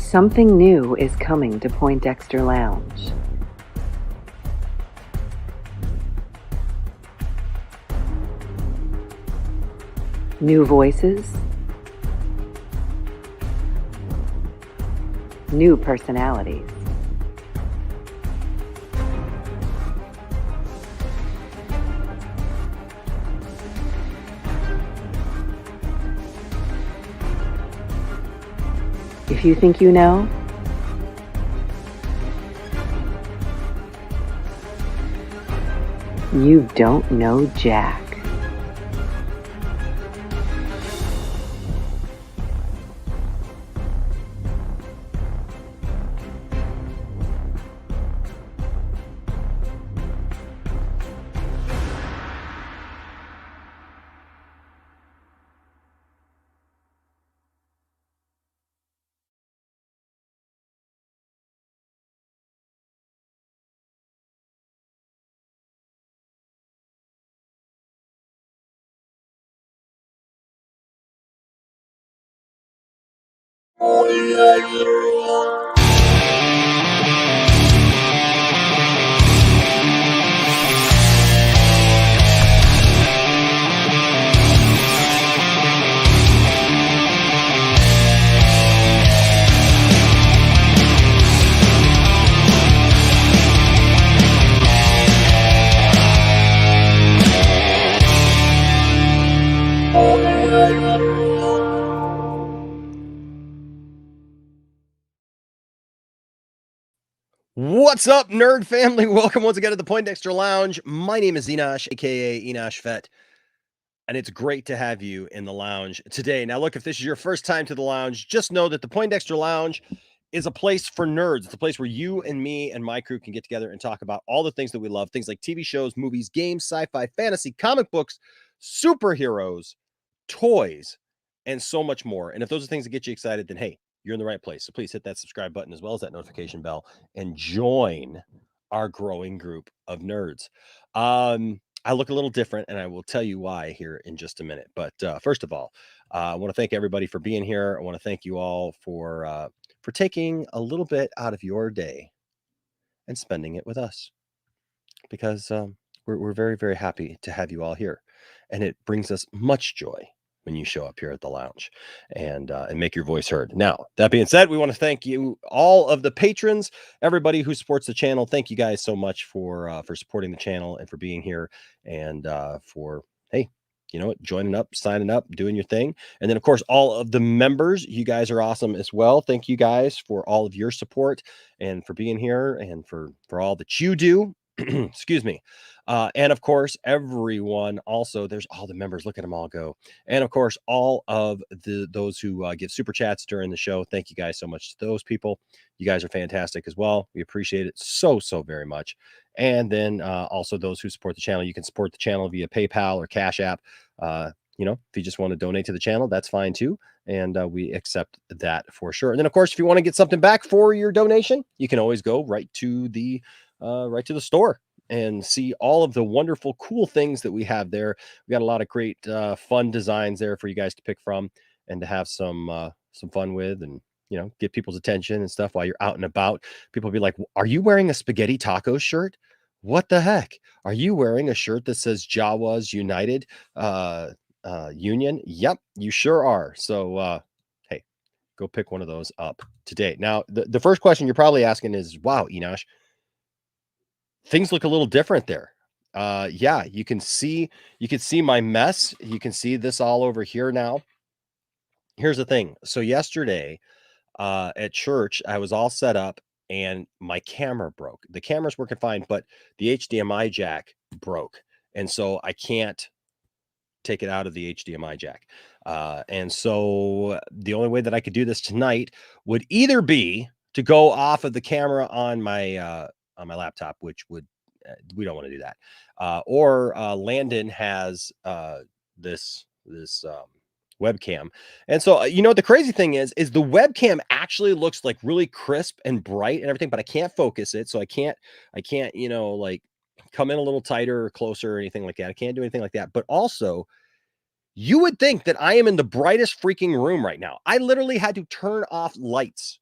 Something new is coming to Poindexter Lounge. New voices, new personalities. If you think you know, you don't know Jack. What's up, nerd family? Welcome once again to the Poindexter Lounge. My name is Enosh, aka Enosh Vet, and it's great to have you in the lounge today. Now, look, if this is your first time to the lounge, just know that the Poindexter Lounge is a place for nerds. It's a place where you and me and my crew can get together and talk about all the things that we love, things like TV shows, movies, games, sci-fi, fantasy, comic books, superheroes, toys, and so much more. And if those are things that get you excited, then hey, you're in the right place. So please hit that subscribe button as well as that notification bell and join our growing group of nerds. I look a little different, and I will tell you why here in just a minute. But first of all, I want to thank everybody for being here. I want to thank you all for taking a little bit out of your day and spending it with us, because we're very, very happy to have you all here, and it brings us much joy when you show up here at the lounge and make your voice heard. Now, that being said, we want to thank you, all of the patrons, everybody who supports the channel. Thank you guys so much for supporting the channel and for being here, and for, hey, you know what, joining up, signing up, doing your thing. And then, of course, all of the members, you guys are awesome as well. Thank you guys for all of your support and for being here and for all that you do. Excuse me. And of course, everyone also, there's all the members. Look at them all go. And of course, all of those who give super chats during the show. Thank you guys so much to those people. You guys are fantastic as well. We appreciate it so very much. And then also those who support the channel. You can support the channel via PayPal or Cash App. You know, if you just want to donate to the channel, that's fine too. And we accept that for sure. And then, of course, if you want to get something back for your donation, you can always go right to the store and see all of the wonderful, cool things that we have there. We got a lot of great, fun designs there for you guys to pick from and to have some fun with, and you know, get people's attention and stuff while you're out and about. People will be like, "Are you wearing a spaghetti tacos shirt? What the heck? Are you wearing a shirt that says Jawas United Union?" Yep, you sure are. So hey, go pick one of those up today. Now, the first question you're probably asking is, wow, Enosh, things look a little different there. Yeah, you can see my mess. You can see this all over here now. Here's the thing. So yesterday at church, I was all set up and my camera broke. The camera's working fine, but the HDMI jack broke. And so I can't take it out of the HDMI jack. And so the only way that I could do this tonight would either be to go off of the camera on my laptop, which would, we don't want to do that. Or Landon has this webcam. And so, you know, the crazy thing is the webcam actually looks like really crisp and bright and everything, but I can't focus it. So I can't, you know, like come in a little tighter or closer or anything like that. I can't do anything like that. But also, you would think that I am in the brightest freaking room right now. I literally had to turn off lights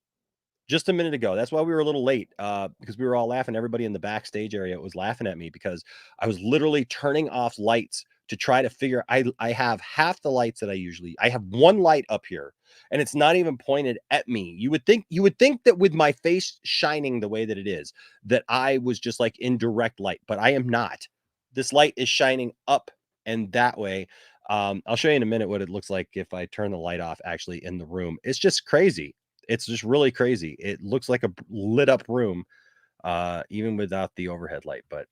just a minute ago. That's why we were a little late, because we were all laughing. Everybody in the backstage area was laughing at me because I was literally turning off lights to try to figure. I have half the lights that I have one light up here, and it's not even pointed at me. You would think that with my face shining the way that it is, that I was just like in direct light, but I am not. This light is shining up and that way. I'll show you in a minute what it looks like if I turn the light off actually in the room. It's just crazy. It's just really crazy. It looks like a lit up room, even without the overhead light. But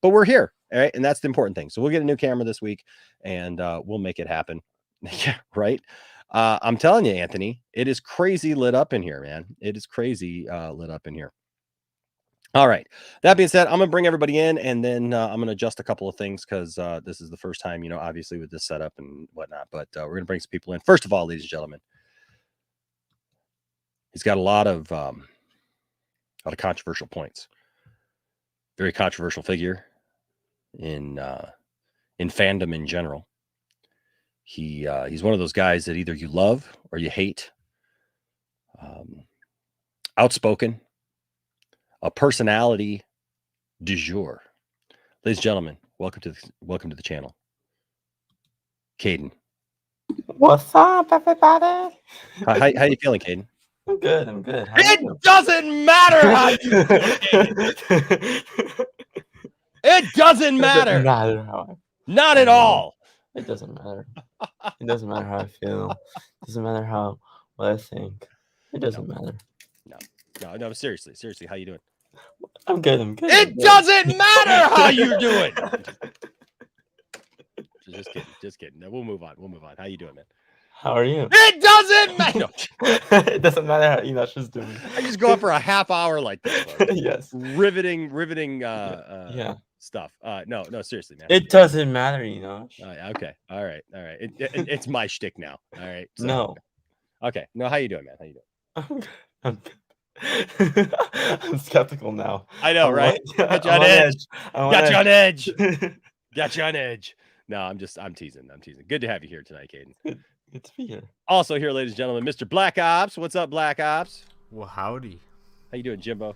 we're here, all right? And that's the important thing. So we'll get a new camera this week, and we'll make it happen. Yeah, right. I'm telling you, Anthony, it is crazy lit up in here, man. It is crazy lit up in here. All right. That being said, I'm going to bring everybody in, and then I'm going to adjust a couple of things because this is the first time, obviously with this setup and whatnot. But we're going to bring some people in. First of all, ladies and gentlemen, he's got a lot of controversial points. Very controversial figure in fandom in general. He's one of those guys that either you love or you hate. Outspoken. A personality du jour. Ladies and gentlemen, welcome to the channel. Caden. What's up, everybody? How you feeling, Caden? I'm good. I'm good. It doesn't matter how you feel, Caden. It doesn't matter. Not at all. It doesn't matter. It doesn't matter how I feel. It doesn't matter what I think. It doesn't matter. No. Seriously, how you doing? I'm good. I'm good. It doesn't matter how you doing. Just kidding. No, we'll move on. How you doing, man? How are you? It doesn't matter. No. It doesn't matter how Enosh is doing. I just go on for a half hour like this. Yes. Riveting. Yeah. Stuff. No, seriously, man. It doesn't matter, Enosh. Okay. All right. It's my shtick now. All right. So, no. Okay. No, how you doing, man? How you doing? I'm skeptical now. I know, right? Got you on edge. Got you on edge. Got you on edge. No, I'm teasing. Good to have you here tonight, Caden. Good to be here. Also here, ladies and gentlemen, Mr. Black Ops. What's up, Black Ops? Well, howdy. How you doing, Jimbo?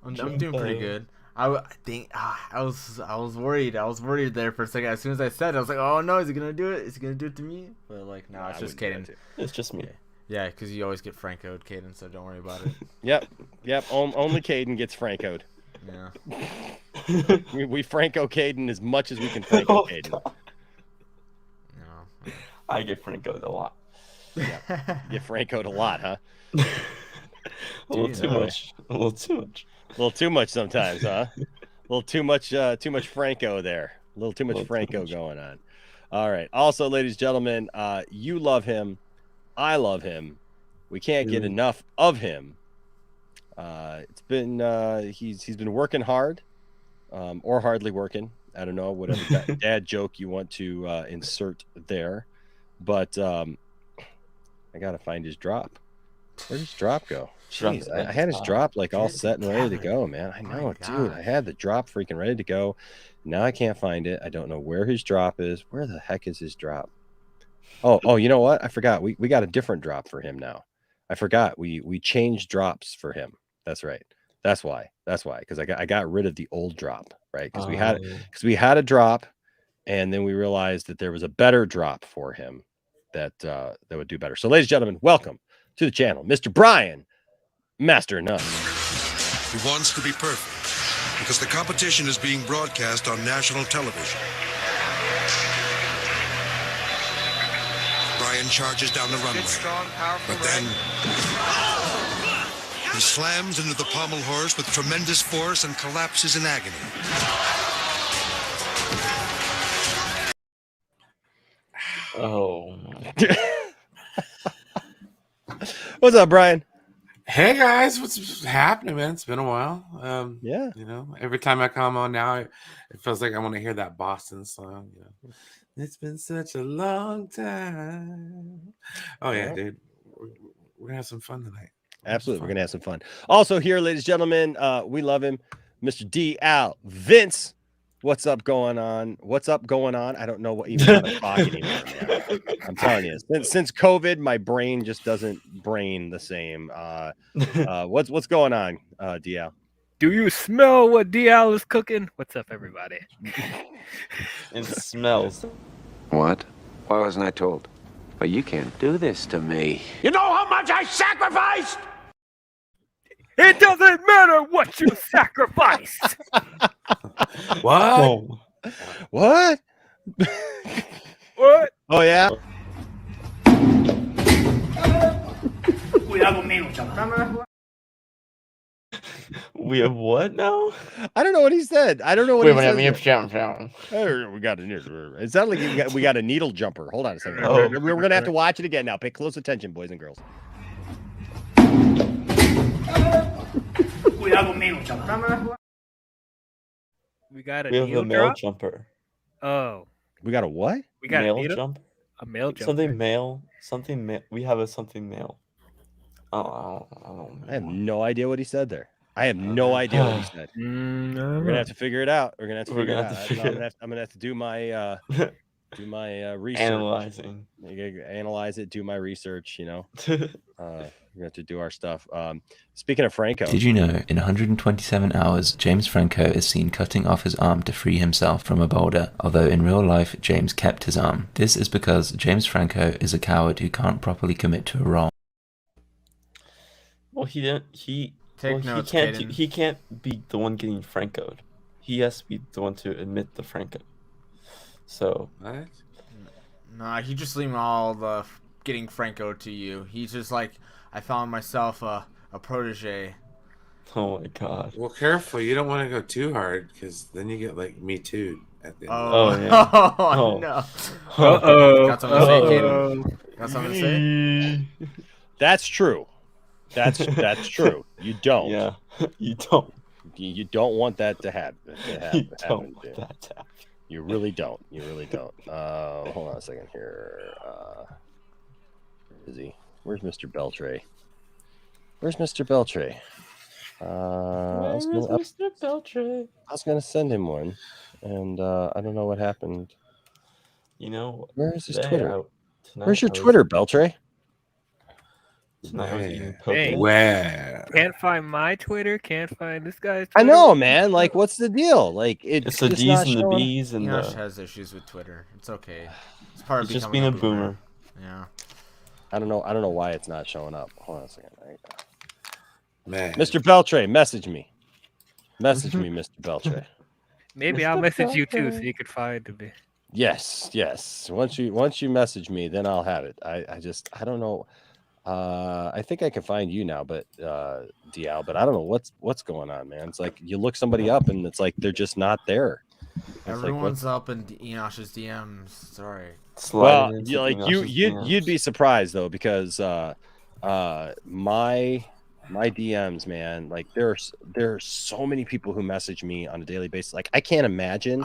I'm doing pretty good. I think I was worried. I was worried there for a second. As soon as I said it, I was like, "Oh no, is he gonna do it? Is he gonna do it to me?" But like, no, it's just Caden. It's just me. Yeah, because you always get Franco'd, Caden, so don't worry about it. Yep. Only Caden gets Franco'd. Yeah. we Franco Caden as much as we can Franco Caden. No. I get Franco'd a lot. Yeah. Get Franco'd a lot, huh? A little too much. A little too much sometimes, huh? A little too much Franco there. A little too much Franco going on. All right. Also, ladies and gentlemen, you love him. I love him. We can't get enough of him. It's been he's been working hard, or hardly working. I don't know, whatever dad joke you want to insert there. But I gotta find his drop. Where'd his drop go? Jeez, I had his drop like all set and ready to go, man. I know, dude. I had the drop freaking ready to go. Now I can't find it. I don't know where his drop is. Where the heck is his drop? Oh, you know what? I forgot. We got a different drop for him now. I forgot. We changed drops for him. That's right. That's why. Because I got rid of the old drop, right? Because we had a drop, and then we realized that there was a better drop for him that would do better. So, ladies and gentlemen, welcome to the channel, Mr. Brian, Master None. He wants to be perfect because the competition is being broadcast on national television. Brian charges down the runway, but then he slams into the pommel horse with tremendous force and collapses in agony. Oh. What's up, Brian? Hey guys, what's happening, man? It's been a while. Yeah. Every time I come on now, it feels like I want to hear that Boston song. It's been such a long time. Oh yeah, dude. We're gonna have some fun tonight. Absolutely, we're gonna have some fun. Also here, ladies and gentlemen, we love him, Mr. D. Al Vince. What's up going on? What's up going on? I don't know what even how to talk anymore, man. I'm telling you, since COVID, my brain just doesn't brain the same. What's going on, DL? Do you smell what DL is cooking? What's up, everybody? It smells. What? Why wasn't I told? But you can't do this to me. You know how much I sacrificed? It doesn't matter what you sacrificed. What? Whoa. What? What? Oh yeah. We have what now? I don't know what he said. I don't know what he said. Wait, We got a. It sounded like we got a needle jumper. Hold on a second. Oh. We're gonna have to watch it again now. Pay close attention, boys and girls. We got a We have needle a male drop? jumper. Oh, We got a what? we got Male a needle? jump? A male jump. Something male. Something male. We have a something male. Oh, I don't know. I have no idea what he said there. I have no idea what he said. We're gonna have to figure it out. We're gonna have to figure it out. I'm gonna have to do my research. Analyzing. Analyze it. Do my research. You know, we're gonna have to do our stuff. Speaking of Franco, Did you know in 127 hours, James Franco is seen cutting off his arm to free himself from a boulder, although in real life, James kept his arm. This is because James Franco is a coward who can't properly commit to a role. Well, he didn't. Take notes, he can't. Caden. He can't be the one getting Francoed. He has to be the one to admit the Franco. So What? Nah, he just leaving all the getting Franco to you. He's just like, I found myself a protege. oh my god. Well, careful. You don't want to go too hard because then you get like Me Too at the end. Oh, yeah. Oh, Oh. no. Uh-oh. Got something to say, Caden? Got something to say? that's true. That's true. You don't. Yeah, you don't. You don't want that to happen. You don't want that to happen. You really don't. You really don't. Hold on a second here. Where is he? Where's Mr. Beltray? Where's Mr. Beltray? I was gonna send him one, and I don't know what happened. You know, Where's his today Twitter? tonight Where's your I was- Twitter, Beltray? Tonight I was eating Where? poke. Hey. Where? Can't find my Twitter. Can't find this guy's I Twitter. know, man. Like, what's the deal? Like, It's the just D's not and the showing- B's and Enosh the. has issues with Twitter. It's okay. It's part of It's just becoming being a boomer. Yeah. I don't know. I don't know why it's not showing up. Hold on a second. There you go. Man. Mr. Beltray, message me. Message me, Mr. Beltray. Maybe I'll message you too so you could find me. Yes, yes. Once you message me, then I'll have it. I don't know. I think I can find you now, but DL, but I don't know what's going on, man. It's like you look somebody up and it's like they're just not there. It's Everyone's up in Enosh's DMs. Sorry. well, sliding into you'd be DMs. surprised though, because my DMs, man, like there's so many people who message me on a daily basis. Like I can't imagine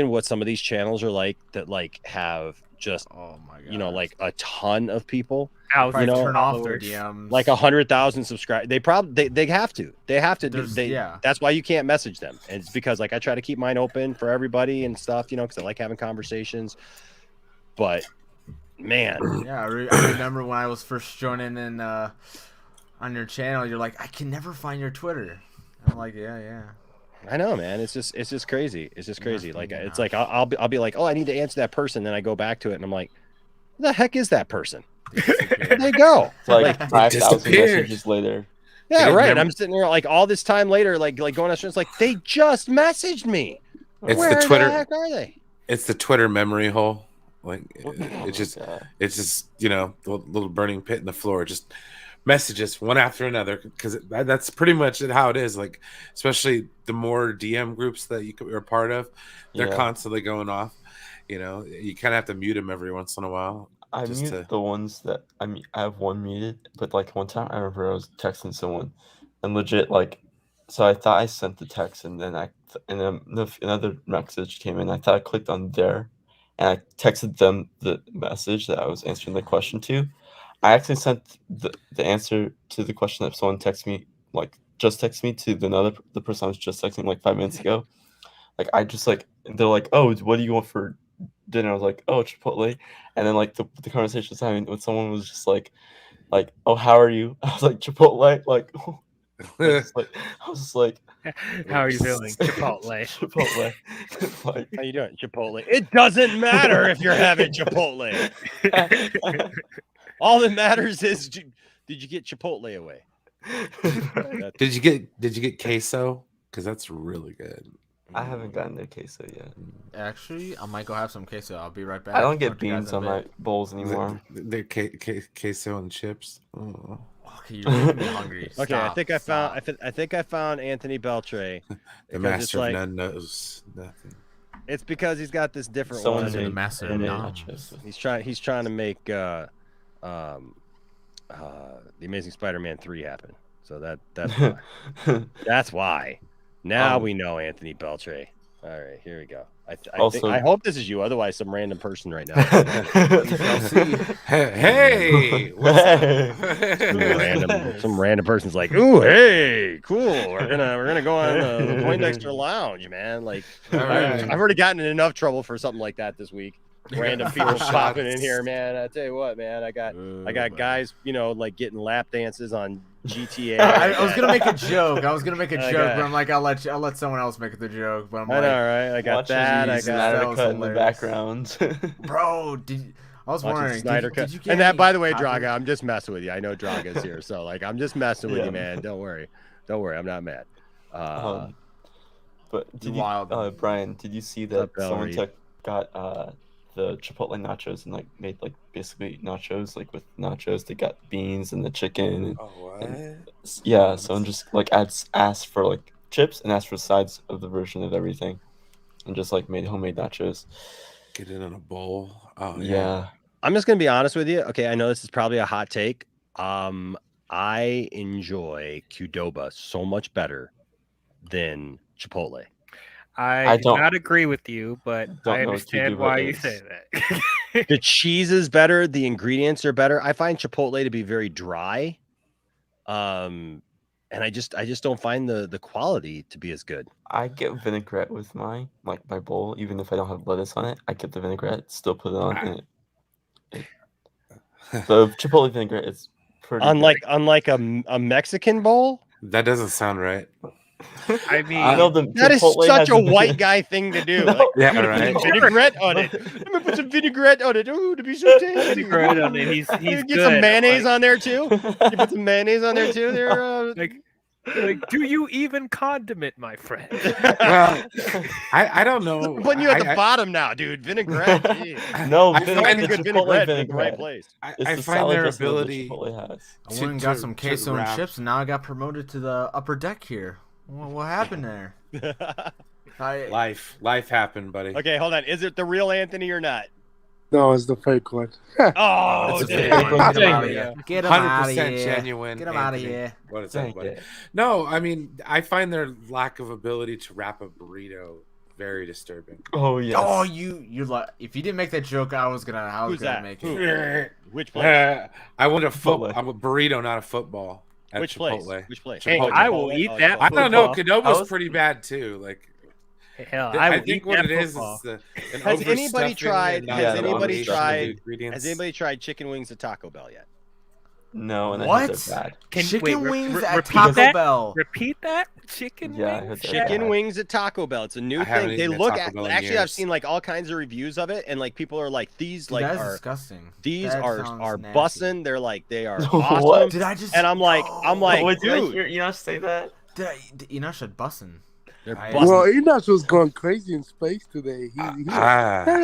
what some of these channels are like that like have just Oh my god. you know like a ton of people, Thousands you know, of turn off their followers. DMs. like 100,000 subscribers. They probably they have to Yeah. That's why you can't message them, and it's because like I try to keep mine open for everybody and stuff, you know, because I like having conversations. But man, Yeah, I remember when I was first joining in on your channel. You're like, I can never find your Twitter. I'm like, yeah. I know, man. It's just crazy. It's just crazy. Yeah, Like yeah. it's like I'll be like, oh, I need to answer that person. Then I go back to it and I'm like, who the heck is that person? Where'd they go? It's like 5,000 disappeared. messages later. Yeah, They right. never- I'm sitting there like all this time later, like going on. It's like they just messaged me. It's Where the Twitter. the heck are they? It's the Twitter memory hole. Like Oh it's just my God. it's just you know the little burning pit in the floor. Just messages one after another because that's pretty much how it is. Like especially the more DM groups that you're part of, they're Yeah. constantly going off. You know, you kind of have to mute them every once in a while. I just mute to- the ones that I have one muted, but like one time I remember I was texting someone, and legit like, so I thought I sent the text, and then another message came in. I thought I clicked on there, and I texted them the message that I was answering the question to. I actually sent the answer to the question that someone texted me, like just texted me to the person I was just texting like 5 minutes ago. like I just like they're like, oh, what do you want for dinner? I was like, oh, Chipotle. And then like the conversation was having when someone was just like, oh, how are you? I was like, Chipotle. Like, I was just like, How are you feeling? Chipotle. Chipotle. Like, How you doing? Chipotle. It doesn't matter if you're having Chipotle. All that matters is, did you get Chipotle away? Did you get queso? Because that's really good. I haven't gotten their queso yet. Actually, I might go have some queso. I'll be right back. I don't get Talk to you guys beans in a on my bit. bowls anymore. They're queso and chips. Oh. Okay, you're making me hungry. Okay, Stop, I think I found Anthony Beltre. The master of none knows nothing. It's because he's got this different Someone one. made- made, the master someone made of nachos. He's trying to make the Amazing Spider-Man 3 happen. So that's why. That's why. Now we know Anthony Beltre. All right, here we go. I hope this is you. Otherwise, some random person right now. Hey, some random person's like, "Ooh, hey, cool. We're gonna go on the Poindexter Lounge, man." Like, right. I've already gotten in enough trouble for something like that this week. Random people popping in here, man. I tell you what, man. I got guys, like getting lap dances on GTA. I was gonna make a joke. But I'm like, I'll let someone else make the joke. But I'm I like, know, right? I got that. I got that cut in the hilarious. background. Bro, I was watching wondering. Snyder Did Cut. you get And that, any by the way, copies? Draga, I'm just messing with you. I know Draga's here, so like, I'm just messing with you, man. Don't worry. I'm not mad. But did Wild. you, Brian? Did you see that What's up, someone Valerie? got the Chipotle nachos and like made like basically nachos like with nachos? They got beans and the chicken. And, oh, what? yeah, someone just like asked for like chips and asked for sides of the version of everything, and just like made homemade nachos. Get it in a bowl. Oh Yeah. I'm just gonna be honest with you. Okay, I know this is probably a hot take. I enjoy Qdoba so much better than Chipotle. I do don't- not agree with you, but don't I know what understand Qdoba why you is. say that. The cheese is better. The ingredients are better. I find Chipotle to be very dry. And I just don't find the quality to be as good. I get vinaigrette with my bowl, even if I don't have lettuce on it. I get the vinaigrette, still put it on. And the Chipotle vinaigrette is pretty. Unlike a Mexican bowl. That doesn't sound right. I mean, I know the That is Chipotle such has a a white guy thing to do. No. Like, Yeah, I'm gonna right. put some vinaigrette on it. I'm gonna put some vinaigrette on it. Ooh, to be so tasty. Vinaigrette on it. He's Get good. some mayonnaise on there too. You put some mayonnaise on there too. There. Like, do you even condiment, my friend? Well, I don't know. I'm putting you at the bottom now, dude. Vinaigrette. Geez. No, I You find find the a good Chipotle vinaigrette in the right vinaigrette. place. I It's the find salad their dressing that the ability. Chipotle has. I went and got some to queso and wrap- chips, and now I got promoted to the upper deck here. What happened there? Life happened, buddy. Okay, hold on. Is it the real Anthony or not? No, it's the fake one. Oh, It's a dang. fake one. Get him out of here. Get him out of 100% here. genuine. Get him out of Anthony. here. What is Dang that, buddy? it. No, I mean, I find their lack of ability to wrap a burrito very disturbing. Oh yes. Oh, you're like, if you didn't make that joke, I was gonna Who's that? make Who? it. Which place? I want a Chipotle. I'm a burrito, not a football. At Which Chipotle. place? Which place? Chipotle. I will eat that. I don't know. Football. Qdoba's pretty bad too. Like, Hell, I I will think eat what that it is football. an Has anybody overstuffing tried- and not has enough anybody of the tried- ingredients. Has anybody tried chicken wings at Taco Bell yet? No, and I What? heard they're bad. Chicken wings at repeat Taco that? Bell. Repeat that? Chicken Yeah, I heard wings? that. Chicken bad. wings at Taco Bell. It's a new I haven't thing. They eaten at look Taco at Bell in actually I've years. seen like all kinds of reviews of it, and like people are like these Dude, like that is are disgusting. these That are sounds nasty. bussin'. They're like they are What? awesome. Did I just? And I'm like Wait, did I dude, hear Enosh say that? Enosh said bussin'. they're I- bussin'. Well, Enosh was going crazy in space today.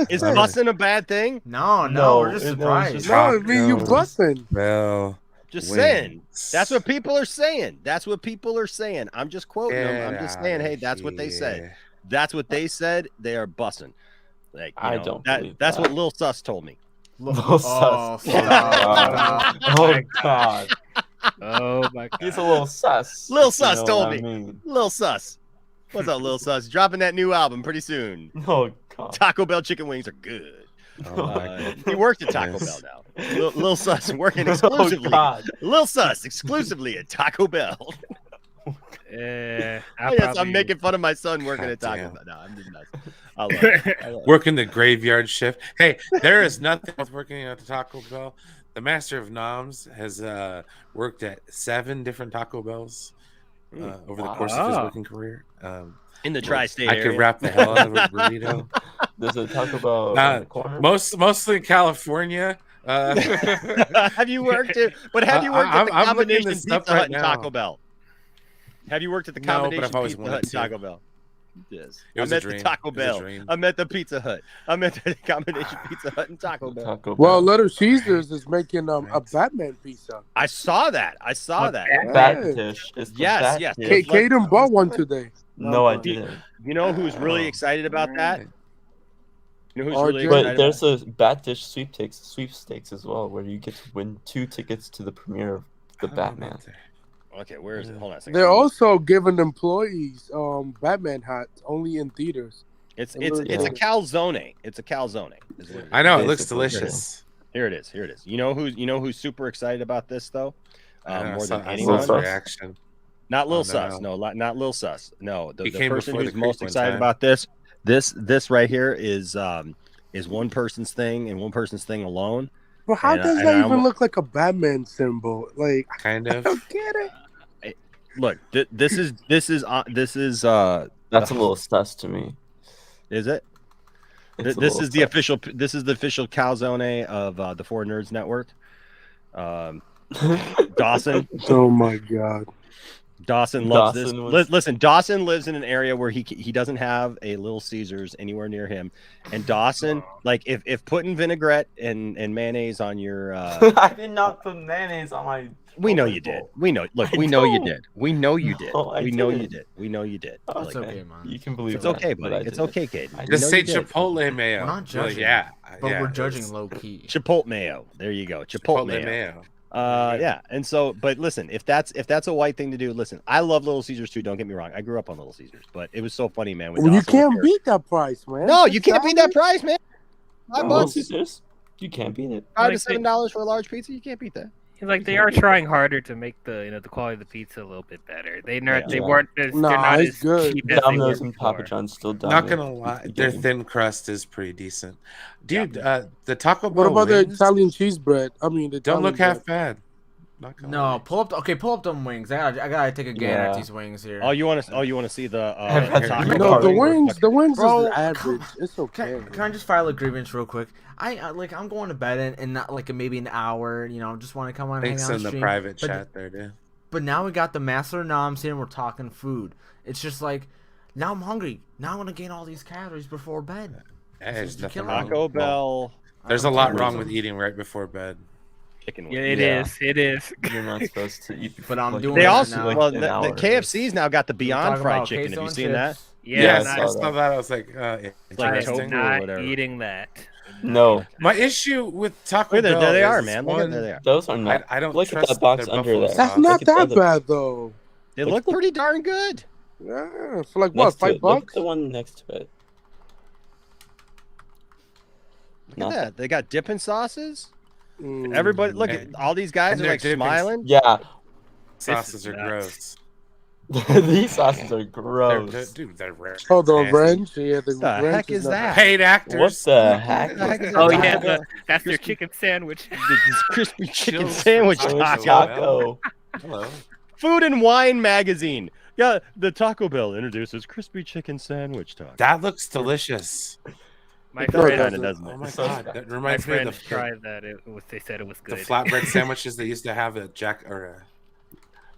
Is bussin' a bad thing? No, No, we're just no, it's surprised. just- No, I mean you Tacos. busting. Well, Just wings. saying. That's what people are saying. That's what people are saying. I'm just quoting them. I'm Get just saying, outta hey, that's what they said. here. That's what they said. They are bussin'. Like you I know, don't that. believe That's that. what Lil Sus told me. No, Oh, sus. stop. Oh god. Oh my god. He's a little sus. Lil if you Sus know told what I me. mean. Lil Sus. What's up, Lil Sus? Dropping that new album pretty soon. Oh god. Taco Bell chicken wings are good. Oh my He worked at Taco goodness. Bell now. Lil Sus working Oh exclusively. god. Lil Sus exclusively at Taco Bell. I'm making fun of my son working at Taco Bell. No, I'm just messing. I love it. Working the graveyard shift. Hey, there is nothing with working at the Taco Bell. The master of noms has worked at 7 different Taco Bells over the course of his working career. In the tri-state I could wrap the hell out of a burrito. There's a Taco Bell in the corner. Mostly in California. Have you worked at? But have you worked at the combination Pizza Hut and Taco Bell? Have you worked at the combination Pizza Hut and Taco Bell? Yes. I met the Taco Bell. I met the Pizza Hut. I met the combination Pizza Hut and Taco Bell. Well, Little Caesars is making a Batman pizza. I saw that. Bat dish. Yes. Kaden bought one today. No, I didn't. You know who's really excited about that? You know who's really excited? But there's a Bat dish sweepstakes as well, where you get to win 2 tickets to the premiere of the Batman. Okay, where is it? Hold on a second. They're also giving employees Batman hats only in theaters. It's a calzone. It's a calzone. I know, it looks delicious. Here it is. You know who's super excited about this though? More than I anyone. saw reaction. Not Lil Sus. No, not Lil Sus. No, the person who's most excited about this right here is one person's thing and one person's thing alone. But how does that even look like a Batman symbol? Like, kind of. I don't get it. Look, this is that's a little sus to me. Is it? This is the official calzone of the 4 Nerds Network. Dawson. Oh my God. Dawson loves this. Listen, Dawson lives in an area where he doesn't have a Little Caesars anywhere near him, and Dawson, like, if putting vinaigrette and mayonnaise on your, I did not put mayonnaise on my. We know you did. We know. Look, we know you did. We know you did. No, we know you did. We know you did. It's okay, man. You can believe it's okay, buddy. It's okay, Caden. Just say Chipotle mayo. We're not judging. But we're judging low key. Chipotle mayo. There you go. Chipotle mayo. Yeah, and so, but listen, if that's a white thing to do, listen, I love Little Caesars too. Don't get me wrong, I grew up on Little Caesars, but it was so funny, man. Well, you can't beat that price, man. No, you can't beat that price, man. $5. You can't beat it. $5 to $7 for a large pizza. You can't beat that. Like, they are trying harder to make the quality of the pizza a little bit better. They weren't as they're not as cheap as Domino's and Papa John's still not gonna lie, their thin crust is pretty decent, dude. The Taco Bell. What about the Italian cheese bread? I mean, don't look half bad. No, pull up them wings. I gotta take a gander at these wings here. Oh, you want to see the no, the wings is average. It's okay. Can I just file a grievance real quick? I'm going to bed in not like maybe an hour. You know, just want to come on. Thanks hang out in the stream. private chat there, dude. But now we got the master of noms here, and we're talking food. It's just like, now I'm hungry. Now I want to gain all these calories before bed. There's nothing Taco Bell. There's a lot wrong with eating right before bed. Yeah, it is. It is. You're not supposed to eat. But I'm doing. They also now. Well, the KFC's now got the Beyond Fried Chicken. Have you seen that? Yeah, I saw that. I was like, like tofu not or whatever. eating that. No. My issue with Taco Bell. There they are, man. Look at there they are. Those are not. I don't look at that box under there. That's not that bad though. They look pretty darn good. Yeah, for like what, $5? Look at the one next to it. Look at that. They got dipping sauces. Everybody, look at all these guys are like smiling. Yeah. Sauces are gross. These sauces are gross. They're rare. Oh, the ranch? Yeah, the heck is that? Paid actors. What the heck? Oh yeah, that's their chicken sandwich. This crispy chicken sandwich taco. Hello. Food and Wine magazine. Yeah, the Taco Bell introduces crispy chicken sandwich taco. That looks delicious. My friend kind of doesn't. Oh my god, that reminds me of the tried that. They said it was good. The flatbread sandwiches they used to have at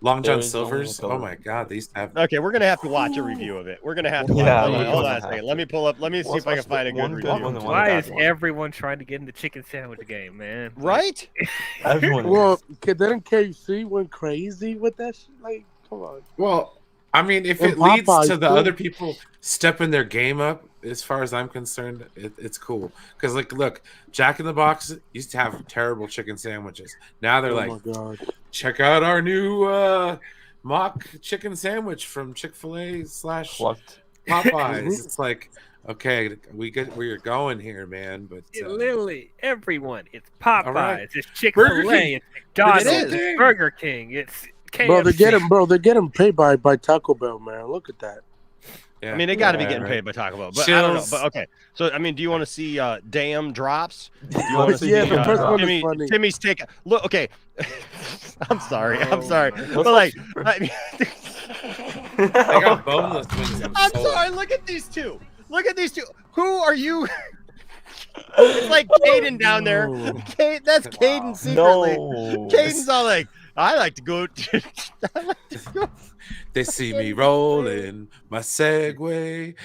Long John Silver's. Oh my god, they used to have. Okay, we're gonna have to watch a review of it. We're gonna have to. Hold on a second. Let me pull up. Let me see if I can find a good review. Why is everyone trying to get in the chicken sandwich game, man? Right? Everyone. Well, didn't KFC went crazy with that shit? Like, come on. Well, I mean, if it leads to the other people stepping their game up, as far as I'm concerned, it's cool. Because, like, look, Jack in the Box used to have terrible chicken sandwiches. Now they're like, check out our new mock chicken sandwich from Chick-fil-A / Popeyes. It's like, okay, we get where you're going here, man. But literally everyone. It's Popeyes. Right. It's Chick-fil-A. It's McDonald's. It is. It's Burger King. It's Bro, they're getting paid by Taco Bell, man. Look at that. I mean, they got to be getting paid by Taco Bell, but I don't know. But okay, so I mean, do you want to see damn drops? Do you want to see? The first one is funny. Timmy's take. Look, okay. I'm sorry, but like, They got boneless wings. I'm sorry. Look at these two. Who are you? It's like Caden down there. That's Caden secretly. No. Caden's all like, I like to go. They see me rolling my Segway.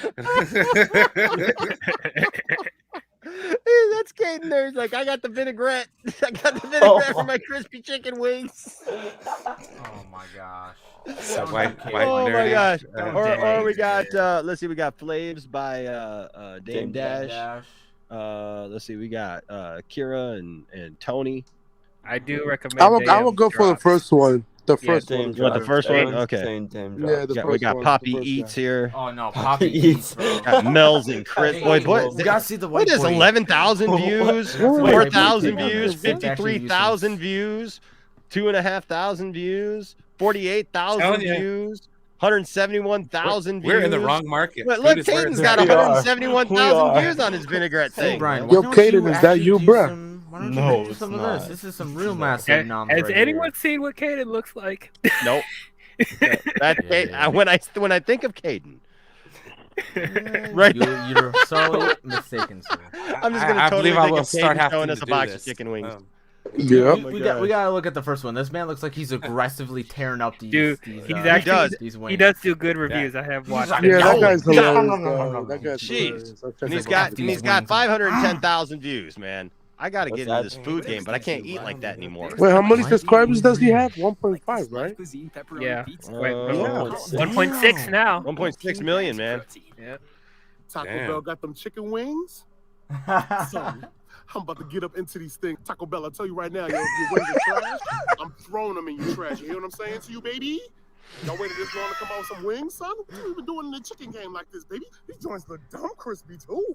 That's Caden there. He's like, I got the vinaigrette. For my crispy chicken wings. Oh my gosh. So white Oh my gosh. Don't Or we date. got let's see, we got Flaves by Dame Dash. Dash. Let's see, we got Kira and Tony. I do recommend. I will go for the first one. The first one. You want the first one? Okay. Yeah, the first We got one, Poppy the first Eats guy. here. Oh no, Poppy Eats, bro. Got Mel's and Chris. Wait, You gotta see the white what is boy. 11,000 views, What? 4,000 views, It's actually 53,000 views, 2,500 views, 48,000 Telling you. views, 171,000 views. We're in the wrong market. Look, Food is where Caden's it's got at. 171,000 views on his vinaigrette Hey thing. Brian, Yo, why don't Caden, you is that actually you, do bruh? some- Why don't No, you do it's some of not. this? This is some real massive noms Has right anyone here. seen what Caden looks like? Nope. When I think of Caden, right? You're so mistaken, sir. I'm just gonna I totally believe I think will of start Caden having showing to us a do box this. of chicken wings. Yeah. We gotta look at the first one. This man looks like he's aggressively tearing up these. Dude, these, he's actually- does. These wings. He does do good reviews. I have watched. like, it. Yeah, that guy's No, hilarious. no. That guy's Jeez. hilarious. I'll check And he's him out. got 510,000 views, man. I gotta get into That's this food game, but I can't eat like that anymore. Wait, how many subscribers does he have? 1.5, right? Yeah. Yeah. 1.6 now. 1.6 million, man. Yeah. Taco Damn. Bell got them chicken wings. Son, I'm about to get up into these things. Taco Bell, I tell you right now, your wings are trash. I'm throwing them in your trash. You hear what I'm saying to you, baby? Y'all waited this long to come out with some wings, son? What you been doing in the chicken game like this, baby? These joints look dumb crispy, too.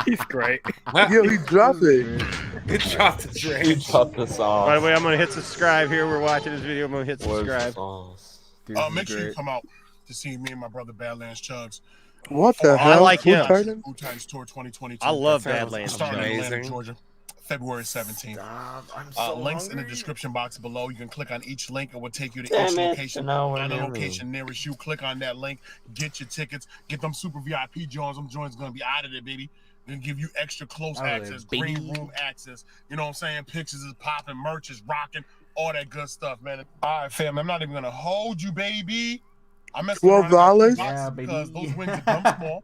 He's great. Yo, he dropped it. Good job to Dre. You dropped the sauce. By the way, I'm gonna hit subscribe here. We're watching this video. I'm gonna hit subscribe. Sauce. Make sure you come out to see me and my brother Badlands Chugs. What the I hell? like Food him. Titan? Food Titans Tour 2022. I love That sounds Badlands. Starting in Atlanta, amazing. Georgia, February 17th. I'm so Links in the hungry. description box below. You can click on each link. It will take you to Damn each it, location. no one Find a knew me. location nearest you. Click on that link. Get your tickets. Get them super VIP joints. Them joints gonna be out of there, baby. Gonna give you extra close access, green room access. You know what I'm saying? Pictures is popping, merch is rocking, all that good stuff, man. All right, fam. I'm not even gonna hold you, baby. I messed around $12? yeah, because those wings are dumb small.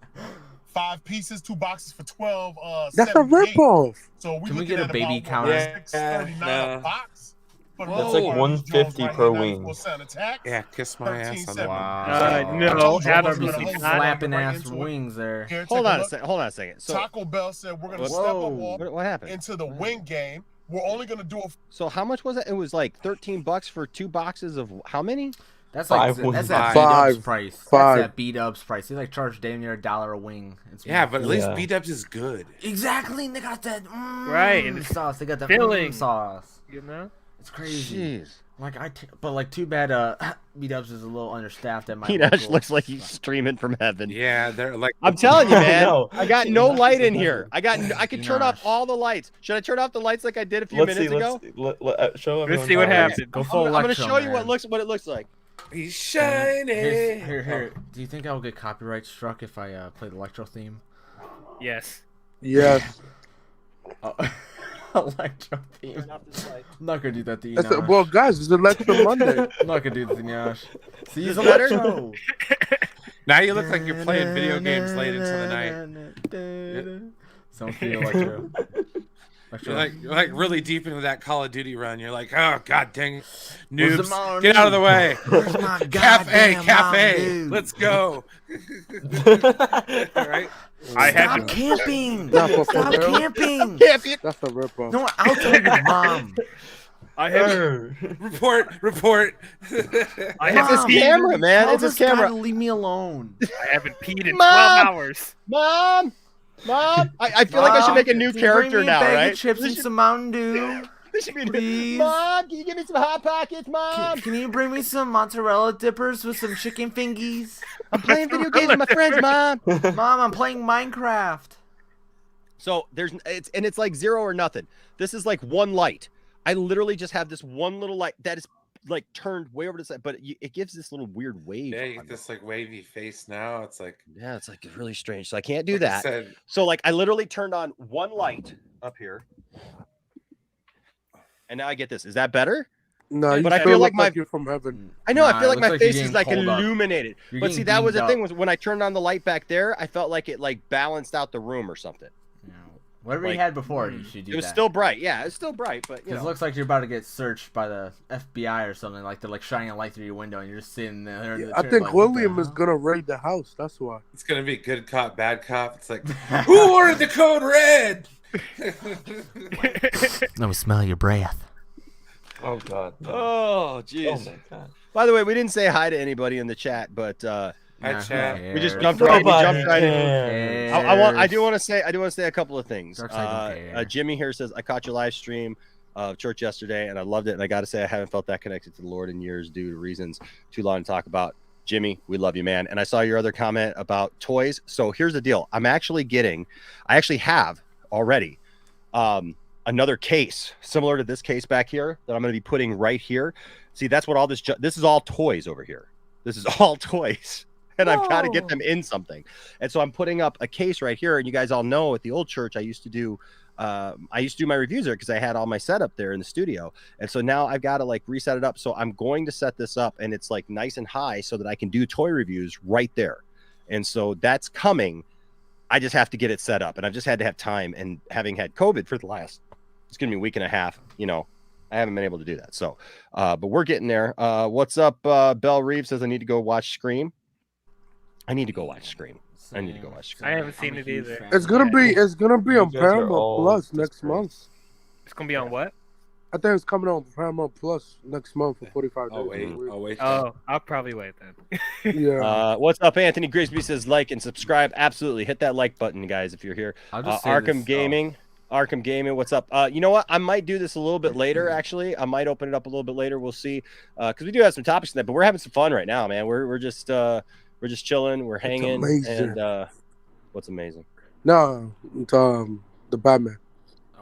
5 pieces, 2 boxes for 12. That's a 78. ripoff. So we Can we looking get a at baby about, counter? $6.39 Yeah, a box. For That's those like ones, $150 Jones per right wing. 94 attack. Yeah, kiss my ass on that one. Wow. No, I told you I wasn't absolutely gonna hold you. not. Slapping Right ass into it. wings there. Here, Hold take on a look. second. Hold on a second. So, Taco Bell said we're gonna Whoa. step up all what happened? into the wing game. We're only gonna do a So how much was it? It was like $13 for 2 boxes of how many? That's like that's that Five. beat-ups price. Five. That's that beat-ups price. They like charge damn near $1 a wing. It's Yeah, but at least Yeah. B-Dubs is good. exactly. They got that Right, and it's sauce. They got that filling. sauce. You know. It's crazy. Jeez. Like but like too bad beat-ups is a little understaffed at my Hinash local. looks like he's streaming from heaven. Yeah, they're like. I'm telling you, man. know. I got no light in here. I can turn off Hinash. all the lights. Should I turn off the lights like I did a few minutes ago? Show Let's everyone see what how it is. happens. Go full I'm gonna electro, show you man. what it looks like. He's shiny. Here. Do you think I will get copyright struck if I play the electro theme? Yes. Yes. Oh. Electro theme. I'm not gonna do that to you. Well, guys, it's Electro Monday. I'm not gonna do this to Yash. See, Is it better? electro. Now you look like you're playing video games late into the night. Some feel electro. You're like really deep into that Call of Duty run. You're like, oh god dang it. Where's the Noobs, Mountain get out of the Dew? way. Where's my Cafe, goddamn cafe. Mountain Dew? Let's go. All right. I had Stop to. camping! Not for Stop real. camping! That's a ripoff. No, I'll tell your mom. I have. Report. I It's his haven't. camera, man. Tell It's his this guy camera. to leave me alone. I haven't peed in Mom! 12 hours. Mom. I feel like I should make a new Can you bring character me now, a bag right? of chips and some Mountain Dew. Please. Mom, can you give me some Hot Pockets, Mom? Can you bring me some mozzarella dippers with some chicken fingies? I'm playing video games with my friends, Mom. Mom, I'm playing Minecraft. So it's like 0 or nothing. This is like one light. I literally just have this one little light that is like turned way over to the side, but it gives this little weird wave. Yeah, you get this like wavy face now. It's like, yeah, it's like really strange. So I can't do like I that. said, So like I literally turned on one light up here, and now I get this. Is that better? No, but I feel like you're from heaven. I know. I feel like it my looks like face you're is like getting pulled up. illuminated. You're But see, getting that was the beamed thing up. was when I turned on the light back there, I felt like it like balanced out the room or something. Whatever Like, you had before, you should do It was that. still bright. Yeah, it's still bright, but you It know. looks like you're about to get searched by the FBI or something. Like they're like shining a light through your window, and you're just sitting there. Yeah, I think William is gonna raid the house. That's why. it's gonna be good cop, bad cop. It's like, who ordered the code red? Let me smell your breath. Oh God. No. Oh jeez. Oh my God. By the way, we didn't say hi to anybody in the chat, but Hi, chat. we just jumped right in. I do want to say a couple of things. Dark side don't care. Jimmy here says I caught your live stream of church yesterday and I loved it, and I got to say I haven't felt that connected to the Lord in years due to reasons too long to talk about. Jimmy, we love you, man. And I saw your other comment about toys. So here's the deal. I actually have already another case similar to this case back here that I'm going to be putting right here. See, that's what all this is all toys over here. This is all toys. And I've got to get them in something. And so I'm putting up a case right here. And you guys all know at the old church, I used to do my reviews there because I had all my setup there in the studio. And so now I've got to like reset it up. So I'm going to set this up and it's like nice and high so that I can do toy reviews right there. And so that's coming. I just have to get it set up. And I've just had to have time, and having had COVID for the last, it's going to be a week and a half, you know, I haven't been able to do that. So, but we're getting there. What's up? Belle Reeves says I need to go watch Scream. I need to go watch Scream. I need to go watch Scream. I haven't seen it either. It's gonna be on guys are Paramount all Plus next month. It's gonna be on what? I think it's coming on Paramount Plus next month for 45 days. I'll wait. Oh, I'll probably wait then. Yeah. What's up, Anthony Grisby says like and subscribe. Absolutely, hit that like button, guys, if you're here. I'll just say Arkham this, Gaming. Arkham Gaming, what's up? You know what? I might do this a little bit later. Actually, I might open it up a little bit later. We'll see, because we do have some topics in that, but we're having some fun right now, man. We're just chilling, we're hanging, amazing. and what's amazing? No, it's, the Batman.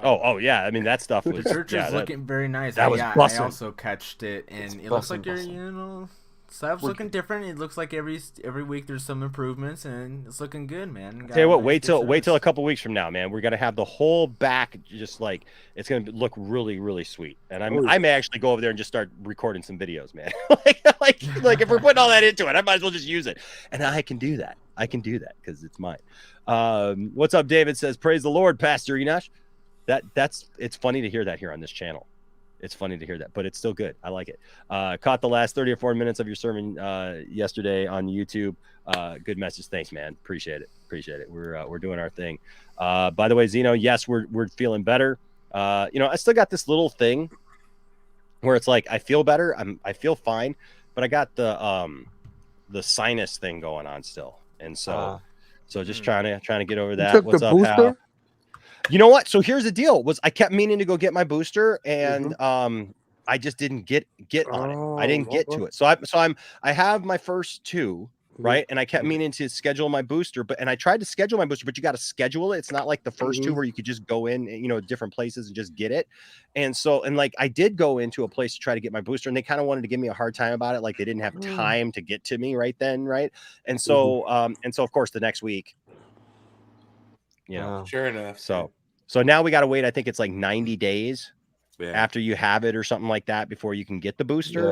Oh yeah. I mean that stuff was. The church yeah, is looking very nice. That was I bussin'. also catched it, and it looks like you're stuff's looking different. It looks like every week there's some improvements, and it's looking good, man. Tell you what, wait till a couple weeks from now, man. We're gonna have the whole back just like it's gonna look really, really sweet. And I may actually go over there and just start recording some videos, man. like if we're putting all that into it, I might as well just use it. And I can do that. Because it's mine. What's up, David says, praise the Lord, Pastor Enosh. It's funny to hear that here on this channel. It's funny to hear that, but it's still good. I like it. Caught the last 30 or 40 minutes of your sermon yesterday on YouTube. Good message. Thanks, man. Appreciate it. We're doing our thing. By the way, Zeno, yes, we're feeling better. I still got this little thing where it's like I feel better. I feel fine, but I got the sinus thing going on still, and so just trying to get over that. What's up, Hal? You know what? So here's the deal: I kept meaning to go get my booster, and I just didn't get on it. I didn't get to it. So I have my first two, right? And I kept meaning to schedule my booster, and I tried to schedule my booster, but you got to schedule it. It's not like the first two where you could just go in, different places and just get it. And so, like I did go into a place to try to get my booster, and they kind of wanted to give me a hard time about it, like they didn't have time to get to me right then, right? And so, of course, the next week. Sure enough. So now we got to wait. I think it's like 90 days after you have it or something like that before you can get the booster.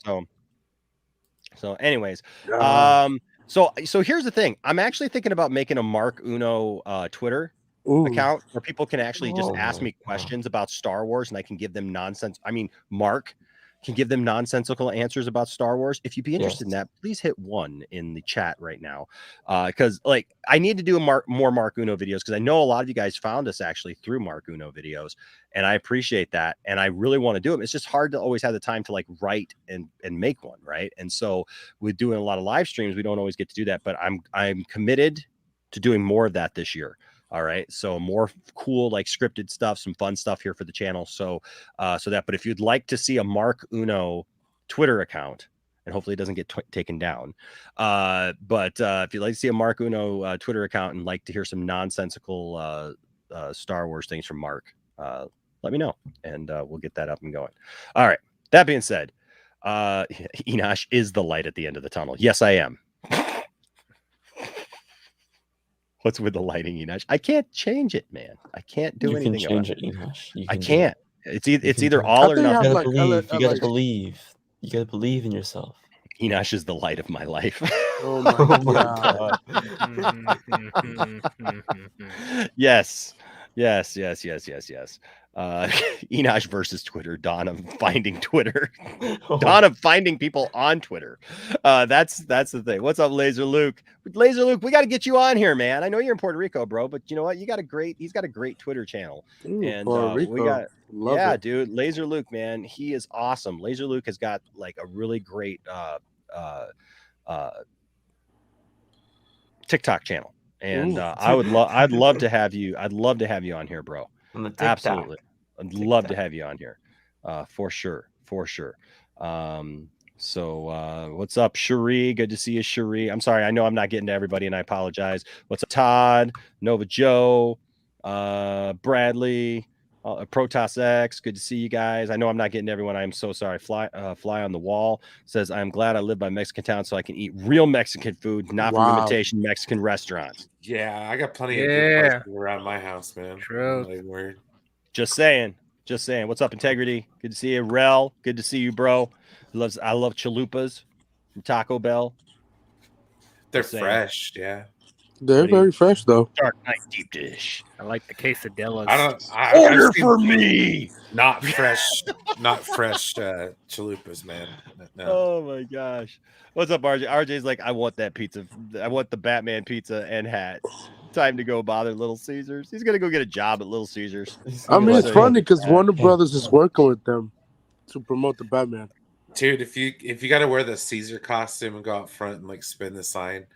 Yeah. So anyways, so here's the thing. I'm actually thinking about making a Mark Uno Twitter account where people can actually just ask me questions about Star Wars, and I can give them Mark can give them nonsensical answers about Star Wars. If you'd be interested in that, please hit 1 in the chat right now. Because I need to do more Mark Uno videos, because I know a lot of you guys found us actually through Mark Uno videos, and I appreciate that. And I really want to do them. It's just hard to always have the time to write and make one, right? And so with doing a lot of live streams, we don't always get to do that, but I'm committed to doing more of that this year. All right. So more cool, like scripted stuff, some fun stuff here for the channel. So, but if you'd like to see a Mark Uno Twitter account, and hopefully it doesn't get taken down. But if you'd like to see a Mark Uno Twitter account and like to hear some nonsensical Star Wars things from Mark, let me know and we'll get that up and going. All right. That being said, Enosh is the light at the end of the tunnel. Yes, I am. What's with the lighting, Enosh? I can't change it, man. I can't do anything change about it, Enosh. I can't. It's either all or nothing. You gotta believe. You gotta believe. You gotta believe in yourself. Enosh is the light of my life. Oh my God. Yes. Enosh versus Twitter. Dawn of finding Twitter. Dawn of finding people on Twitter. That's the thing. What's up, Laser Luke? Laser Luke, we got to get you on here, man. I know you're in Puerto Rico, bro, but you know what? He's got a great Twitter channel. Ooh, and Puerto Rico. we got Love it. dude. Laser Luke, man, he is awesome. Laser Luke has got like a really great TikTok channel. And I'd love to have you. I'd love to have you on here, bro. Absolutely. I'd love to have you on here. For sure. So what's up, Cherie? Good to see you, Cherie. I'm sorry. I know I'm not getting to everybody and I apologize. What's up, Todd, Nova Joe, Bradley, Protoss X? Good to see you guys. I know I'm not getting to everyone. I'm so sorry. Fly on the wall says, I'm glad I live by Mexican town so I can eat real Mexican food, not from imitation Mexican restaurants. Yeah, I got plenty of good places around my house, man. True. Just saying. What's up, Integrity? Good to see you, Rel. Good to see you, bro. I love chalupas from Taco Bell. They're fresh, yeah. They're very fresh, though. Dark Knight deep dish. I like the quesadillas. Order for me. Not fresh chalupas, man. No. Oh my gosh. What's up, RJ? RJ's like, I want that pizza. I want the Batman pizza and hat. Time to go bother Little Caesars. He's gonna go get a job at Little Caesars. I mean, it's funny because Warner Brothers is working with them to promote the Batman. Dude, if you got to wear the Caesar costume and go out front and like spin the sign,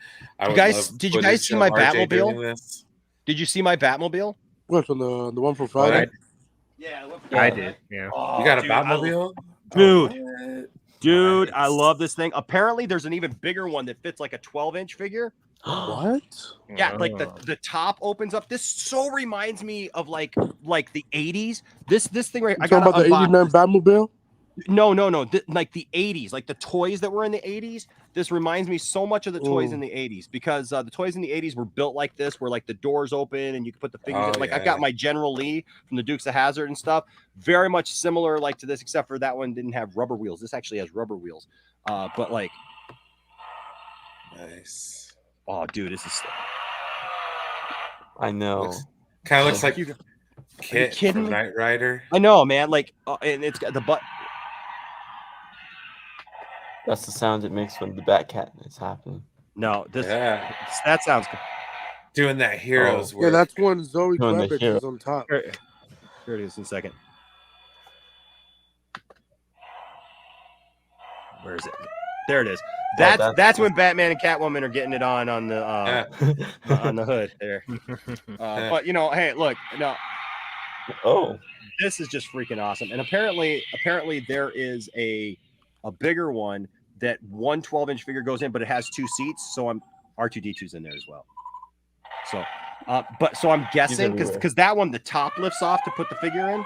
did you guys see my Batmobile? Did you see my Batmobile? What, from the one from Friday? Yeah, I did. Yeah. Oh, you got a Batmobile? Dude, I love this thing. Apparently, there's an even bigger one that fits like a 12-inch figure. What? Yeah, like the top opens up. This so reminds me of like the 80s. This thing right. You talking about the '89 Batmobile? No. Like the 80s, like the toys that were in the 80s. This reminds me so much of the toys in the 80s because the toys in the 80s were built like this, where like the doors open and you could put the figures in. Like I've got my General Lee from the Dukes of Hazzard and stuff. Very much similar like to this, except for that one didn't have rubber wheels. This actually has rubber wheels. But like, nice. Oh, dude, this is. I know. Kind of looks like Kit from Knight Rider. I know, man. Like, and it's got the butt. That's the sound it makes when the Batcat is happening. No, that sounds good. Doing that hero's work. Yeah, that's when Zoe Kravitz is on top. Here it is in a second. Where is it? There it is. That's when Batman and Catwoman are getting it on the on the hood there. But hey, look, this is just freaking awesome. And apparently there is a bigger one that one 12-inch figure goes in, but it has 2 seats. So R2D2's in there as well. So, so I'm guessing because that one the top lifts off to put the figure in.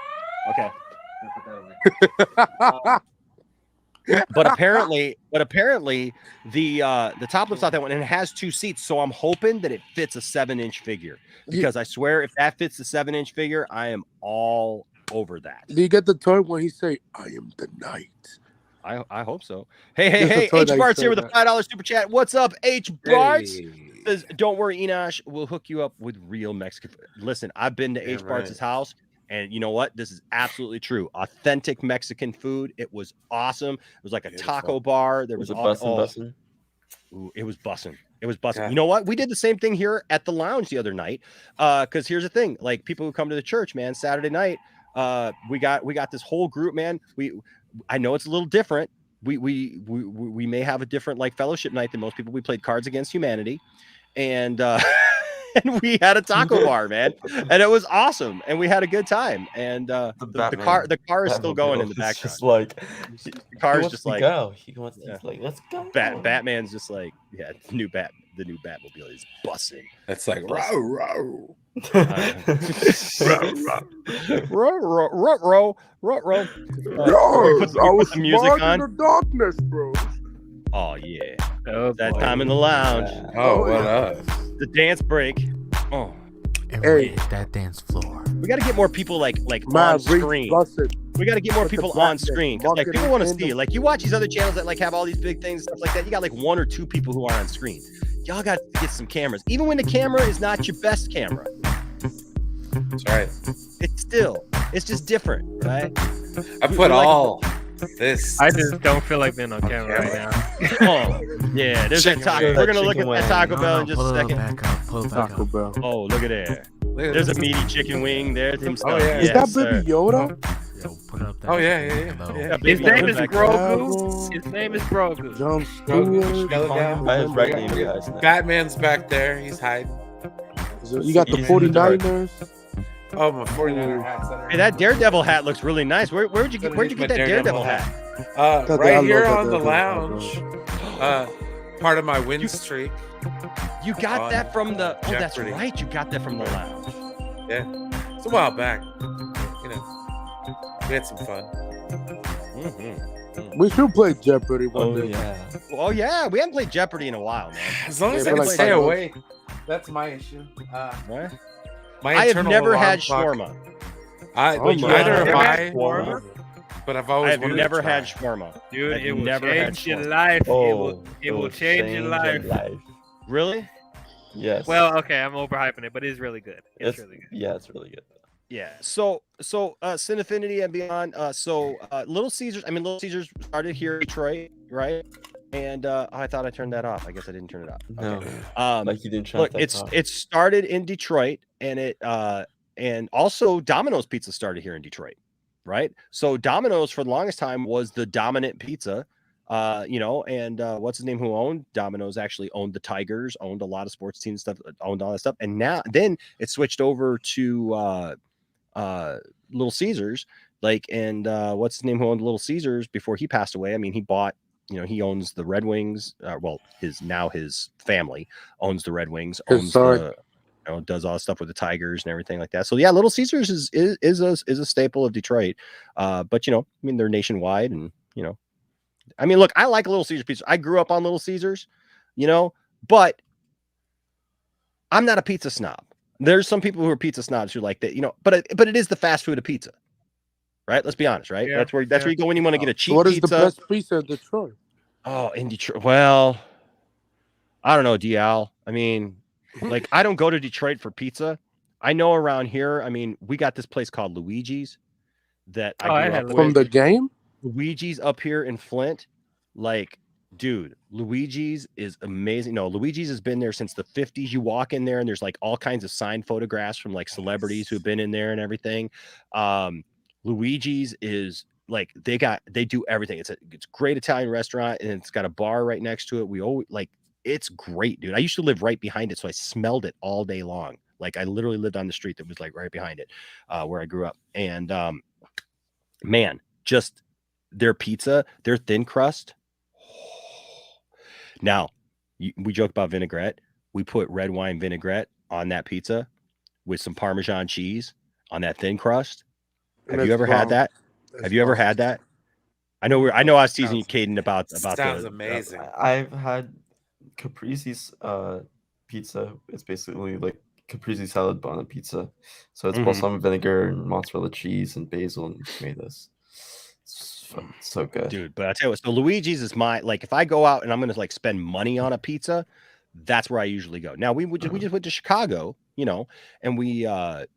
Okay. But apparently the top lifts off that one and it has 2 seats. So I'm hoping that it fits a 7-inch figure because I swear if that fits the 7-inch figure, I am all over that. Do you get the toy when he say, "I am the knight"? I hope so. Hey, H Bart's here with a $5 super chat. What's up, H Bart's? Says, don't worry, Enosh, we'll hook you up with real Mexican food. Listen, I've been to H Bart's house. And you know what? This is absolutely true. Authentic Mexican food. It was awesome. It was like a taco bar. There was bussin'. Ooh, it was bussin'. It was bussin'. Yeah. You know what? We did the same thing here at the lounge the other night. Because here's the thing: like people who come to the church, man, Saturday night, we got this whole group, man. I know it's a little different. We may have a different like fellowship night than most people. We played Cards Against Humanity, and and we had a taco bar, man, and it was awesome, and we had a good time. And the car is still going in the background. Just like the car is just to like go. He wants to like let's go. Batman's just like the new Batmobile is bussing. That's like row row. Row. Put the music on. In the darkness, bro. Oh yeah, that time in the lounge. Oh, what up? The dance break. Oh, hey, that dance floor. We got to get more people like on screen. We got to get more people on screen because like people want to see. Like you watch these other channels that like have all these big things and stuff like that. You got like 1 or 2 people who are on screen. Y'all got to get some cameras, even when the camera is not your best camera. That's right. It's just different, right? I put all this. I just don't feel like being on camera right now. Oh, yeah. There's that taco. We're gonna look at that Taco Bell in just a second. Pull it back up. Oh, look at there. There's a meaty chicken wing there. Oh yeah. Is that Baby Yoda? Yo, put it up there. Oh yeah. His name is Grogu. His name is Grogu. John Stewart. Batman's back there. He's hiding. You got the 49ers. Oh, my 49er hat. Hey, that Daredevil hat looks really nice. Where'd you get that Daredevil hat? Right here on the lounge. Part of my win streak. You got that from the. Oh, that's Jeopardy. right. You got that from the lounge. Yeah, it's a while back. You know, we had some fun. We should play Jeopardy one day. Yeah. Oh yeah, we haven't played Jeopardy in a while, man. As long as Yeah, I can like stay 5 awake, that's my issue. What? My I have internal never alarm had clock- shawarma. Neither have I. Shawarma? But I've always I've wanted never to try. had shawarma. Dude, I've it will never had change your shawarma. life. Oh, it will change your life. Really? Yes. Well, okay, I'm overhyping it, but it is really good. It's really good. Yeah, it's really good. Yeah. So Cinefinity and beyond. Little Caesars. I mean, Little Caesars started here in Detroit, right? And I thought I turned that off. I guess I didn't turn it off. Okay. No. Like you didn't turn Look, that off. it started in Detroit, and and also Domino's Pizza started here in Detroit, right? So Domino's for the longest time was the dominant pizza. And what's his name who owned Domino's actually owned the Tigers, owned a lot of sports teams stuff, owned all that stuff. And then it switched over to Little Caesars, what's his name who owned Little Caesars before he passed away? I mean, he bought, he owns the Red Wings. His family owns the Red Wings, owns does all the stuff with the Tigers and everything like that. So yeah, Little Caesars is a staple of Detroit. But they're nationwide, and look, I like Little Caesars pizza. I grew up on Little Caesars, but I'm not a pizza snob. There's some people who are pizza snobs who like that, but it is the fast food of pizza, right? Let's be honest, right? Yeah, that's where you go when you want to get a cheap What is pizza. the best pizza in Detroit? Oh, in Detroit. Well, I don't know, DL. I mean, I don't go to Detroit for pizza. I know around here, we got this place called Luigi's that I grew up with. From the game? Luigi's up here in Flint. Dude, Luigi's is amazing. No, Luigi's has been there since the 50s. You walk in there and there's all kinds of signed photographs from celebrities who've been in there and everything. Luigi's is they do everything. It's a great Italian restaurant, and it's got a bar right next to it. We always it's great, dude. I used to live right behind it, so I smelled it all day long. I literally lived on the street that was right behind it, where I grew up. And man, just their pizza, their thin crust. Now, we joke about vinaigrette. We put red wine vinaigrette on that pizza with some Parmesan cheese on that thin crust. Have you ever had that? Have you ever had that? I know I was teasing you, Caden, about Sounds amazing. I've had Caprici's pizza. It's basically like Caprese salad but on a pizza. So it's balsamic vinegar and mozzarella cheese and basil and tomatoes. It's so good, dude. But I tell you what, so Luigi's is my if I go out and I'm gonna spend money on a pizza, that's where I usually go. Now we just went to Chicago, and we had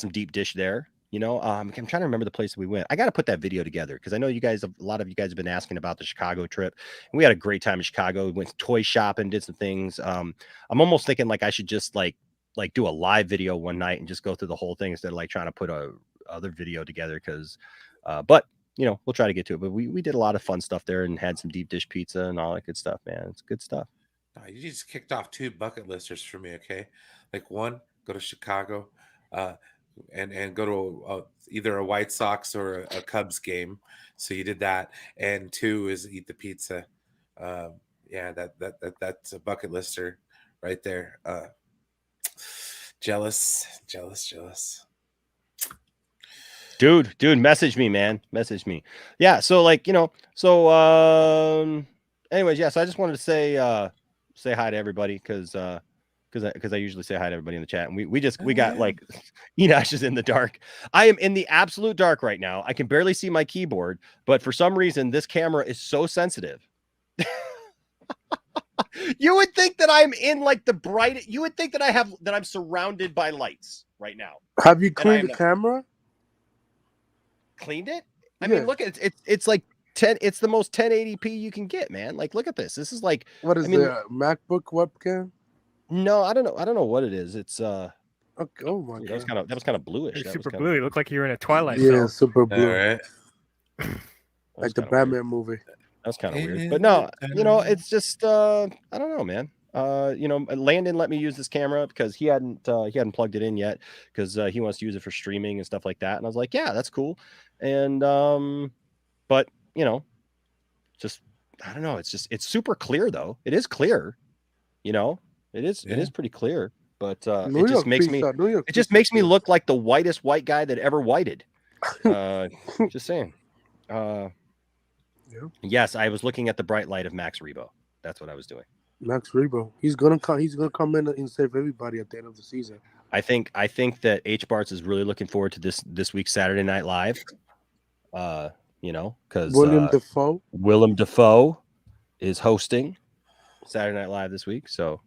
some deep dish there. I'm trying to remember the place that we went. I got to put that video together because I know a lot of you guys have been asking about the Chicago trip. And we had a great time in Chicago. We went toy shopping, did some things. I'm almost thinking I should just do a live video one night and just go through the whole thing instead of trying to put a other video together because. But we'll try to get to it. But we did a lot of fun stuff there and had some deep dish pizza and all that good stuff, man. It's good stuff. You just kicked off 2 bucket listers for me, okay? Like, 1, go to Chicago, and go to either a White Sox or a Cubs game. So you did that, and 2 is eat the pizza. Yeah, that's a bucket lister right there. Jealous. Dude, message me, man. Message me. Yeah, so like, anyways, yeah, so I just wanted to say hi to everybody because I usually say hi to everybody in the chat, and we got like Enosh is in the dark. I am in the absolute dark right now. I can barely see my keyboard, but for some reason this camera is so sensitive. You would think that I'm in like the bright. You would think that I'm surrounded by lights right now. Have you cleaned the camera? Cleaned it? I mean, look at it. It's like 10. It's the most 1080p you can get, man. Like, look at this. This is like what is the MacBook webcam? No, I don't know what it is. It's okay, oh my god, that was kind of bluish. It's super blue. It looked like you were in a Twilight yeah, film. super blue. All right. Like the Batman movie. That was kind of weird. But no, it's just I don't know, man. Landon let me use this camera because he hadn't plugged it in yet because he wants to use it for streaming and stuff like that. And I was like, yeah, that's cool. And but just I don't know. It's super clear though. It is clear. It is pretty clear. But it just makes me look like the whitest white guy that ever whited. Just saying. Yes, I was looking at the bright light of Max Rebo. That's what I was doing. Max Rebo. He's gonna come in and save everybody at the end of the season. I think that H Barts is really looking forward to this week's Saturday Night Live. Because Willem Dafoe is hosting Saturday Night Live this week, so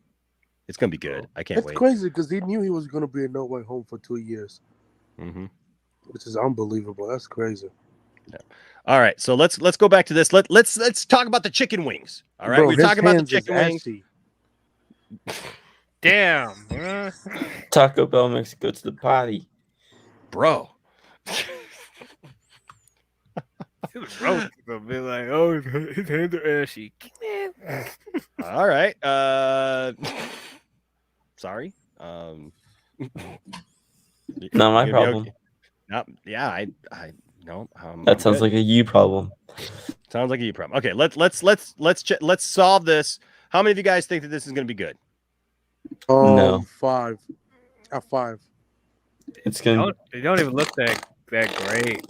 it's gonna be good. I can't wait. It's crazy because he knew he was gonna be in No Way Home for 2 years, which is unbelievable. That's crazy. Yeah. All right, so let's go back to this. Let's talk about the chicken wings. All right, we're talking about the chicken wings. Damn. Taco Bell makes it go to the potty, bro. It was roasted a bit like, oh, his hands are ashy. All right. Sorry. Not my problem. Okay? No, yeah, I no. That sounds like a you problem. Sounds like a you problem. Okay, let's solve this. How many of you guys think that this is going to be good? No. 5. At 5. It's gonna. They don't even look that great.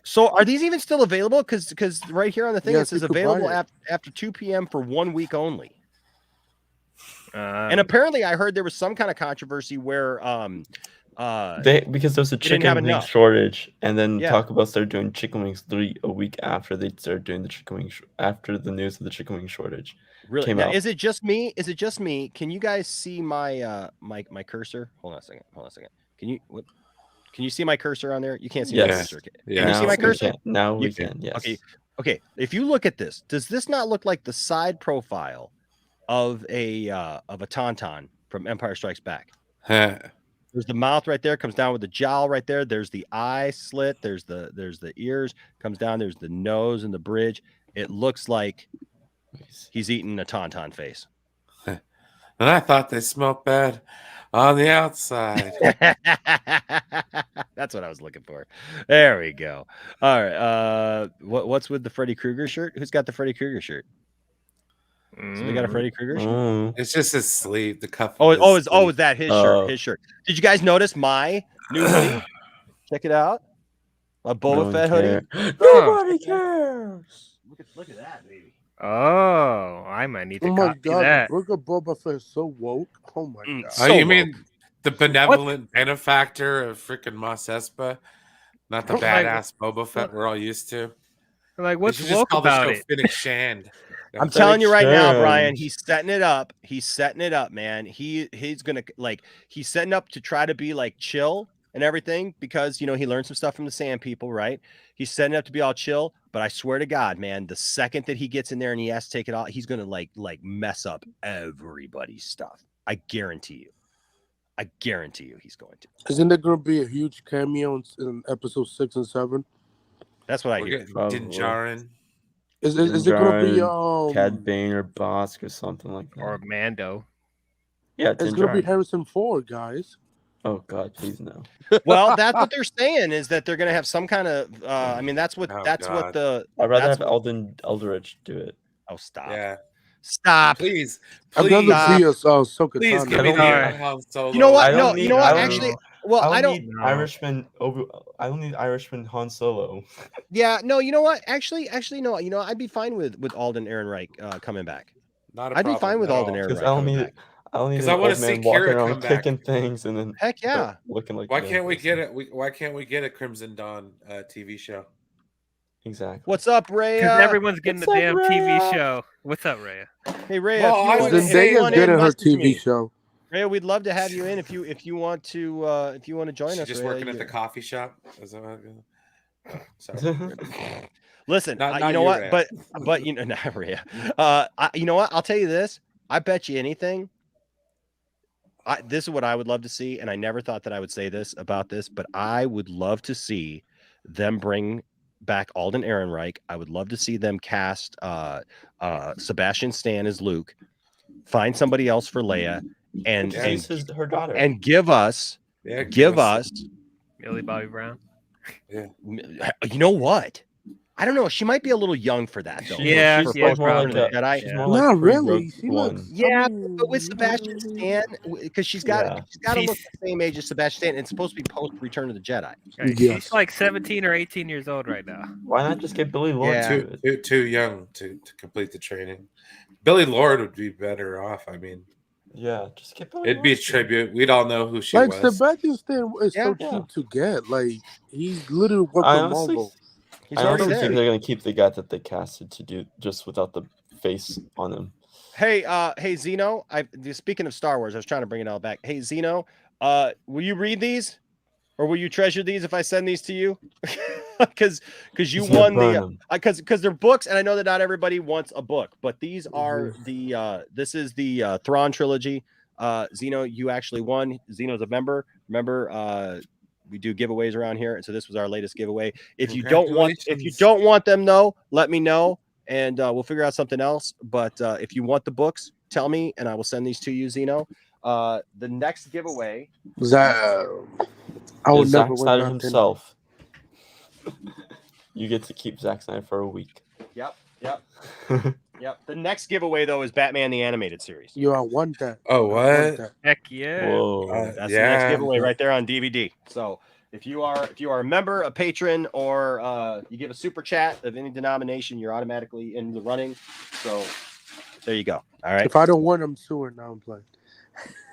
So are these even still available? Because right here on the thing it says available after 2 p.m. for 1 week only. And apparently, I heard there was some kind of controversy where because there was a chicken wing shortage, and then Taco Bell started doing chicken wings a week after they started doing the chicken wings after the news of the chicken wing shortage. Really? Came now, out. Is it just me? Can you guys see my my cursor? Hold on a second. Can you see my cursor on there? You can't see my cursor. Can you see my cursor? Now we can. Yes. Okay. If you look at this, does this not look like the side profile of a tauntaun from Empire Strikes Back? There's the mouth right there, comes down with the jowl right there. There's the eye slit. There's the ears, comes down. There's the nose and the bridge. It looks like he's eating a tauntaun face. And I thought they smelled bad on the outside. That's what I was looking for. There we go. All right. What's with the Freddy Krueger shirt? Who's got the Freddy Krueger shirt? So we got a Freddy Krueger shirt. It's just his sleeve, the cuff. Is that his shirt? His shirt. Did you guys notice my new hoodie? Check it out. My Boba Fett hoodie. Nobody cares. Look at that, baby. Oh, I might need to copy that. Look at Boba Fett, so woke. Oh my god. Oh, you mean the benevolent benefactor of freaking Mos Espa, not the badass Boba Fett we're all used to? Like, what's woke about it? Fennec Shand. I'm telling you right now, Brian, he's setting it up. He's setting it up, man. He's gonna he's setting up to try to be like chill and everything because he learned some stuff from the Sand People, right? He's setting up to be all chill, but I swear to God, man, the second that he gets in there and he has to take it all, he's gonna like mess up everybody's stuff. I guarantee you he's going to. Isn't there gonna be a huge cameo in episode 6 and 7? That's what I hear. Din Djarin. Is it gonna be Cad Bane or Bosk or something like that? Or Mando? Yeah, it's gonna be Harrison Ford, guys. Oh God, please no. Well, that's what they're saying is that they're going to have some kind of. I mean, that's what what the. I'd rather have Alden Eldridge do it. Oh, stop! Yeah, stop! Please, I'd rather stop. be a Ahsoka please Tano. give me the Han Solo. You know what? I No, don't need, you know what? I don't Actually, need, well, I I don't don't. need Irishman. I don't need Irishman Han Solo. Yeah, no, you know what? Actually, no. You know, I'd be fine with Alden Ehrenreich coming back. Not a I'd be problem fine with at Alden all. Ehrenreich I don't coming need back. it. I don't need Because an I want old to see man walking Kira around come back. kicking things and then Heck yeah, looking like. Why can't we get it? Why can't we get a Crimson Dawn TV show? Exactly. What's up, Rhea? Because everyone's getting the What's up, damn TV Rhea? show. What's up, Rhea? Hey, Rhea, Well, I if you was want, Zendaya's getting her TV show. Rhea, we'd love to have you in if you want to join She's us. just Rhea, working at the coffee shop. Is that what oh, sorry. Listen, Not you know you, what? Rhea. But you know, not Rhea. You know what? I'll tell you this. I bet you anything. This is what I would love to see, and I never thought that I would say this about this, but I would love to see them bring back Alden Ehrenreich. I would love to see them cast Sebastian Stan as Luke, find somebody else for Leia, and her daughter, and give us Millie Bobby Brown. Yeah. You know what? I don't know. She might be a little young for that, though. Yeah, for she is Return of probably. the Jedi. She's more like Not really. She One. looks. Yeah, but with Sebastian Stan, because she's got to look She's- the same age as Sebastian Stan. And it's supposed to be post Return of the Jedi. Right, Yes. She's like 17 or 18 years old right now. Why not just get Billy Lord Yeah. to it? Too young to complete the training. Billy Lord would be better off. I mean, Yeah, just get Billy it'd be a Lord to it. tribute. We'd all know who she Like was. Sebastian Stan is so Yeah. cheap to get. Like he's literally working I on honestly, Marvel. He's I already honestly there. think they're gonna keep the guy that they casted to do just without the face on him. Hey, Zeno. Speaking of Star Wars, I was trying to bring it all back. Hey, Zeno. Will you read these, or will you treasure these if I send these to you? Because you He's gonna won burn the 'em. because they're books, and I know that not everybody wants a book, but these are this is the Thrawn trilogy. Zeno, you actually won. Zeno's a member. Remember, we do giveaways around here, and so this was our latest giveaway. If you don't want them, though, let me know, and we'll figure out something else. But if you want the books, tell me, and I will send these to you, Zeno. The next giveaway. I would Is never Zack win Snyder nothing. himself. You get to keep Zack Snyder for a week. Yep. The next giveaway, though, is Batman the Animated Series. I want that. Oh, I want what? that. Heck yeah. Whoa. That's the next giveaway right there on DVD. So if you are a member, a patron, or you give a super chat of any denomination, you're automatically in the running. So there you go. All right. If I don't win, I'm suing. Now I'm playing.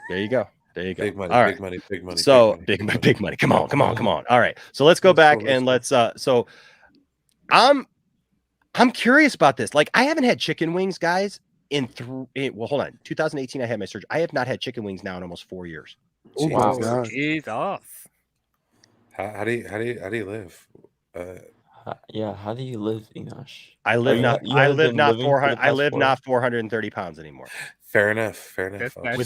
There you go. Big money, All big right. money, big money. So big money. Come on. All right. So let's go back and let's so I'm curious about this. Like, I haven't had chicken wings, guys, well, hold on. 2018, I had my surgery. I have not had chicken wings now in almost 4 years. Oh Wow. my god. Jeez off. How do you live? Yeah, how do you live, Enosh? I live You not. you I haven't live been not living for 400. the I past live 4 not 430 pounds anymore. Fair enough. That's folks.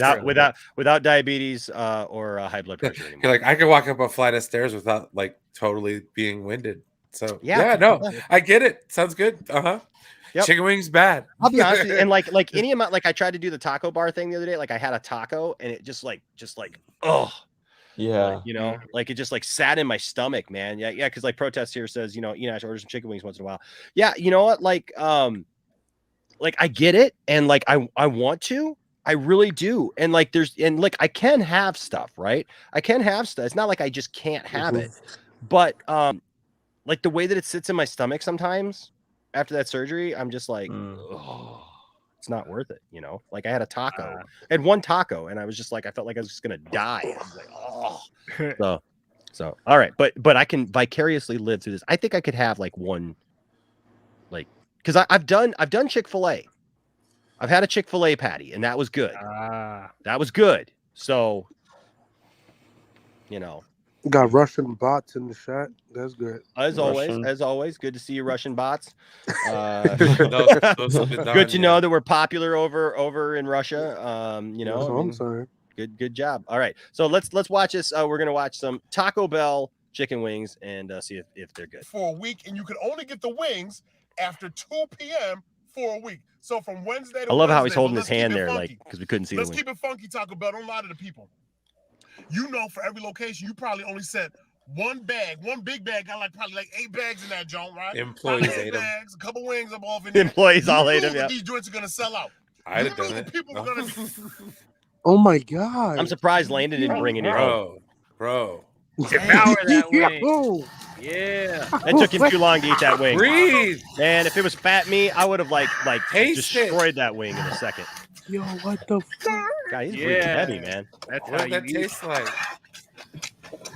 Without diabetes or high blood pressure anymore. You're like, I can walk up a flight of stairs without like totally being winded. So Yeah. no, I get it. Sounds good. Yep. Chicken wings bad. I'll be honest with you, and like any amount, like I tried to do the taco bar thing the other day. Like I had a taco and it just like Yeah. you know, like it just like sat in my stomach, man. Yeah, because like protest here says, you know, I should order some chicken wings once in a while. Yeah, you know what? Like I get it, and like I want to, I really do, and like I can have stuff, right? I can have stuff. It's not like I just can't have it, but like the way that it sits in my stomach sometimes after that surgery, I'm just like, oh, it's not worth it, you know. Like I had a taco, I had one taco, and I was just like, I felt like I was just gonna die. I was like, oh, so all right, but I can vicariously live through this. I think I could have like one, like, because I've done Chick-fil-A. I've had a Chick-fil-A patty, and that was good. That was good. So, you know. Got Russian bots in the chat. That's good. As always, good to see you, Russian bots. Those have been done, Good to know that we're popular over in Russia. You know, That's what I'm saying. Good job. All right, so let's watch this. We're gonna watch some Taco Bell chicken wings and see if they're good. For a week, and you can only get the wings after 2 p.m. for a week. So from Wednesday to I love Wednesday, how he's holding but his let's keep hand it there, funky. like, because we couldn't see Let's the wing. keep it funky, Taco Bell. Don't lie to the people. You know, for every location, you probably only sent one big bag, got probably 8 bags in that joint, right? Employees ate them. Bags, a couple wings up off in there. Employees all ate You them, knew yeah. that these joints are gonna sell out. I'd You have done knew it. the people were gonna be. Oh my god! I'm surprised Landon didn't bring any home. Bro. Devour that wing. Yo! Yeah. It took him too long to eat that wing. Breathe. Man, if it was fat me, I would have Taste destroyed that wing in a second. Yo, what the fuck? God, he's breathing heavy, man. That's What how did that you eat. taste like?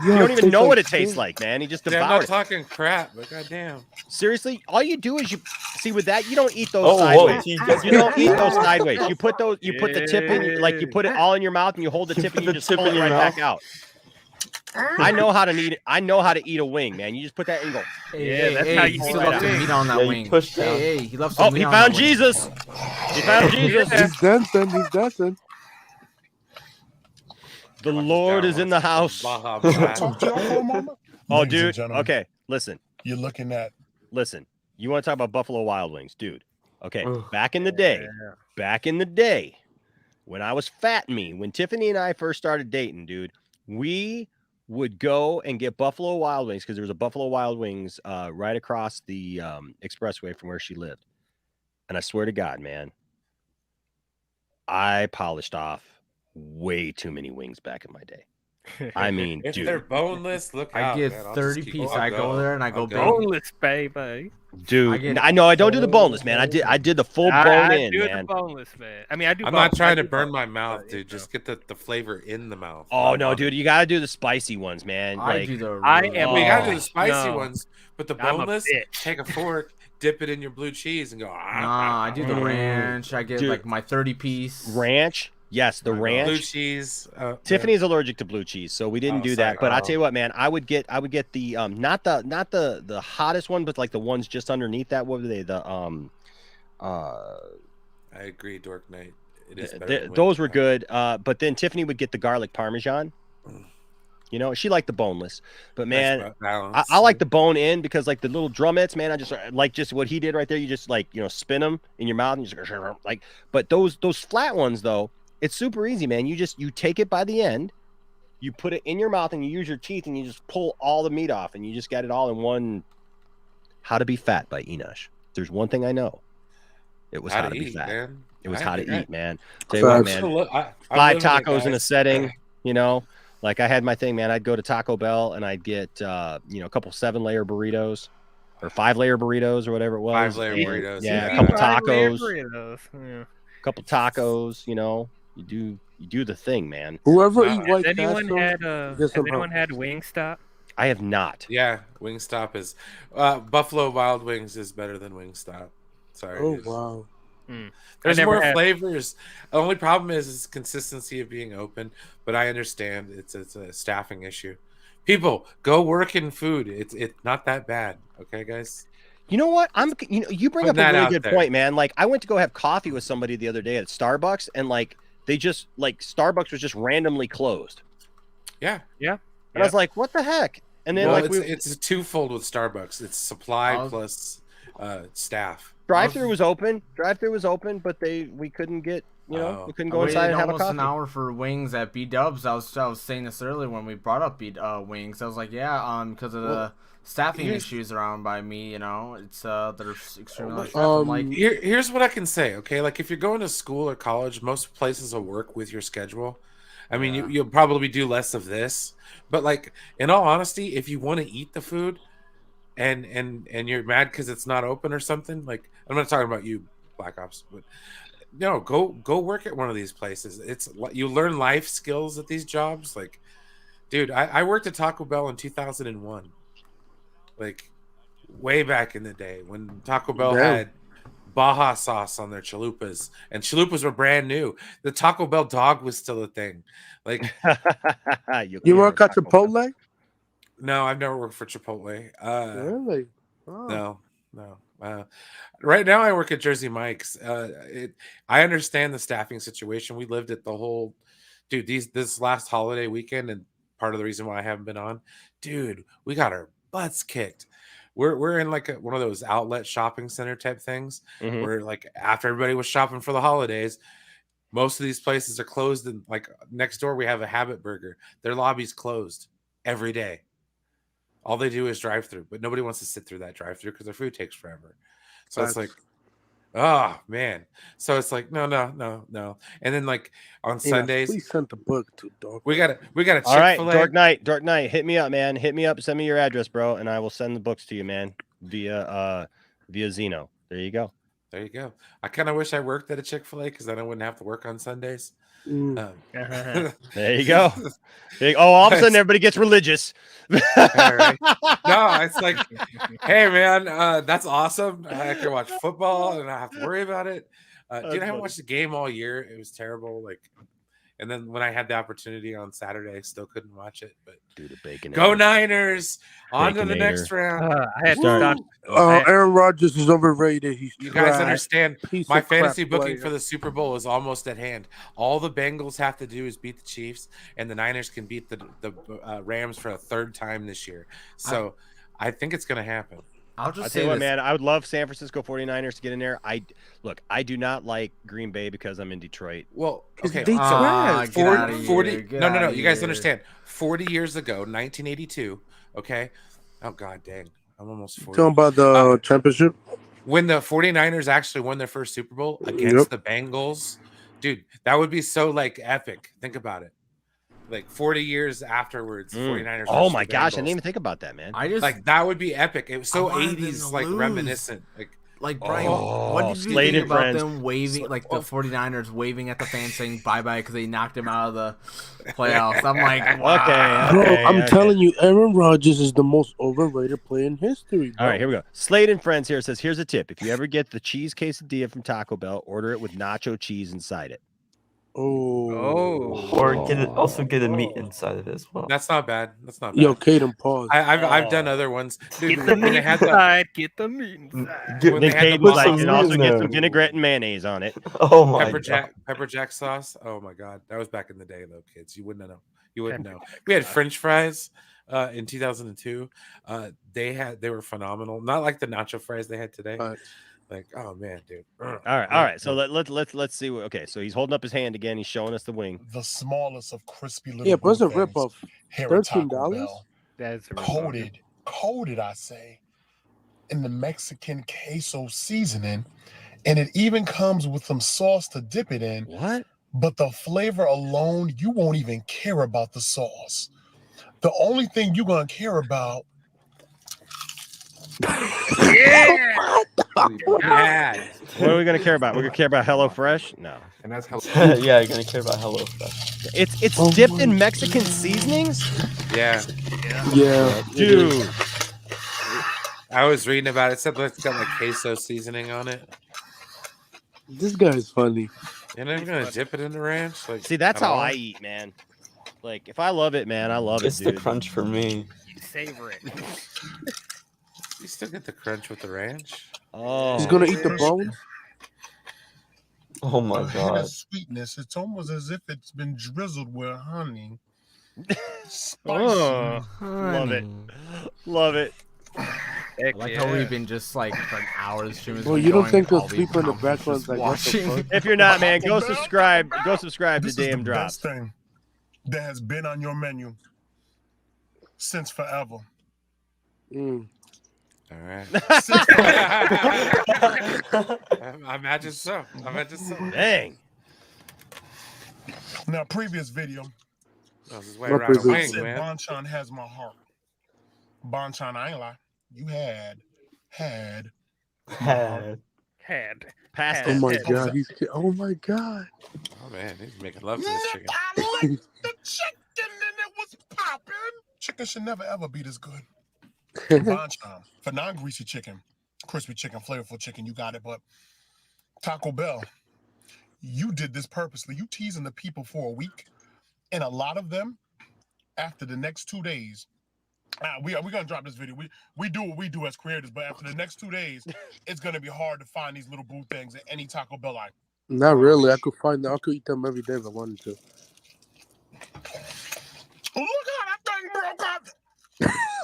You don't even know what it tastes like, man. He just Yeah, I'm devoured not it. talking crap, but goddamn. Seriously, all you do is you see with that, you don't eat those Oh, sideways. whoa, You don't eat those sideways. You put those, you put the tip in, you put it all in your mouth and you hold the tip and you just pull it right back out. I know how to eat it. I know how to eat a wing, man. You just put that and go. Hey, that's how you he eat still that left the wing. meat on that Yeah, you wing. push down. Hey, he left some Oh, meat he on found that wing. Jesus. He found Jesus. He's dancing. He's dancing. The Lord is in the house. Talk to y'all for a moment. Oh, Ladies and dude. gentlemen, Okay, listen. You're looking at. Listen. You want to talk about Buffalo Wild Wings, dude? Okay, Ugh. back in the day, when I was fat me, when Tiffany and I first started dating, dude, we would go and get Buffalo Wild Wings because there was a Buffalo Wild Wings right across the expressway from where she lived. And I swear to God, man, I polished off way too many wings back in my day. I mean, If dude, they're boneless, look I out, get man. I'll 30 just piece. I'll I go there and I go big. Boneless, baby. dude, I know I don't do the boneless, man. I did the full bone I in, do man. the boneless, man. I mean, I do. I'm both. not trying I to do burn both. my mouth, But, dude. Just get the flavor in the mouth. Oh no, dude, you gotta do the spicy ones, man. I Like, do the. I really- am. Well, you gotta do Oh, the spicy no. ones, but the I'm a boneless, bitch. take a fork, dip it in your blue cheese, and go. Nah, I do the ranch. I get Dude. my 30 piece. ranch. Yes, the My God. ranch. Blue cheese. Tiffany's allergic to blue cheese, so we didn't Oh, do sorry. that. But I'll Oh. tell you what, man, I would get the not the hottest one, but like the ones just underneath that. What were they? The I agree, Dork Knight. It is better than those were Wing. good. But then Tiffany would get the garlic parmesan. You know, she liked the boneless, but man, Nice balance. I like the bone in because like the little drumettes, man, I just like just what he did right there. You just like, you know, spin them in your mouth and you just like, but those flat ones though, it's super easy, man. You take it by the end, you put it in your mouth and you use your teeth and you just pull all the meat off and you just got it all in one. How to Be Fat by Enosh. There's one thing I know. It was how to be eat, fat. man. It was I- how to I- eat, man. Tell you what, Facts. man. I'm 5 living it, tacos in a guys. setting, you know. Like I had my thing, man. I'd go to Taco Bell and I'd get a couple 7-layer burritos or 5-layer burritos or whatever it was. 5-layer and, burritos, Yeah, yeah. a couple 5-layer tacos. burritos. Yeah. Couple tacos, you know. You do the thing, man. Whoever Wow. eat White Has anyone Castle, had get has some anyone help. had Wingstop? I have not. Yeah, Wingstop is Buffalo Wild Wings is better than Wingstop. Sorry. Oh dude. wow. There's I never more had- flavors. The only problem is consistency of being open, but I understand it's a staffing issue. People, go work in food. It's not that bad. Okay, guys? You know what? You bring Putting up a that really out good there. point, man. Like I went to go have coffee with somebody the other day at Starbucks and like they just like Starbucks was just randomly closed. Yeah. And I was like, what the heck? And then Well, like it's twofold with Starbucks. It's supply I'll- plus staff. drive-through was open. Drive-through was open, but we couldn't get, we couldn't I go inside waited and have a almost coffee. an hour for wings at B Dubs. I was saying this earlier when we brought up wings. I was like, yeah, because of the staffing issues around by me, you know, it's they're extremely low staff. I'm like, Here's what I can say, okay? Like if you're going to school or college, most places will work with your schedule. I mean, you'll probably do less of this, but like in all honesty, if you want to eat the food and you're mad because it's not open or something, like I'm not talking about you, Black Ops, but no, go work at one of these places. It's you learn life skills at these jobs. Like, dude, I worked at Taco Bell in 2001, like way back in the day when Taco Bell Damn. had Baja sauce on their chalupas, and chalupas were brand new. The Taco Bell dog was still a thing. Like, You work at Chipotle? no, I've never worked for Chipotle. Really? Oh. No. Right now, I work at Jersey Mike's. I understand the staffing situation. We lived it the whole, dude. This last holiday weekend, and part of the reason why I haven't been on, dude, we got our butts kicked. we're in like one of those outlet shopping center type things where like after everybody was shopping for the holidays, most of these places are closed. And like next door, we have a Habit Burger. Their lobby's closed every day. All they do is drive through, but nobody wants to sit through that drive through because their food takes forever. So it's like, oh man. So it's like no. And then like on Sundays, please send the book to dog. we got a Chick-fil-A. All right, Dark Knight, hit me up, man. Hit me up. Send me your address, bro, and I will send the books to you, man, via Zeno. There you go. There you go. I kind of wish I worked at a Chick-fil-A because then I wouldn't have to work on Sundays. There you go. All of a sudden everybody gets religious. Right. No, it's like, hey man, that's awesome. I can watch football and I have to worry about it. Dude, I haven't watched the game all year. It was terrible. Like, and then when I had the opportunity on Saturday, I still couldn't watch it. But dude, the bacon. Go Niners! On to the next round. I had to Aaron Rodgers is overrated. You guys understand? My fantasy booking for the Super Bowl is almost at hand. All the Bengals have to do is beat the Chiefs, and the Niners can beat the Rams for a third time this year. So I think it's going to happen. I'll just say, man, I would love San Francisco 49ers to get in there. I do not like Green Bay because I'm in Detroit. Well, okay, they trash. 40 no, you guys understand. 40 years ago, 1982, okay? Oh god dang. I'm almost 40. Talking about the championship? When the 49ers actually won their first Super Bowl against the Bengals, dude, that would be so like epic. Think about it. Like 40 years afterwards, 49ers. Oh my gosh, I didn't even think about that, man. I just like that would be epic. It was so 80s, like reminiscent. Like Brian, what did you think about them waving, like the 49ers waving at the fans saying bye-bye because they knocked him out of the playoffs? I'm like, wow. Bro, I'm telling you, Aaron Rodgers is the most overrated player in history, bro. All right, here we go. Slade and Friends here says, here's a tip. If you ever get the cheese quesadilla from Taco Bell, order it with nacho cheese inside it. Or also get a meat inside of it as well. That's not bad. That's not bad. Yo, Caden, pause. I've done other ones. Dude, Get the meat inside. Get the meat inside. Then Caden's like, and also get some vinaigrette and mayonnaise on it. Oh my god. Pepper jack sauce. Oh my god, that was back in the day, though, kids. You wouldn't know. You wouldn't know. We had French fries in 2002. They were phenomenal. Not like the nacho fries they had today. Like, oh man, dude. All right. So let's see. Okay, so he's holding up his hand again. He's showing us the wing. The smallest of crispy little. Yeah, but it's a things ripoff. here at Taco $13. Bell. That's Coated, I say, in the Mexican queso seasoning, and it even comes with some sauce to dip it in. What? But the flavor alone, you won't even care about the sauce. The only thing you're gonna care about. Yeah. What are we gonna care about? We're gonna care about HelloFresh? No. And that's how. Yeah, you're gonna care about HelloFresh. It's dipped in Mexican seasonings. Yeah. Dude. I was reading about it. It said it's got like queso seasoning on it. This guy is funny. You're never gonna dip it in the ranch. Like, see, that's how I eat, man. Like, if I love it, man, I love it. It's the crunch for me. You savor it. You still get the crunch with the ranch. Oh, he's gonna eat the bones. Oh my god! Sweetness. It's almost as if it's been drizzled with honey. Oh, love it, love it. I like how we've been just like for hours. Well, you don't think they'll sleep in the background like watching? If you're not, man, go subscribe. Go subscribe to Damn Drops. Best thing that has been on your menu since forever. All right. I imagine so. Dang. Now, previous video. This is way around the wing, man. Bonchon has my heart. Bonchon, I ain't lie. You had. Past. Oh my god. Oh my god. Oh man, he's making love to this chicken. I licked the chicken and it was popping. Chicken should never ever be this good. Bonchon for non-greasy chicken, crispy chicken, flavorful chicken, you got it. But Taco Bell, you did this purposely. You teasing the people for a week, and a lot of them, after the next 2 days, we're gonna drop this video. We do what we do as creators, but after the next 2 days, it's gonna be hard to find these little boo things at any Taco Bell item. Not really. I could eat them every day if I wanted to. Look how that thing broke up.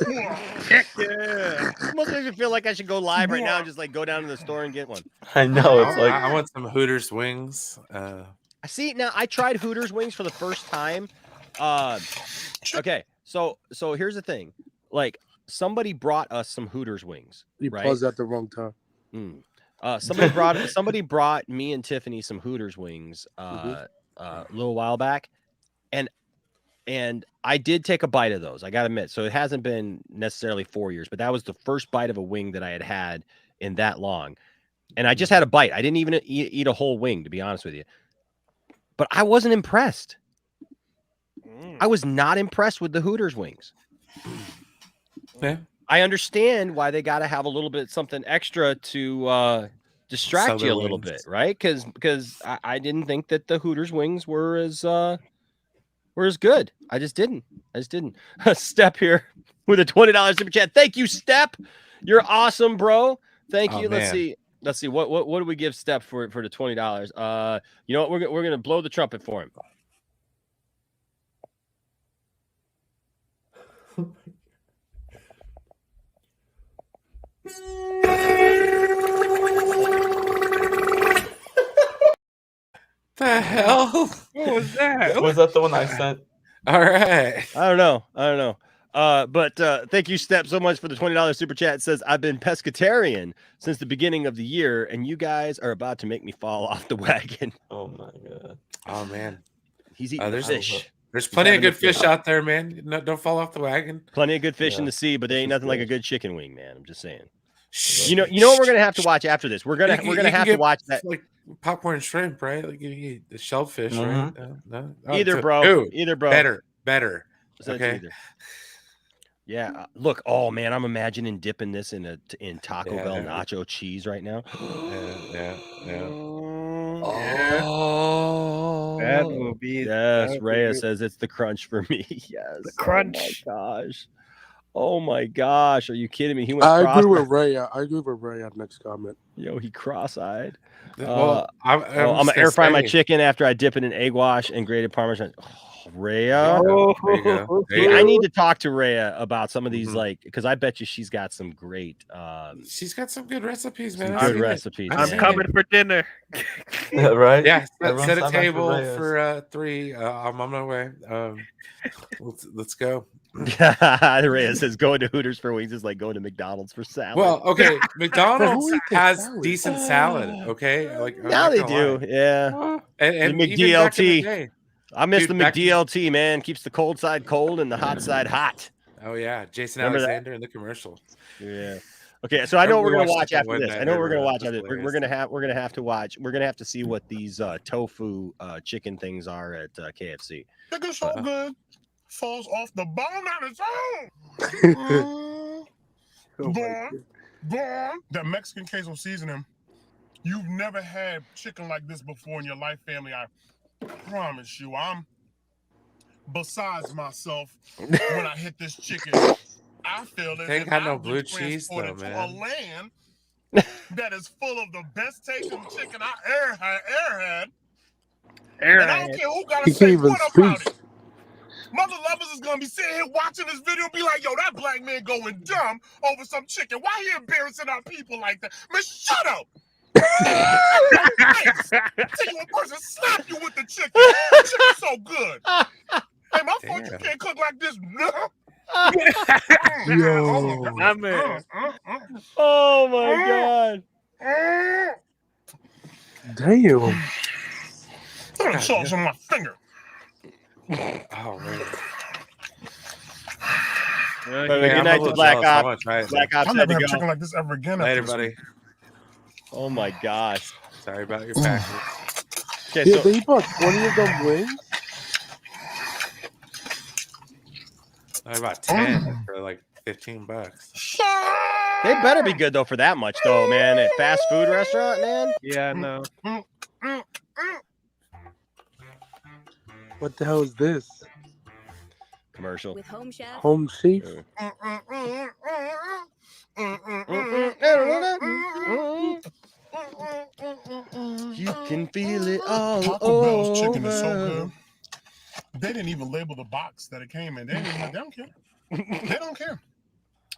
Yeah. Almost makes me feel like I should go live right now and just like go down to the store and get one. I know it's like I want some Hooters wings. I see now. I tried Hooters wings for the first time. Okay, so here's the thing. Like somebody brought us some Hooters wings. You right? paused at the wrong time. Somebody brought me and Tiffany some Hooters wings a little while back, and I did take a bite of those. I gotta admit, so it hasn't been necessarily 4 years, but that was the first bite of a wing that I had in that long, and I just had a bite. I didn't even eat a whole wing, to be honest with you. But I wasn't impressed. I was not impressed with the Hooters wings. Yeah. I understand why they got to have a little bit something extra to distract you a little bit, right? Because I didn't think that the Hooters wings were as good. I just didn't. Step here with a $20 super chat. Thank you, Step. You're awesome, bro. Thank you. Man. Let's see. What do we give Step for the $20? You know what? We're gonna blow the trumpet for him. The hell? What was that? Was that the one I sent? All right. I don't know. But thank you, Step, so much for the $20 super chat. It says, I've been pescatarian since the beginning of the year, and you guys are about to make me fall off the wagon. Oh my god. Oh man. He's eating fish. There's plenty of good fish out there, man. No, don't fall off the wagon. Plenty of good fish in the sea, but there ain't nothing like a good chicken wing, man. I'm just saying. You know what we're gonna have to watch after this. We're gonna have to watch that. Like popcorn shrimp, right? Like you eat the shellfish, right? No. Either, bro. Better. Okay. Either. Yeah. Look. Oh man, I'm imagining dipping this in Taco Bell nacho cheese right now. Yeah. Oh, that will be. Yes, Rhea says it's the crunch for me. Yes, the crunch. Oh my gosh, are you kidding me? He went. I agree with Ray. I agree with Ray on next comment. Yo, he cross-eyed. Well, I'm gonna air fry my chicken after I dip it in egg wash and grated Parmesan. Oh, Rhea. I need to talk to Rhea about some of these, because I bet you she's got some great. She's got some good recipes, man. Good recipes. I'm coming for dinner. Right? Yeah. Set a table for 3. I'm on my way. Let's go. Rhea says going to Hooters for wings is like going to McDonald's for salad. Well, okay, McDonald's has decent salad. Okay, like now they do, yeah. And the McDLT. I miss Dude, the McDLT, man. Keeps the cold side cold and the hot side hot. Oh yeah, Jason Remember Alexander in the commercial. Yeah. Okay, so I know what we're gonna watch after this. We're gonna have to watch. We're gonna have to see what these tofu chicken things are at KFC. Chicken's so good. Falls off the bone on its own. Born. That Mexican queso seasoning. You've never had chicken like this before in your life, family. I promise you. I'm besides myself when I hit this chicken. I feel that they ain't got no blue cheese though, man. A land that is full of the best tasting chicken I ever had. And I don't care who got to say what about it. Mother lovers is gonna be sitting here watching this video, be like, "Yo, that black man going dumb over some chicken. Why he embarrassing our people like that? Man, shut up!" Tell you in person, slap you with the chicken. The chicken's so good. Hey, my fault you can't cook like this. Yo, oh my god! Damn! Put sauce on my finger. Oh man. Good night to Black Ops. Black Ops I'll had never to have go. chicken like this ever again. Later, buddy. Oh my gosh. Sorry about your package. Okay, Yeah, they bought 20 of them wings. I bought 10 for like $15. They better be good though for that much though, man. At fast food restaurant, man. Yeah, no. What the hell is this? Commercial. With Home Chef. Home Chef? You can feel it all Taco Bell's over. chicken is so good. They didn't even label the box that it came in. They don't care. They don't care.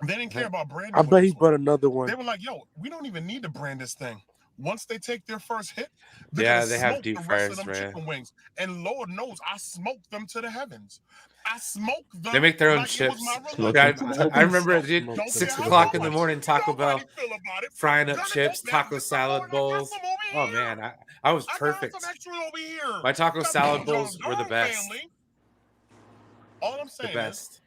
They didn't care about branding. I bet he bought another one. They were like, "Yo, we don't even need to brand this thing." Once they take their first hit, Yeah, they have smoke deep the rest fryers, of them man. chicken wings. And Lord knows, I smoked them to the heavens. I smoked them. They make their own like chips. It was my religion. I remember, dude, Don't 6 care how o'clock in the nobody- morning, Taco Bell, feel about it. frying up Gonna chips, go back, taco get some salad more, and I got bowls. some over Oh here. man, I was I got perfect. some extra over here. My taco Got salad some bowls were the Jones best. family. All I'm saying The best. is,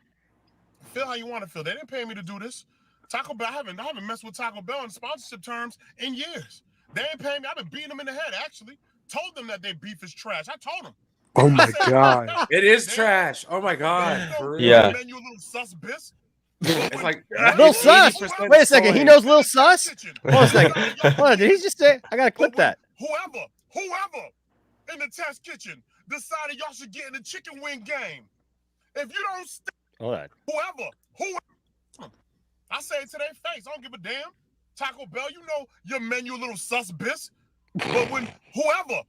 feel how you want to feel. They didn't pay me to do this. Taco Bell, I haven't messed with Taco Bell in sponsorship terms in years. They ain't paying me. I've been beating them in the head, actually. Told them that their beef is trash. I told them. Oh my god. It is trash. Oh my god. For real. Yeah. You little sus bitch. It's like Little it's Sus. 80% Wait a second. He soy. knows Little Sus? Hold on a second. Hold on. Did he just say? I gotta clip that. Whoever in the test kitchen decided y'all should get in the chicken wing game. If you don't stay, Hold on. whoever, I say it to their face. I don't give a damn. Taco Bell, you know your menu, little sus bitch. But when whoever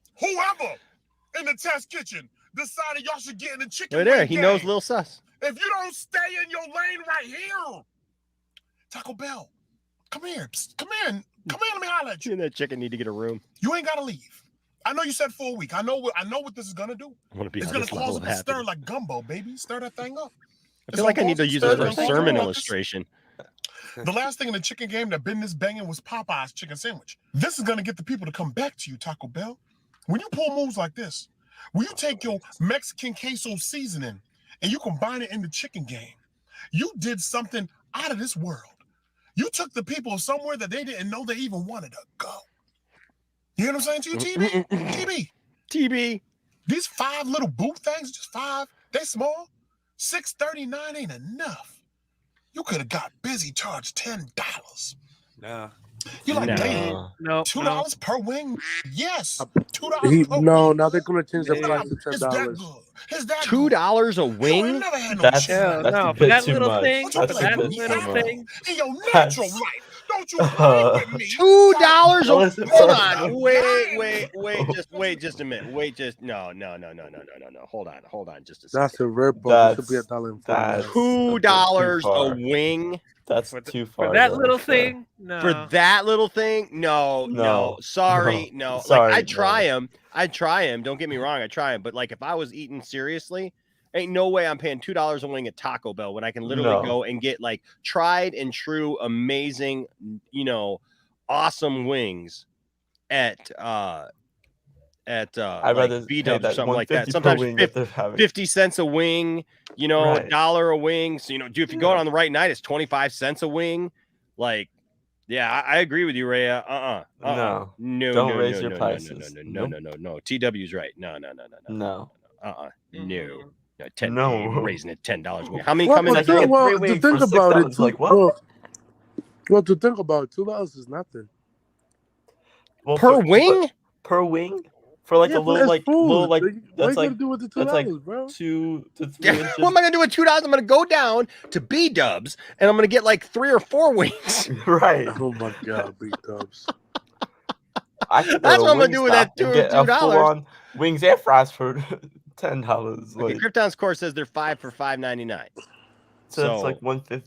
in the test kitchen decided y'all should get in the chicken Right wing there. He game, knows Little Sus. if you don't stay in your lane right here, Taco Bell, come here. Psst, come here. Come here. Let me holler at You you. and that chicken need to get a room. You ain't gotta leave. I know you said for a week. I know what this is gonna do. I want to be It's on gonna this level cause of it to stir happiness. like gumbo, baby. Stir that thing up. I feel like I need to use it for a sermon illustration. The last thing in the chicken game that been this banging was Popeye's chicken sandwich. This is gonna get the people to come back to you, Taco Bell. When you pull moves like this, when you take your Mexican queso seasoning and you combine it in the chicken game, you did something out of this world. You took the people somewhere that they didn't know they even wanted to go. You know what I'm saying to you, TB? TB. These 5 little boot things, just 5, they small. $6.39 ain't enough. You could have got busy, charged $10. No. You're like, damn, no, $2 per wing? Yes, $2 per No, wing. now they're gonna change the price to It's that $10. good. It's that $2 a You wing? ain't never had no That's chicken. a bit too much. Don't you That's play a with bit me, too fam. much. In your natural life. Don't you play with me. $2 a Listen, hold first on. off- Wait just a minute. No. Hold on just a second. That's a rip off. It should be $1.49. $2 a wing. That's too far. For that though, little so. thing? No. For that little thing? No. Sorry, no. Like I'd try them. Don't get me wrong, I try them. But like if I was eating seriously, ain't no way I'm paying $2 a wing at Taco Bell when I can literally go and get like tried and true, amazing, awesome wings at I'd like rather B-dubs pay or something like that. $1.50 per Sometimes wing that they're having. 50 cents a wing, Right. $1 a wing. So, dude, if you go on the right night, it's 25 cents a wing. Like, yeah, I agree with you, Rhea. No. No. Don't raise your prices. No. TW's right. No. No. No, 10, No. raising it $10 a wing. How many Well, come in? to think about it, like what? Well, to think about it, $2 is nothing. Well, per wing? Per wing? For like Yeah, a but little it's food. What that's you like gonna do with the that's like $2, bro? 2 to 3 Yeah, inches. what am I gonna do with $2? I'm gonna go down to B-dubs and I'm gonna get like 3 or 4 wings. Right. Oh my god, B-dubs. I That's what I'm gonna do with that get a $2. full-on wings and fries for $10. Okay, Krypton's course says they're 5 for $5.99. So it's like 1 to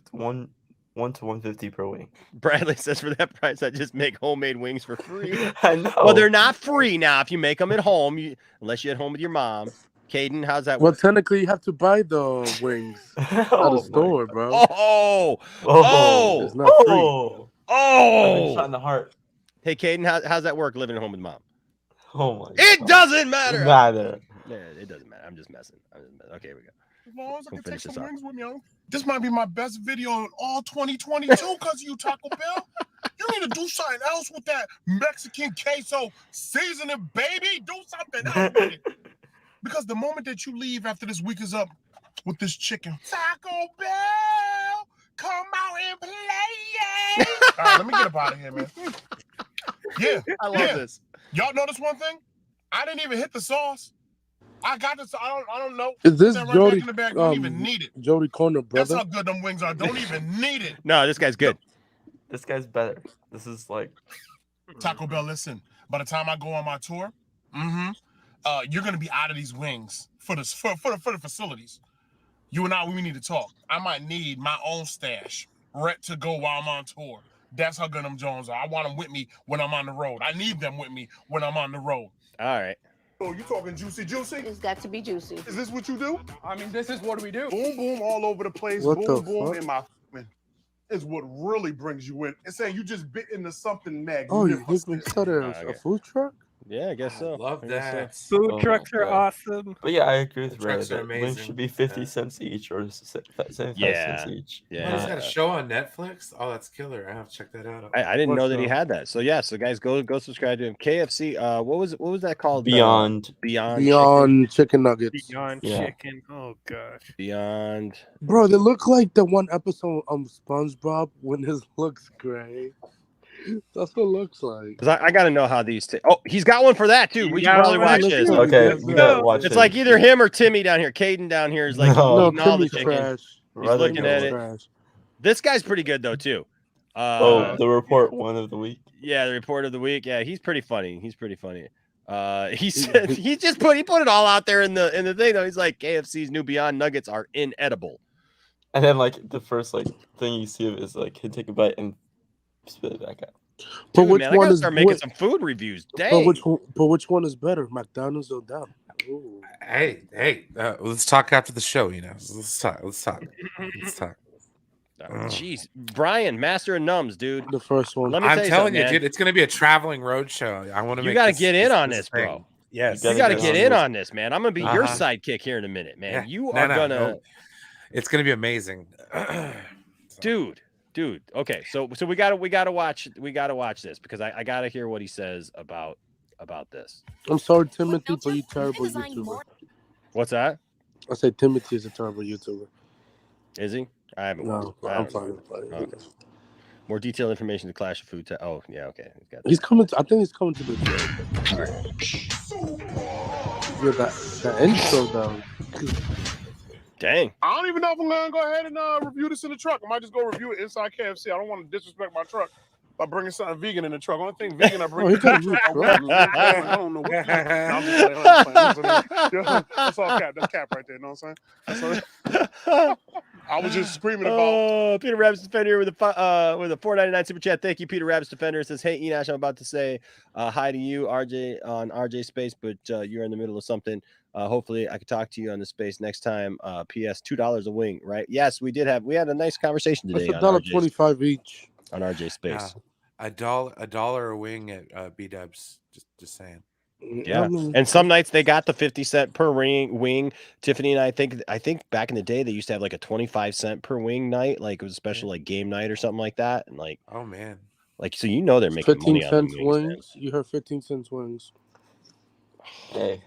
150 per wing. Bradley says for that price, I just make homemade wings for free. I know. Well, they're not free now if you make them at home, unless you're at home with your mom. Caden, how's that Well, work? technically, you have to buy the wings at the store, bro. Oh, it's not free. I've been shot in the heart. Hey, Caden, how's that work living at home with mom? Oh my God. It doesn't matter. Neither. Yeah, it doesn't matter. I'm just messing. Okay, here we go. As long as I We'll can take finish this some up. wings with me, this might be my best video in all 2022 because of you, Taco Bell. You need to do something else with that Mexican queso seasoning, baby. Do something else with it. Because the moment that you leave after this week is up with this chicken, Taco Bell, come out and play. All right, let me get up out of here, man. Yeah, I love this. Y'all notice one thing? I didn't even hit the sauce. I got this. I don't know. Is this That right Jody? back in the bag. Don't even need it. Jody Corner, That's brother. how good them wings are. Don't even need it. No, this guy's good. This guy's better. This is like Taco Bell, listen. By the time I go on my tour, you're gonna be out of these wings for the facilities. You and I, we need to talk. I might need my own stash rent to go while I'm on tour. That's how good them Jones are. I want them with me when I'm on the road. I need them with me when I'm on the road. All right. Oh, you talking juicy? It's got to be juicy. Is this what you do? I mean, this is what we do. Boom, boom, all over the place. What boom, the boom, fuck? in my is what really brings you in. It's saying you just bit into something magnificent. Oh, you hit me to a food truck? Yeah, I guess so. Love I guess that. so. Food trucks are awesome. But yeah, I agree with The Ray. trucks are That wings amazing. should be 50 cents each or 75 cents each. Yeah. What is that, a show on Netflix? Oh, that's killer. I have to check that out. I didn't know that he had that. So yeah, so guys, go subscribe to him. KFC. What was that called? Beyond Chicken Nuggets. Beyond chicken. Oh gosh. Beyond. Bro, they look like the one episode of SpongeBob when his looks gray. That's what it looks like. Because I got to know how these. Oh, he's got one for that too. We should probably watch this. Okay, we gotta watch It's it. like either him or Timmy down here. Caden down here is like eating all the Timmy's chicken. trash. He's looking at it. This guy's pretty good though too. The report one of the week. Yeah, the report of the week. Yeah, he's pretty funny. He said he put it all out there in the thing though. He's like, KFC's new Beyond Nuggets are inedible. And then like the first thing you see of it is like he'd take a bite and spit it back out. But Dude, which man, I one gotta is start making some food reviews? Dang. But which one is better, McDonald's or Dell? Hey, let's talk after the show. Let's talk. Jeez, Brian, Master of Numbs, dude. The first one. Let me I'm tell telling you, you, dude, it's gonna be a traveling road show. I want to. You got to get in on this, bro. Yes, you got to get in on this, man. I'm gonna be your sidekick here in a minute, man. Yeah. You are gonna. No. It's gonna be amazing, dude. Okay, so we gotta watch this because I gotta hear what he says about this. I'm sorry, Timothy, but you're terrible YouTuber. What's that? I said Timothy is a terrible YouTuber. Is he? I haven't. No, I'm fine. Okay. More detailed information to Clash of Food. Oh, yeah, okay. He's coming. I think he's coming to the show. Yeah, that intro though. Dang. I don't even know if I'm gonna go ahead and review this in the truck. I might just go review it inside KFC. I don't want to disrespect my truck by bringing something vegan in the truck. Only thing vegan I bring. I don't know. That's all cap. That's cap right there. You know what I'm saying? I was just screaming about. Peter Rabbit's Defender with a $4.99 super chat. Thank you, Peter Rabbit's Defender. It says, "Hey Enosh, I'm about to say hi to you, RJ, on RJ Space, but you're in the middle of something. Hopefully, I could talk to you on the space next time. P.S. $2 a wing, right? Yes, we had a nice conversation today. That's $1.25 each on RJ Space. $1 a wing at B Dubs. Just saying. Yeah, and some nights they got the 50 cent per wing. Tiffany and I think back in the day they used to have like a 25 cent per wing night, like it was a special like game night or something like that, and like oh man, like so they're making 15 money cents on wings. You heard 15 cents wings. Hey,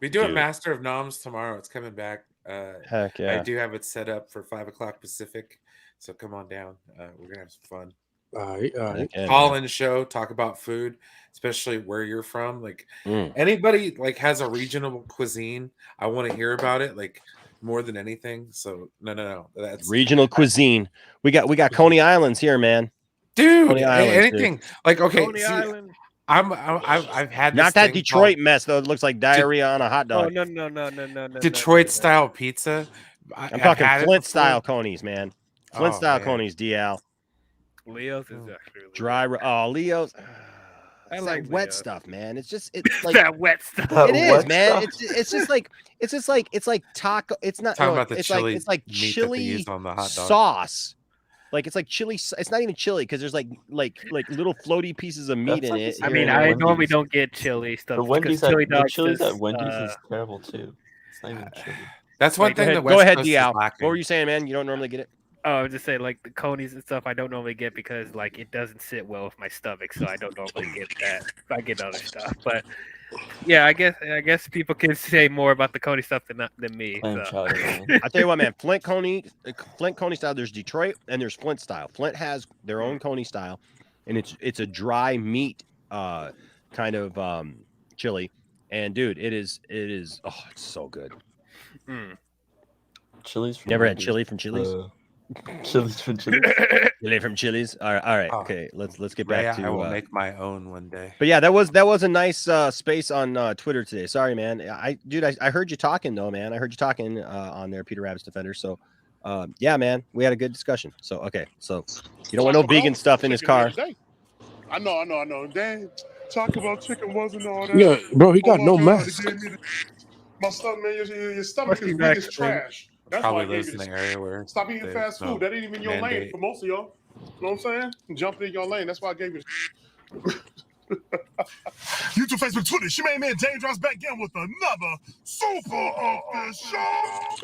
we do a Master of Noms tomorrow. It's coming back. Heck yeah! I do have it set up for 5 o'clock Pacific, so come on down. We're gonna have some fun. All right. Call in show, talk about food, especially where you're from. Like anybody like has a regional cuisine, I want to hear about it. Like more than anything. So no. That's regional cuisine. We got Coney Islands here, man. Dude, Coney Islands, anything. Dude. Like okay, Coney Island. I've had not this that thing Detroit mess though. It looks like diarrhea on a hot dog. Oh no. Detroit style pizza. I'm talking Flint style Coney's, man. Flint style Coney's, DL. Leo's is actually really dry. Oh, Leo's. I It's like that wet Leo's. stuff, man. It's like that wet stuff. It is, man. It's just like taco. It's not. Talking no, about the it's chili like it's like meat that they chili use on the hot dog. sauce. Like it's like chili. It's not even chili because there's like little floaty pieces of meat in it. I mean, I normally don't get chili stuff. The Wendy's chili's at Wendy's is terrible too. It's not even chili. That's one thing. Go ahead, Diao. What were you saying, man? You don't normally get it. Oh, I was just saying, like the Coney's and stuff, I don't normally get because like it doesn't sit well with my stomach, so I don't normally get that. I get other stuff, but yeah, I guess people can say more about the Coney stuff than me. So. I tell you what, man, Flint Coney style. There's Detroit and there's Flint style. Flint has their own Coney style, and it's a dry meat kind of chili. And dude, it is. Oh, it's so good. Chili's. Never had chili from Chili's. Chili's from Chili's. Chili from Chili's. All right. Okay, let's get back to. I will make my own one day. But yeah, that was a nice space on Twitter today. Sorry, man. I heard you talking though, man. I heard you talking on there, Peter Rabbit's Defender. So Yeah, man, we had a good discussion. So okay, so you don't want no vegan stuff in his car. I know. Dang, Taco Bell chicken wasn't all that. Yeah, bro, he got no God, mask. they gave me my stomach, man. Your stomach is weak as trash. That's why I Probably gave lives you in this. the area where Stop eating fast food. That ain't even your lane mandate. for most of y'all. You know what I'm saying? Jumping in your lane. That's why I gave you this. YouTube, Facebook, Twitter. She made me James Ross back again with another super official.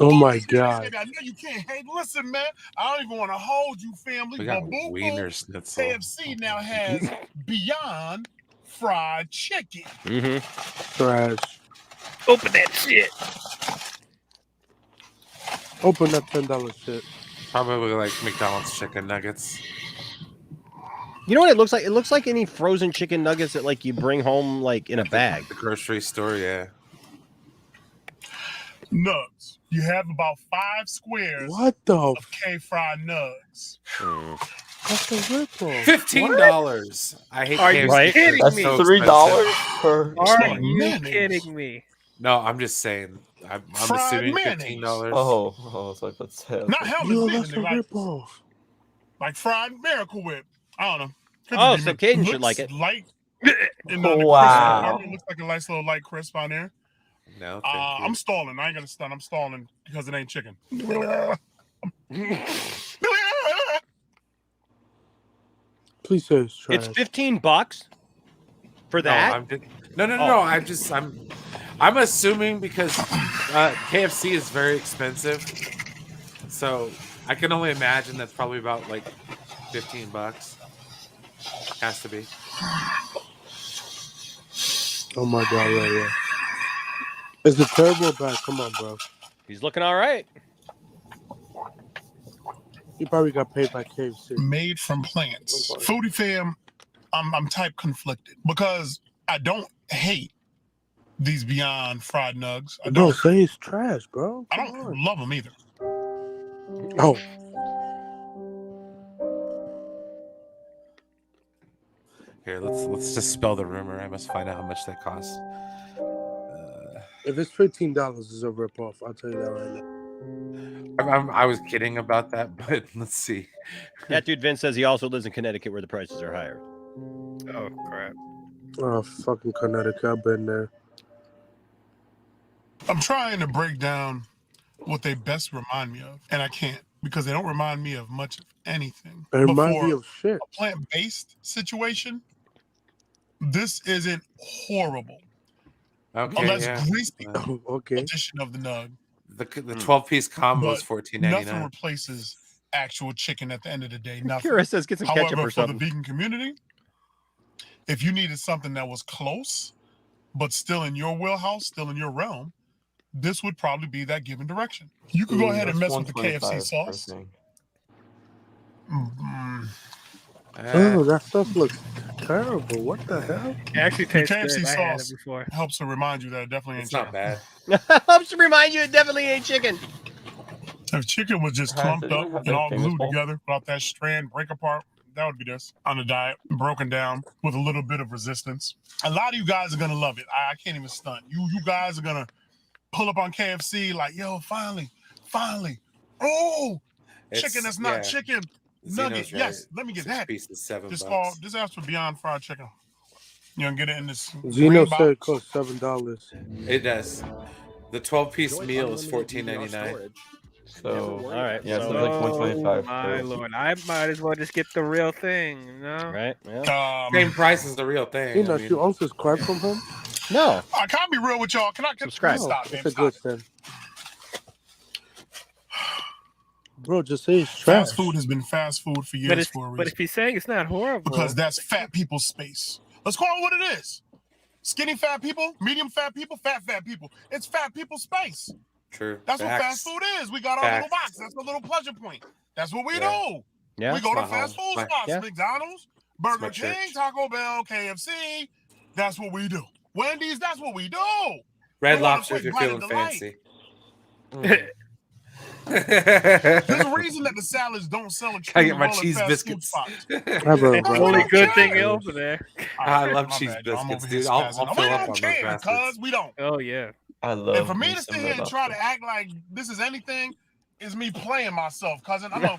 Oh my god. Baby, I know you can't hate. Listen, man, I don't even want to hold you, family. We But got boo wiener schnitzel. KFC now has Beyond Fried Chicken. Trash. Open that shit. Open that $10 shit. Probably like McDonald's chicken nuggets. You know what it looks like? It looks like any frozen chicken nuggets that like you bring home like in a bag. The grocery store, yeah. Nugs. You have about 5 squares What the? of K-Fried nugs. That's a ripoff. $15. I hate Are you KFC. kidding That's me? $3 per. Are you mayonnaise. kidding me? No, I'm just saying. I'm Fried assuming mayonnaise. $15. Oh, it's like let's say. Not helmet Yo, seasoning, that's a like, ripoff. like fried Miracle Whip. I don't know. Could Oh, be so mixed. Caden should Looks like it. Light. And on the Wow. crisp department, looks like a nice little light crisp on there. No, thank you. I'm stalling. I ain't gonna stun. I'm stalling because it ain't chicken. Please say it's trash. It's $15 for that. No. I'm assuming because KFC is very expensive, so I can only imagine that's probably about like $15. Has to be. Oh my god, yeah. Is it terrible or bad? Come on, bro. He's looking all right. He probably got paid by KFC. Made from plants. Foodie fam, I'm type conflicted because I don't hate these Beyond Fried nugs. I Bro, don't. say it's trash, bro. I don't love them either. Oh. Here, let's just spell the rumor. I must find out how much they cost. If it's $15, it's a ripoff. I'll tell you that right now. I was kidding about that, but let's see. That dude Vince says he also lives in Connecticut where the prices are higher. Oh crap! Oh, fucking Connecticut. I've been there. I'm trying to break down what they best remind me of, and I can't because they don't remind me of much of anything. It reminds Before me of shit. a plant-based situation, this isn't horrible. Okay, Less yeah. greasy Okay. addition of the nug. The 12-piece combo is But $14.99. nothing replaces actual chicken at the end of the day. Nothing. Kira says get some ketchup However, or for something. the vegan community, if you needed something that was close, but still in your wheelhouse, still in your realm, this would probably be that given direction. You could go ahead and mess with the KFC sauce. Oh, that stuff looks terrible. What the hell? It actually The tastes KFC good. I had it sauce before. helps to remind you that it definitely ain't It's not chicken. bad. Helps to remind you it definitely ain't chicken. If chicken was just clumped up and all glued together without that strand break apart, that would be this. On a diet, broken down with a little bit of resistance. A lot of you guys are gonna love it. I can't even stunt. You guys are gonna pull up on KFC like, yo, finally. Oh, chicken that's not chicken. Nugget. Zeno's right. Yes, let me get 6 that. pieces, $7. Just ask for Beyond Fried Chicken. You gonna get it in this. Zeno green said it box. costs $7. It does. The 12-piece meal is $14.99. So, all right. Yeah, so, so like $125. My lord, I might as well just get the real thing, you know? Right. Yeah. Same price as the real thing. You know, you unsubscribe from him? No. I can't be real with y'all. Can Subscribe. Stop, It's babe, a stop. good thing. Bro, just say it's trash. Fast food has been fast food for years for a reason. But if he's saying it's not horrible, Because that's fat people's space. Let's call it what it is. Skinny fat people, medium fat people, fat people. It's fat people's space. True. That's what fast food is. We got our little box. That's a little pleasure point. That's what we do. Yeah. We go to my fast home. food spots. Yeah. McDonald's, Burger my King, church. Taco Bell, KFC. That's what we do. Wendy's, that's what we do. Red We want a Lobster if quick you're bite of feeling delight. fancy. There's a reason that the salads don't sell at Can I get my all at cheese fast biscuits? food spots. I the only good thing over there. I love My cheese bad, y'all. I'm biscuits, over here dude. I'll spazzing. fill we up don't on care, those bastards. cuz we don't. Oh yeah. I love And for me me to some sit here Red and try to Lobster. act like this is anything is me playing myself, cousin. I'm here,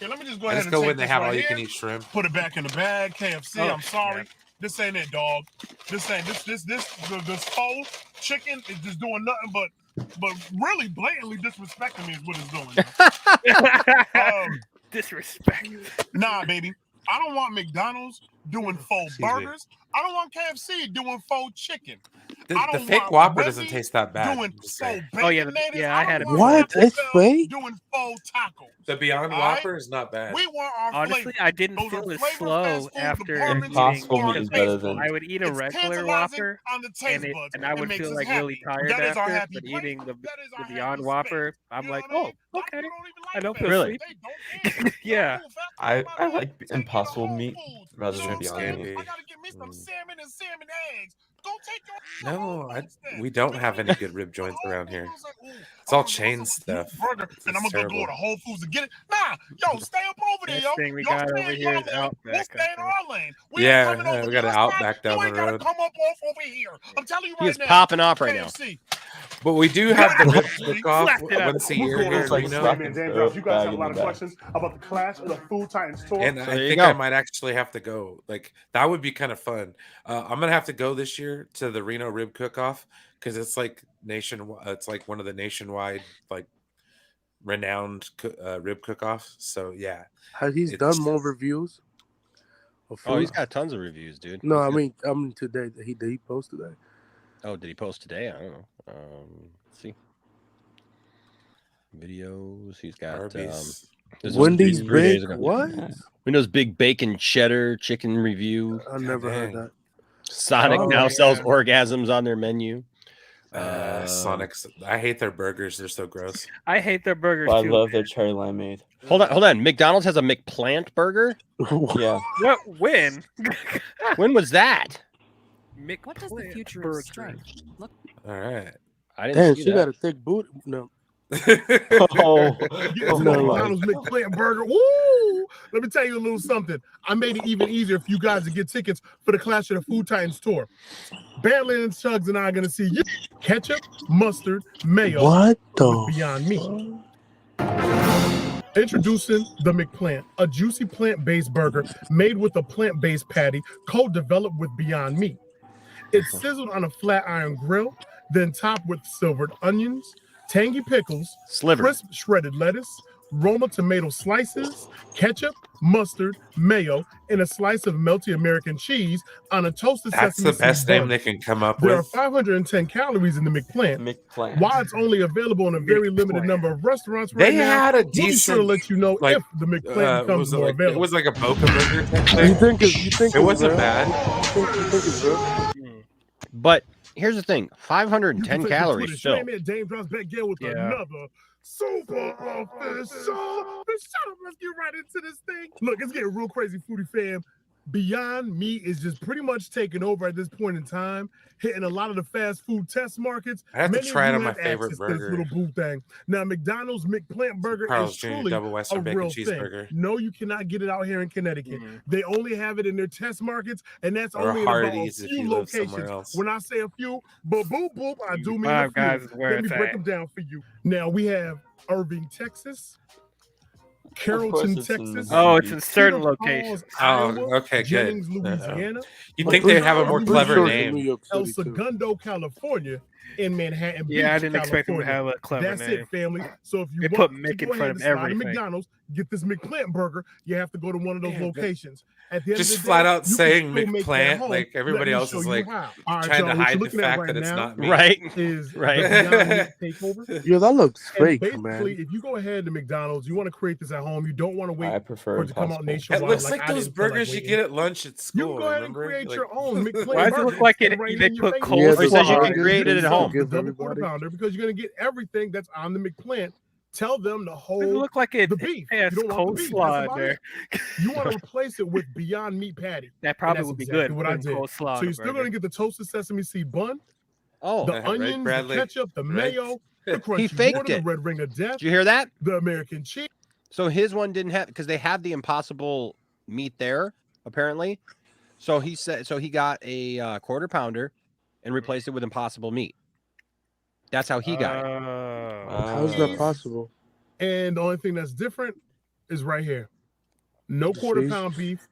let me just go ahead and go take when they this have right all you here, can eat shrimp. put it back in the bag. KFC, Oh, I'm sorry. yeah. This ain't it, dog. This ain't this faux chicken is just doing nothing but really blatantly disrespecting me is what it's doing. Disrespect. Nah, baby. I don't want McDonald's doing faux burgers. I don't want KFC doing faux chicken. The fake Whopper doesn't taste that bad. Doing faux Oh yeah, baconated. I had it. What? It's fake? Doing faux tacos. The Beyond Whopper is not bad. We want our Honestly, flavor. I didn't Those feel are as flavor slow fast food after departments eating. Impossible meat is better than. I would eat a It's regular tantalizing Whopper, on the taste buds. and I It would makes feel us like happy. really tired That is our after. happy But place. eating the That is our Beyond happy Whopper, space. I'm You know like, what I mean? oh, okay. People don't even I like don't fast feel Really? food. sick. They don't care. Yeah. I like Impossible meat rather You know than what I'm Beyond saying? meat. I gotta get me some salmon and salmon eggs. Go take your No, we don't have any good rib joints around here. It's all chain stuff. burger, and I'm It's gonna go terrible. to Whole Foods and get it. Nah, yo, stay up over there, Next yo. thing we Y'all got stay over in here your is lane. Outback, We'll I stay in think. our lane. We ain't Yeah, coming over we got your an spot. Outback down You the ain't gotta road. come up off over here. I'm telling you He right is now. popping off right now. KFC. But we do have the rib cook-off Flapped it out. once a year here in like Reno. slapping James throw Ross, you guys bag have a in lot the of back. questions about the Clash of the Food Titans tour. And So I there you think go. I might actually have to go. Like that would be kind of fun. I'm gonna have to go this year to the Reno Rib Cook-Off because it's like it's like one of the nationwide like renowned rib cook-offs. So yeah, He's done more reviews of food. Oh, he's got tons of reviews, dude. No, He's I mean today. Did he post today? Oh, did he post today? I don't know. Let's see. Videos. He's got Arby's. this was Wendy's 3 days Big. ago. What? Windows Big Bacon Cheddar Chicken Review. I never heard dang. that. Sonic Oh, now yeah. sells orgasms on their menu. Sonic's. I hate their burgers. They're so gross. I hate their burgers But I too. love their cherry limeade. Hold on. McDonald's has a McPlant burger. Yeah. What? When? When was that? What does the future burger. of strength look? All right. I didn't Damn, see she that. got a thick booty. No. Oh, Get oh to my the no. McDonald's McPlant burger. Woo! Let me tell you a little something. I made it even easier for you guys to get tickets for the Clash of the Food Titans tour. Badlands Chugs and I are gonna see you. Ketchup, mustard, mayo. What with the? Beyond Meat. Introducing the McPlant, a juicy plant-based burger made with a plant-based patty, co-developed with Beyond Meat. It's sizzled on a flat iron grill, then topped with silvered onions, tangy pickles, Sliver. crisp shredded lettuce, Roma tomato slices, ketchup, mustard, mayo, and a slice of melty American cheese on a toasted That's sesame the best seed name bun. they can come up There are with. 510 calories in the McPlant. McPlant. While it's only available in a very limited number of restaurants right They now, had a we'll be sure to decent, let you know like, if the McPlant becomes was it more like, available. it was like a Boca burger type You thing. think It it's wasn't real? bad. You think it's real? But here's the thing: 510 You can take calories the still. Twitter, man, Dame drops back again with Yeah. another super official. Let's get right into this thing. Look, it's getting real crazy, foodie fam. Beyond Meat is just pretty much taking over at this point in time, hitting a lot of the fast food test markets. I have to Many of try it you on my have favorite access to this burger. little booth thing. Now, McDonald's McPlant burger Carl's is Jr. truly double a Western bacon real thing. cheeseburger. No, you cannot get it out here in Connecticut. They only have it in their test markets, and that's Or only in about a Hardee's if few you live somewhere locations. else. When I say a few, but boop boop, I do mean a Five few. Guys is where Let me it's break at. them down for you. Now we have Irving, Texas, Carrollton, it's in Texas. Oh, it's in certain Cedar locations. Falls, Iowa, Oh, okay, good. Jennings, Louisiana. You'd think they'd have a more I'm pretty clever sure it's in name. New York El City too. Segundo, California, in Manhattan Beach, Yeah, I didn't expect them to California. have a clever That's name. it, family. So if you They want put Mick to in go front ahead of and slide to everything. McDonald's, get this McPlant burger, you have to go to one of those Yeah, but locations. At the end Just of the flat day, out you can saying still make that McPlant, home. like everybody Let me else show is you like how. All right, trying y'all, to what hide you're the looking at fact right that it's now not me. Right. is Right. the Beyond Meat takeover. Yeah, that looks And fake, basically, man. if you go ahead to McDonald's, you want to create this at home. You don't want to wait I prefer for it to come out Impossible. nationwide. It looks like like I those didn't feel like burgers you waiting. get at lunch at You school. can go ahead and remember? create Like- your own McPlant Why does it burger. look like It's it? right They in your put face. cold Yeah, Or he says you slaw can in it. create it at home. The Give double quarter everybody. pounder because you're gonna get everything that's on the McPlant. Tell them to Does it hold look like it the beef. has You don't want the beef. That's coleslaw in about there? it. You want to replace it with Beyond Meat patty. That And probably that's would be exactly good. what I putting did. coleslaw So on you're a still burger. gonna get the toasted sesame seed bun, Oh, the Right, onions, the Bradley? ketchup, the Right? mayo, the crunchy He faked water, it. the red ring of death, Did you hear that? the American cheese. So his one didn't have because they have the Impossible meat there apparently. So he said so he got a quarter pounder and replaced it with Impossible meat. That's how he got it. Oh. How's that possible? And the only thing that's different is right here. No quarter pound beef,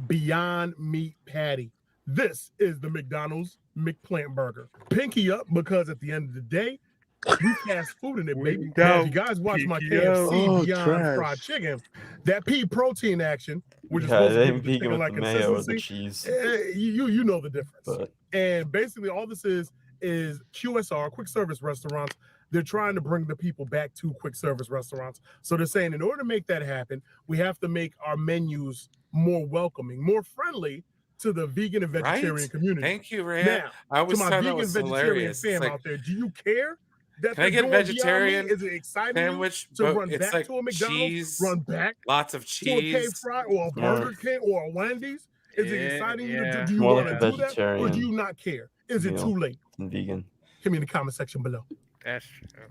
Beyond Meat patty. This is the McDonald's McPlant burger. Pinky up, because at the end of the day, we fast food in it, baby. Now, if you guys watch my KFC Beyond Fried Chicken, that pea protein action, which is supposed to give the chicken like consistency, cheese. You know the difference. But And basically, all this is QSR, quick service restaurants. They're trying to bring the people back to quick service restaurants. So they're saying, in order to make that happen, we have to make our menus more welcoming, more friendly to the vegan and vegetarian community. Thank you, Ray. Now, I always to my thought that vegan was vegetarian hilarious. fam Like, out there, do you care that can I get they're doing vegetarian Beyond Meat? Is it exciting sandwich? you to But run it's back like to a McDonald's, cheese, run back lots of to a cheese. K-Fry or a Burger King or a Wendy's? Is it exciting you to do? Do you More want like to a do that, or do you not care? Is it meal too late? and vegan. Hit me in the comment section below. That's true.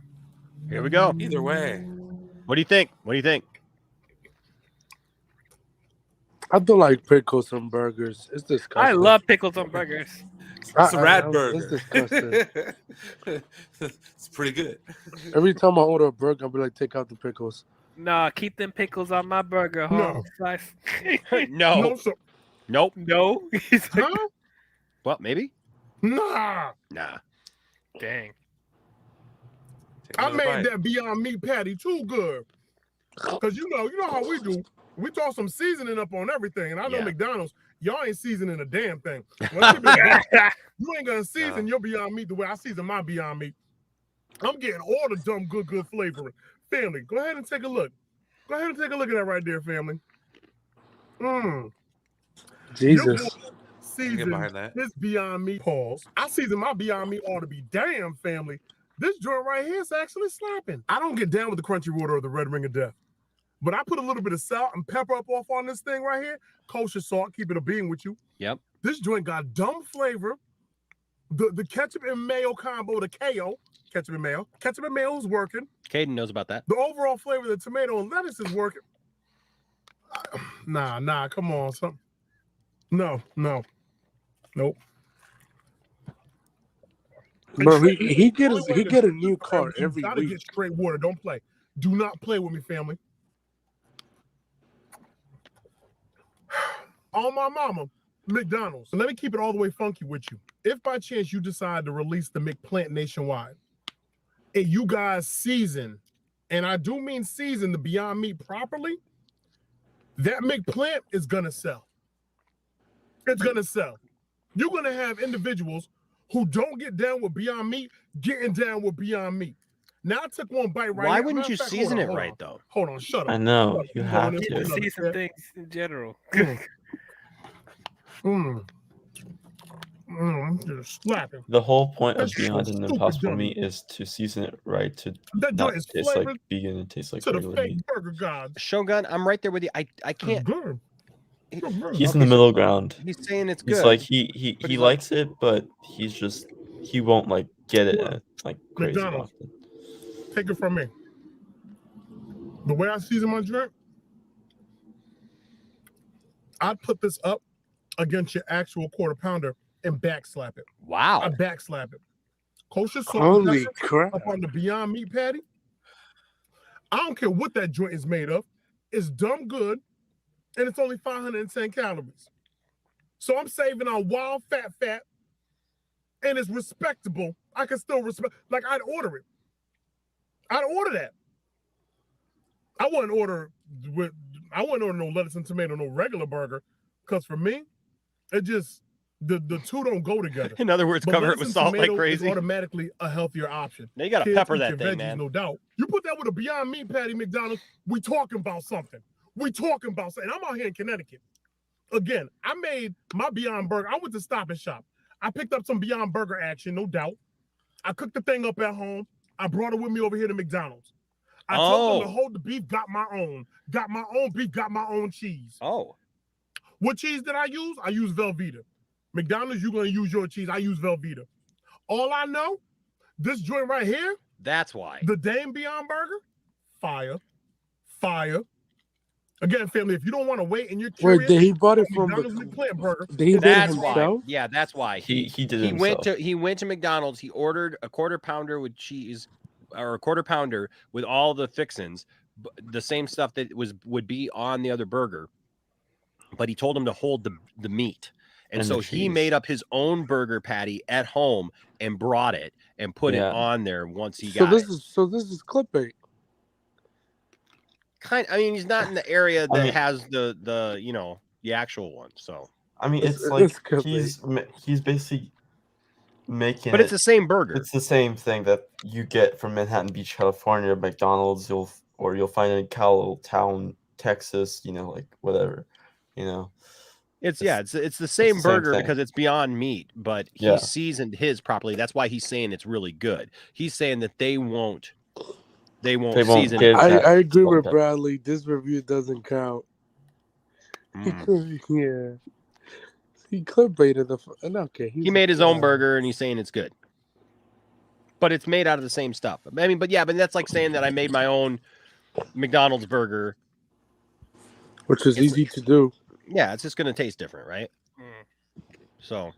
Here we go. Either way. What do you think? What do you think? I don't like pickles on burgers. It's disgusting. I love pickles on burgers. It's a rat burger. It's disgusting. It's pretty good. Every time I order a burger, I'll be like, take out the pickles. Nah, keep them pickles on my burger. No. No. No, sir. Nope. No. Huh? Well, maybe. Nah. Nah. Dang. I made that Beyond Meat patty too good. Cause you know how we do. We throw some seasoning up on everything, and I know McDonald's, y'all ain't seasoning a damn thing. You ain't gonna season your Beyond Meat the way I season my Beyond Meat. I'm getting all the dumb good flavoring. Family, go ahead and take a look. Go ahead and take a look at that right there, family. Jesus. Season this Beyond Meat. Pause. I season my Beyond Meat ought to be damn, family. This joint right here is actually slapping. I don't get down with the crunchy water or the red ring of death. But I put a little bit of salt and pepper up off on this thing right here. Kosher salt, keep it a being with you. Yep. This joint got dumb flavor. The ketchup and mayo combo, the KO, ketchup and mayo. Ketchup and mayo is working. Caden knows about that. The overall flavor of the tomato and lettuce is working. Nah, come on. No. Nope. Bro, he get a new car every gotta week. Get straight water. Don't play. Do not play with me, family. On my mama, McDonald's. And let me keep it all the way funky with you. If by chance you decide to release the McPlant nationwide, and you guys season, and I do mean season the Beyond Meat properly, that McPlant is gonna sell. It's gonna sell. You're gonna have individuals who don't get down with Beyond Meat getting down with Beyond Meat. Now I took one bite right. Why now. wouldn't you Matter of fact, season hold it on, right though? Hold on, shut up. I know, Shut up. you have to. People season things in general. Just slapping. The whole point of That's Beyond so an stupid Impossible dumb. Meat is to season it right to That not joint is taste like flavored vegan and taste like to the regular fake meat. burger gods. Shogun, I'm right there with you. I can't. He's in the middle ground. He's saying it's He's good. like he but he's likes it, but he won't like get it Look, like crazy McDonald's. often. Take it from me. The way I season my drink, I'd put this up against your actual quarter pounder and backslap it. Wow. I backslap it. Kosher salt Holy pepper crap. up on the Beyond Meat patty. I don't care what that joint is made of. It's dumb good, and it's only 510 calories. So I'm saving on wild fat, and it's respectable. I can still respect. Like I'd order it. I'd order that. I wouldn't order no lettuce and tomato, no regular burger, because for me, it just the two don't go together. In other words, But cover it lettuce with and salt like tomato crazy. Is automatically a healthier option. Now you gotta Kids pepper eat that your thing, veggies, man. no doubt. You put that with a Beyond Meat patty, McDonald's. We talking about something. We talking about something. I'm out here in Connecticut. Again, I made my Beyond Burger. I went to Stop and Shop. I picked up some Beyond Burger action, no doubt. I cooked the thing up at home. I brought it with me over here to McDonald's. I told them to hold the beef, got my own beef, got my own cheese. Oh. What cheese did I use? I use Velveeta. McDonald's, you're going to use your cheese. I use Velveeta. All I know, this joint right here, that's why. the Dame Beyond Burger, fire. Again, family, if you don't want to wait and you're curious, Wait, he bought it from McDonald's McPlant Burger. That's why. Yeah, that's why. He did it He went to McDonald's. He ordered a quarter pounder with cheese, or a quarter pounder with all the fixins the same stuff that would be on the other burger, but he told him to hold the meat. And so he made up his own burger patty at home and brought it and put it on there once he got it. So this is clickbait. I mean, he's not in the area that has the the actual one. So I mean, it's like he's basically making. But it's the same burger. It's the same thing that you get from Manhattan Beach, California, McDonald's. You'll find in Cowtown, Texas. Like whatever. It's the same burger because it's Beyond Meat, but he seasoned his properly. That's why he's saying it's really good. He's saying that they won't season it. I agree with Bradley. This review doesn't count. He clickbaited he made his own burger and he's saying it's good. But it's made out of the same stuff. I mean, but that's like saying that I made my own McDonald's burger. Which is easy to do. Yeah, it's just going to taste different, right? So,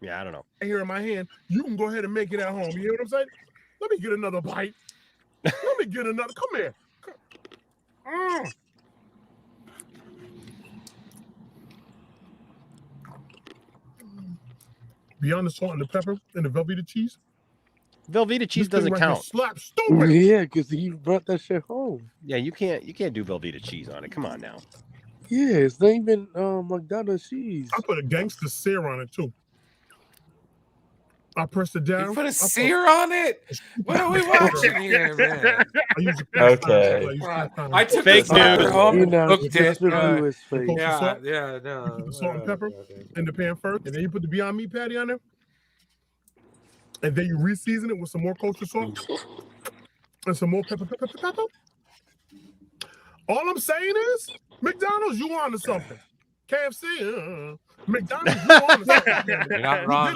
yeah, I don't know. Here in my hand, you can go ahead and make it at home. You hear what I'm saying? Let me get another bite. Let me get another. Come here. Beyond the salt and the pepper and the Velveeta cheese. Velveeta cheese doesn't count. Slap stupid. Yeah, because he brought that shit home. Yeah, you can't do Velveeta cheese on it. Come on now. Yeah, it's not even McDonald's cheese. I put a gangster sear on it too. I pressed it down. You put a sear on it? What are we watching here, man? Okay. I took fake news. Looked it. No. You put the salt and pepper in the pan first, and then you put the Beyond Meat patty on there, and then you re-season it with some more kosher salt and some more pepper. All I'm saying is, McDonald's, you on to something. KFC, McDonald's, you on to something. You're not wrong.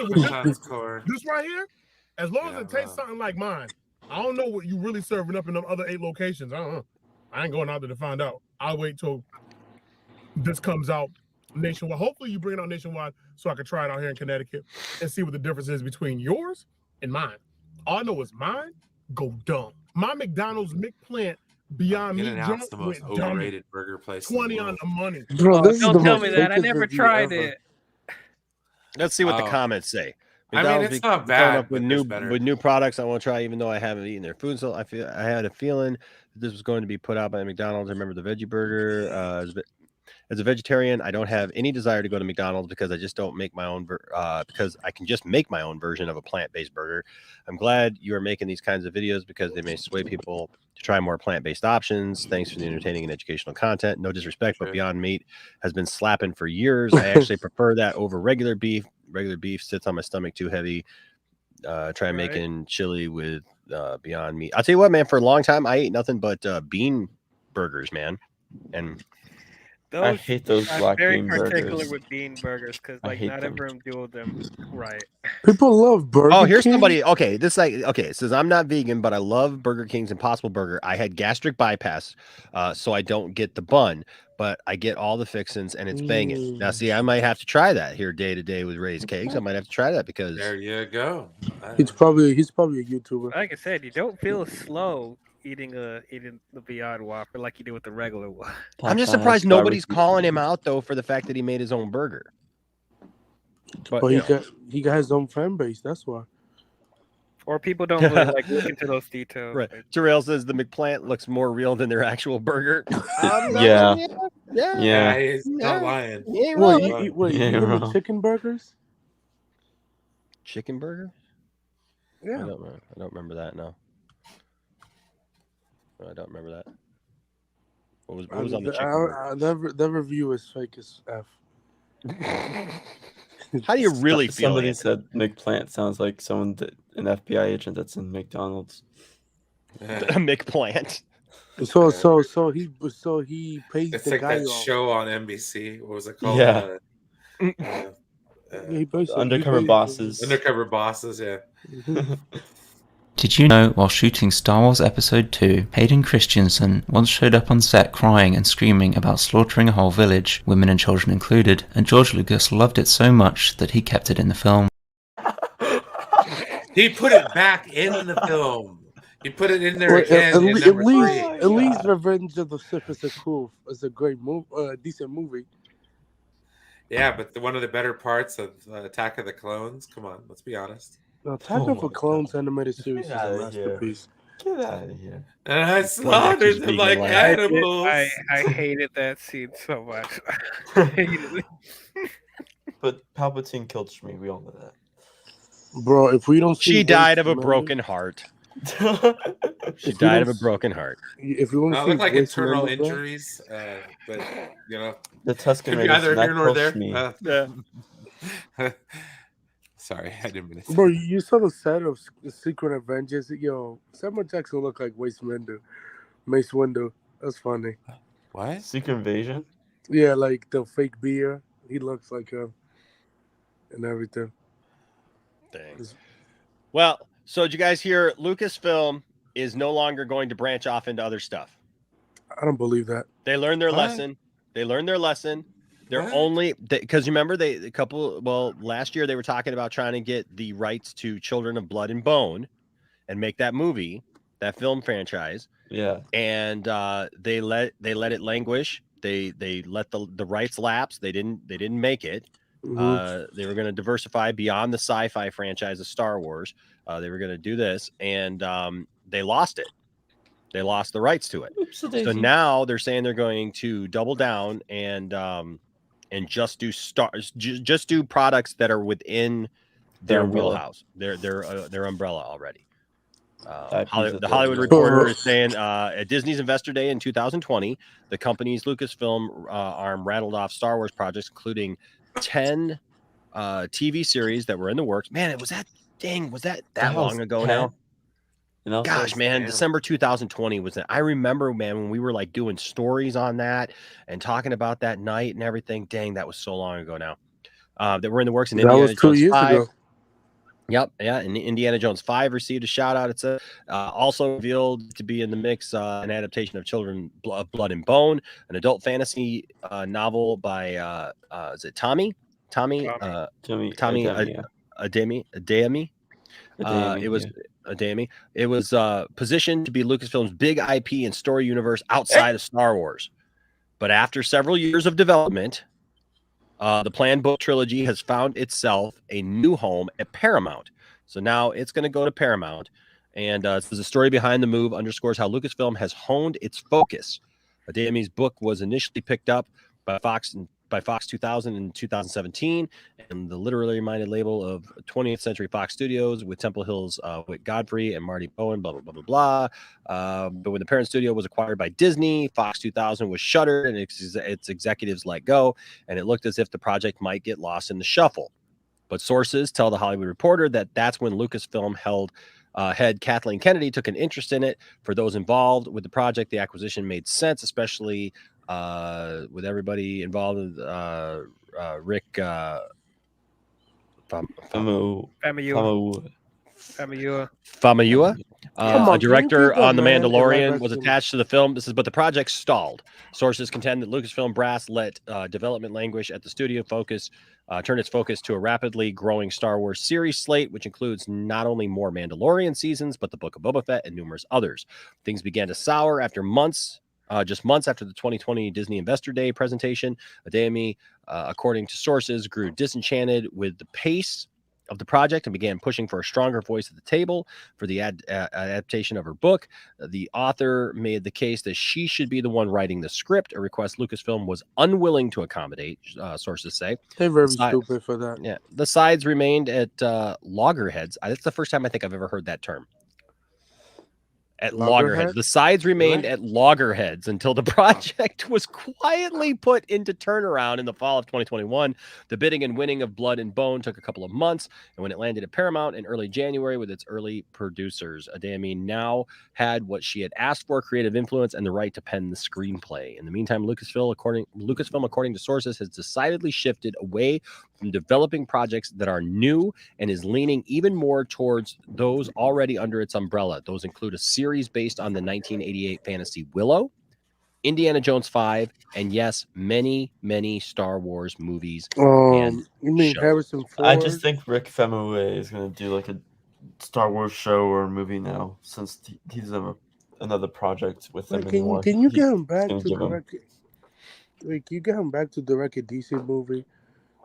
This right here, as long as it tastes something like mine, I don't know what you really serving up in them other 8 locations. I ain't going out there to find out. I'll wait till this comes out nationwide. Hopefully you bring it out nationwide so I can try it out here in Connecticut and see what the difference is between yours and mine. All I know is mine go dumb. My McDonald's McPlant Beyond Meat joint the most overrated burger place. 20 on the money. Bro, don't tell me that. I never tried it. Let's see what the comments say. I mean, it's not bad. With new products, I want to try, even though I haven't eaten their food. So I had a feeling that this was going to be put out by McDonald's. I remember the veggie burger. As a vegetarian, I don't have any desire to go to McDonald's because I just don't make my own. Because I can just make my own version of a plant-based burger. I'm glad you are making these kinds of videos because they may sway people to try more plant-based options. Thanks for the entertaining and educational content. No disrespect, but Beyond Meat has been slapping for years. I actually prefer that over regular beef. Regular beef sits on my stomach too heavy. Try making chili with Beyond Meat. I'll tell you what, man. For a long time, I ate nothing but bean burgers, man. And I hate those black bean burgers. I'm very particular with bean burgers because not everyone do them right. People love Burger Oh, here's King. somebody. Okay, it says I'm not vegan, but I love Burger King's Impossible Burger. I had gastric bypass, so I don't get the bun, but I get all the fixins, and it's banging. Now, see, I might have to try that here day to day with Ray's Cakes. I might have to try that because there you go. He's probably a YouTuber. Like I said, you don't feel slow eating the Beyond Whopper like you do with the regular one. I'm just surprised nobody's calling him out though for the fact that he made his own burger. But he got his own fan base. That's why. Or people don't really like look into those details. Right. Terrell says the McPlant looks more real than their actual burger. Yeah. He's not lying. You eat chicken burgers? Chicken burger? Yeah. I don't remember that. No. I don't remember that. What was on the chicken? That review is fake as F. How do you really feel? Somebody said McPlant sounds like an FBI agent that's in McDonald's. A McPlant. So he pays it's the like guy that off. show on NBC. What was it called? Yeah. Undercover Bosses. Undercover Bosses. Yeah. Did you know while shooting Star Wars Episode 2, Hayden Christensen once showed up on set crying and screaming about slaughtering a whole village, women and children included, and George Lucas loved it so much that he kept it in the film. He put it back in the film. He put it in there Well, again in number 3. at least Revenge of the Sith is a great movie, decent movie. Yeah, but one of the better parts of Attack of the Clones. Come on, let's be honest. The Attack of the Clones animated series is a masterpiece. Get out of here. And I slaughtered them like animals. I hated that scene so much. I hated it. But Palpatine killed Shmi. We all know that. Bro, if we don't see She died of a Waste broken heart. She If we died don't of a broken heart. If you want to I see look like Waste internal Man's, bro, injuries, but you know, The Tusken could be Raiders either did not here nor kill there. Shmi. Sorry, I didn't mean to. Bro, you saw the set of Secret Avengers. Yo, Samuel Jackson looked like Mace Windu. That's funny. What? Secret Invasion? Yeah, like the fake beer. He looks like him and everything. Dang. Well, so did you guys hear Lucasfilm is no longer going to branch off into other stuff? I don't believe that. They learned their What? lesson. They learned their lesson. They're only because remember last year they were talking about trying to get the rights to Children of Blood and Bone and make that movie, that film franchise. Yeah. And they let it languish. They let the rights lapse. They didn't make it. They were going to diversify beyond the sci-fi franchise of Star Wars. They were going to do this, and they lost it. They lost the rights to it. So now they're saying they're going to double down and just do products that are within their wheelhouse, their umbrella already. The Hollywood Reporter is saying at Disney's Investor Day in 2020, the company's Lucasfilm arm rattled off Star Wars projects, including 10 TV series that were in the works. Man, was that long ago 10? now? Gosh, man, December 2020 was that. I remember, man, when we were like doing stories on that and talking about that night and everything. Dang, that was so long ago now. That were in the works. And That Indiana was 2 Jones years 5. ago. Yep, yeah, and Indiana Jones 5 received a shout out. It's also revealed to be in the mix an adaptation of Children of Blood and Bone, an adult fantasy novel by is it Tommy Adeyemi? It was positioned to be Lucasfilm's big IP and story universe outside of Star Wars. But after several years of development, the planned book trilogy has found itself a new home at Paramount. So now it's going to go to Paramount. And the story behind the move underscores how Lucasfilm has honed its focus. Adeyemi's book was initially picked up by Fox 2000 in 2017, and the literally minded label of 20th Century Fox Studios with Temple Hill's Whit Godfrey and Marty Bowen, blah, blah, blah, blah, blah. But when the parent studio was acquired by Disney, Fox 2000 was shuttered and its executives let go, and it looked as if the project might get lost in the shuffle. But sources tell the Hollywood Reporter that that's when Lucasfilm head Kathleen Kennedy took an interest in it. For those involved with the project, the acquisition made sense, especially with everybody involved with Rick Famuyiwa, a director on The Mandalorian, was attached to the film. But the project stalled. Sources contend that Lucasfilm brass let development languish at the studio turn its focus to a rapidly growing Star Wars series slate, which includes not only more Mandalorian seasons, but the Book of Boba Fett and numerous others. Things began to sour after just months after the 2020 Disney Investor Day presentation. Adeyemi, according to sources, grew disenchanted with the pace of the project and began pushing for a stronger voice at the table for the adaptation of her book. The author made the case that she should be the one writing the script, a request Lucasfilm was unwilling to accommodate, sources say. They're very stupid for that. Yeah, the sides remained at loggerheads. That's the first time I think I've ever heard that term. At loggerheads. The sides remained at loggerheads until the project was quietly put into turnaround in the fall of 2021. The bidding and winning of Blood and Bone took a couple of months, and when it landed at Paramount in early January with its early producers, Adeyemi now had what she had asked for: creative influence and the right to pen the screenplay. In the meantime, Lucasfilm, according to sources, has decidedly shifted away from developing projects that are new and is leaning even more towards those already under its umbrella. Those include a series based on the 1988 fantasy Willow, Indiana Jones 5, and yes, many, many Star Wars movies. You mean Harrison Ford? I just think Rick Famuyiwa is going to do like a Star Wars show or movie now, since he doesn't have another project with him Like, anymore. can you get him He's back gonna to give him. direct? Like, you get him back to direct a DC movie?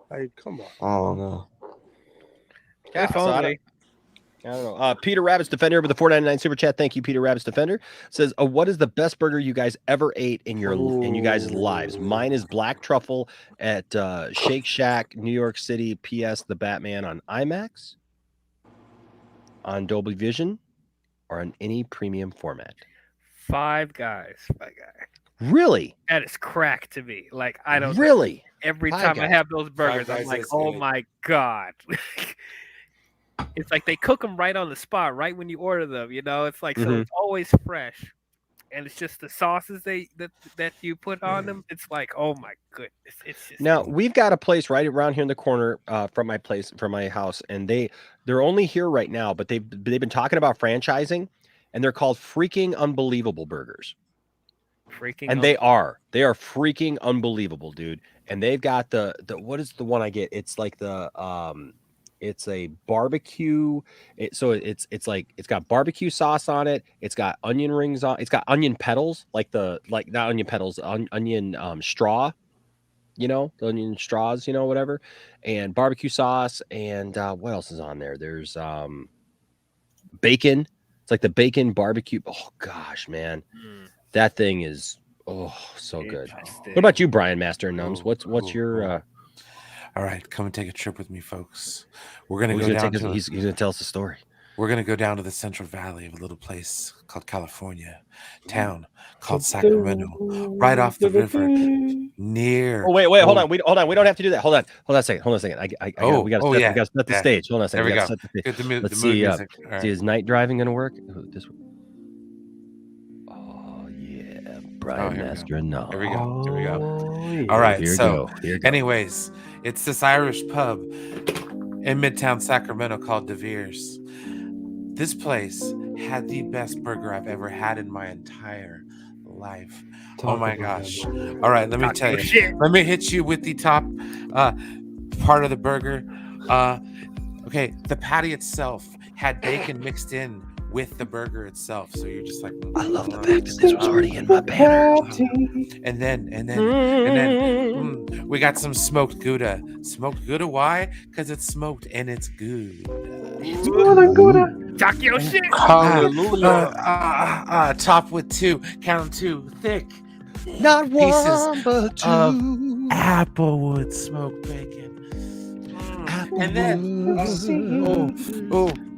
Like, come on. I don't know. Yeah, If so only. I don't know. Peter Rabbit's Defender with the 4.99 super chat. Thank you, Peter Rabbit's Defender. Says, what is the best burger you guys ever ate in you guys' lives? Mine is black truffle at Shake Shack, New York City. P.S. The Batman on IMAX, on Dolby Vision, or on any premium format. Five Guys. Really? That is crack to me. Like, I don't really. Every Five time Guys. I have those burgers, Five I'm Guys like, is oh good. my god. It's like they cook them right on the spot, right when you order them. You know, it's like so it's always fresh, and it's just the sauces that you put on them. It's like, oh my goodness, it's just Now we've got a place right around here in the corner from my house, and they're only here right now, but they've been talking about franchising, and they're called Freaking Unbelievable Burgers. And they are freaking unbelievable, dude. And they've got the what is the one I get? It's like the it's a barbecue. It's like it's got barbecue sauce on it. It's got onion rings on. It's got onion petals, not onion petals, onion straw. You know, the onion straws. You know, whatever. And barbecue sauce. And what else is on there? There's bacon. It's like the bacon barbecue. Oh gosh, man, that thing is so good. What about you, Brian Master and Nums? What's your All right, come and take a trip with me, folks. We're gonna go down to. He's gonna tell us a story. We're gonna go down to the Central Valley of a little place called California, town called Sacramento, right off the river, near. Oh wait, hold on. We don't have to do that. Hold on a second. We gotta set the stage. Hold on a second. There we go. Set the stage. Get the mood Let's see. music. All right. See, is night driving gonna work? Oh yeah, Brian Master and Nums. Here we go. Here we go. Oh, All right. Here So, you go. anyways, it's this Irish pub in Midtown Sacramento called De Vere's. This place had the best burger I've ever had in my entire life. Oh my gosh. All right, let me tell you. Let me hit you with the top part of the burger. Okay, the patty itself had bacon mixed in with the burger itself. So you're just like, I love the fact that this was already in my banner. And then we got some smoked Gouda. Smoked Gouda, why? Because it's smoked and it's good. Talk your shit. Top with two, count two, thick. Not pieces one, but two. Of applewood smoked bacon. And then,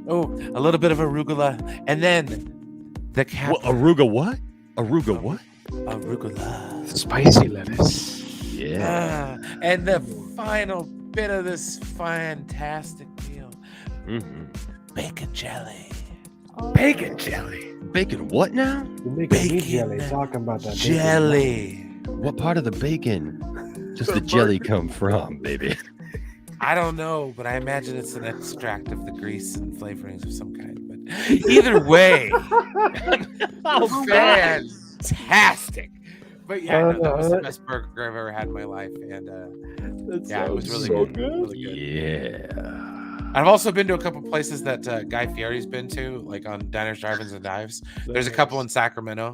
a little bit of arugula. And then the cap. Arugula what? Arugula what? Arugula. Spicy lettuce. Yeah. And the final bit of this fantastic meal. Bacon jelly. Bacon jelly. Bacon what now? You're making me jelly talking about that jelly. What part of the bacon does the jelly come from, baby? I don't know, but I imagine it's an extract of the grease and flavorings of some kind. But either way, fantastic. But yeah, that was the best burger I've ever had in my life, and it was really good. Really good. Yeah. I've also been to a couple places that Guy Fieri's been to, like on Diners, Drive-Ins, and Dives. There's a couple in Sacramento.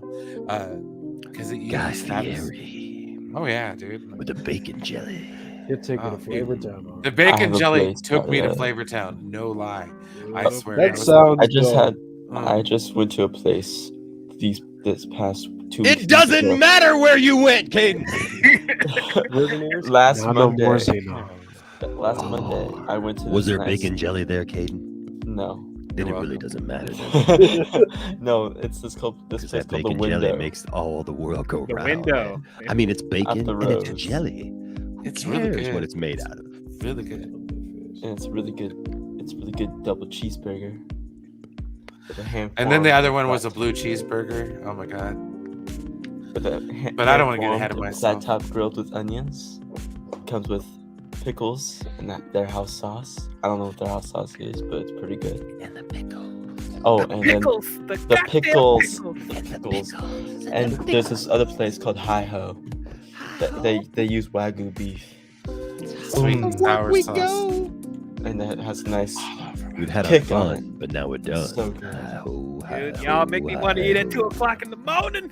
Because Guy Fieri. Oh yeah, dude. With the bacon jelly. You're taking to Flavor Town. The bacon jelly took me to Flavor Town. No lie. I swear. That sounds I just went to a place this past 2 weeks. It doesn't matter where you went, Caden. Last Monday, I went to. Was there bacon jelly there, Caden? No. Then it really doesn't matter. No, it's this place called the bacon Window. jelly makes all the world go round. Window. I mean, it's bacon and it's road. jelly. It's Who really cares good. what it's made out of. Really good. And it's really good. It's really good double cheeseburger. With a ham And then the formed other one was a blue cheeseburger. Oh my god. But I don't want to get ahead of myself. Side top grilled with onions. Comes with pickles and their house sauce. I don't know what their house sauce is, but it's pretty good. And the pickles. Oh, The and pickles. then the pickles. Pickles. And there's this other place called Hi Ho. They use Wagyu beef. Sweet and sour sauce. and it has a nice. We've had our kick on fun, it. but now we're done. So good. Dude, y'all make me want to eat at 2 o'clock in the morning.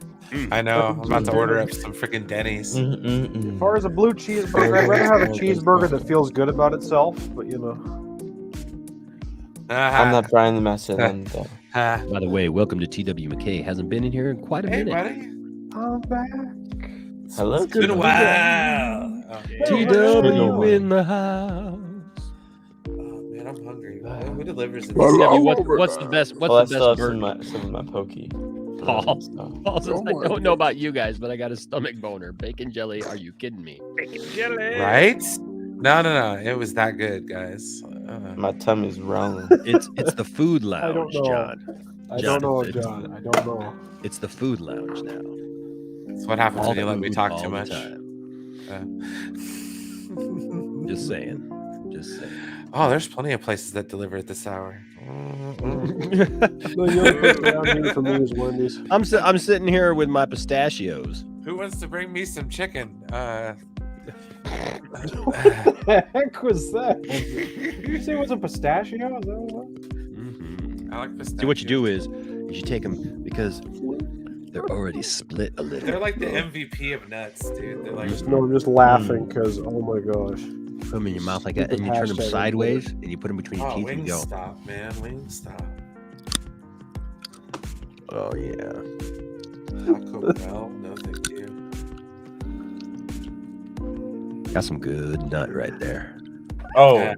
I know. I'm about to order up some freaking Denny's. As far as a blue cheeseburger, I'd rather have a cheeseburger that feels good about itself, but you know. I'm not Brian the Messer. By the way, welcome to TW McKay. Hasn't been in here in quite a minute. Buddy. I'm back. Hello. It's been a while. TW in the house. Man, I'm hungry. Who delivers this? What's the best? What's the best burger? Some of my pokey. Paul says, I don't know about you guys, but I got a stomach boner. Bacon jelly? Are you kidding me? Bacon jelly. Right? No. It was that good, guys. My tummy's rolling. It's the food lounge, John. I don't know, John. I don't know. It's the food lounge now. That's what happens when you let me talk too all the much. Just saying. Oh, there's plenty of places that deliver at this hour. I'm sitting here with my pistachios. Who wants to bring me some chicken? What the heck was that? Did you say it was a pistachio? Is that what it was? I like pistachios. See, what you do is you take them because they're already split a little. They're like the MVP of nuts, dude. They're like I'm just laughing because oh my gosh. Put them in your mouth like that, and you turn them sideways, and you put them between your teeth, and you go. Wingstop, man, Wingstop. Oh yeah. Taco Bell, no thank you. Got some good nut right there. Oh, yeah.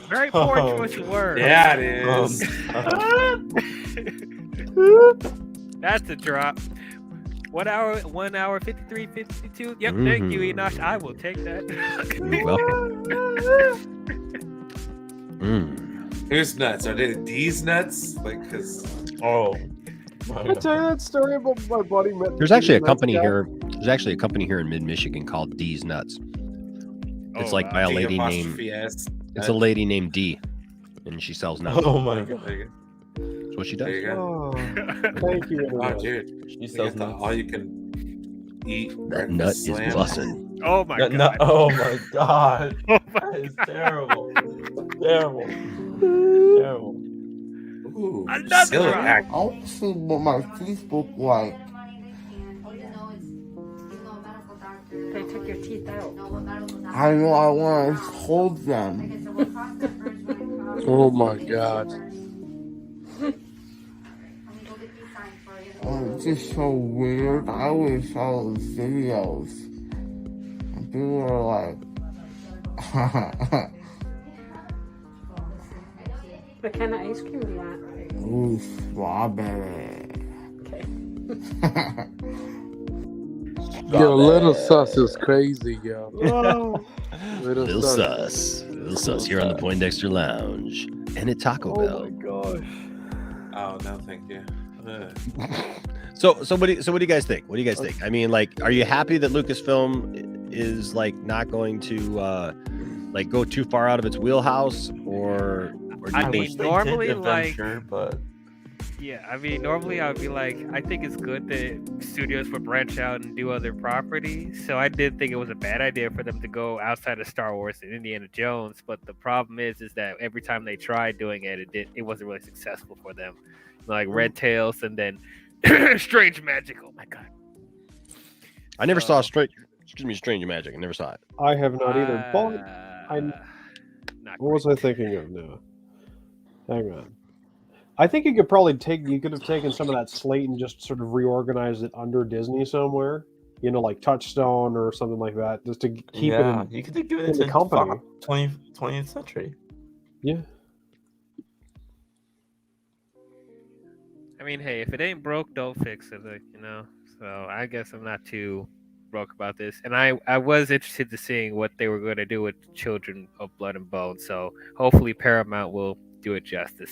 Very poor choice of words. Yeah, it is. That's a drop. 1 hour, 53, 52. Yep, thank you, Enosh. I will take that. You're welcome. Who's nuts? Are they these nuts? Like, cause Did I tell you that story about my buddy met? There's actually a company here. There's actually a company here in mid-Michigan called D's Nuts. It's like by a lady named. It's a lady named D, and she sells nuts. Oh my god. That's what she does. There you go. Oh, thank you. Oh, dude. She sells nuts. All you can eat. That nut is bussin'. Oh my god. Oh my god. That is terrible. Terrible. Ooh, another silly one. act. I want to see what my teeth look like. They took your teeth out. I know I want to hold them. Oh my god. Oh, it's just so weird. I always saw those videos. And people were like, What kind of ice cream do you want? ooh, strawberry. Okay. Yo, Little Sus is crazy, yo. Little sus. Here on the Poindexter Lounge and at Taco Bell. Oh my gosh. Oh no, thank you. So what do you guys think? What do you guys think? I mean, like, are you happy that Lucasfilm is like not going to like go too far out of its wheelhouse, or do you I think- mean, normally, like, but yeah, I mean, normally I would be like, I think it's good that studios would branch out and do other properties. So I did think it was a bad idea for them to go outside of Star Wars and Indiana Jones. But the problem is that every time they tried doing it, it wasn't really successful for them. Like Red Tails and then Strange Magic. Oh my god! I never saw Strange Magic. I never saw it. I have not either. But what was I thinking of now? Hang on. I think you could have taken some of that slate and just sort of reorganized it under Disney somewhere. You know, like Touchstone or something like that, just to keep it in, you could give it in the to company. 20th century. Yeah. I mean, hey, if it ain't broke, don't fix it. You know. So I guess I'm not too broke about this. And I was interested to seeing what they were going to do with Children of Blood and Bone. So hopefully Paramount will do it justice.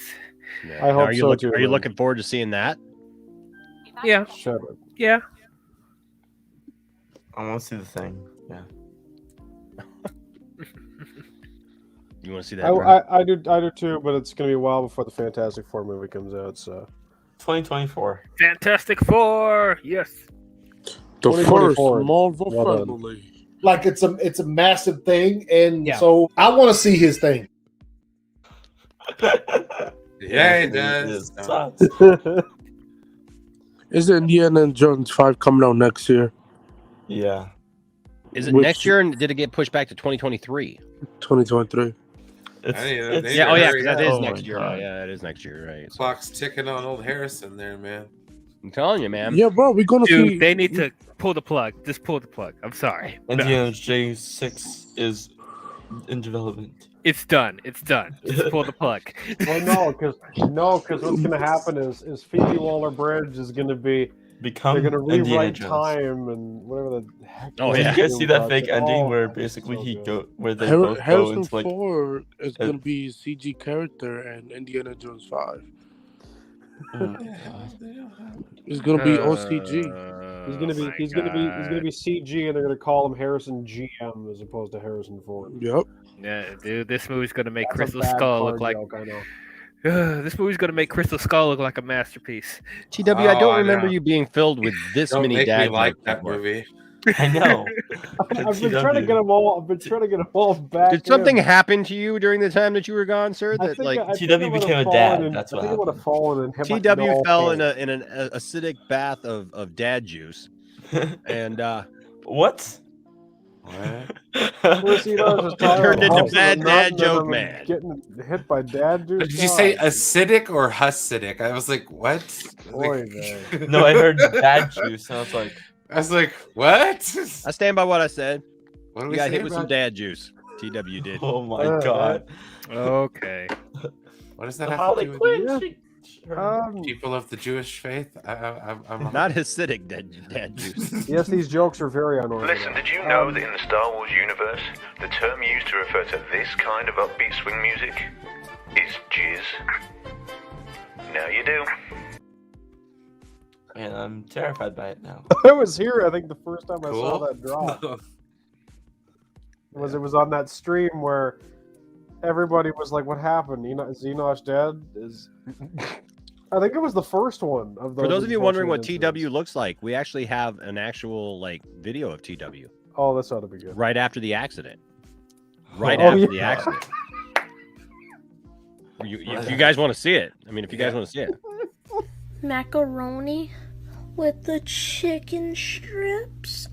Yeah. I hope are you so looking, too. Are you looking forward to seeing that? Yeah. Shut up. Yeah. I want to see the thing. Yeah. You want to see that? I do too, but it's going to be a while before the Fantastic Four movie comes out. So 2024. Fantastic Four. Yes. The first 2024. Marvel Well done. family. like it's a massive thing, and Yeah. so I want to see his thing. Yeah, it does. Is Indiana Jones 5 coming out next year? Yeah. Is it Which- next year, and did it get pushed back to 2023? 2023. Yeah, oh yeah, because that is oh next my year. God. Yeah, it is next year, right? So, Clock's ticking on old Harrison there, man. I'm telling you, man. Yeah, bro, we're gonna Dude, see. they need to pull the plug. Just pull the plug. I'm sorry. No. Indiana Jones 6 is in development. It's done. It's done. Just pull the plug. Well, no, because what's going to happen is Phoebe Waller-Bridge is going to be Become they're going to Indiana rewrite Jones. time and whatever the heck. Oh, Did yeah. you guys see that fake Oh, ending where that's basically so he good. where they both go Harrison into like Ford is gonna be a CG character, and Indiana Jones 5 is gonna be OCG. He's gonna be CG, and they're gonna call him Harrison GM as opposed to Harrison Ford. Yep. Yeah, dude, this movie's gonna make That's a Crystal bad Skull card look like. joke, I know. This movie's gonna make Crystal Skull look like a masterpiece. TW, I don't I remember know. you being filled with this Don't many make me dad like jokes that before. movie. I know. I've been trying to get them all. I've been trying to get them all back. Did something in. happen to you during the time that you were gone, sir? I That think like I think TW I would have became a fallen dad, in- that's I what think I would have happened. fallen in him. TW fell in an acidic bath of dad juice, and What? First, you know, just talking turned about into bad House of the Nut, dad and then joke I'm man. Getting hit by dad juice. Did you say acidic or Hasidic? I was like, what? Boy, No, I heard bad juice, and I was like, what? I stand by what I said. What did You we got say hit with some about- dad juice. TW did. Oh my God. Okay. What does that The have Harley to do Quinn, with she- people of the Jewish faith? I'm Not acidic dad juice. Yes, these jokes are very unorthodox. Listen, did you know that in the Star Wars universe, the term used to refer to this kind of upbeat swing music is jizz? Now you do. And I'm terrified by it now. I was here, I think, the first time I saw Cool. that drop. It was on that stream where everybody was like, "What happened? Is Enosh dead?" I think it was the first one of those. For those of you wondering what unfortunate TW looks like, we actually have an actual like video of TW incidents. Oh, this ought to be good. right after the accident. Right Oh, after yeah. the accident. If you guys want to see it, I mean, if you guys want to see it, Macaroni with the chicken strips.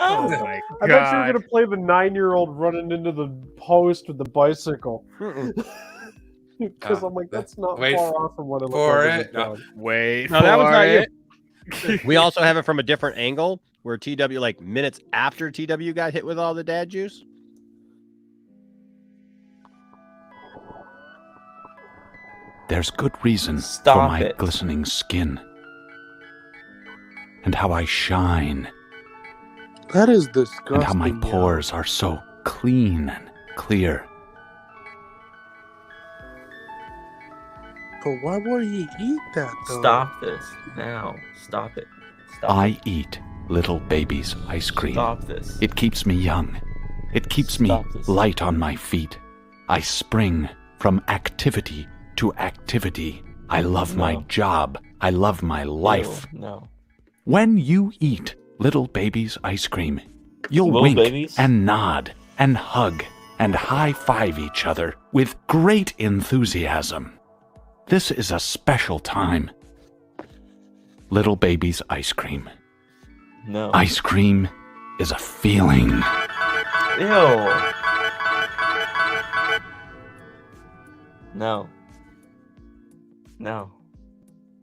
Oh my I bet you were god. gonna play the 9-year-old running into the post with the bicycle. Because I'm like, that's not Wait far off from what it looked for like. as a it. No. child. Wait no, that was for not it. you. We also have it from a different angle where TW, like minutes after TW got hit with all the dad juice. There's good reason Stop for my it. glistening skin. And how I shine. That is disgusting. And how my yo. pores are so clean and clear. But why would he eat that though? Stop this now. Stop it. Stop. I eat little baby's ice cream. Stop this. It keeps me young. It keeps me Stop this. light on my feet. I spring from activity to activity. I love my No. job. I love my life. No. When you eat little baby's ice cream, you'll Little wink babies? and nod and hug and high-five each other with great enthusiasm. This is a special time. Little baby's ice cream. No. Ice cream is a feeling. Ew. No. No.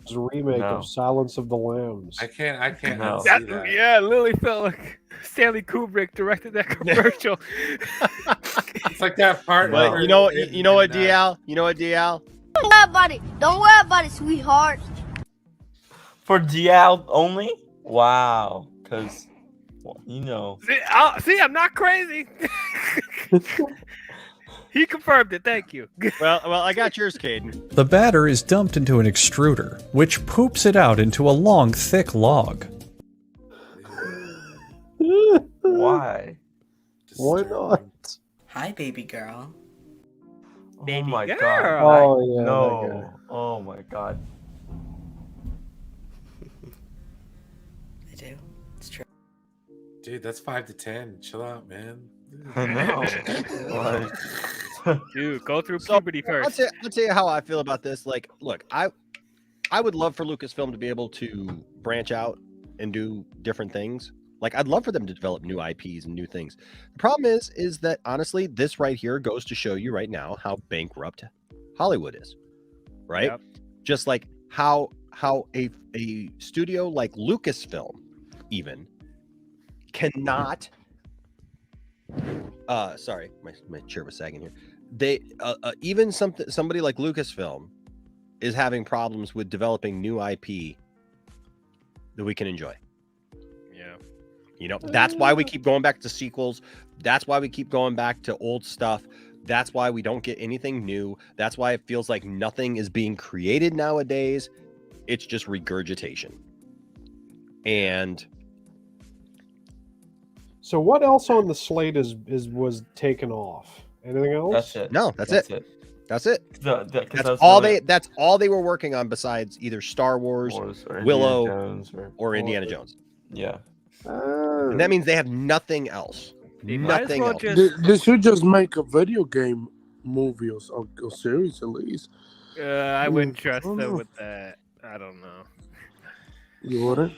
It's a remake No. of Silence of the Lambs. I can't No. see That, that. yeah, Lily felt like Stanley Kubrick directed that commercial. It's like that part. But where you know what? it- You know what, DL? You know what, DL? Don't worry about it. Don't worry about it, sweetheart. For Dial only? Wow. Because, you know. See, I'm not crazy. He confirmed it. Thank you. Well, I got yours, Caden. The batter is dumped into an extruder, which poops it out into a long, thick log. Why? Why not? Hi, baby girl. Oh my girl. god. Oh, yeah, that No. guy. Oh my god. I do. It's Dude, that's 5 to 10. Chill out, man. I know. Dude, go through So, puberty first. I'll tell you how I feel about this. Like, look, I would love for Lucasfilm to be able to branch out and do different things. Like, I'd love for them to develop new IPs and new things. The problem is that honestly, this right here goes to show you right now how bankrupt Hollywood is, right? Yep. Just like how a studio like Lucasfilm even cannot. Sorry, my chair was sagging here. They even somebody like Lucasfilm is having problems with developing new IP that we can enjoy. Yeah. You know, that's why we keep going back to sequels. That's why we keep going back to old stuff. That's why we don't get anything new. That's why it feels like nothing is being created nowadays. It's just regurgitation. And so what else on the slate was taken off? Anything else? That's it. No, that's it. That's it. That's all they were working on besides either Star Wars or Willow, Indiana Jones or Indiana Jones. Yeah. And that means they have nothing else. Nothing else. They should just make a video game movie or series at least. I wouldn't trust them with that. I don't know. You wouldn't?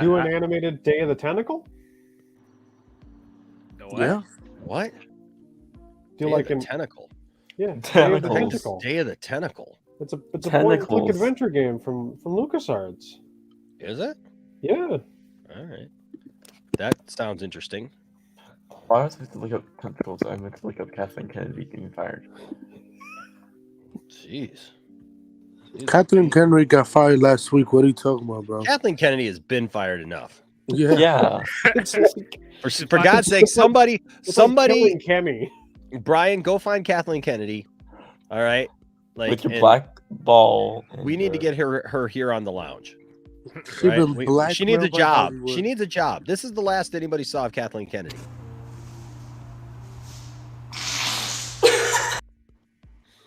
Do an animated Day of the Tentacle? Yeah. What? Do Day like of an the Tentacle? Yeah, Day of the Tentacles. Tentacle. Day of the Tentacle. It's a point-and-click Tentacles. adventure game from LucasArts. Is it? Yeah. All right. That sounds interesting. Why was I to look up tentacles? I meant to look up Kathleen Kennedy getting fired. Jeez. Kathleen Kennedy got fired last week. What are you talking about, bro? Kathleen Kennedy has been fired enough. Yeah. Yeah. For God's sake, somebody, Kemi. Brian, go find Kathleen Kennedy. All right, like With your and black ball. We need to get her here on the lounge. She Right? been She needs a blackmailed by job. Hollywood. She needs a job. This is the last anybody saw of Kathleen Kennedy.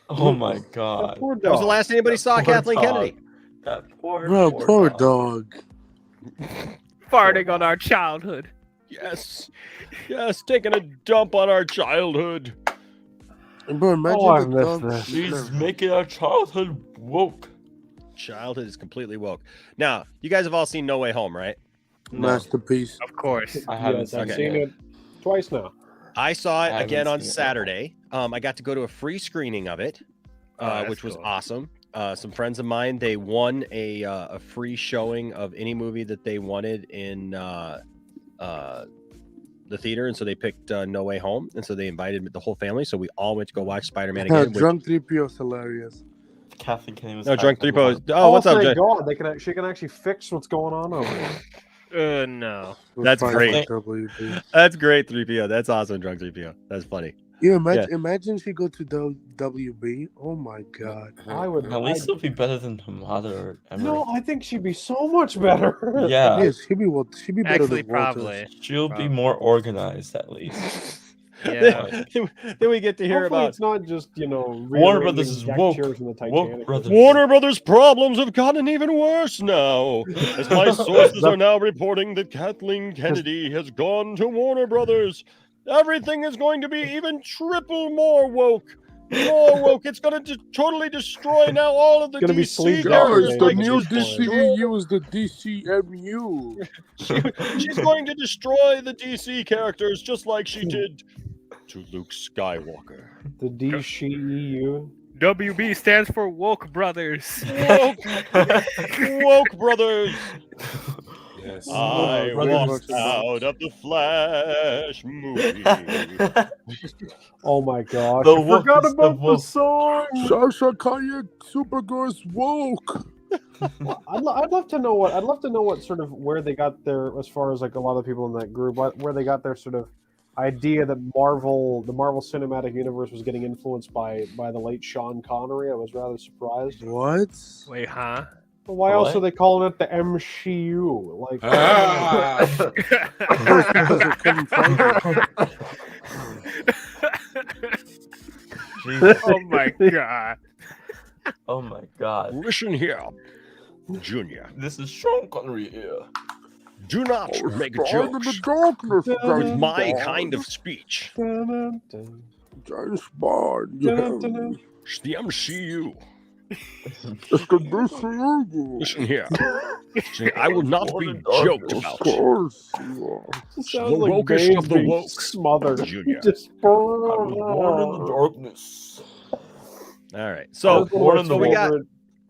Oh my god. Poor That was the last anybody saw of poor Kathleen dog. Kennedy. That poor, Bro, poor dog. Farting on our childhood. Yes, taking a dump on our childhood. Bro, imagine the dog. She's making our childhood woke. Childhood is completely woke. Now, you guys have all seen No Way Home, right? Masterpiece. Of course. I haven't Yes, seen I've it seen yet. it twice now. I saw I it haven't again on seen it. Saturday. I got to go to a free screening of it, that's which was cool. awesome. Some friends of mine, they won a free showing of any movie that they wanted in the theater, and so they picked No Way Home, and so they invited the whole family. So we all went to go watch Spider-Man again. which- Drunk 3PO is hilarious. Kathleen Kennedy was No, Drunk fired. 3PO. Oh, what's up, thank Jay? God. She can actually fix what's going on over there. No. That's Fine great. for WB. That's great, 3PO. That's awesome, Drunk 3PO. That's funny. Yeah, imagine she go to WB. Oh my god. I would. At least it'll be better than Hamada or Emery. No, I think she'd be so much better. Yeah. Yes, she'd be better Actually, than Walters. probably. She'll be more organized at least. Yeah. Then we get to hear Hopefully about it's not just Warner Brothers is deck woke. chairs in the Woke Titanic. Brothers. Warner Brothers' problems have gotten even worse now, as my sources are now reporting that Kathleen Kennedy has gone to Warner Brothers. Everything is going to be even triple more woke. More woke. It's going to totally destroy now all of the Gonna be DC sleep characters. Guys, Guys, the like new this DCEU is the DCMU. She's going to destroy the DC characters just like she did to Luke Skywalker. The DCEU. WB stands for Woke Brothers. Woke Brothers. Yes. I walked out of the Flash movie. Oh my gosh! The I forgot wokest about of the woke. song. Sasha Kayak Supergirl's woke. I'd love to know what sort of where they got their, as far as like a lot of people in that group, where they got their sort of idea that the Marvel Cinematic Universe was getting influenced by the late Sean Connery. I was rather surprised. What? Wait, huh? But why else What? are they calling it the MCU? Like, Jesus. Oh my god. Oh my god. Listen here, Junior. This is Sean Connery here. Do not make jokes with my kind of speech. James Bond, you have It's the MCU. it's the DCU. Listen here. See, I will not be joked about. Of course you are. Sounds The like wokest Bane's of the being woke. smothered. Junior. Just I was born in the darkness. All right. That So, was one of my we got.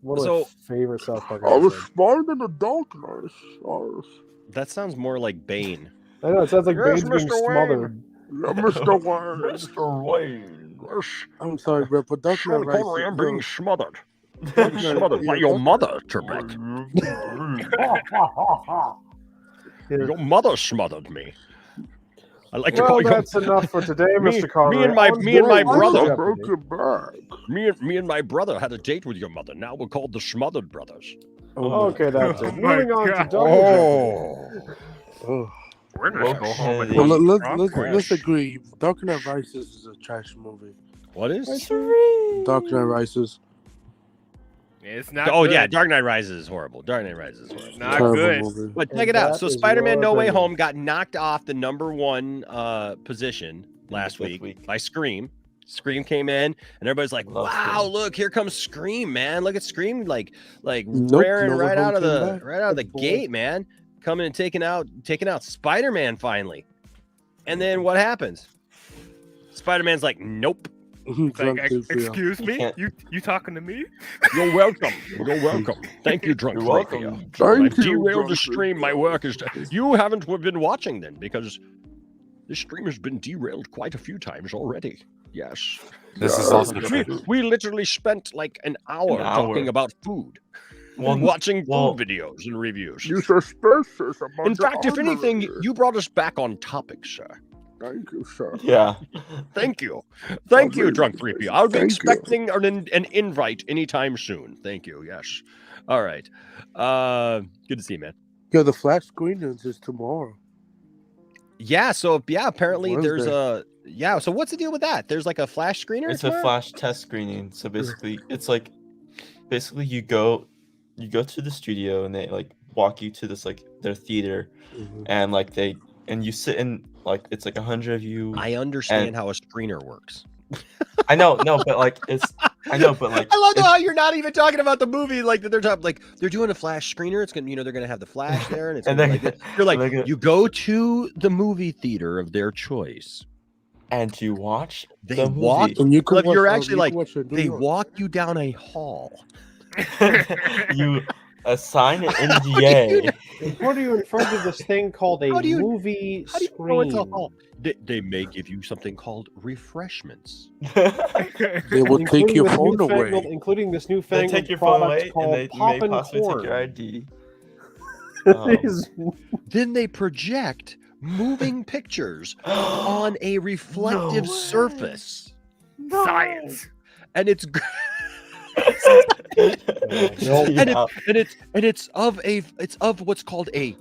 one of so- my favorite South Park I was episodes. born in the darkness. Yes. That sounds more like Bane. I know it sounds like Yes, Bane's being Mr. smothered. Yeah, Mr. Wayne. Mr. Wayne. Yes. I'm sorry, bro, but Dark Knight Sean Connery, I'm being Rises. smothered. Dark Being Knight- smothered by yeah, your Dark- mother, Trebek. Your mother smothered me. I like to Well, call you. that's enough for today, Mr. Connery. Me and my brother. Broke your back. Me and my brother had a date with your mother. Now we're called the Smothered Brothers. Okay, that's it. Oh my Moving on to God. Double Jeopardy. Oh. We're gonna go home and Well, eat let's agree. Dark Knight Rises is a trash movie. What is? Dark Knight Rises. It's not. Oh good. yeah, Dark Knight Rises is horrible. Dark Knight Rises is horrible. Not Terrible good. movie. But And check it out. that So is Spider-Man your No Way opinion. Home got knocked off the #1 position last week by Scream. Scream came in, and everybody's like, Love "Wow, Scream. look, here comes Scream, man! Look at Scream, like Nope, raring No Way right Home out of came the back. right out of the Good boy. gate, man! Coming and taking out Spider-Man finally." And then what happens? Spider-Man's like, "Nope, It's like, excuse You me, can't- you talking to me? you're welcome. You're welcome. Thank you, Drunk You're welcome. Freaky. Thank I've you, derailed the Drunk stream. My work is. You haven't been watching then because this stream has been derailed quite a few times already. Yes. This is also true. We literally spent like an hour talking about food, Well, watching food well- videos and reviews. You suspicious about In fact, the if anything, armory. you brought us back on topic, sir. Thank you, sir. Yeah. Thank you. Thank you, really Drunk 3P. I'll be Thank you. expecting an invite anytime soon. Thank you. Yes. All right. Good to see you, man. Yo, the Flash screenings is tomorrow. Yeah, so apparently there's Wednesday. so what's the deal with that? There's like a flash screener? It's a tomorrow? flash test screening. So basically, it's like you go to the studio and they like walk you to this like their theater, and like you sit in like it's like 100 of you. I understand how a screener works. I know, no, but like I know, but like I love how you're not even talking about the movie, like that they're talking like they're doing a flash screener. It's gonna, they're gonna have the flash there, and it's And gonna be they're- like you're like they're gonna- you go to the movie theater of their choice. and you watch They the walk. movie. And you can Like, you're watch, actually you like can watch it in New they York. walk you down a hall. You assign an NDA. They put you in front of this thing called a How do you- movie How do you know it's a screen. hall? They may give you something called refreshments. They will take your phone away. Including this They newfangled take your phone product away, called and they may Poppin' possibly Corn. take your ID. Then they project moving pictures on a reflective surface. Science. And it's and it's of what's called a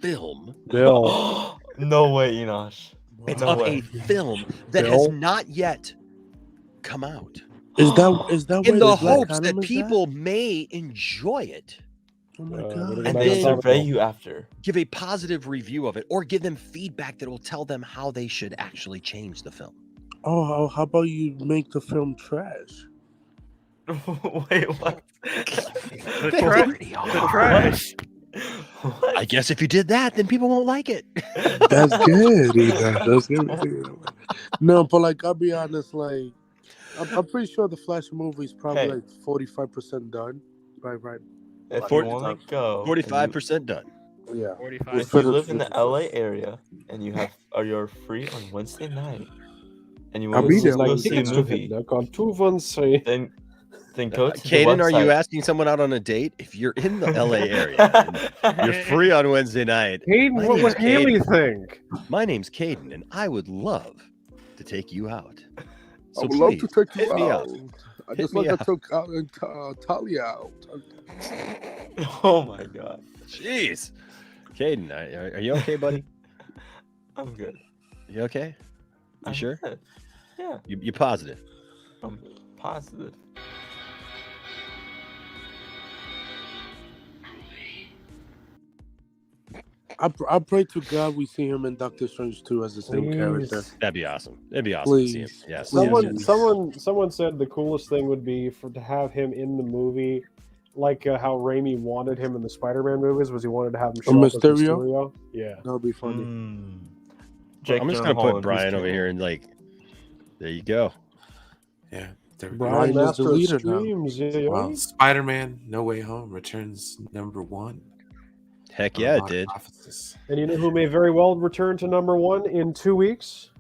film. Bill. No way, Enosh. It's No of way. a film that has Bill. not yet come out. Is that In why the Black hopes Adam that is people may enjoy it, Oh my what god! about And that they Bill? survey you after. give a positive review of it, or give them feedback that will tell them how they should actually change the film. Oh, how about you make the film trash? Wait, what? The trash. What? I guess if you did that, then people won't like it. That's good. Enoch. That's good. No, but like I'll be honest, like I'm pretty sure the Flash movie is probably Hey. like 45% done. Right. If you want to go, 45% done. Yeah. 45. if you live in the LA area and you're free on Wednesday night, and you I'll want be to there. go Like, see a Tickets to movie, Hit on 213. then go to the Caden, are you website. asking someone out on a date? If you're in the LA area, and you're free on Wednesday night. Hayden, My what name's would Haley Caden. think? My name's Caden, and I would love to take you out. So I would love to please, take you hit me out. up. I Hit just me like I up. took Talia out. Oh my god, Jeez. Caden, are you okay, buddy? I'm good. You okay? You I'm sure? good. Yeah, You positive? I'm positive. I pray to God we see him in Doctor Strange 2 as the same character. That'd be awesome. It'd be awesome to see him. Please. Yes. Someone said the coolest thing would be to have him in the movie, like how Raimi wanted him in the Spider-Man movies. Was he wanted to have him show up as Mysterio? Yeah, that would be funny. I'm just gonna put Brian over here and like, there you go. Yeah, Brian is the leader now. Well, Spider-Man: No Way Home returns #1. Heck yeah, it did. And you know who may very well return to #1 in 2 weeks?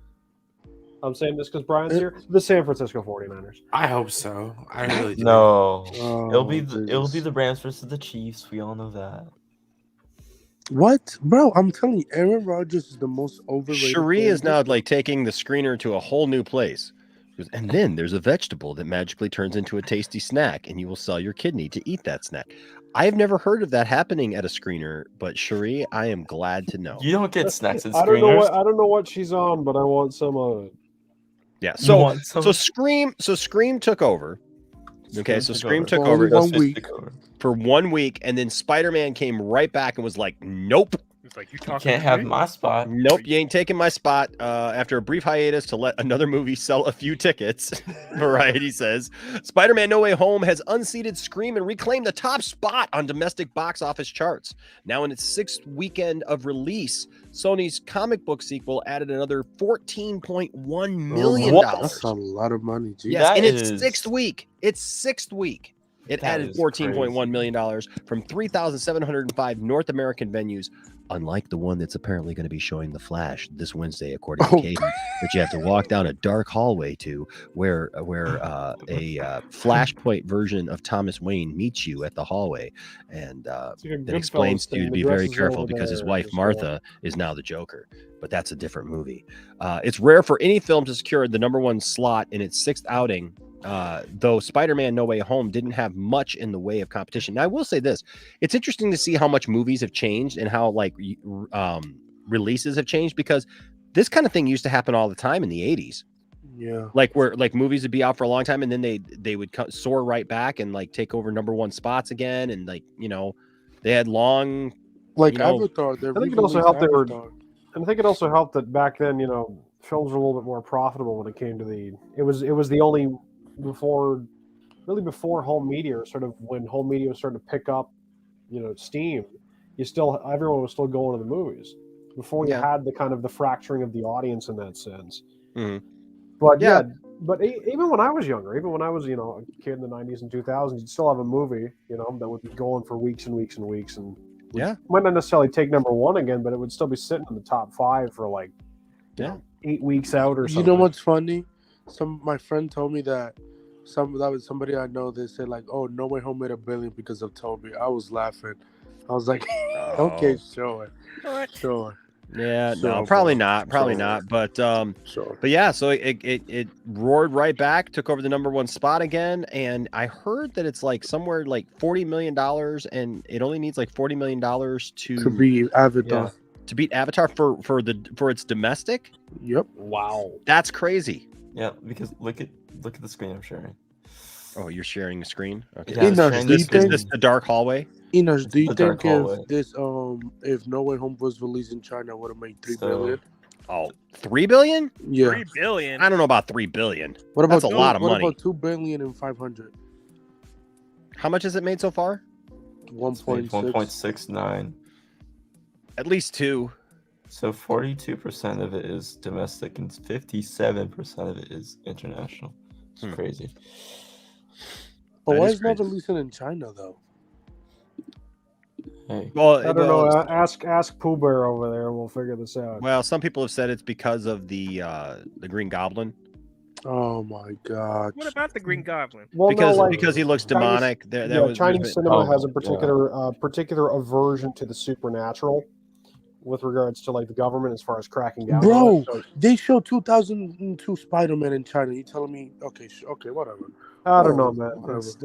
I'm saying this because Brian's here. The San Francisco 49ers. I hope so. I really do. No, Oh, it'll be the Rams versus the Chiefs. We all know that. What, bro? I'm telling you, Aaron Rodgers is the most overrated. Cherie is now like taking the screener to a whole new place. And then there's a vegetable that magically turns into a tasty snack, and you will sell your kidney to eat that snack. I've never heard of that happening at a screener, but Cherie, I am glad to know. You don't get snacks at I don't know what she's on, but I want some of it. Yeah. So Scream took over. Okay, so Scream took over for 1 week, and then Spider-Man came right back and was like, "Nope." It's like, you can't have my spot. Nope, you ain't taking my spot. After a brief hiatus to let another movie sell a few tickets, Variety says, Spider-Man No Way Home has unseated Scream and reclaimed the top spot on domestic box office charts. Now in its 6th weekend of release, Sony's comic book sequel added another $14.1 million. That's a lot of money. Geez. Yes, in its 6th week. Its 6th week. It added $14.1 million from 3,705 North American venues, unlike the one that's apparently going to be showing The Flash this Wednesday, according to Katie, that you have to walk down a dark hallway to, where a Flashpoint version of Thomas Wayne meets you at the hallway, and that explains to you to be very careful because his wife Martha is now the Joker. But that's a different movie. It's rare for any film to secure the #1 slot in its 6th outing. Though Spider-Man No Way Home didn't have much in the way of competition. Now, I will say this. It's interesting to see how much movies have changed and how releases have changed, because this kind of thing used to happen all the time in the 80s. Yeah. Where movies would be out for a long time and then they would soar right back and take over #1 spots again. And they had long... Avatar. I think it also helped I think it also helped that back then, films were a little bit more profitable when it came to it was the only... before home media, or sort of when home media was starting to pick up, steam, everyone was still going to the movies before you had the kind of the fracturing of the audience in that sense. Mm-hmm. But but even when I was younger, even when I was, a kid in the 90s and 2000s, you'd still have a movie, that would be going for weeks and weeks and weeks, and might not necessarily take #1 again, but it would still be sitting in the top 5 for 8 weeks out or something. You know what's funny? My friend told me that was somebody I know. They said "Oh, No Way Home made $1 billion because of Toby." I was laughing. I was like, "Okay, sure." Yeah, no, probably not. But yeah. So it roared right back, took over the #1 spot again, and I heard that it's somewhere $40 million, and it only needs $40 million to beat Avatar. Yeah, to beat Avatar for its domestic. Yep. Wow, that's crazy. Yeah, because look at the screen I'm sharing. Oh, you're sharing the screen? Okay. Yeah, Is this the dark hallway? Enosh, do you think if No Way Home was released in China, would have made $3 billion? Oh, $3 billion? Yeah. $3 billion. I don't know about $3 billion. What about That's a lot of money. What about $2 billion and 500? How much has it made so far? 1.69. At least 2. So 42% of it is domestic and 57% of it is international. It's crazy. But why is not releasing in China though? Hey. Well, I don't know. Ask Pooh Bear over there. We'll figure this out. Well, some people have said it's because of the Green Goblin. Oh my god! What about the Green Goblin? Well, because he looks demonic. Chinese cinema has a particular aversion to the supernatural with regards to the government as far as cracking down. Bro, they showed 2002 Spider-Man in China. You telling me? Okay, whatever. I don't know, man. It's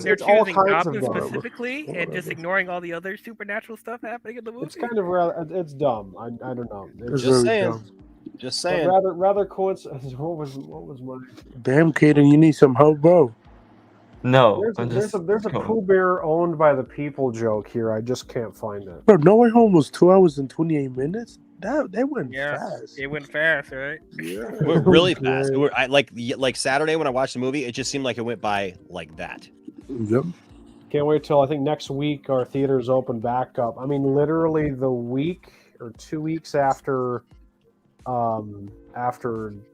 they're choosing Goblin specifically and just ignoring all the other supernatural stuff happening in the movie. It's kind of it's dumb. I don't know. Just saying. Just saying. Rather coincidence. What was my? Damn, Kaden, you need some help, bro. No, There's a Pooh Bear owned by the people joke here. I just can't find it. Bro, No Way Home was 2 hours and 28 minutes. That went fast. It went fast, right? Yeah. It went really fast. I like Saturday when I watched the movie, it just seemed like it went by like that. Yep. Can't wait till I think next week our theaters open back up. I mean, literally the week or 2 weeks after the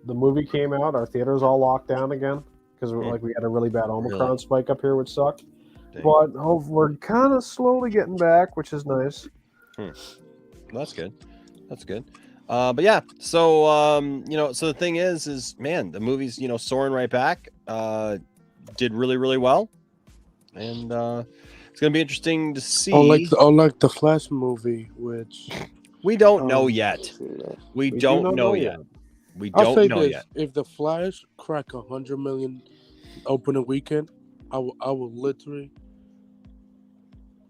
movie came out, our theaters all locked down again because we had a really bad Omicron spike up here, which sucked. Dang. But we're kind of slowly getting back, which is nice. Well, that's good. That's good. But yeah, so so the thing is man, the movie's soaring right back. Did really, really well, and it's gonna be interesting to see. Like the Flash movie, which we don't know yet. We don't know yet. We don't know yet. If the Flash crack 100 million opening weekend, I will literally.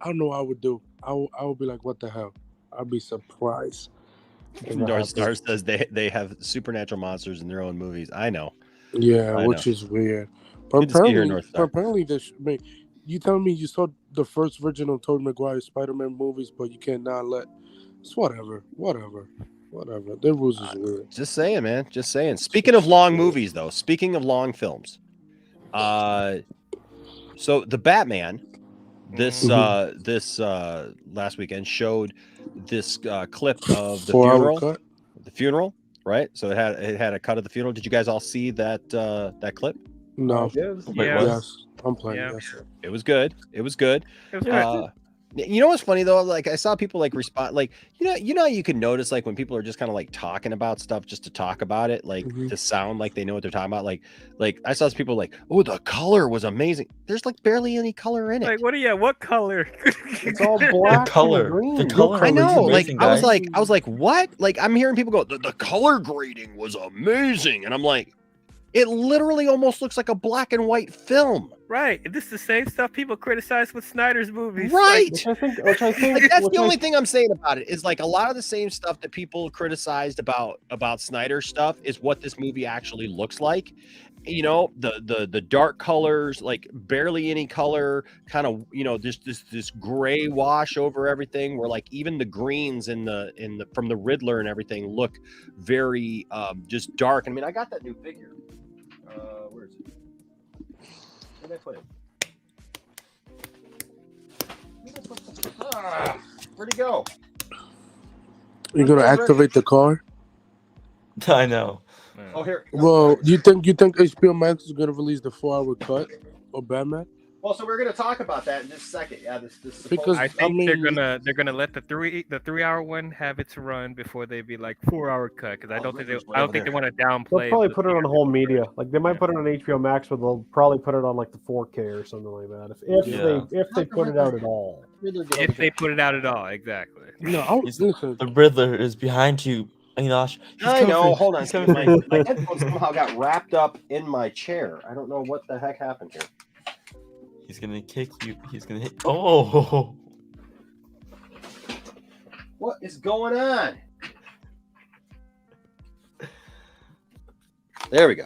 I don't know what I would do. I would be like, what the hell? I'd be surprised. Dark Star says they have supernatural monsters in their own movies. I know. Yeah, which is weird. But apparently, you telling me you saw the first original Tobey Maguire Spider-Man movies, but you cannot let. It's whatever. The rules is weird. Just saying, man. Just saying. Speaking of long movies, though. Speaking of long films, so the Batman. This last weekend showed this clip of the funeral. The funeral, right? So it had a cut of the funeral. Did you guys all see that clip? No. Yes. I'm playing. Yeah. Yes. It was good. It was good. You know what's funny though? Like I saw people like respond, like you know you can notice like when people are just kind of like talking about stuff just to talk about it, like to sound like they know what they're talking about. Like I saw people like, oh, the color was amazing. There's like barely any color in it. Like what color? It's all black. The color. I know. Amazing, I was like, what? Like I'm hearing people go, the color grading was amazing, and I'm like, it literally almost looks like a black and white film. Right. This is the same stuff people criticize with Snyder's movies. Right. Which I think like, that's the only thing I'm saying about it is like a lot of the same stuff that people criticized about Snyder stuff is what this movie actually looks like. The dark colors, like barely any color, kind of just this gray wash over everything, where like even the greens in the from the Riddler and everything look very just dark. I mean, I got that new figure. Where is it? Where did I put it? Where'd he go? You're gonna activate the car? I know. Oh, here. Well, you think HBO Max is gonna release the 4-hour cut of Batman? Well, so we're gonna talk about that in just a second. Yeah, this Because I think they're gonna let the 3-hour one have its run before they be like 4-hour cut, because I don't think they want to downplay. They'll probably put it on home media. Like they might put it on HBO Max, but they'll probably put it on like the 4K or something like that. If they put it out at all. If they put it out at all, exactly. No, the Riddler is behind you. Enosh. I know. Hold on. My headphones somehow got wrapped up in my chair. I don't know what the heck happened here. He's gonna kick you. He's gonna hit. Oh! What is going on? There we go.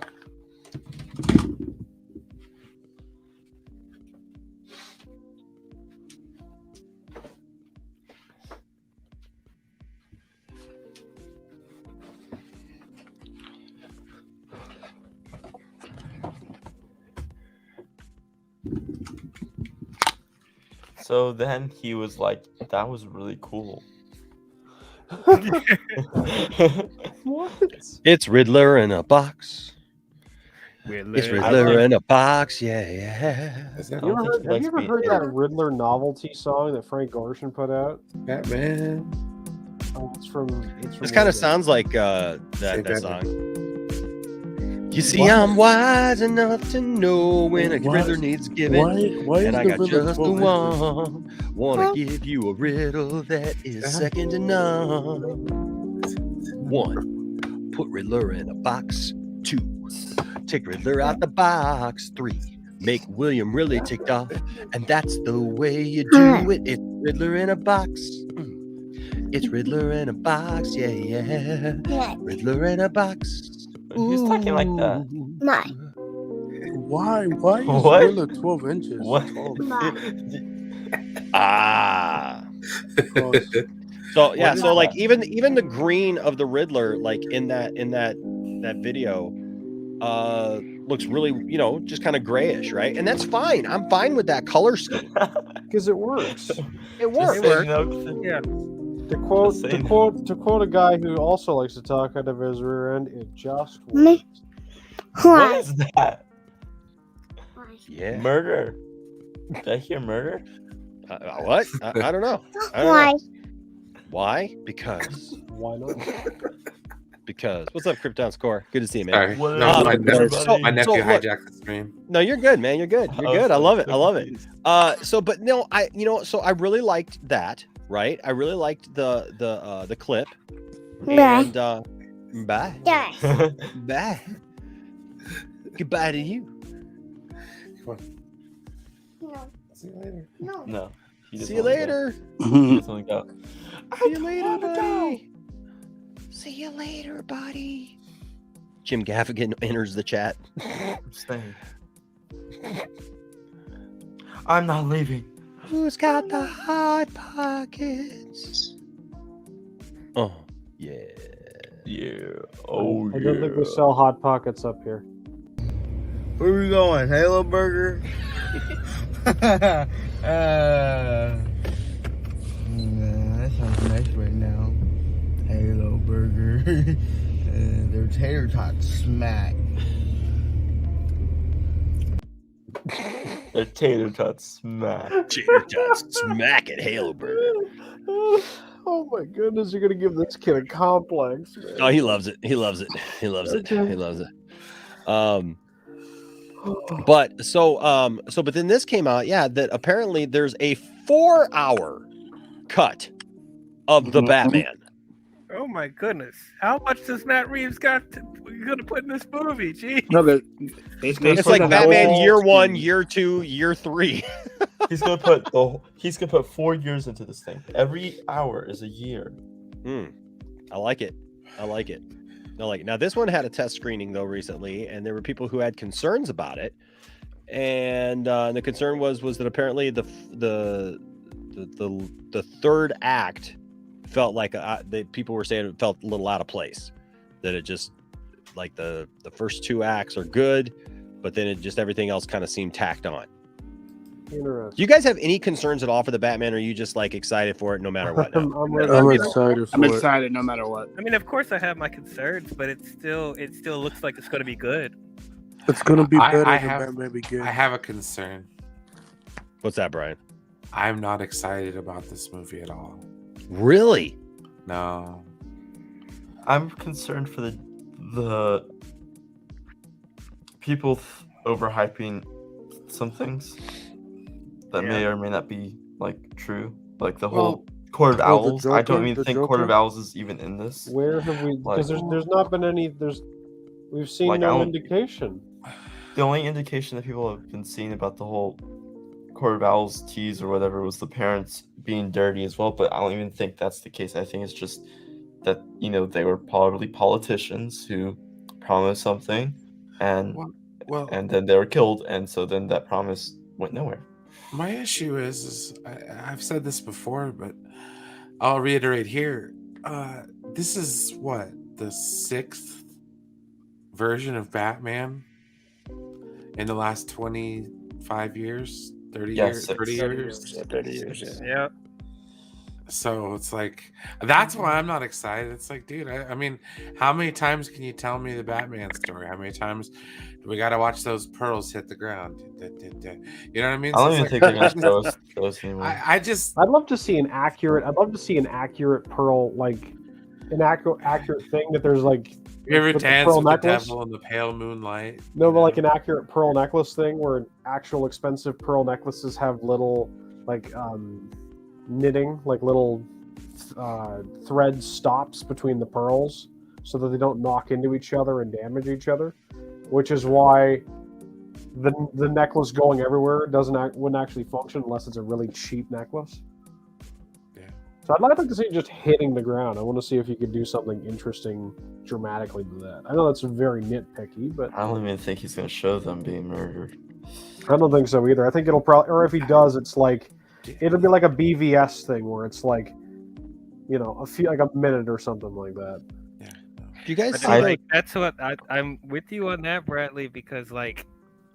So then he was like, that was really cool. What? It's Riddler in a box. Riddler. It's Riddler in a box. Yeah. Have you ever heard that Riddler novelty song that Frank Gorshin put out? Batman. Oh, it's from This kind of sounds like that song. You see, I'm wise enough to know when a Riddler needs giving, why and I got just the one. Wanna give you a riddle that is second to none. 1, put Riddler in a box. 2, take Riddler out the box. 3, make William really ticked off, and that's the way you do it. It's Riddler in a box. It's Riddler in a box. Yeah. Riddler in a box. Who's talking like that? Why? Why is What? Riddler 12 inches? What? Tall? So yeah, What is so like that? even the green of the Riddler, like in that video, looks really, just kind of grayish, right? And that's fine. I'm fine with that color scheme because it works. It works. Yeah. To quote a guy who also likes to talk out of his rear end, it just works. What is that? Yeah. Murder. Did I hear murder? What? I don't know. Why? Why? Because. Why not? Because. What's up, Krypton Score? Good to see you, man. Sorry. What No, up, my everybody? nephew look, hijacked the stream. No, you're good, man. You're good. You're good. I love it. I love it. But no, so I really liked that, right? I really liked the clip. And bye. Yes. Bye. Goodbye to you. Come on. No. See you later. No. No. He See you later. He doesn't want to go. See you later, buddy. See you later, buddy. Jim Gaffigan enters the chat. I'm staying. I'm not leaving. Who's got the hot pockets? Oh, yeah. Yeah. Oh, I don't think we sell hot pockets up here. Where are we going? Halo Burger? That sounds nice right now. Halo Burger. Their tater tots smack. Their tater tots smack. Tater tots smack at Halo Burger. Oh my goodness, you're gonna give this kid a complex, man. Oh, he loves it. He loves it. He loves it. He loves it. But then this came out, that apparently there's a 4-hour cut of the Batman. Oh my goodness! How much does Matt Reeves got gonna put in this movie? Jeez. No, it's like Batman year 1, year 2, year 3. He's gonna put 4 years into this thing. Every hour is a year. I like it. I like it. Now this one had a test screening though recently, and there were people who had concerns about it. And the concern was that apparently the third act felt like people were saying it felt a little out of place. That it just like the first 2 acts are good, but then it just everything else kind of seemed tacked on. Interesting. Do you guys have any concerns at all for the Batman, or are you just like excited for it no matter what? I'm excited for I'm it. excited no matter what. I mean, of course, I have my concerns, but it still looks like it's going to be good. It's going to be better than have, Batman Begins. I have a concern. What's that, Brian? I'm not excited about this movie at all. Really? No. I'm concerned for the people overhyping some things that may or may not be like true, like the whole Court of Owls. I don't even think Court of Owls is even in this. Where have we? Because there's not been any. We've seen like, no indication. The only indication that people have been seeing about the whole Court of Owls tease or whatever was the parents being dirty as well, but I don't even think that's the case. I think it's just that they were probably politicians who promised something and then they were killed, and so then that promise went nowhere. My issue is I've said this before, but I'll reiterate here. This is what, the 6th version of Batman in the last 25 years, 30 years, 30 years. 30 years. Yeah. So it's like, that's why I'm not excited. It's like, dude, I mean, how many times can you tell me the Batman story? How many times do we got to watch those pearls hit the ground? You know what I mean? I don't even think they're going to show us anymore. I'd love to see an accurate pearl, like an accurate thing that there's like. You ever dance pearl with necklace? the devil in the pale moonlight? No, but like an accurate pearl necklace thing where an actual expensive pearl necklaces have little like knitting, like little thread stops between the pearls so that they don't knock into each other and damage each other, which is why the necklace going everywhere wouldn't actually function unless it's a really cheap necklace. Yeah. So I'd like to see it just hitting the ground. I want to see if you could do something interesting dramatically to that. I know that's very nitpicky, but I don't even think he's gonna show them being murdered. I don't think so either. I think it'll probably, or if he does, it's like it'll be like a BVS thing where it's like, you know, like a minute or something like that. Do you guys see like that's what I'm with you on that, Bradley, because like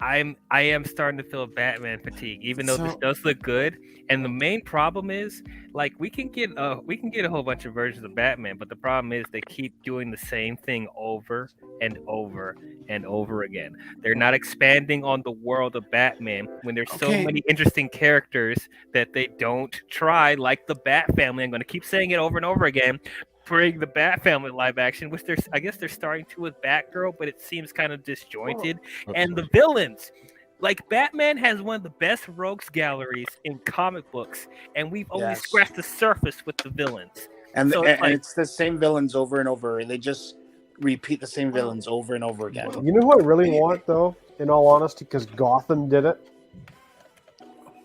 I am starting to feel Batman fatigue, even though this does look good. And the main problem is, like, we can get a whole bunch of versions of Batman, but the problem is they keep doing the same thing over and over and over again. They're not expanding on the world of Batman when there's so many interesting characters that they don't try, like the Bat Family. I'm going to keep saying it over and over again. Bring the Bat Family live action, which I guess they're starting to with Batgirl, but it seems kind of disjointed. And the villains, like Batman has one of the best rogues galleries in comic books, and we've only scratched the surface with the villains. And, so and it's the same villains over and over. They just repeat the same villains over and over again. You know who I really want, though, in all honesty, because Gotham did it,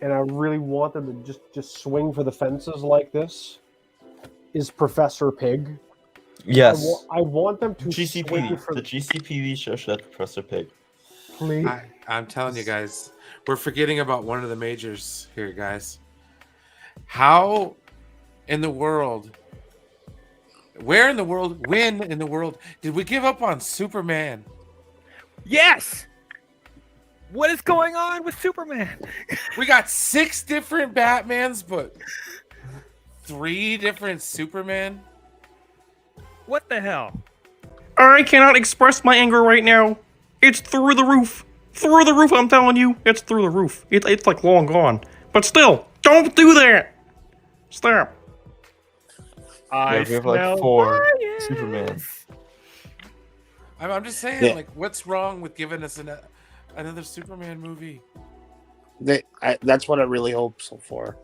and I really want them to just swing for the fences like this, is Professor Pig. Yes. I want them to swing for the GCPD show should have Professor Pig. Please. I'm telling you guys, we're forgetting about one of the majors here, guys. How in the world, where in the world, when in the world did we give up on Superman? Yes! What is going on with Superman? We got 6 different Batmans, but 3 different Supermen? What the hell? I cannot express my anger right now. It's through the roof. Through the roof, I'm telling you. It's through the roof. It's like long gone. But still, don't do that. Stop. We have like 4 Superman. I'm just saying, like, what's wrong with giving us another Superman movie? That's what I really hope so for.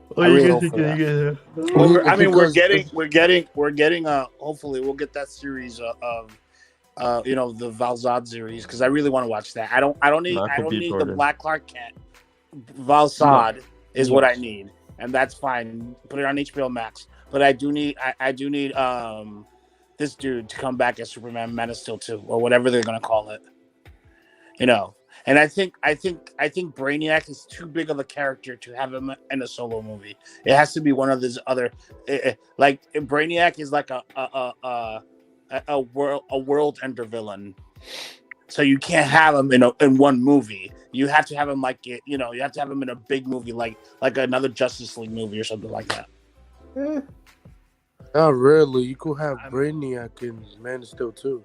What I are you really guys hope for gonna that. get? We're getting. Hopefully, we'll get that series of, the Val-Zod series, because I really want to watch that. I don't need the Black Clark Kent. Val-Zod is what I need, and that's fine. Put it on HBO Max. But I do need this dude to come back as Superman Man of Steel 2, or whatever they're gonna call it. And I think Brainiac is too big of a character to have him in a solo movie. It has to be one of these other, like Brainiac is like a world ender villain, so you can't have him in one movie. You have to have him you have to have him in a big movie, like another Justice League movie or something like that. Not really. You could have Brainiac in Man of Steel 2.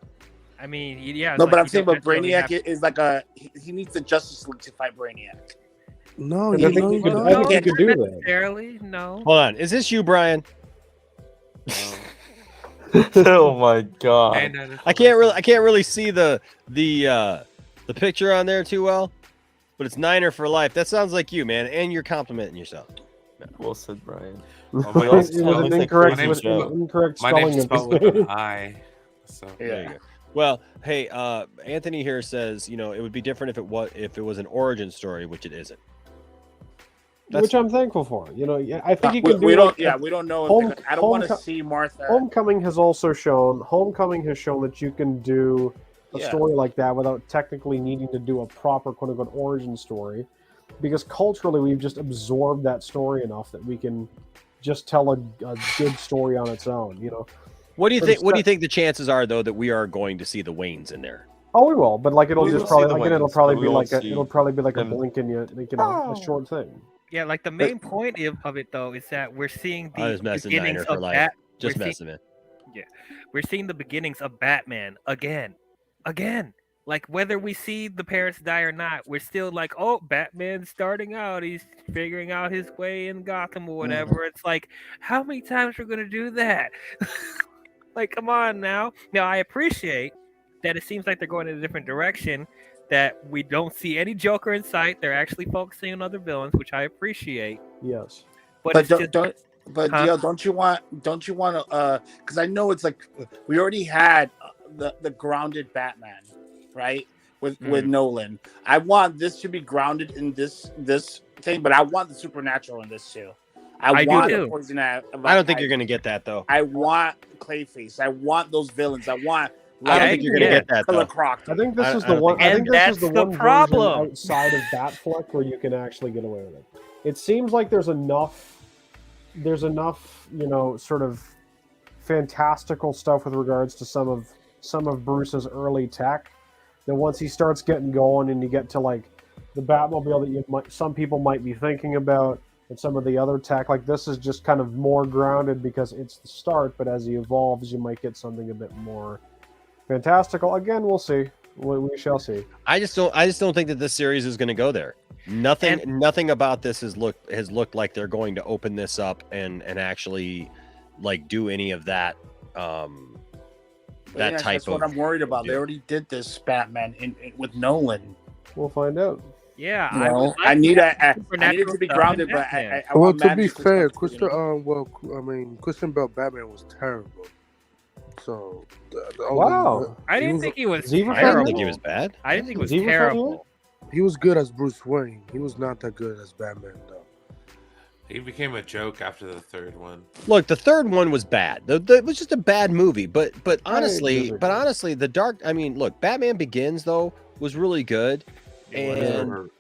I mean, yeah. No, but I'm saying, Brainiac is like he needs the Justice League to fight Brainiac. No, I think you could do that. Necessarily, no. Hold on, is this you, Brian? Oh my god! I can't really see the picture on there too well, but it's Niner for life. That sounds like you, man, and you're complimenting yourself. Well said, Brian. It was an incorrect spelling of spelled his with name. an I. So There you go. Well, hey, Anthony here says, it would be different if it was an origin story, which it isn't. Which I'm thankful for. I think you can do. We don't know. I don't want to see Martha. Homecoming has shown that you can do a story like that without technically needing to do a proper quote unquote origin story, because culturally we've just absorbed that story enough that we can just tell a good story on its own. What do you think? What do you think the chances are, though, that we are going to see the Waynes in there? Oh, we will, but it'll probably be like a blink and a short thing. Yeah, like the main point of it though is that we're seeing I was the messing beginnings Niner for of life. Just messing, man. Yeah, we're seeing the beginnings of Batman again. Like whether we see the parents die or not, we're still like, oh, Batman's starting out. He's figuring out his way in Gotham or whatever. It's like, how many times we're gonna do that? Like, come on now. Now, I appreciate that it seems like they're going in a different direction, that we don't see any Joker in sight. They're actually focusing on other villains, which I appreciate. Yes. But don't you want to, because I know it's like, we already had the grounded Batman, right? With Nolan. I want this to be grounded in this thing, but I want the supernatural in this too. I do want too. the poison ivy. I don't think you're gonna get that though. I want Clayface. I want those villains. I want. I don't think you're gonna get that Killer though. Croc. I think this I- is I the don't one. think- I think And this is that's the the one problem. version outside of that flick where you can actually get away with it. It seems like there's enough, you know, sort of fantastical stuff with regards to some of Bruce's early tech. That once he starts getting going and you get to like the Batmobile that some people might be thinking about, and some of the other tech, like this is just kind of more grounded because it's the start. But as he evolves, you might get something a bit more fantastical. Again, we'll see. We shall see. I just don't think that this series is going to go there. Nothing about this has looked like they're going to open this up and actually like do any of that That's type what of. I'm worried about. They already did this Batman with Nolan. We'll find out. Yeah, I need it to be grounded, but I Well, want to Matt be to fair, perspective, you know? Christian Bale Batman was terrible. So, Wow. I didn't think he was. I didn't think he was bad. I didn't think he was terrible. He was good as Bruce Wayne. He was not that good as Batman, though. He became a joke after the third one. Look, the third one was bad. It was just a bad movie. But honestly, the Dark. I mean, look, Batman Begins though was really good. And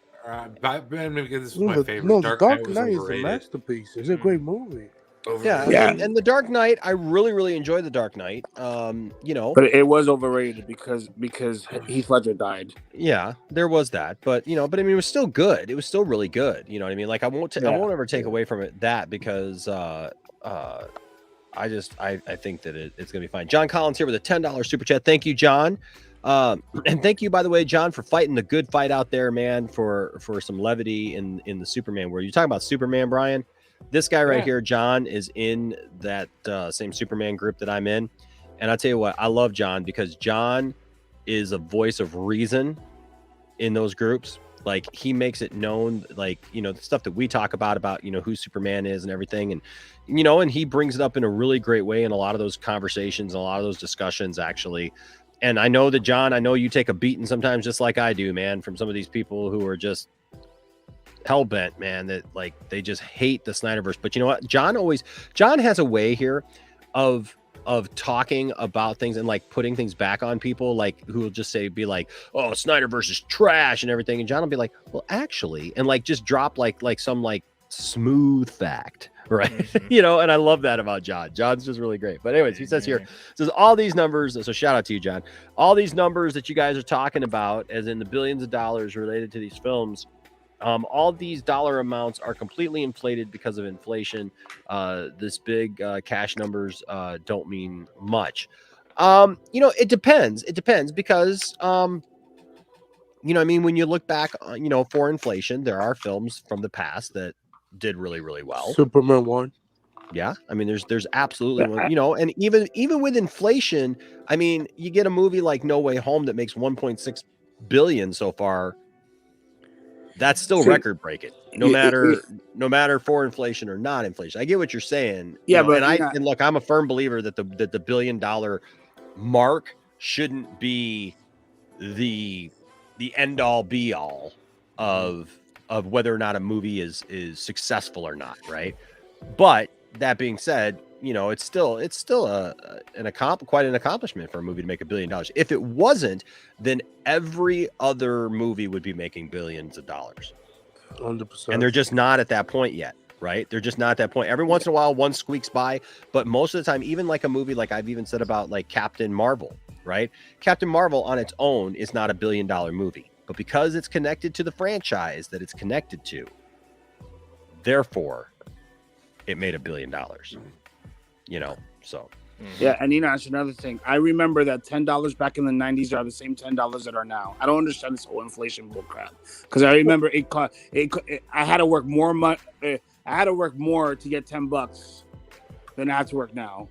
Batman Begins was my favorite. No, Dark Dark was Knight is a overrated. masterpiece. It's a great movie. Yeah. And the Dark Knight, I really enjoyed the Dark Knight. You know, but it was overrated because Heath Ledger died. Yeah, there was that, but I mean, it was still good. It was still really good. You know what I mean? Like, I won't ever take away from it that because I think that it's gonna be fine. John Collins here with a $10 super chat. Thank you, John. And thank you, by the way, John, for fighting the good fight out there, man. For some levity in the Superman world. You talking about Superman, Brian? This guy right here, John, is in that same Superman group that I'm in. And I'll tell you what, I love John because John is a voice of reason in those groups. Like, he makes it known, like, the stuff that we talk about, who Superman is and everything. And, and he brings it up in a really great way in a lot of those conversations and a lot of those discussions, actually. And I know that, John, I know you take a beating sometimes just like I do, man, from some of these people who are just hell-bent, man, that like they just hate the Snyderverse. But you know what, John has a way here of talking about things and like putting things back on people, like who will just be like, oh, Snyderverse is trash and everything, and John will be like, well, actually, and like just drop like some like smooth fact, right? Mm-hmm. And I love that about John. John's just really great. But anyways, he says all these numbers, so shout out to you, John, all these numbers that you guys are talking about, as in the billions of dollars related to these films, all these dollar amounts are completely inflated because of inflation. This big cash numbers don't mean much. It depends. It depends because, I mean, when you look back, for inflation, there are films from the past that did really, really well. Superman 1. Yeah, I mean, there's absolutely one, and even with inflation, I mean, you get a movie like No Way Home that makes 1.6 billion so far. That's still record breaking, no matter for inflation or not inflation. I get what you're saying. And look, I'm a firm believer that the $1 billion mark shouldn't be the end all be all of whether or not a movie is successful or not, right? But that being said, it's still quite an accomplishment for a movie to make $1 billion. If it wasn't, then every other movie would be making billions of dollars. 100%. And they're just not at that point yet, right? They're just not at that point. Every once in a while, one squeaks by, but most of the time, even like a movie like I've even said about like Captain Marvel, right? Captain Marvel on its own is not $1 billion movie, but because it's connected to the franchise that it's connected to, therefore, it made $1 billion. So yeah. And Enosh, another thing, I remember that $10 back in the 90s are the same $10 that are now. I don't understand this whole inflation bullcrap because I remember I had to work more money. I had to work more to get $10 than I have to work now.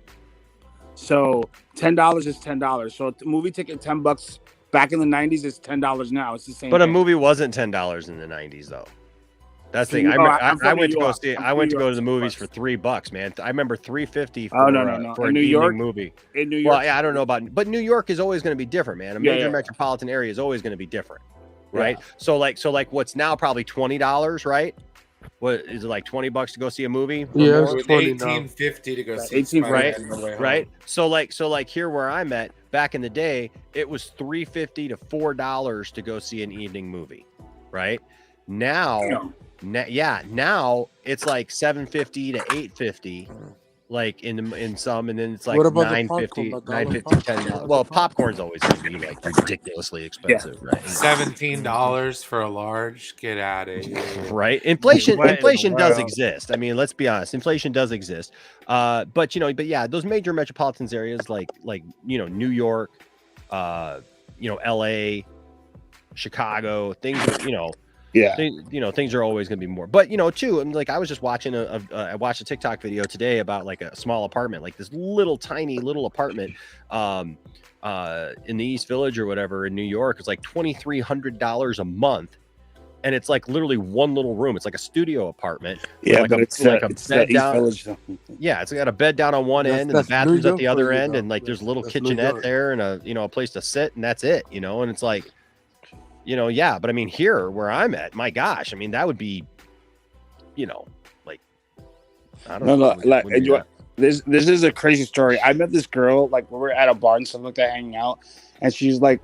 So $10 is $10. So a movie ticket $10 back in the 90s is $10 now. It's the same. But thing. A movie wasn't $10 in the 90s though. That's the thing. I went to go to the movies for $3, man. I remember $3.50 for an evening movie. In New York, well, yeah, I don't know about, but New York is always going to be different, man. A major metropolitan area is always going to be different, right? Yeah. So like what's now probably $20, right? What is it, like $20 to go see a movie? Yeah, more? it's $20 now. $18.50 to go see 18, Spider-Man on the way home. Right. So like here where I'm at, back in the day, it was $3.50 to $4 to go see an evening movie. Right now, now it's like $7.50 to $8.50. Like in some, and then it's like $9.50, $10. Well, popcorn's always going to be like ridiculously expensive, right? $17 for a large. Get out of here. Right? Inflation does exist. I mean, let's be honest. Inflation does exist. But yeah, those major metropolitan areas like New York, LA, Chicago, things, things are always going to be more. But too, I mean, like I was just watching I watched a TikTok video today about like a small apartment, like this tiny little apartment in the East Village or whatever in New York. It's like $2,300 a month, and it's like literally one little room. It's like a studio apartment. Yeah, but it's like a bed down. Yeah, it's got a bed down on one end, and the bathroom's at the other end, and like there's a little kitchenette there, and a place to sit, and that's it. And it's like. Yeah, but I mean, here where I'm at, my gosh, I mean, that would be, like, I don't know. Like, this is a crazy story. I met this girl, like, we were at a bar and stuff like that, hanging out, and she was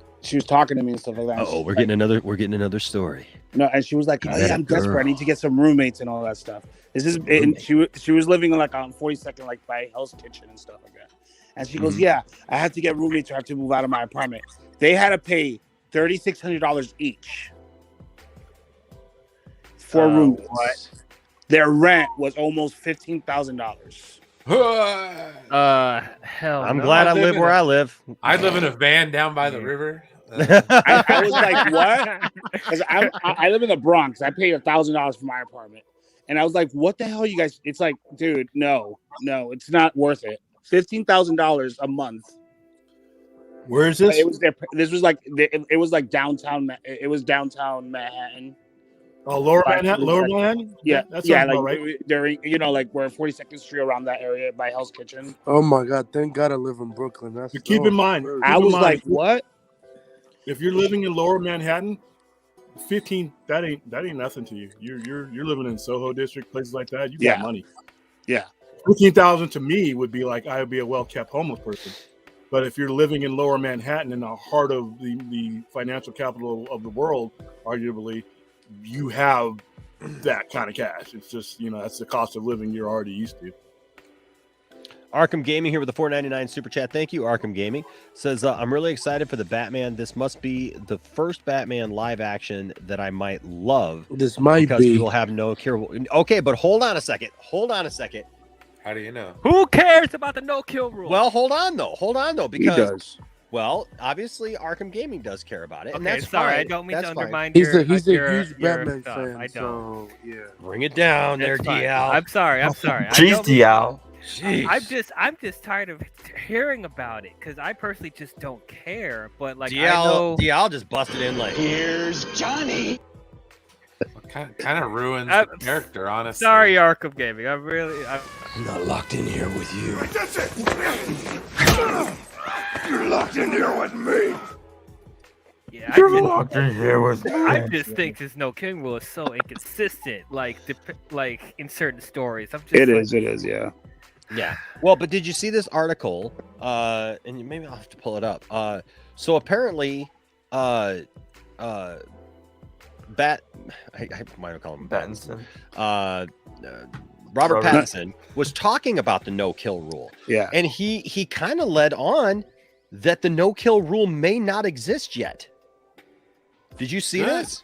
talking to me and stuff like that. Oh, we're getting another story. No, and she was like, "Oh yeah, I'm desperate. I need to get some roommates and all that stuff." And she was living like on 42nd, like by Hell's Kitchen and stuff like that. And she goes, "Yeah, I had to get roommates. I have to move out of my apartment. They had to pay $3,600 each for roommates. What? Their rent was almost $15,000. Hell, I'm glad I live where I live. I live in a van down by the river. I was like, what? Because I live in the Bronx. I pay $1,000 for my apartment, and I was like, what the hell, you guys? It's like, dude, no, it's not worth it. $15,000 a month. Where is this? It was like downtown. It was downtown Manhattan. Oh, Lower Manhattan. Yeah, that yeah, sounds like about right. during like where 42nd Street around that area by Hell's Kitchen. Oh my God! Thank God I live in Brooklyn. That's Keep in mind. I was like, what? If you're living in Lower Manhattan, 15 that ain't nothing to you. You're living in Soho District, places like that. You got money. Yeah. 15,000 to me would be like I would be a well-kept homeless person. But if you're living in Lower Manhattan, in the heart of the financial capital of the world, arguably, you have that kind of cash. It's just, that's the cost of living you're already used to. Arkham Gaming here with the $4.99 super chat. Thank you, Arkham Gaming. Says, I'm really excited for the Batman. This must be the first Batman live action that I might love. This might because be. we will have no cure. Okay, but hold on a second. How do you know? Who cares about the no-kill rule? Well, hold on though, because he does. Well, obviously, Arkham Gaming does care about it, and Okay, that's sorry. fine. I don't mean to undermine He's a your huge Batman stuff. fan. I don't. So yeah. Bring it down there, That's fine. DL. I'm sorry. Jeez, DL. Jeez. I'm just tired of hearing about it because I personally just don't care. But like, I know DL just busted in like, Here's Johnny. Kind of ruins the character, honestly. Sorry, Arkham Gaming. I'm not locked in here with you. You're locked in here with me. Yeah, You're locked in here with me. I just think this no king rule is so inconsistent. Like in certain stories, It is, yeah. Yeah. Well, but did you see this article? And maybe I'll have to pull it up. So apparently, I might have called him Pattinson. Robert Pattinson was talking about the no-kill rule. Yeah. And he kind of led on that the no-kill rule may not exist yet. Did you see this?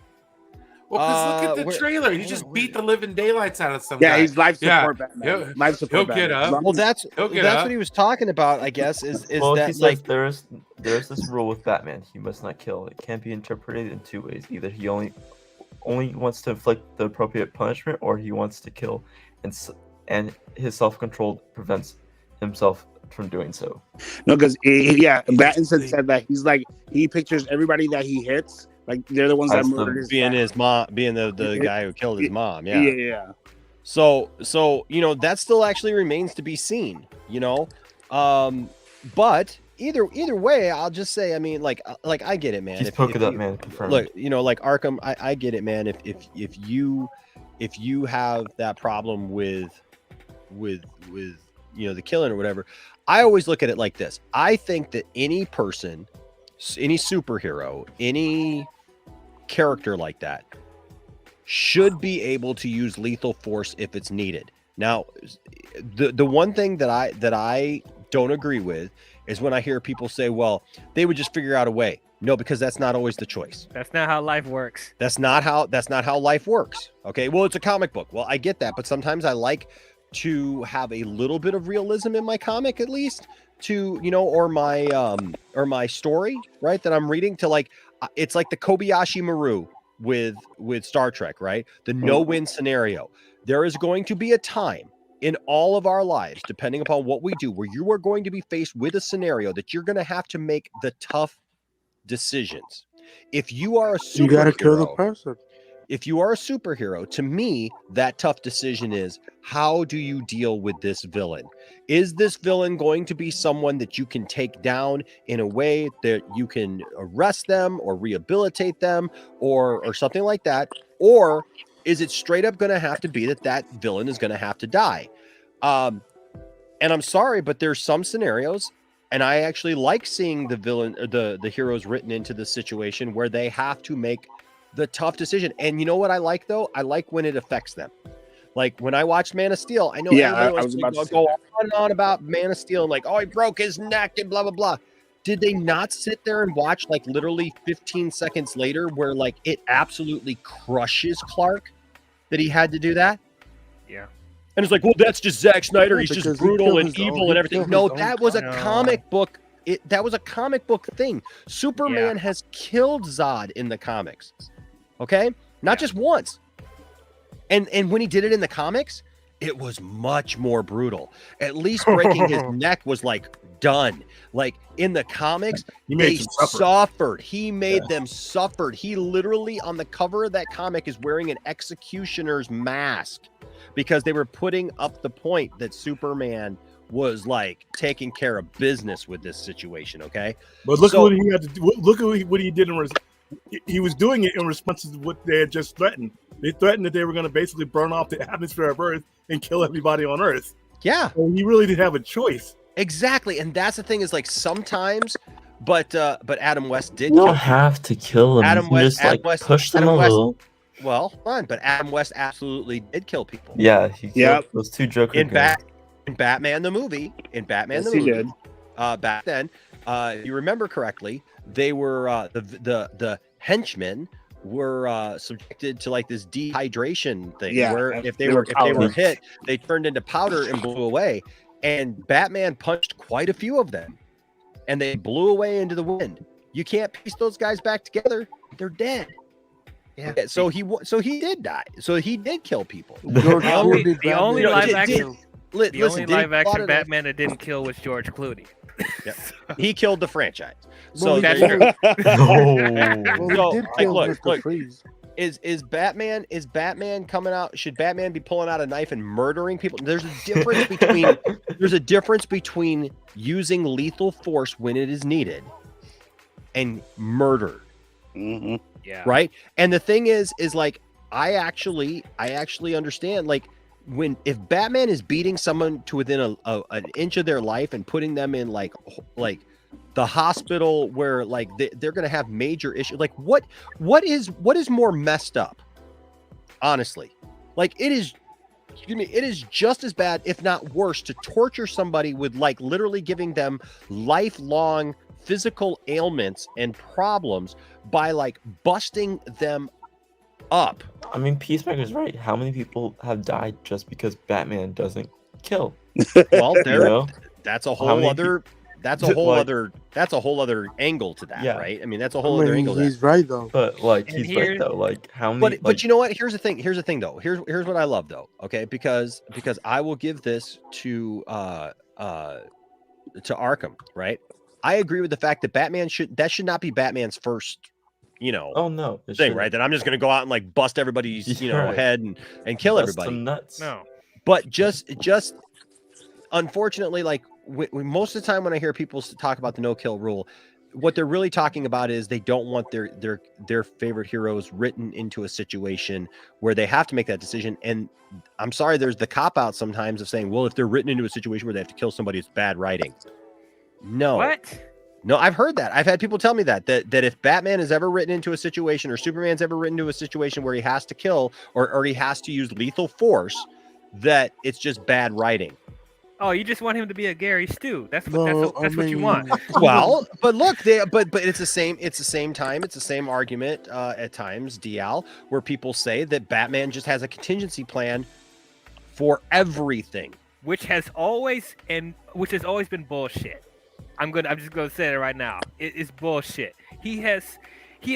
Well, because look at the trailer. He just beat the living daylights out of some Yeah, guy. he's life support Batman. Life support He'll get Batman. up. Well, that's what he was talking about, I guess, is Well, that he says like there's this rule with Batman. He must not kill. It can't be interpreted in two ways. Either he only wants to inflict the appropriate punishment, or he wants to kill, and his self-control prevents himself from doing so. No, because Pattinson said that he's like he pictures everybody that he hits like they're the ones that murdered his being dad. his mom, being the guy who killed his mom. Yeah. Yeah. So that still actually remains to be seen. But either way, I'll just say, I mean, like I get it, man. He's polka dot man confirmed. Look, like Arkham, I get it, man. If if you have that problem with you know, the killing or whatever, I always look at it like this. I think that any person, any superhero, any character like that should be able to use lethal force if it's needed. Now, the one thing that I don't agree with is when I hear people say, well, they would just figure out a way. No, because that's not always the choice. That's not how life works. That's not how life works. Okay. Well, it's a comic book. Well, I get that, but sometimes I like to have a little bit of realism in my comic, at least, to, you know, or my story, right, that I'm reading, to like, it's like the Kobayashi Maru with Star Trek, right? The no-win scenario. There is going to be a time in all of our lives, depending upon what we do, where you are going to be faced with a scenario that you're going to have to make the tough decisions. If you are a superhero, you gotta kill the person. If you are a superhero, to me, that tough decision is, how do you deal with this villain? Is this villain going to be someone that you can take down in a way that you can arrest them or rehabilitate them or something like that? Or is it straight up going to have to be that villain is going to have to die? And I'm sorry, but there's some scenarios, and I actually like seeing the villain, the heroes written into the situation where they have to make the tough decision. And you know what I like, though? I like when it affects them. Like when I watched Man of Steel, I know I was about to go on and on about Man of Steel and like, oh, he broke his neck and blah, blah, blah. Did they not sit there and watch like literally 15 seconds later where like it absolutely crushes Clark that he had to do that? Yeah. And it's like, well, that's just Zack Snyder. Yeah, He's just because brutal he and killed his evil own- and he everything. killed No, his that own was a son. comic book. That was a comic book thing. Superman has killed Zod in the comics. Okay? Not just once. And when he did it in the comics, it was much more brutal. At least breaking his neck was like done. Like in the comics, made they them suffer. suffered. He made them suffered. He literally on the cover of that comic is wearing an executioner's mask because they were putting up the point that Superman was like taking care of business with this situation. Okay. But look what he had to do. Look at what he did. He was doing it in response to what they had just threatened. They threatened that they were going to basically burn off the atmosphere of Earth and kill everybody on Earth. Yeah. So he really didn't have a choice. Exactly. And that's the thing is like sometimes, but Adam West did You kill don't have to kill them. Adam You can West, just like Adam West, push them Adam a West- little. Well, fine, but Adam West absolutely did kill people. Yeah, he killed those two Joker in guys. Batman the movie. In Batman Yes, the he movie. Back then, if you remember correctly, they were the henchmen were subjected to like this dehydration thing, where if they were hit, they turned into powder and blew away. And Batman punched quite a few of them, and they blew away into the wind. You can't piece those guys back together; they're dead. Yeah. So he did die. So he did kill people. The only live action Batman Batman that didn't kill was George Clooney. Yep. He killed the franchise. Well, So he that's did. true. Well, he So, did like, kill look, Mr. Freeze. Is Batman coming out? Should Batman be pulling out a knife and murdering people? There's a difference between using lethal force when it is needed and murder. Mm-hmm. Yeah. Right. And the thing is like I actually understand, like, if Batman is beating someone to within an inch of their life and putting them in like the hospital where like they're going to have major issues, like what is more messed up? Honestly, like it is just as bad, if not worse, to torture somebody with like literally giving them lifelong physical ailments and problems by like busting them up. I mean, Peacemaker's right. How many people have died just because Batman doesn't kill? Well, that's a How whole many other that's a whole other angle to that, Yeah. right? I mean, that's a whole other angle to that. He's right though. But like And he's right here- though. Like how many? But you know what? Here's the thing though. Here's what I love though. Okay, because I will give this to Arkham, right? I agree with the fact that Batman should not be Batman's first, Oh no, it thing, shouldn't. right? That I'm just gonna go out and like bust everybody's, Right. head and kill Bust everybody. some nuts. No. But just unfortunately, like most of the time when I hear people talk about the no-kill rule, what they're really talking about is they don't want their favorite heroes written into a situation where they have to make that decision. And I'm sorry, there's the cop out sometimes of saying, well, if they're written into a situation where they have to kill somebody, it's bad writing. No. What? No, I've heard that. I've had people tell me that if Batman is ever written into a situation, or Superman's ever written into a situation where he has to kill or he has to use lethal force, that it's just bad writing. Oh, you just want him to be a Gary Stu. That's what you want. Well, but look, but it's the same. It's the same time. It's the same argument at times, DL, where people say that Batman just has a contingency plan for everything, which has always been bullshit. I'm just gonna say it right now. It is bullshit. He has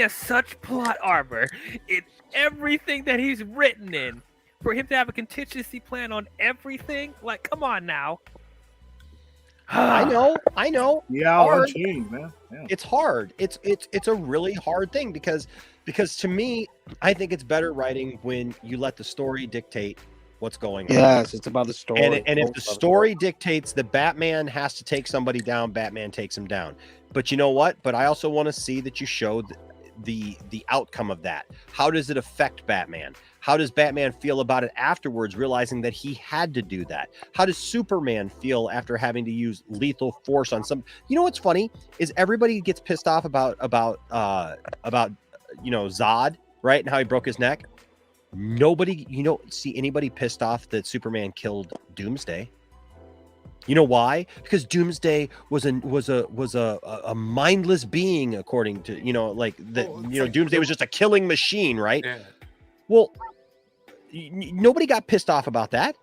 such plot armor in everything that he's written in. For him to have a contingency plan on everything, like, come on now. I know. Yeah, Unchained, man. Yeah. It's hard. It's a really hard thing because to me, I think it's better writing when you let the story dictate what's going on. Yes, it's about the story. And if the story dictates that Batman has to take somebody down, Batman takes him down. But you know what? But I also want to see that you show the outcome of that. How does it affect Batman? How does Batman feel about it afterwards, realizing that he had to do that? How does Superman feel after having to use lethal force on some? You know what's funny is everybody gets pissed off about Zod, right, and how he broke his neck. Nobody, see anybody pissed off that Superman killed Doomsday. You know why? Because Doomsday was a mindless being, according to Doomsday was just a killing machine, right? Yeah. Well, nobody got pissed off about that.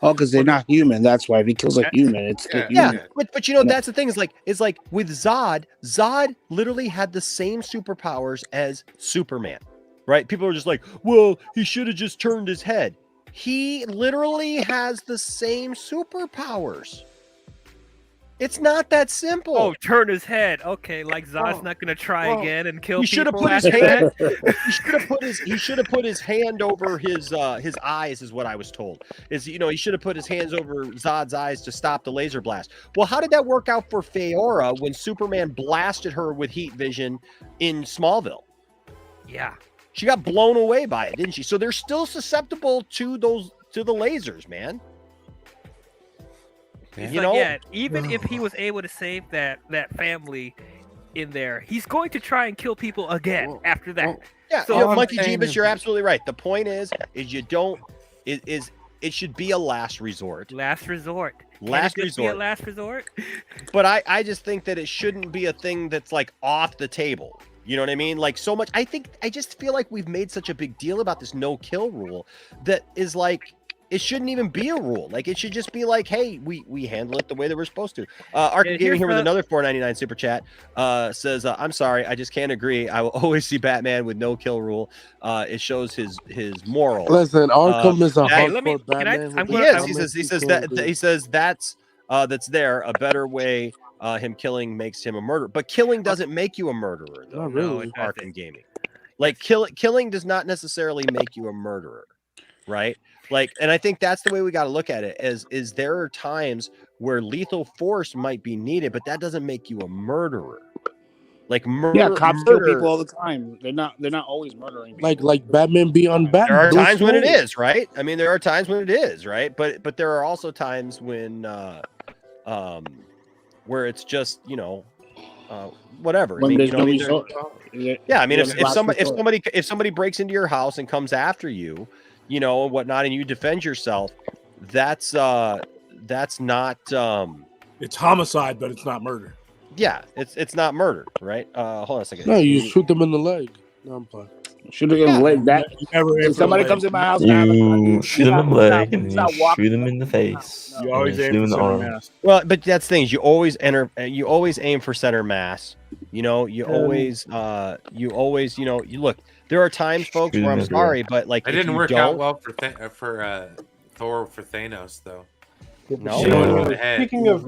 Oh, because they're not human. That's why. If he kills a human, it's human. Yeah, but that's the thing is like with Zod literally had the same superpowers as Superman, right? People are just like, well, he should have just turned his head. He literally has the same superpowers. It's not that simple. Oh, turn his head. Okay, like Zod's not gonna try again and kill people. He should have put his hand. He should have put his hand over his eyes, is what I was told. He should have put his hands over Zod's eyes to stop the laser blast. Well, how did that work out for Faora when Superman blasted her with heat vision in Smallville? Yeah. She got blown away by it, didn't she? So they're still susceptible to the lasers, man. Even if he was able to save that family in there, he's going to try and kill people again after that. Yeah, so Monkey Jeebus, you're absolutely right. The point is you don't it should be a last resort. Last resort. Last Can it just be resort. a last resort? But I just think that it shouldn't be a thing that's like off the table. You know what I mean? Like so much. I just feel like we've made such a big deal about this no kill rule that is like, it shouldn't even be a rule. Like it should just be like, hey, we handle it the way that we're supposed to. Arkham Gaming here with another $4.99 super chat says, I'm sorry, I just can't agree. I will always see Batman with no kill rule. It shows his morals. Listen, Arkham is a hardcore Batman. He says that's there. A better way him killing makes him a murderer, but killing doesn't make you a murderer. Though. Not really. No, Arkham Gaming, like killing does not necessarily make you a murderer, right? Like, and I think that's the way we got to look at it. Is there are times where lethal force might be needed, but that doesn't make you a murderer. Like cops kill people all the time. They're not always murdering people. Like Batman Beyond Batman. There are times when it is, right? I mean, there are times when it is, right? But there are also times when where it's just whatever. When there's no yeah, I mean, if somebody breaks into your house and comes after you, and whatnot, and you defend yourself, that's not. It's homicide, but it's not murder. Yeah, it's not murder, right? Hold on a second. No, you shoot them in the leg. No, I'm fine. Shoot them in the leg. That if somebody comes in my house, you shoot them in the leg and you shoot them in the face. You always aim for center mass. Well, but that's things. You always aim for center mass. You always you look. There are times, folks, where I'm sorry, but like it didn't work out well for Thor for Thanos, though. No. Speaking of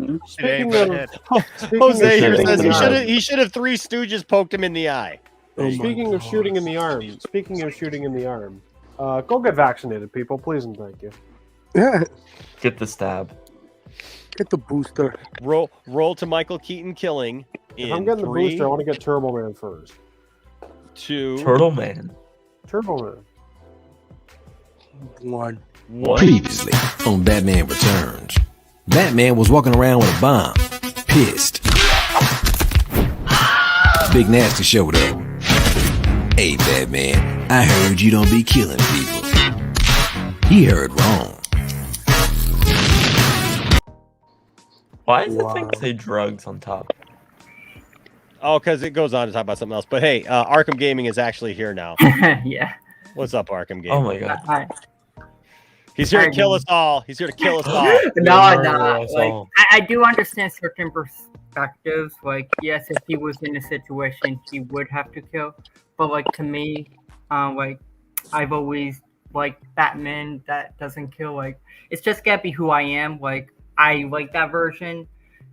Jose here says he should have Three Stooges poked him in the eye. Speaking of shooting in the arm, go get vaccinated, people, please and thank you. Yeah. Get the stab. Get the booster. Roll to Michael Keaton killing. If I'm getting the booster, I want to get Turbo Man first. 2. Turtle Man. Turbo Man. 1. Previously on Batman Returns, Batman was walking around with a bomb, pissed. Big Nasty showed up. Hey, Batman, I heard you don't be killing people. He heard wrong. Why does the thing say drugs on top? Oh, because it goes on to talk about something else. But hey, Arkham Gaming is actually here now. Yeah. What's up, Arkham Gaming? Oh my god. Hi. He's here to kill us all. He's here to kill us all. No. Like, I do understand certain perspectives. Like, yes, if he was in a situation, he would have to kill. But like to me, like I've always liked Batman that doesn't kill. Like, it's just gotta be who I am. Like, I like that version,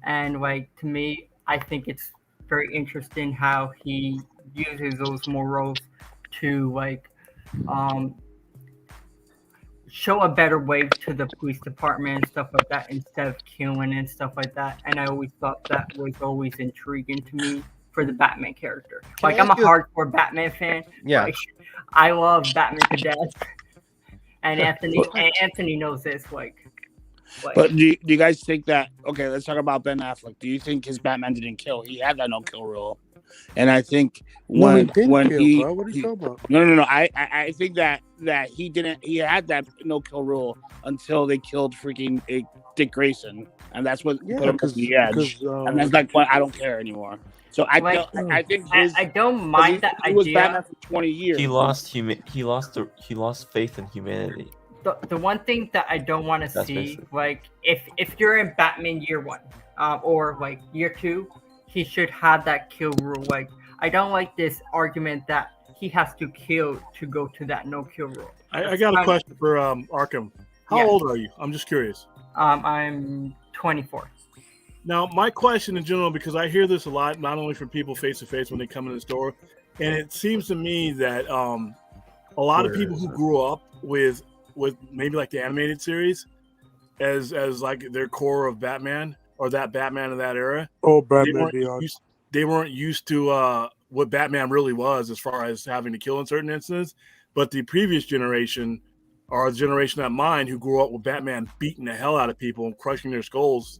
and like to me, I think it's very interesting how he uses those morals to like show a better way to the police department and stuff like that instead of killing and stuff like that. And I always thought that was always intriguing to me for the Batman character. Like, I'm a hardcore Batman fan. Yeah. Like, I love Batman to death. And Anthony knows this. Like but do you guys think that? Okay, let's talk about Ben Affleck. Do you think his Batman didn't kill? He had that no kill rule, and I think when bro, what are you talking about? No. I think that he didn't. He had that no kill rule until they killed freaking Dick Grayson, and that's what put him to the edge. And that's like, I don't care anymore. So I think I don't mind that he was idea. Batman for 20 years. He lost faith in humanity. The one thing that I don't want to see, like, if you're in Batman year 1, or like year 2, he should have that kill rule. Like, I don't like this argument that he has to kill to go to that no kill rule. I got a question for Arkham. How old are you? I'm just curious. I'm 24. Now, my question in general, because I hear this a lot, not only from people face to face when they come in the store, and it seems to me that a lot of people who grew up with maybe like the animated series as like their core of Batman or that Batman of that era. Oh, Batman Beyond. They weren't used to what Batman really was as far as having to kill in certain instances. But the previous generation, or the generation of mine, who grew up with Batman beating the hell out of people and crushing their skulls,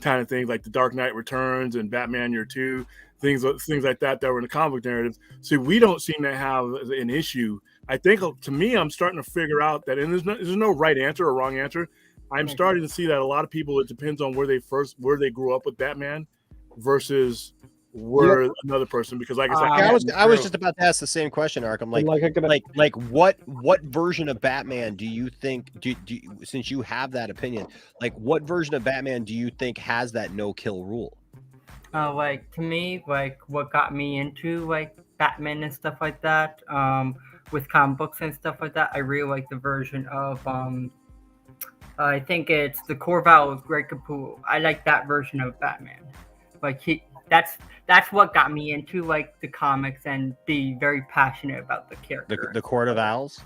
kind of things like The Dark Knight Returns and Batman Year 2, things like that were in the comic narratives. So we don't seem to have an issue. I think, to me, I'm starting to figure out that, and there's no right answer or wrong answer. I'm starting to see that a lot of people, it depends on where they grew up with Batman versus where another person, because like I said, I was just about to ask the same question, Arkham. Like what version of Batman do you think, since you have that opinion, like what version of Batman do you think has that no kill rule? Like, to me, like what got me into like Batman and stuff like that, with comic books and stuff like that, I really like the version of I think it's the Corval of Greg Capullo. I like that version of Batman. Like, that's what got me into like the comics and be very passionate about the character. The Court of Owls?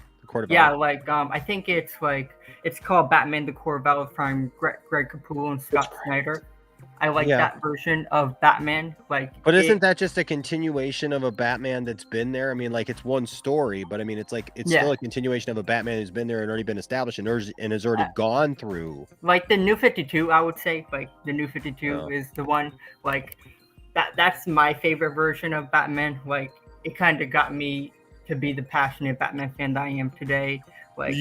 Yeah, like I think it's called Batman the Court of Owls from Greg Capullo and Scott Snyder. I like that version of Batman. But isn't that just a continuation of a Batman that's been there? I mean, like, it's one story, but I mean, it's still a continuation of a Batman who's been there and already been established and has already gone through. Like the New 52, I would say. Like the New 52 is the one. Like that's my favorite version of Batman. Like, it kind of got me to be the passionate Batman fan that I am today. Like,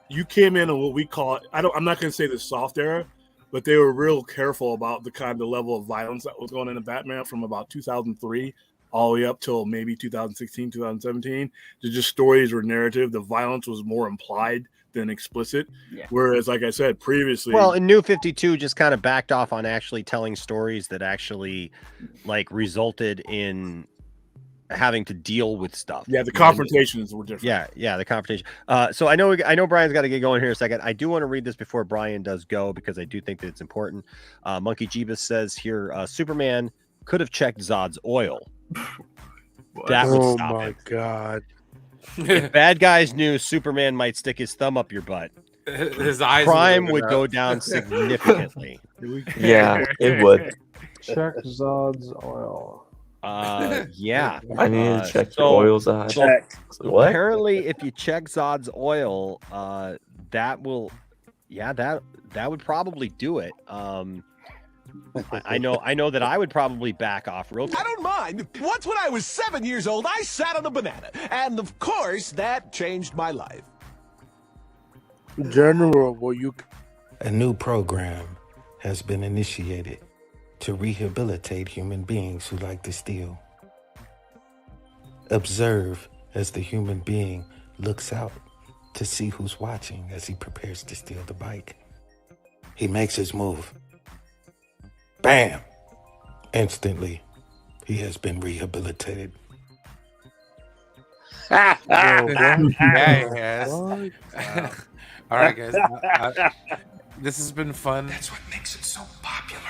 you came in what we call I'm not going to say the soft era, but they were real careful about the level of violence that was going into Batman from about 2003 all the way up till maybe 2016, 2017. They're just stories or narrative. The violence was more implied than explicit. Yeah. Whereas, like I said previously, in New 52 just kind of backed off on actually telling stories that actually like resulted in having to deal with stuff. Yeah, the confrontations were different. Yeah, the confrontation. So I know Brian's got to get going here in a second. I do want to read this before Brian does go, because I do think that it's important. Monkey Jeebus says here, Superman could have checked Zod's oil. That would stop my it. God. If bad guys knew Superman might stick his thumb up your butt, his eyes crime would go down significantly. Yeah, it would. Check Zod's oil. Yeah. I need to check your oils out. What? Apparently, if you check Zod's oil, that will, that would probably do it. I know that I would probably back off real quick. I don't mind. Once when I was 7 years old, I sat on a banana. And of course, that changed my life. General, will you... A new program has been initiated to rehabilitate human beings who like to steal. Observe as the human being looks out to see who's watching as he prepares to steal the bike. He makes his move. Bam! Instantly, he has been rehabilitated. Yeah, he has. All right, guys. This has been fun. That's what makes it so popular.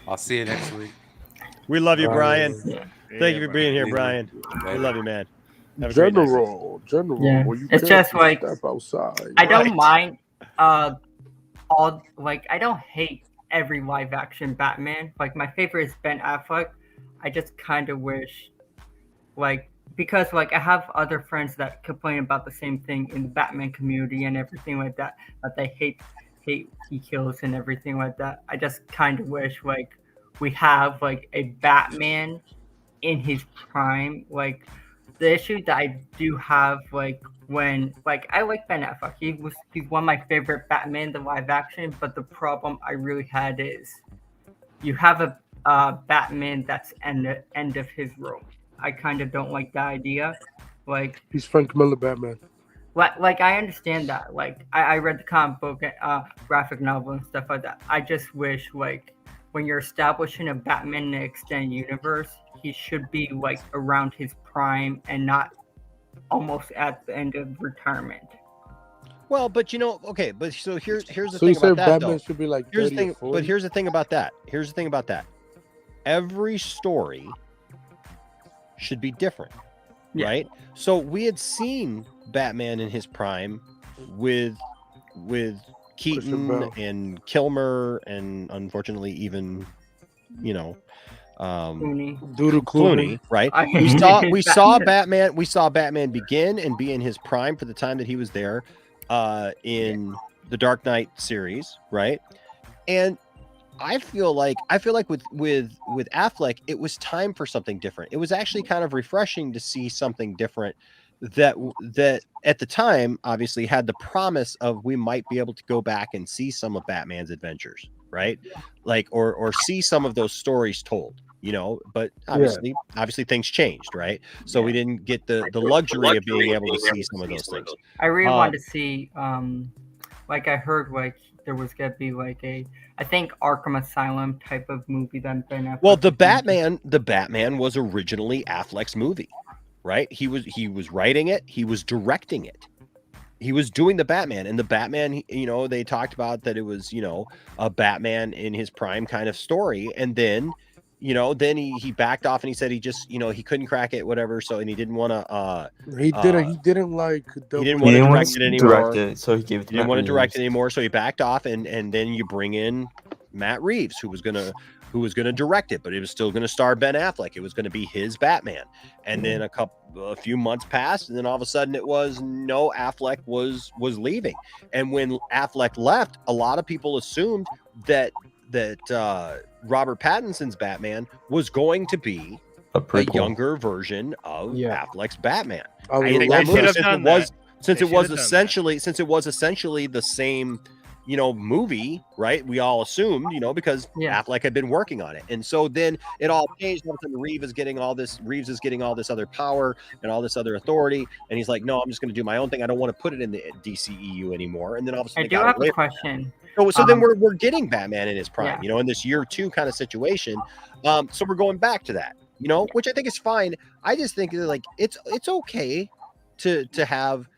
I'll see you next week. We love you, Brian. Thank you for being here, Brian. We love you, man. Have a great night. General, Yeah. will you It's care just to like step outside? I don't mind I don't hate every live action Batman. Like my favorite is Ben Affleck. I just kind of wish because I have other friends that complain about the same thing in the Batman community and everything like that they hate he kills and everything like that. I just kind of wish we have a Batman in his prime. The issue that I do have when I like Ben Affleck. He's one of my favorite Batman, the live action, but the problem I really had is you have a Batman that's end of his rope. I kind of don't like the idea. He's Frank Miller Batman. I understand that. I read the comic book, graphic novel and stuff like that. I just wish when you're establishing a Batman in the extended universe, he should be around his prime and not almost at the end of retirement. Well, but okay, but so here's the So thing you say about that, Batman though. should be like Here's 30 the thing, or 40? but here's the thing about that. Here's the thing about that. Every story should be different, right? So we had seen Batman in his prime with Keaton and Kilmer, and unfortunately even Clooney, right? We saw Batman begin and be in his prime for the time that he was there in the Dark Knight series, right? And I feel like with Affleck, it was time for something different. It was actually kind of refreshing to see something different that at the time obviously had the promise of we might be able to go back and see some of Batman's adventures, right? Or see some of those stories told, but obviously things changed, right? So we didn't get the luxury of being able to see some of those things. I really wanted to see I heard there was gonna be I think Arkham Asylum type of movie that Ben Affleck. Well, the Batman was originally Affleck's movie, right? He was writing it, he was directing it, he was doing the Batman, and the Batman, they talked about that it was a Batman in his prime kind of story, and then then he backed off and he said he just he couldn't crack it, whatever. So and he didn't want to. He didn't want to direct it anymore. So he gave it to didn't want to direct it anymore. So he backed off, and then you bring in Matt Reeves, who was gonna direct it, but it was still gonna star Ben Affleck. It was gonna be his Batman. And then a few months passed, and then all of a sudden it was no, Affleck was leaving. And when Affleck left, a lot of people assumed that Robert Pattinson's Batman was going to be a younger version of Affleck's Batman. Since it was essentially the same movie, right? We all assumed, because Affleck had been working on it. And so then it all changed. All of a sudden Reeves is getting all this other power and all this other authority. And he's like, no, I'm just going to do my own thing. I don't want to put it in the DCEU anymore. And then all of a sudden I do have a question. So then we're getting Batman in his prime, in this year 2 kind of situation. So we're going back to that, which I think is fine. I just think that it's okay to have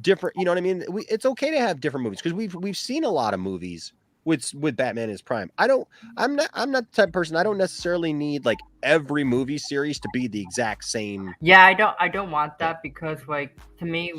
different, it's okay to have different movies, because we've seen a lot of movies with Batman in his prime. I'm not the type of person, I don't necessarily need every movie series to be the exact same. Yeah, I don't want that, because to me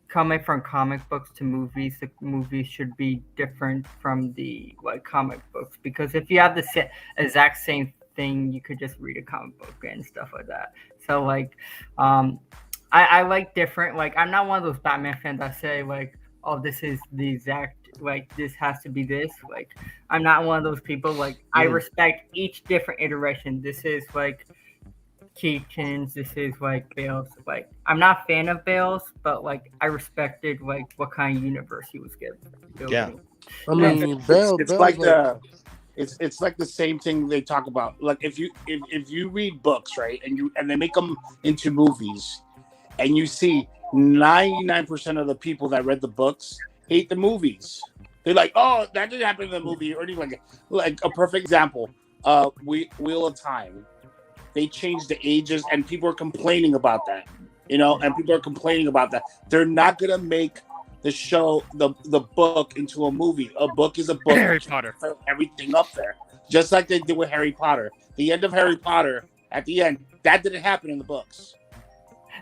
coming from comic books to movies, the movies should be different from the like comic books, because if you have the exact same thing, you could just read a comic book and stuff like that. So like, I like different. Like, I'm not one of those Batman fans that say like, oh, this is the exact, like, this has to be this. Like, I'm not one of those people. Like, I respect each different iteration. This is like Keaton's, this is like Bale's. Like, I'm not a fan of Bale's, but like I respected like what kind of universe he was given. Yeah, I mean, it's like the it's like the same thing they talk about. Like if you read books, right, and they make them into movies, and you see 99% of the people that read the books hate the movies. They're like, oh, that didn't happen in the movie, or anything like a perfect example. Wheel of Time. They changed the ages, and people are complaining about that. And people are complaining about that. They're not gonna make the show, the book, into a movie. A book is a book. Harry Potter. Everything up there, just like they did with Harry Potter. The end of Harry Potter, at the end, that didn't happen in the books.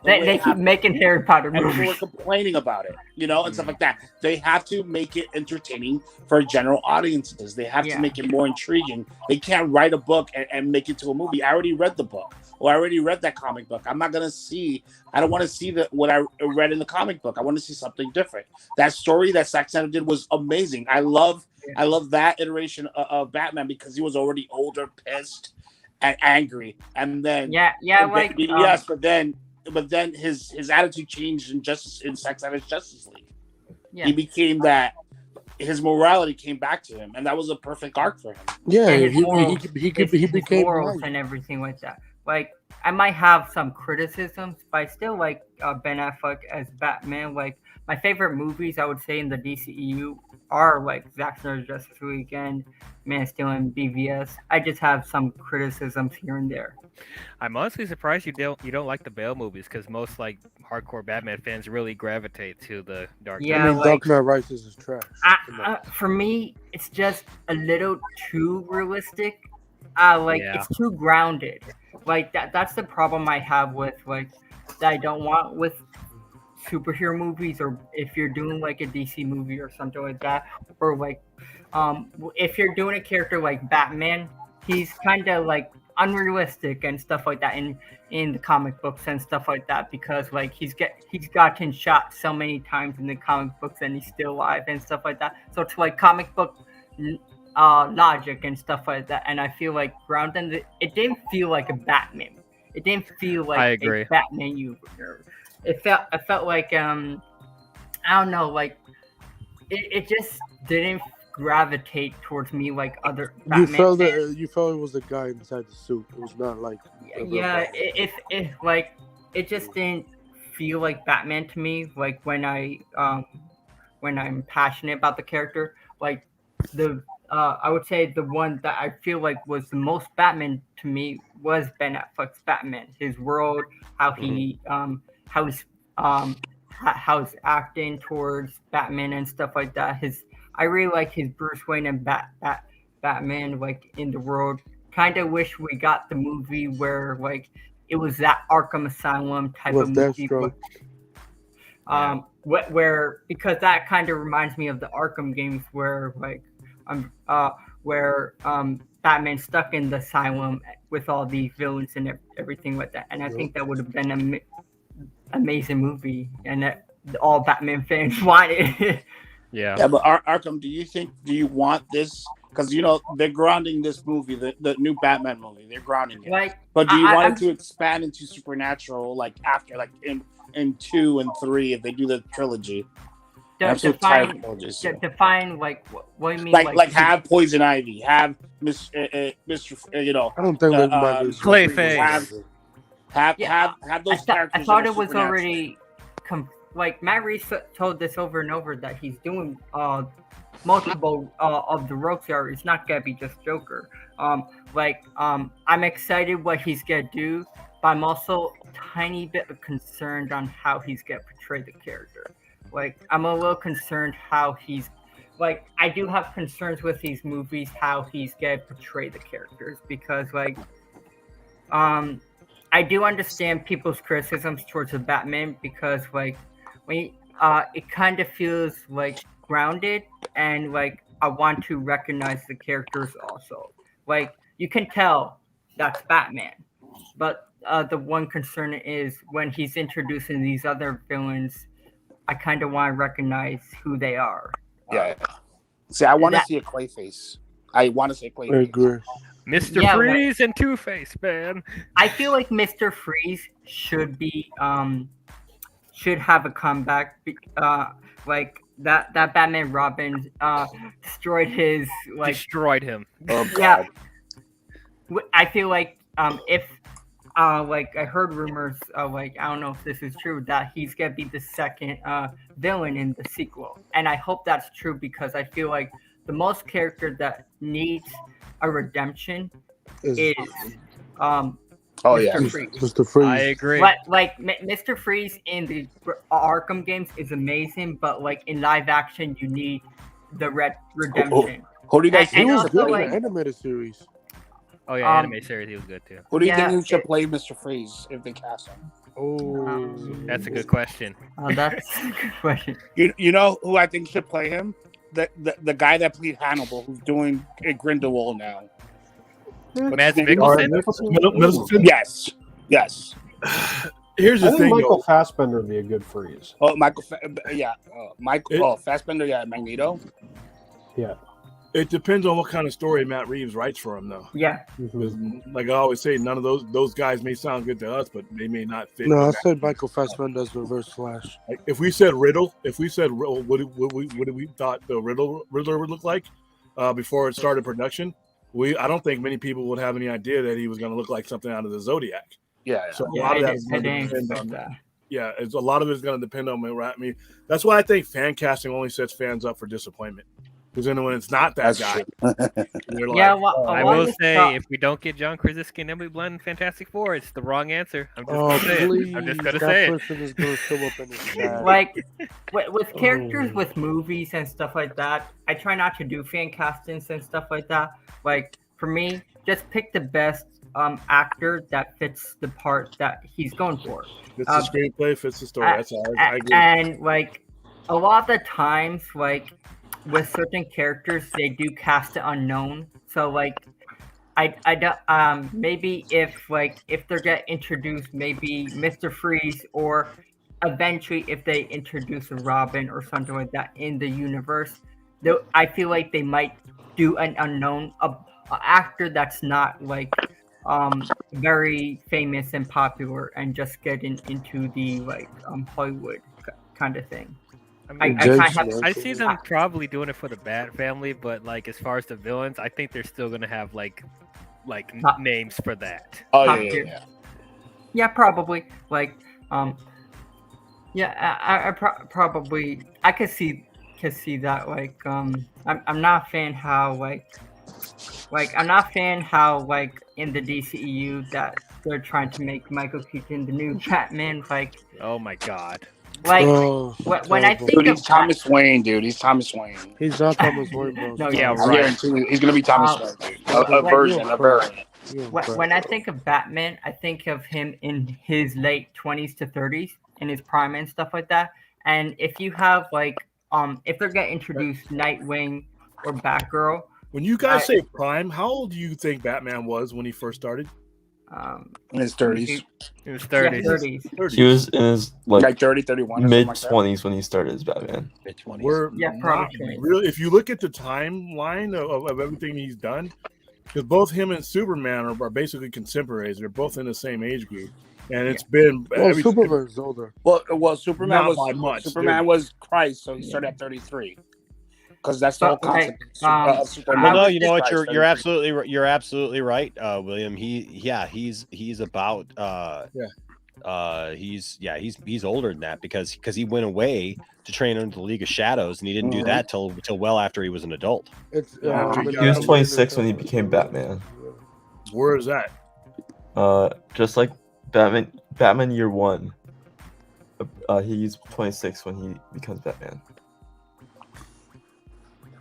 They keep making Harry Potter movies. And people are complaining about it, and stuff like that. They have to make it entertaining for general audiences. They have to make it more intriguing. They can't write a book and make it to a movie. I already read the book, or I already read that comic book. I don't want to see what I read in the comic book. I want to see something different. That story that Zack Snyder did was amazing. I love that iteration of Batman, because he was already older, pissed, and angry. And then but then his attitude changed in Zack Snyder's Justice League. Yeah. He became that. His morality came back to him, and that was a perfect arc for him. Yeah, he became morals and everything like that. Like, I might have some criticisms, but I still like Ben Affleck as Batman. Like, my favorite movies, I would say, in the DCEU are like Zack Snyder's Justice League and Man of Steel and BVS. I just have some criticisms here and there. I'm honestly surprised you don't like the Bale movies, because most like hardcore Batman fans really gravitate to the Dark Knight. Yeah, Dark Knight Rises is trash. For me, it's just a little too realistic. It's too grounded. Like that's the problem I have with like that I don't want with superhero movies, or if you're doing like a DC movie or something like that, or like if you're doing a character like Batman, he's kind of like unrealistic and stuff like that in the comic books and stuff like that, because like he's gotten shot so many times in the comic books and he's still alive and stuff like that. So it's like comic book logic and stuff like that, and I feel like grounded. It didn't feel like a Batman. It didn't feel like a Batman universe. It felt like I don't know, like it just didn't gravitate towards me like other Batman fans. You felt it was the guy inside the suit. It was not like it just didn't feel like Batman to me. Like when I'm passionate about the character, like I would say the one that I feel like was the most Batman to me was Ben Affleck's Batman. His world, how he's acting towards Batman and stuff like that. I really like his Bruce Wayne and Batman like in the world. Kind of wish we got the movie where like it was that Arkham Asylum type of movie. Where because that kind of reminds me of the Arkham games where like Batman's stuck in the asylum with all these villains and everything like that. And I think that would have been an amazing movie, and that all Batman fans wanted. Yeah, but Arkham, do you want this? Because they're grounding this movie, the new Batman movie. They're grounding it. But do you want it to expand into supernatural, like after, like in 2 and 3, if they do the trilogy? Define like what do you mean? Like have Poison Ivy, have Mr. I don't think Clayface. Have those characters. I thought it was already like Matt Reeves told this over and over that he's doing multiple of the Rogues are. It's not gonna be just Joker. I'm excited what he's gonna do, but I'm also a tiny bit concerned on how he's gonna portray the character. Like, I'm a little concerned how he's like. I do have concerns with these movies how he's gonna portray the characters, because like I do understand people's criticisms towards the Batman, because like when it kind of feels like grounded, and like I want to recognize the characters also. Like you can tell that's Batman, but the one concern is when he's introducing these other villains, I kind of want to recognize who they are. Yeah. See, I want to see a Clayface. I want to see Clayface. I agree. Mr. Freeze and Two-Face, man. I feel like Mr. Freeze should be should have a comeback. Like that Batman Robin destroyed his destroyed him. Oh, yeah. I feel like if like I heard rumors like I don't know if this is true that he's gonna be the second villain in the sequel, and I hope that's true because I feel like the most character that needs a redemption is Mr. Freeze. Mr. Freeze. I agree. Like Mr. Freeze in the Arkham games is amazing, but like in live action, you need the redemption. Who do you guys think He was is good in like, the animated series. Oh yeah, anime series, he was good too. Who do you think who should play Mr. Freeze if they cast him? Oh, that's a good question. That's a good question. You know who I think should play him? The guy that played Hannibal, who's doing a Grindelwald now. Mads Mikkelsen? Yes. Here's the I think thing, Michael though. Fassbender would be a good Freeze. Oh, Fassbender, yeah, Magneto. Yeah. It depends on what kind of story Matt Reeves writes for him, though. Yeah. Like I always say, none of those guys may sound good to us, but they may not fit. No, I said Michael Fassbender as Reverse Flash. Like if we said Riddle, what we thought the Riddler would look like before it started production, I don't think many people would have any idea that he was going to look like something out of the Zodiac. Yeah. So a lot of that is going to depend on that. Yeah, a lot of it's going to depend on me. I mean, that's why I think fan casting only sets fans up for disappointment. Because then when it's not that guy, they're like, I will say, if we don't get John Krasinski and Emily Blunt in Fantastic Four, it's the wrong answer. I'm just gonna say it. I'm just gonna say it. Like with characters with movies and stuff like that, I try not to do fan castings and stuff like that. Like for me, just pick the best actor that fits the part that he's going for. Fits the screenplay, fits the story. That's all. I agree. And like a lot of the times, like with certain characters, they do cast the unknown. So like, I don't maybe if they get introduced, maybe Mr. Freeze, or eventually if they introduce a Robin or something like that in the universe, I feel like they might do an unknown, a actor that's not like very famous and popular, and just getting into the like Hollywood kind of thing. I see them probably doing it for the Bat family, but like as far as the villains, I think they're still gonna have like names for that. Oh yeah. Yeah, probably. Like, I probably I could see that. Like, I'm not a fan how I'm not a fan how in the DCEU that they're trying to make Michael Keaton the new Batman. Like, oh my god. Like when I think he's Thomas Wayne, dude. He's Thomas Wayne. He's not Thomas Wayne, bro. No, yeah, I guarantee you, he's gonna be Thomas Wayne. A version. When I think of Batman, I think of him in his late 20s to 30s, in his prime and stuff like that. And if you have if they're gonna introduce Nightwing or Batgirl, when you guys say prime, how old do you think Batman was when he first started? In his 30s. In his 30s. Yeah, 30s. He was in his like 30, 31, mid 20s when he started as Batman. Mid 20s. We're probably. Really, if you look at the timeline of everything he's done, because both him and Superman are basically contemporaries. They're both in the same age group, and it's been. Well, Superman's older. Well, Superman Not by much, Superman dude. was Christ, so he started at 33. Because that's the whole concept. Well, Superman. no, you know what? You're absolutely right, William. He's about he's older than that because he went away to train under the League of Shadows, and he didn't do that till well after he was an adult. He was 26 when he became Batman. Where is that? Just like Batman Year One. He's 26 when he becomes Batman.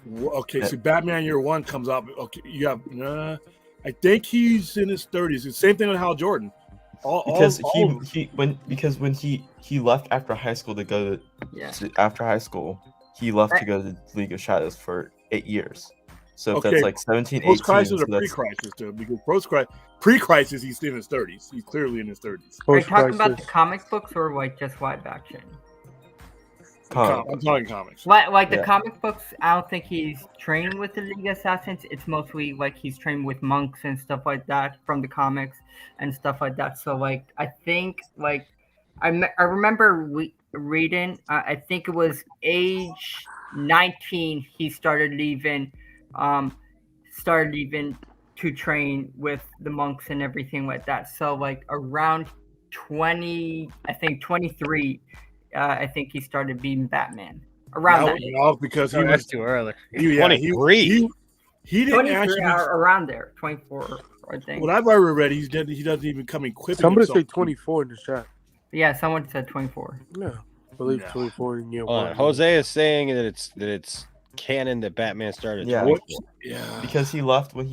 Okay, so Batman Year One comes out. Okay, you have. I think he's in his 30s. The same thing with Hal Jordan. When he left after high school to go to after high school, he left to go to the League of Shadows for 8 years. So if that's like 17, 18, post-crisis or so that's pre-crisis, too, because pre-crisis, he's in his 30s. He's clearly in his 30s. Are you talking about the comic books or like just live action? I'm talking comics. Like the comic books, I don't think he's training with the League of Assassins. It's mostly like he's training with monks and stuff like that from the comics and stuff like that. So like I think like I remember reading. I think it was age 19 he started leaving to train with the monks and everything like that. So like around 20, I think 23. I think he started being Batman around that age. Because he that's was too early. 23. He didn't actually around there, 24, I think. What I've ever read, he doesn't even come equipped. Somebody say 24 in the chat. Yeah, someone said 24. Yeah, I believe 24 in year one. Jose is saying that it's canon that Batman started. Yeah, 24. because he left when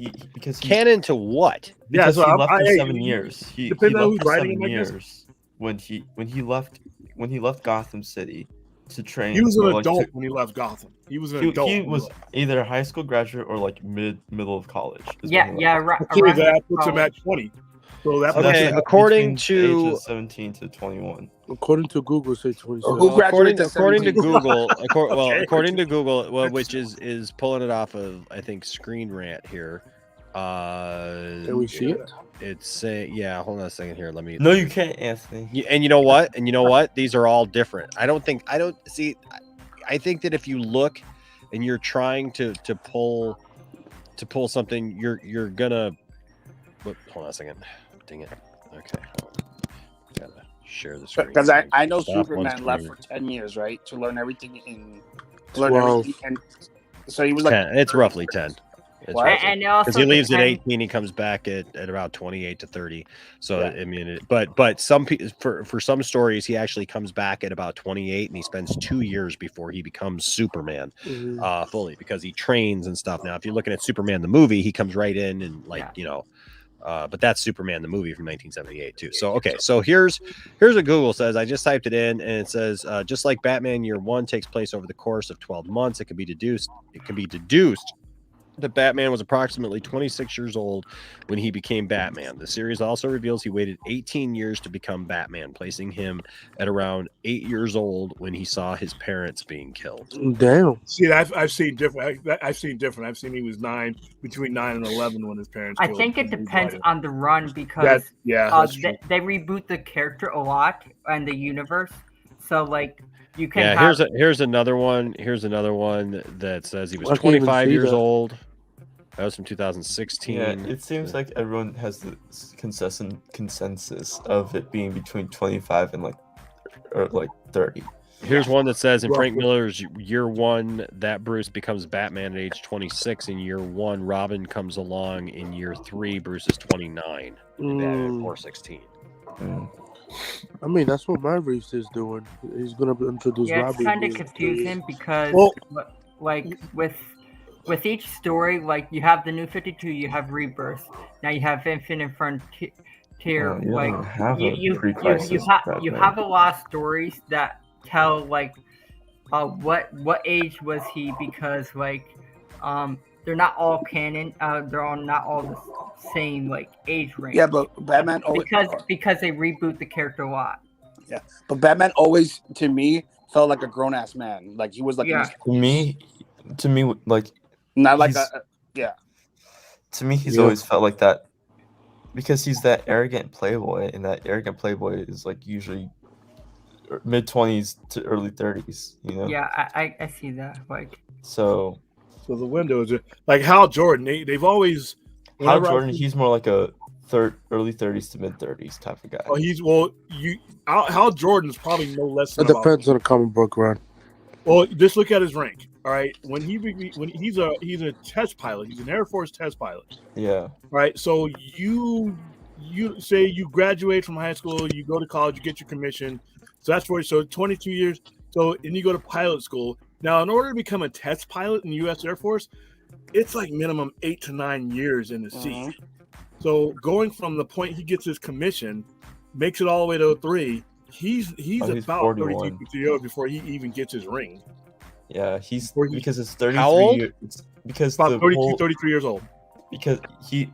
canon to what? Because Yeah, so he left for hey, 7 years. He depending on left who's for writing 7 him, I guess. years when he left Gotham City to train. He was an or, like, adult to- when he left Gotham. He was an adult. He when was left. either a high school graduate or like middle of college. is Yeah, when he yeah, left. around that puts him at 20. So that So puts that's him at according between to- the ages of 17 to 21. According to Google, say 27. According to Google, Okay. according to Google, which is pulling it off of I think Screen Rant here. Can we see it? It's saying, yeah. Hold on a second here. Let me. No, you can't, Anthony. And you know what? These are all different. I don't see. I think that if you look and you're trying to pull something, you're gonna. Hold on a second. Dang it. Okay. Gotta share the screen. Because I know Stop Superman one left screen. for 10 years, right? To learn everything and 12. and so he was like 10. It's roughly 10. What? And it also Because he leaves at depends- 18, he comes back at about 28 to 30. So I mean, but some people for some stories, he actually comes back at about 28, and he spends 2 years before he becomes Superman fully because he trains and stuff. Now, if you're looking at Superman the movie, he comes right in and but that's Superman the movie from 1978 too. So okay, so here's what Google says. I just typed it in, and it says just like Batman Year One takes place over the course of 12 months, it can be deduced that Batman was approximately 26 years old when he became Batman. The series also reveals he waited 18 years to become Batman, placing him at around 8 years old when he saw his parents being killed. Damn. See, I've seen different. I've seen different. I've seen he was between 9 and 11 when his parents. I killed think him. it depends on the run because that's true. they reboot the character a lot and the universe. So like you can Yeah, have here's another one. Here's another one that says he was I can't even 25 see years that. old. That was from 2016. Yeah, it seems like everyone has the consensus of it being between 25 and like 30. Here's one that says in Frank Miller's Year One that Bruce becomes Batman at age 26. In Year One, Robin comes along. In Year Three, Bruce is 29. Or 16. I mean, that's what Matt Reeves is doing. He's gonna introduce yeah, Robin. it's kind of confusing because like with each story, like you have the New 52, you have Rebirth, now you have Infinite Frontier. You Like don't have a you pre-crisis you Batman. have a lot of stories that tell like what age was he, because like they're not all canon, they're all not all the same like age range. Yeah, but Batman always because they reboot the character a lot. Yeah, but Batman always to me felt like a grown ass man. Like he was like To me, like not like he's- yeah. To me, he's Yeah. always felt like that because he's that arrogant playboy, and that arrogant playboy is like usually mid-20s to early 30s. You know. Yeah, I see that. Like So So the window is like Hal Jordan. They've always Hal whenever I Jordan, see- he's more like a early 30s to mid 30s type of guy. Oh, Hal Jordan's probably no less. It Than about, depends on the comic book run. well, just look at his rank. All right, when he's a test pilot, he's an Air Force test pilot. Yeah. Right. So you say you graduate from high school, you go to college, you get your commission. So that's for so 22 years. So and you go to pilot school. Now, in order to become a test pilot in the U.S. Air Force, it's like minimum 8 to 9 years in the Mm-hmm. seat. So going from the point he gets his commission, makes it all the way to 03, He's about 41. 32 years before he even gets his ring. Yeah, because it's 33 How old? years. Because About the 32, whole, 33 years old. Because he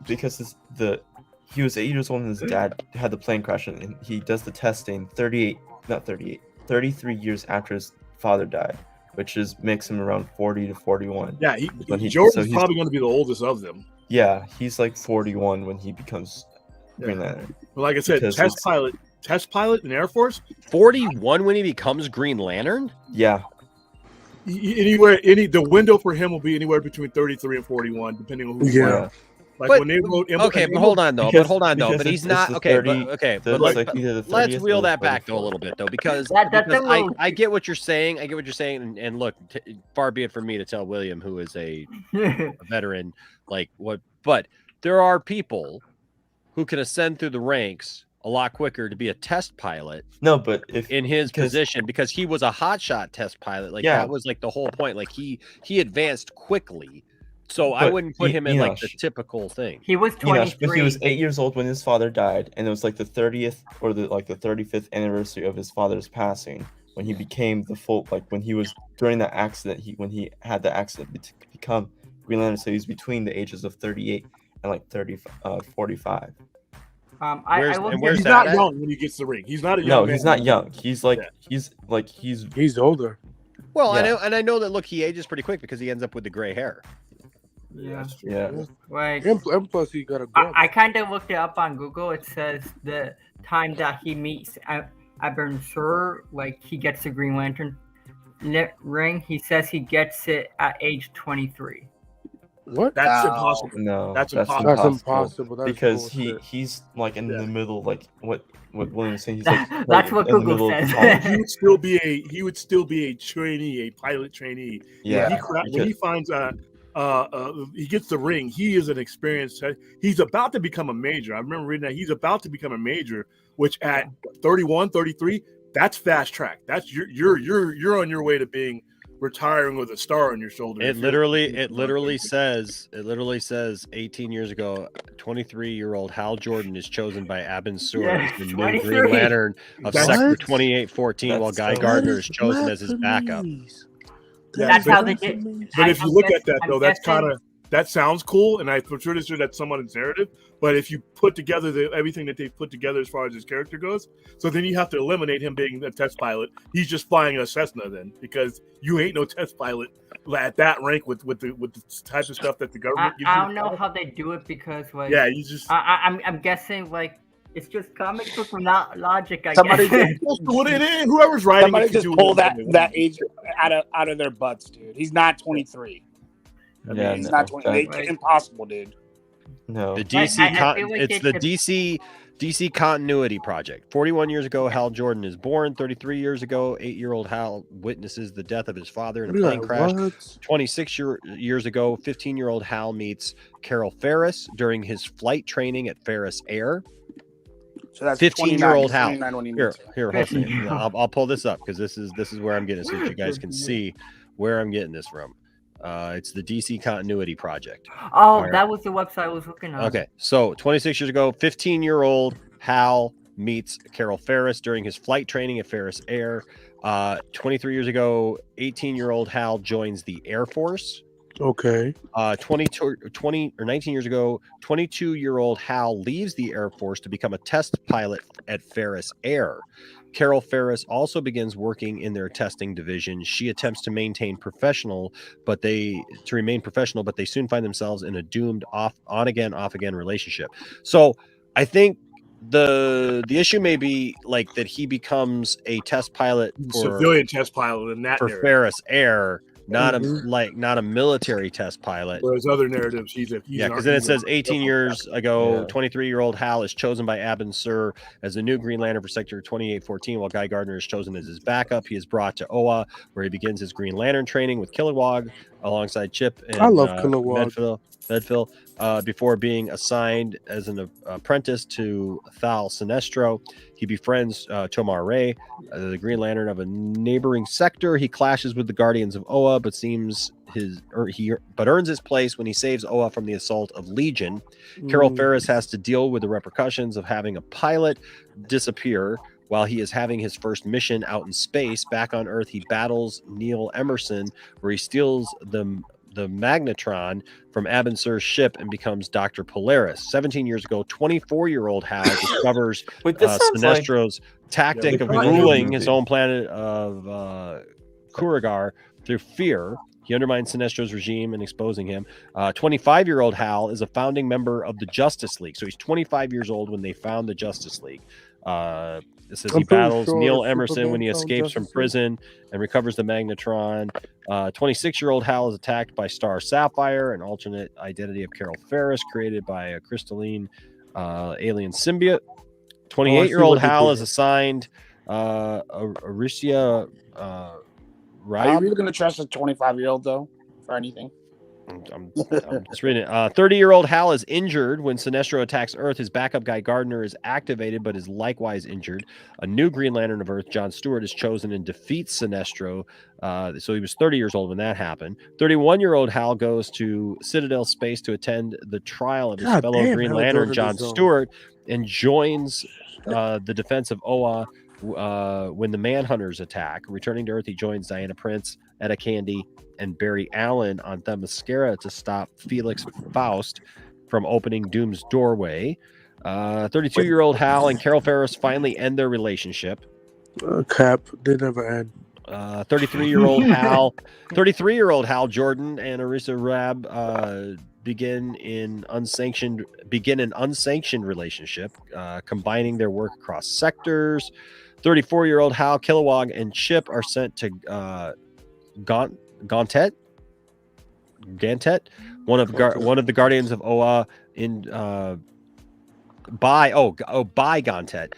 was 8 years old when his dad had the plane crash, and he does the testing 33 years after his father died, which makes him around 40 to 41. Yeah, Jordan's probably going to be the oldest of them. Yeah, he's like 41 when he becomes Green Lantern. But like I said, test pilot in Air Force. 41 when he becomes Green Lantern? Yeah. The window for him will be anywhere between 33 and 41, depending on who. Yeah. Like But- when they wrote. Okay, but hold on though. But he's not okay. But let's reel that back though a little bit though, because I get what you're saying. And look, far be it from me to tell William, who is a veteran, like what. But there are people who can ascend through the ranks a lot quicker to be a test pilot. No, but in his position, because he was a hotshot test pilot, like that was like the whole point. Like he advanced quickly. So I wouldn't put him in like the typical thing. He was 23. But he was 8 years old when his father died, and it was like the 30th or the 35th anniversary of his father's passing when he became the full, like when he was during that accident, when he had the accident to become Green Lantern. So he was between the ages of 38 and like 45. He's not young when he gets the ring. He's not a young man. He's not young. He's older. Well, I know that. Look, he ages pretty quick because he ends up with the gray hair. Yeah. Like, and plus he got a I kind of looked it up on Google. It says the time that he meets Abern Sur, like he gets the Green Lantern ring. He says he gets it at age 23. What? That's impossible. No, that's impossible. That's impossible. That's because bullshit. he's like in the middle, like what William's saying. He's like that's what in the Google middle of says. college. He would still be a trainee, a pilot trainee. Yeah. When he finds he gets the ring, he is an experienced. He's about to become a major. I remember reading that he's about to become a major, which at 31, 33, that's fast track. That's you're on your way to being retiring with a star on your shoulder. It literally says 18 years ago, 23-year-old Hal Jordan is chosen by Abin Sur as the new Green Lantern of Sector 2814, while Guy Gardner is chosen as his backup. That's how they did. But if you look at that though, that sounds cool, and I'm pretty sure that's somewhat narrative. But if you put together everything that they've put together as far as his character goes, so then you have to eliminate him being a test pilot. He's just flying a Cessna then, because you ain't no test pilot at that rank with the type of stuff that the government. I don't know how they do it because like you just I'm guessing like it's just comic book without logic. Somebody guess. just put it in. Whoever's writing, somebody just pull that age out of their butts, dude. He's not 23. He's not 20. It's impossible, dude. No, the DC it's the DC continuity project. 41 years ago, Hal Jordan is born. 33 years ago, 8-year-old Hal witnesses the death of his father in a plane crash. 26 years ago, 15-year-old Hal meets Carol Ferris during his flight training at Ferris Air. So that's 15-year-old Hal. Here, hold on. I'll pull this up because this is where I'm getting it, so that you guys can see where I'm getting this from. It's the DC continuity project. Oh, that was the website I was looking at. Okay, so 26 years ago, 15-year-old Hal meets Carol Ferris during his flight training at Ferris Air. 23 years ago, 18-year-old Hal joins the Air Force. Okay. 19 years ago, 22-year-old Hal leaves the Air Force to become a test pilot at Ferris Air. Carol Ferris also begins working in their testing division. She attempts to remain professional, but they soon find themselves in a doomed on again, off again relationship. So I think the issue may be like that he becomes a test pilot civilian test pilot in that for narrative. Ferris Air. Not a military test pilot. Whereas other narratives, he's because then it says 18 years ago, 23-year-old Hal is chosen by Abin Sur as the new Green Lantern for Sector 2814, while Guy Gardner is chosen as his backup. He is brought to Oa, where he begins his Green Lantern training with Kilowog alongside Chip and I love Kilowog. Medfill, before being assigned as an apprentice to Thal Sinestro. He befriends Tomar Ray, the Green Lantern of a neighboring sector. He clashes with the Guardians of Oa, but earns his place when he saves Oa from the assault of Legion. Carol Ferris has to deal with the repercussions of having a pilot disappear While he is having his first mission out in space, back on Earth, he battles Neil Emerson, where he steals the magnetron from Abin Sur's ship and becomes Dr. Polaris. 17 years ago, 24-year-old Hal discovers Sinestro's tactic of ruling his own planet of Kurigar through fear. He undermines Sinestro's regime and exposing him. 25-year-old Hal is a founding member of the Justice League. So he's 25 years old when they found the Justice League. It says he battles Neil Emerson when he escapes from prison and recovers the magnetron. 26-year-old Hal is attacked by Star Sapphire, an alternate identity of Carol Ferris created by a crystalline alien symbiote. 28-year-old Hal is assigned Aricia Are you really going to trust a 25-year-old, though, for anything? I'm just reading it. 30-year-old Hal is injured when Sinestro attacks Earth. His backup guy, Gardner, is activated, but is likewise injured. A new Green Lantern of Earth, John Stewart, is chosen and defeats Sinestro. So he was 30 years old when that happened. 31-year-old Hal goes to Citadel Space to attend the trial of his fellow Green Lantern, John Stewart, and joins the defense of Oa when the Manhunters attack. Returning to Earth, he joins Diana Prince, Etta Candy, and Barry Allen on Themyscira to stop Felix Faust from opening Doom's doorway. 32-year-old Hal and Carol Ferris finally end their relationship. Cap, they never end. 33-year-old Hal Jordan and Arisa Rab begin an unsanctioned relationship, combining their work across sectors. 34-year-old Hal, Kilowog, and Chip are sent to Gantet, one of the Guardians of Oa by Gantet,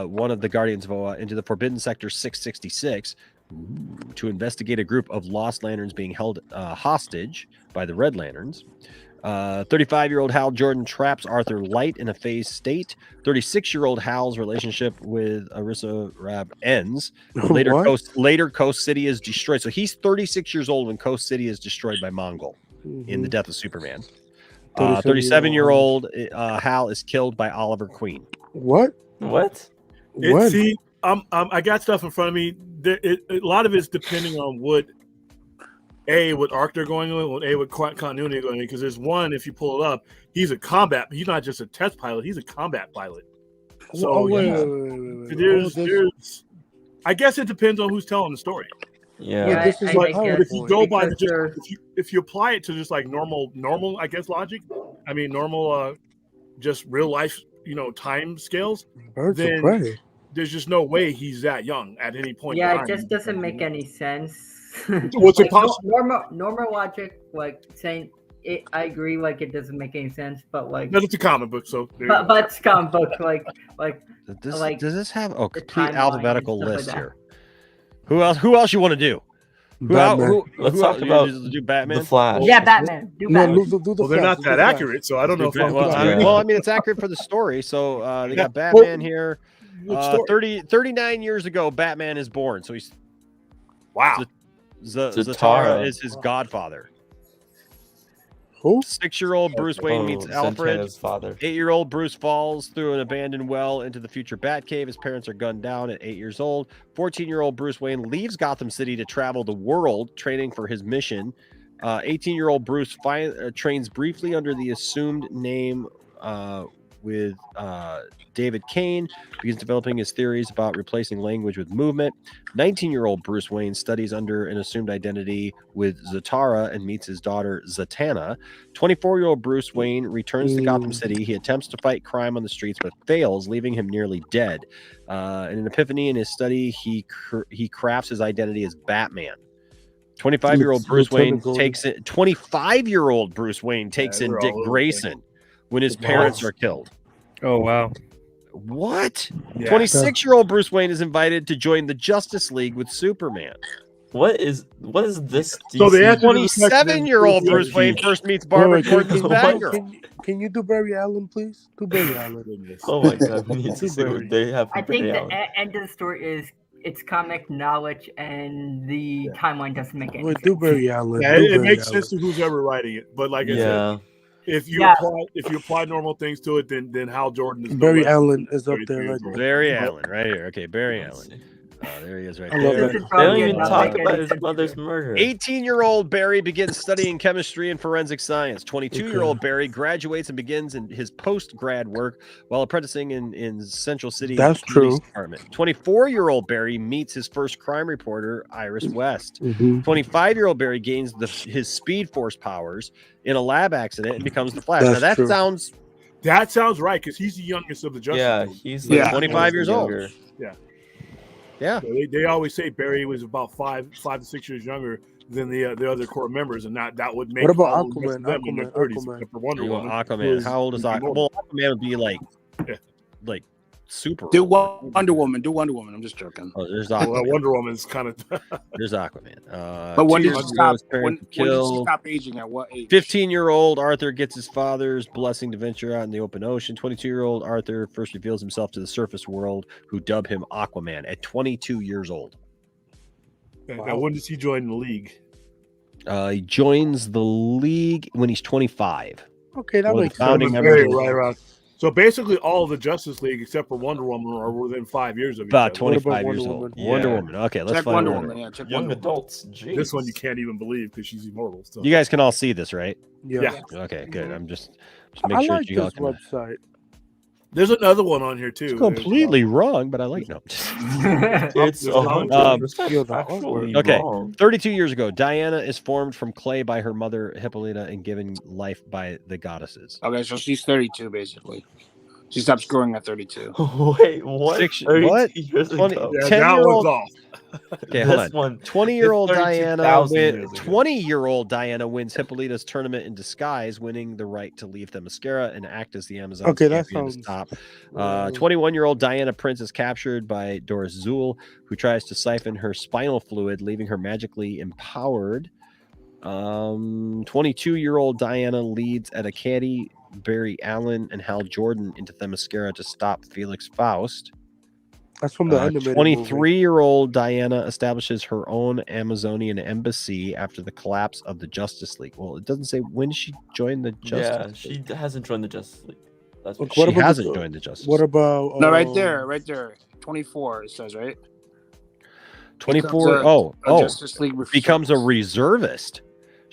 one of the Guardians of Oa, into the Forbidden Sector 666 to investigate a group of Lost Lanterns being held hostage by the Red Lanterns. 35-year-old Hal Jordan traps Arthur Light in a phased state. 36-year-old Hal's relationship with Arisa Rab ends. Later, Coast City is destroyed. So he's 36 years old when Coast City is destroyed by Mongol in the Death of Superman. 37-year-old Hal is killed by Oliver Queen. What? See, I got stuff in front of me. A lot of it's depending on what arc they're going with, what continuity they're going with. Because there's one, if you pull it up, he's not just a test pilot, he's a combat pilot. So there's I guess it depends on who's telling the story. Yeah. This is like, but if you go by if you apply it to just like normal, I guess logic. I mean, normal, just real life, time scales. Then there's just no way he's that young at any point. Yeah, it just doesn't make any sense. What's impossible? Normal logic, like saying it, I agree. Like it doesn't make any sense, but like, but it's a comic book, so but it's comic book. Like does this have a complete alphabetical list here? Who else you want to do? Let's talk about do Batman. The Flash. Yeah, Batman. Do Batman. Well, they're not that accurate, so I don't know if I mean, it's accurate for the story. So they got Batman here. 39 years ago, Batman is born. So he's Zatara is his godfather. Who? 6-year-old Bruce Wayne meets Alfred. Father. 8-year-old Bruce falls through an abandoned well into the future Batcave. His parents are gunned down at 8 years old. 14-year-old Bruce Wayne leaves Gotham City to travel the world, training for his mission. 18-year-old Bruce trains briefly under the assumed name with David Kane, begins developing his theories about replacing language with movement. 19-year-old Bruce Wayne studies under an assumed identity with Zatara and meets his daughter Zatanna. 24-year-old Bruce Wayne returns to Gotham City. He attempts to fight crime on the streets but fails, leaving him nearly dead. In an epiphany in his study, he crafts his identity as Batman. 25-year-old Bruce Wayne takes it. 25-year-old Bruce Wayne takes in Dick Grayson when his parents are killed. Oh, wow. What? 26-year-old Bruce Wayne is invited to join the Justice League with Superman. What is this? So the 27-year-old Bruce Wayne first meets Barbara Gordon's Batgirl. Can you do Barry Allen, please? Do Barry Allen. Oh my God, we need to see what they have. I think the end of the story is it's comic knowledge and the timeline doesn't make any sense. Do Barry Allen. Yeah, it makes sense to who's ever writing it, but like I said, if you apply normal things to it, then Hal Jordan is Barry Allen is up there. Right there. Barry Allen, right here. Okay, Barry Allen. There he is right I love there. that. They don't even talk about his mother's murder. 18-year-old Barry begins studying chemistry and forensic science. 22-year-old Barry graduates and begins in his post-grad work while apprenticing in Central City That's Police true. Department. 24-year-old Barry meets his first crime reporter, Iris West. Mhm. 25-year-old Barry gains his Speed Force powers in a lab accident and becomes the Flash. That's now that true. sounds right because he's the youngest of the Justice Yeah, League. he's 25 years old. Yeah. Yeah, so they always say Barry was about 5 to 6 years younger than the other core members, and that would make. What about all the rest Aquaman? of them in their 30s, except for Wonder Woman. Aquaman. How old is Aquaman? Well, Aquaman would be like super. Do old. Wonder Woman. Do Wonder Woman. I'm just joking. Oh, there's Well, Aquaman. Wonder Woman's kind of. There's Aquaman. But when 2 did years she ago, stop? his parents When were did she killed. stop aging? At what age? 15-year-old Arthur gets his father's blessing to venture out in the open ocean. 22-year-old Arthur first reveals himself to the surface world, who dub him Aquaman at 22 years old. Now, when does he join the league? He joins the league when he's 25. Okay, that One of makes the founding sense. members. Right around. So basically, all of the Justice League except for Wonder Woman are within 5 years of each About other. 25 years old. Wonder Yeah. Woman. Okay, let's Check find Wonder Wonder Woman. Woman. Yeah, check Young Wonder Woman. adults. Jeez. This one you can't even believe because she's immortal. So. You guys can all see this, right? Yeah. Okay, good. I'm just I make sure like you all this can. website. There's another one on here too. It's completely wrong, but I like no. It's 100% actually Okay, wrong. 32 years ago, Diana is formed from clay by her mother Hippolyta and given life by the goddesses. Okay, so she's 32 basically. She stops growing at 32. Wait, what? 20 years 20 ago. 10-year-old. off. Okay, hold This on. one, 20-year-old it's Diana 32,000 years ago. 20-year-old Diana wins Hippolyta's tournament in disguise, winning the right to leave Themyscira and act as the Amazon Okay, that champion to sounds- stop. 21-year-old Diana Prince is captured by Doris Zool, who tries to siphon her spinal fluid, leaving her magically empowered. 22-year-old Diana leads at a caddy Barry Allen and Hal Jordan into Themyscira to stop Felix Faust. That's from the animated 23-year-old Diana establishes her own Amazonian embassy after the collapse of the Justice League. Well, it doesn't say when she joined the Justice Yeah, she hasn't joined the Justice League. That's Look, She what about hasn't the- joined the Justice What League. about No, right there. 24 it says, right? 24. Becomes a Justice League becomes a reservist.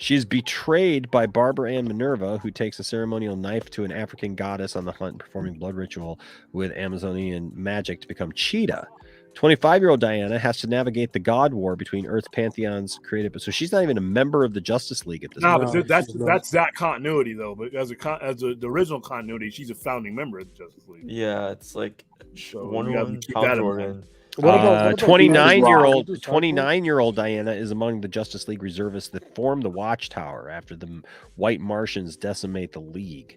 She's betrayed by Barbara Ann Minerva, who takes a ceremonial knife to an African goddess on the hunt, performing blood ritual with Amazonian magic to become Cheetah. 25-year-old Diana has to navigate the God War between Earth's pantheons created, so she's not even a member of the Justice League at this No, point. but that's that continuity though. But as the original continuity, she's a founding member of the Justice League. Yeah, it's like So Wonder you gotta Woman, keep Hal that in Jordan. mind. What about 29-year-old Rock? 29-year-old Diana is among the Justice League reservists that form the Watchtower after the White Martians decimate the League.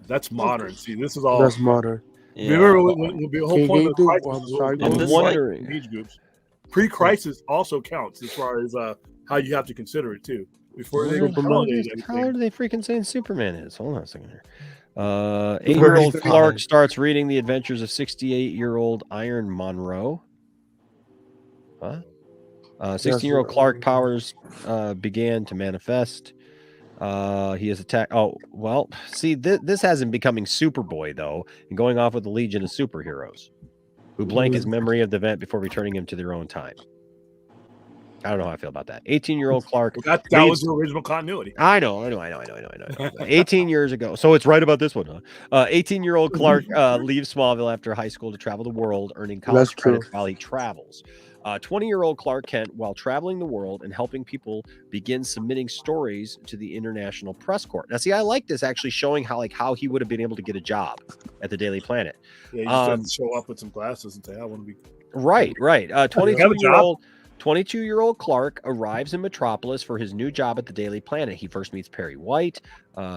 That's modern. See, this is all. That's modern. Yeah. Remember when the whole Can point you of the do- crisis I'm was sorry, I'm this, wondering. age groups. Pre-crisis also counts as far as how you have to consider it too. Before they consolidate How everything. are they freaking saying Superman is? Hold on a second here. 8-year-old Clark starts reading the adventures of 68-year-old Iron Monroe. Huh? 16-year-old Clark powers began to manifest. He is attacked. Oh, well, see, this has him becoming Superboy, though, and going off with a legion of superheroes who blank his memory of the event before returning him to their own time. I don't know how I feel about that. 18-year-old Clark. That was the original continuity. I know. 18 years ago. So it's right about this one, huh? 18-year-old Clark leaves Smallville after high school to travel the world, earning college That's true. credits while he travels. 20-year-old Clark Kent, while traveling the world and helping people, begins submitting stories to the International Press Corps. Now, see, I like this actually showing how he would have been able to get a job at the Daily Planet. Yeah, you just have to show up with some glasses and say, "I want to be." Right. Have a job. 22-year-old Clark arrives in Metropolis for his new job at the Daily Planet. He first meets Perry White,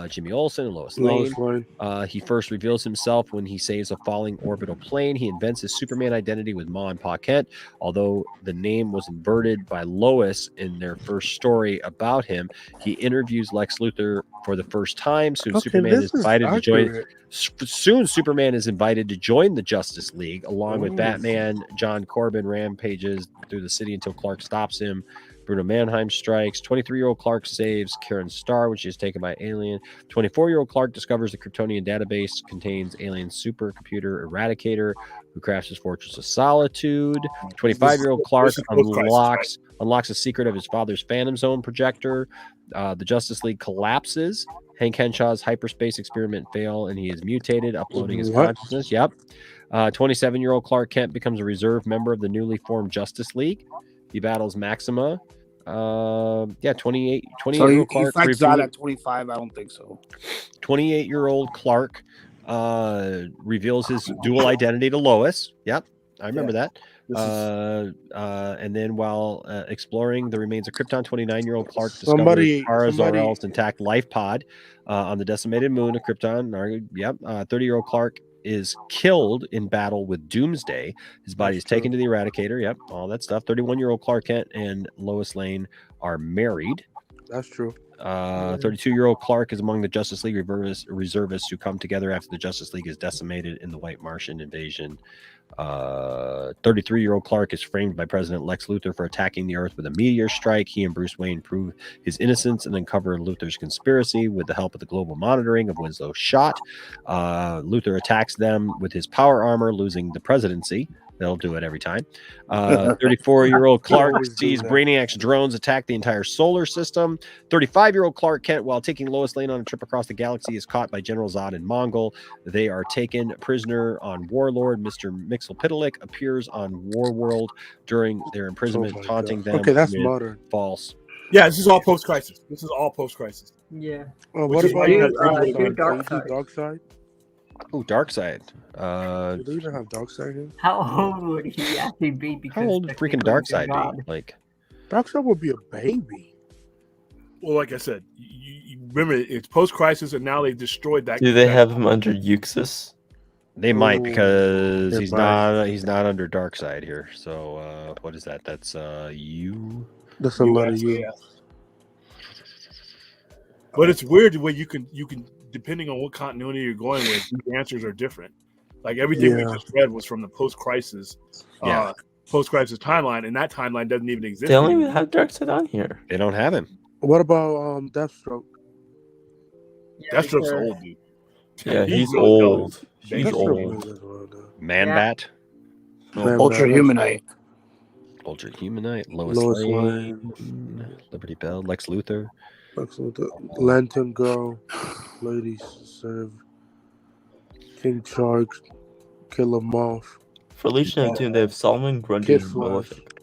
Jimmy Olsen, and Lois Lane. He first reveals himself when he saves a falling orbital plane. He invents his Superman identity with Ma and Pa Kent, although the name was inverted by Lois in their first story about him. He interviews Lex Luthor for the first time. Soon Superman is invited to join. Soon Superman is invited to join the Justice League along with Batman. John Corbin rampages through the city until Clark stops him. Bruno Mannheim strikes. 23-year-old Clark saves Karen Starr when she is taken by alien. 24-year-old Clark discovers the Kryptonian database contains alien supercomputer Eradicator, who crafts his Fortress of Solitude. 25-year-old Clark unlocks a secret of his father's Phantom Zone projector. The Justice League collapses. Hank Henshaw's hyperspace experiment fail, and he is mutated, uploading his consciousness. Yep. 27-year-old Clark Kent becomes a reserve member of the newly formed Justice League. He battles Maxima. 28 So year he old Clark fights out at 25. I don't think so. 28-year-old Clark reveals his dual identity to Lois. Yep, I remember that. And then while exploring the remains of Krypton, 29-year-old Clark discovers Kara Zor-El's intact life pod on the decimated moon of Krypton. Yep. 30-year-old Clark is killed in battle with Doomsday. His body is taken to the Eradicator. Yep, all that stuff. 31-year-old Clark Kent and Lois Lane are married. That's true. 32-year-old Clark is among the Justice League reservists who come together after the Justice League is decimated in the White Martian invasion. 33-year-old Clark is framed by President Lex Luthor for attacking the Earth with a meteor strike. He and Bruce Wayne prove his innocence and uncover Luthor's conspiracy with the help of the global monitoring of Winslow's shot. Luthor attacks them with his power armor, losing the presidency. They'll do it every time. 34-year-old Clark sees Brainiac's drones attack the entire solar system. 35-year-old Clark Kent, while taking Lois Lane on a trip across the galaxy, is caught by General Zod and Mongol. They are taken prisoner on Warlord. Mr. Mxyzptlk appears on Warworld during their imprisonment, taunting them. Okay, that's with modern. False. Yeah, this is all post-crisis. Yeah. What about Darkseid? Oh, Darkseid. Do they even have Darkseid here? How old would he actually be? Because How old would freaking Darkseid be? Like, Darkseid would be a baby. Well, like I said, you remember it's post-crisis, and now they destroyed that. Do they have him under Euxis? They might, because he's not under Darkseid here. So what is that? That's you. That's a lot of you. Yeah. But it's weird the way you can depending on what continuity you're going with, these answers are different. Like everything we just read was from the post-crisis timeline, and that timeline doesn't even exist. They don't even have Darkseid on here. They don't have him. What about Deathstroke? Deathstroke's old, dude. Yeah, he's old. He's old. Man-Bat. Ultra Humanite. Ultra Humanite. Lois Lane. Liberty Bell. Lex Luthor. Lantern Girl. Lady Serve. King Shark. Killer Moth. For Legion of Doom, they have Solomon, Grundy, and Malefic.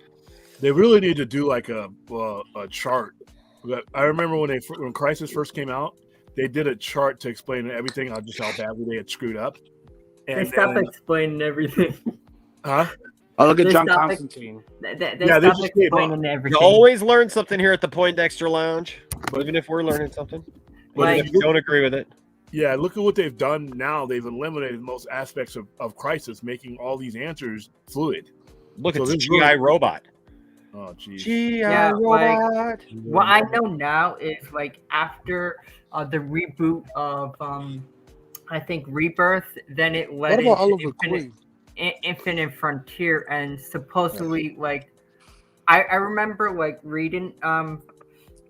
They really need to do like a chart. I remember when Crisis first came out, they did a chart to explain everything on just how badly they had screwed up. And they stopped explaining everything. Huh? Oh, look at John Constantine. They stopped explaining everything. You always learn something here at the Poindexter Lounge, even if we're learning something. Even if you don't agree with it. Yeah, look at what they've done now. They've eliminated most aspects of Crisis, making all these answers fluid. Look at the GI Robot. Oh, geez. GI Robot. What I know now is like after the reboot of I think Rebirth, then it led into Infinite Frontier, and supposedly like I remember like reading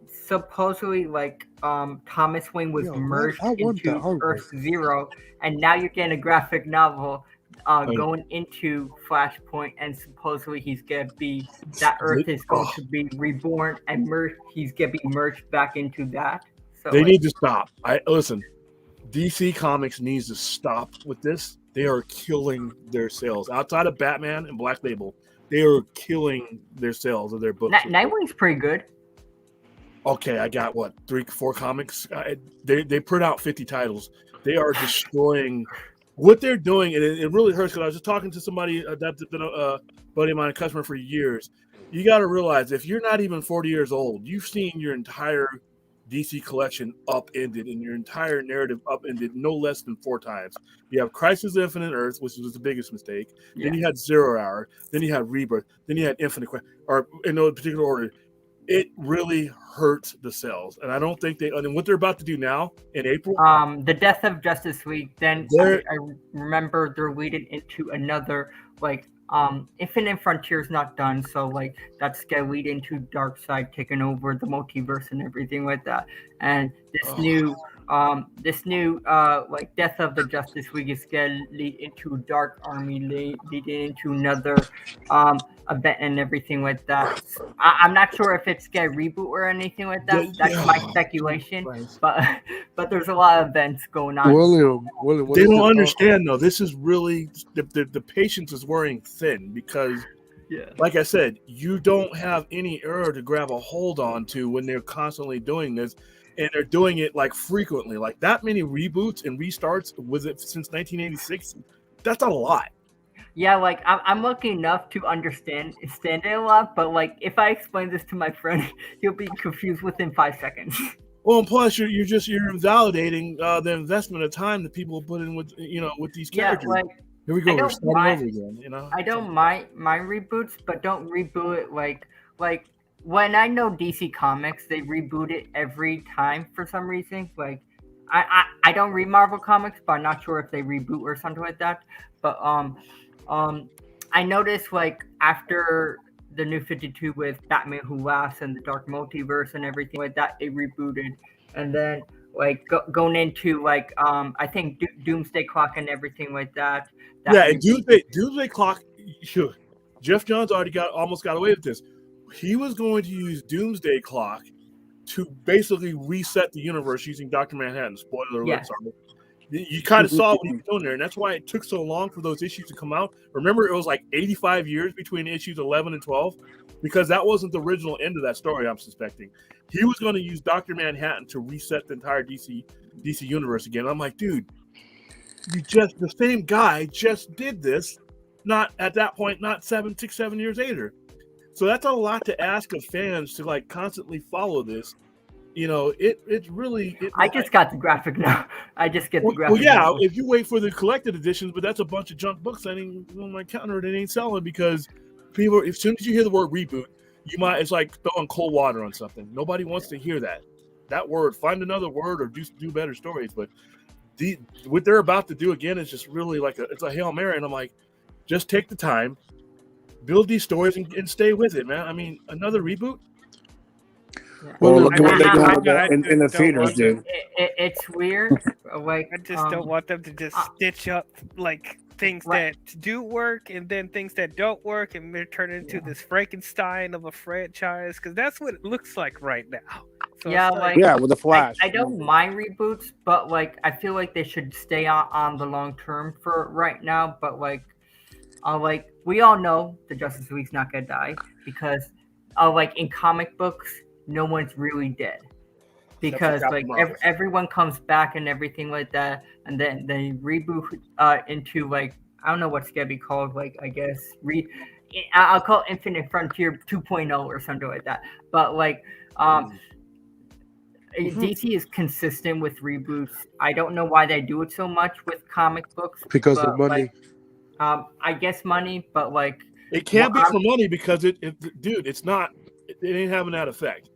supposedly like Thomas Wayne was merged into Earth Zero, and now you're getting a graphic novel going into Flashpoint, and supposedly he's gonna be that Earth is going to be reborn and merged. He's gonna be merged back into that. So they need to stop. Listen. DC Comics needs to stop with this. They are killing their sales. Outside of Batman and Black Label, they are killing their sales of their books. Nightwing's pretty good. Okay, I got 3-4 comics. They print out 50 titles. They are destroying what they're doing, and it really hurts because I was just talking to somebody that's been a buddy of mine, a customer for years. You got to realize if you're not even 40 years old, you've seen your entire DC collection upended and your entire narrative upended no less than 4 times. You have Crisis of Infinite Earth, which was the biggest mistake. Yeah. Then you had 0 Hour. Then you had Rebirth. Then you had Infinite, or in no particular order. It really hurts the sales, and I don't think and what they're about to do now in April. The Death of Justice League. Then I remember they're leading into another like Infinite Frontier's not done, so like that's gonna lead into Darkseid taking over the multiverse and everything like that. And this new like Death of the Justice League is gonna lead into Dark Army, leading into another event and everything like that. I'm not sure if it's gonna reboot or anything like that. That's my speculation, but there's a lot of events going on. William, they don't understand though. This is really the patience is wearing thin because, like I said, you don't have any era to grab a hold on to when they're constantly doing this, and they're doing it like frequently, like that many reboots and restarts. Was it since 1986? That's a lot. Yeah, like I'm lucky enough to understand it a lot, but like if I explain this to my friend, he'll be confused within 5 seconds. Well, and plus you're invalidating the investment of time that people put in with these characters. Yeah, like here we go. We're starting over again. I don't mind reboots, but don't reboot it like when I know DC Comics, they reboot it every time for some reason. Like I don't read Marvel comics, but I'm not sure if they reboot or something like that. But I noticed like after the New 52 with Batman Who Laughs and the Dark Multiverse and everything like that, they rebooted, and then like going into like I think Doomsday Clock and everything like that. And Doomsday Clock. Sure, Jeff Johns almost got away with this. He was going to use Doomsday Clock to basically reset the universe using Dr. Manhattan. Spoiler alert, sorry. You kind of saw what he was doing there, and that's why it took so long for those issues to come out. Remember, it was like 85 years between issues 11 and 12, because that wasn't the original end of that story, I'm suspecting. He was going to use Dr. Manhattan to reset the entire DC universe again. I'm like, dude, the same guy just did this, not at that point, not 7 years later. So that's a lot to ask of fans to like constantly follow this. It's really. I just got the graphic now. I just get the graphic. Well, yeah, if you wait for the collected editions, but that's a bunch of junk books. I ain't on my counter. It ain't selling because people. As soon as you hear the word reboot, it's like throwing cold water on something. Nobody wants to hear that word. Find another word or do better stories. But what they're about to do again is just really like it's a Hail Mary, and I'm like, just take the time, build these stories, and stay with it, man. I mean, another reboot. Well, look at what they're doing in the theaters, dude. It's weird. Like I just don't want them to just stitch up like things that do work and then things that don't work, and they're turning into this Frankenstein of a franchise, because that's what it looks like right now. So with the Flash. I don't mind reboots, but like I feel like they should stay on the long term for right now. But like we all know the Justice League's not gonna die because like in comic books, no one's really dead because like everyone comes back and everything like that, and then they reboot into like I don't know what's gonna be called, like I guess I'll call it Infinite Frontier 2.0 or something like that. But like DC is consistent with reboots. I don't know why they do it so much with comic books because of money. Like, I guess money, but like it can't be for money because it's not. It ain't having that effect.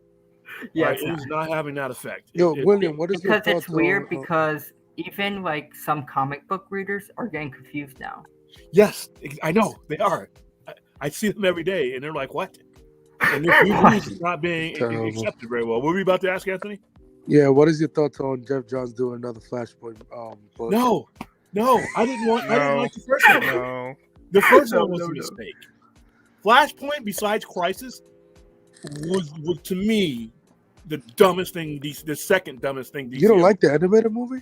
Yeah, right? It's not having that effect. William, what is your because it's weird because even like some comic book readers are getting confused now. Yes, I know they are. I see them every day, and they're like, "What?" And this not being accepted very well. What were you about to ask, Anthony? Yeah, what is your thoughts on Jeff Johns doing another Flashpoint book? No, I didn't like the first one. No. The first one was a mistake. Flashpoint, besides Crisis, was to me the dumbest thing. The second dumbest thing. DC You don't like the animated movie?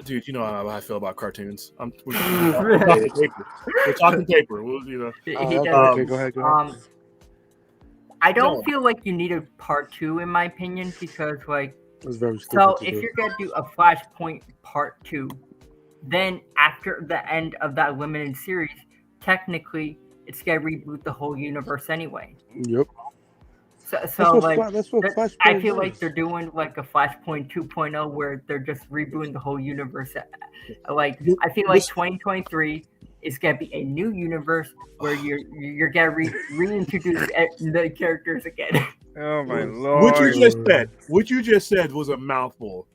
Dude, you know how I feel about cartoons. We're talking paper. We're talking paper. Okay, go ahead. I don't feel like you need a part 2, in my opinion, because like it's very so if you're gonna do a Flashpoint part 2, then after the end of that limited series, technically it's gonna reboot the whole universe anyway. Yep. So like that's what Flashpoint I feel is. like they're doing like a Flashpoint 2.0 where they're just rebooting the whole universe. Like I feel like 2023 is gonna be a new universe where you're gonna reintroduce the characters again. Oh my lord! What you just said was a mouthful.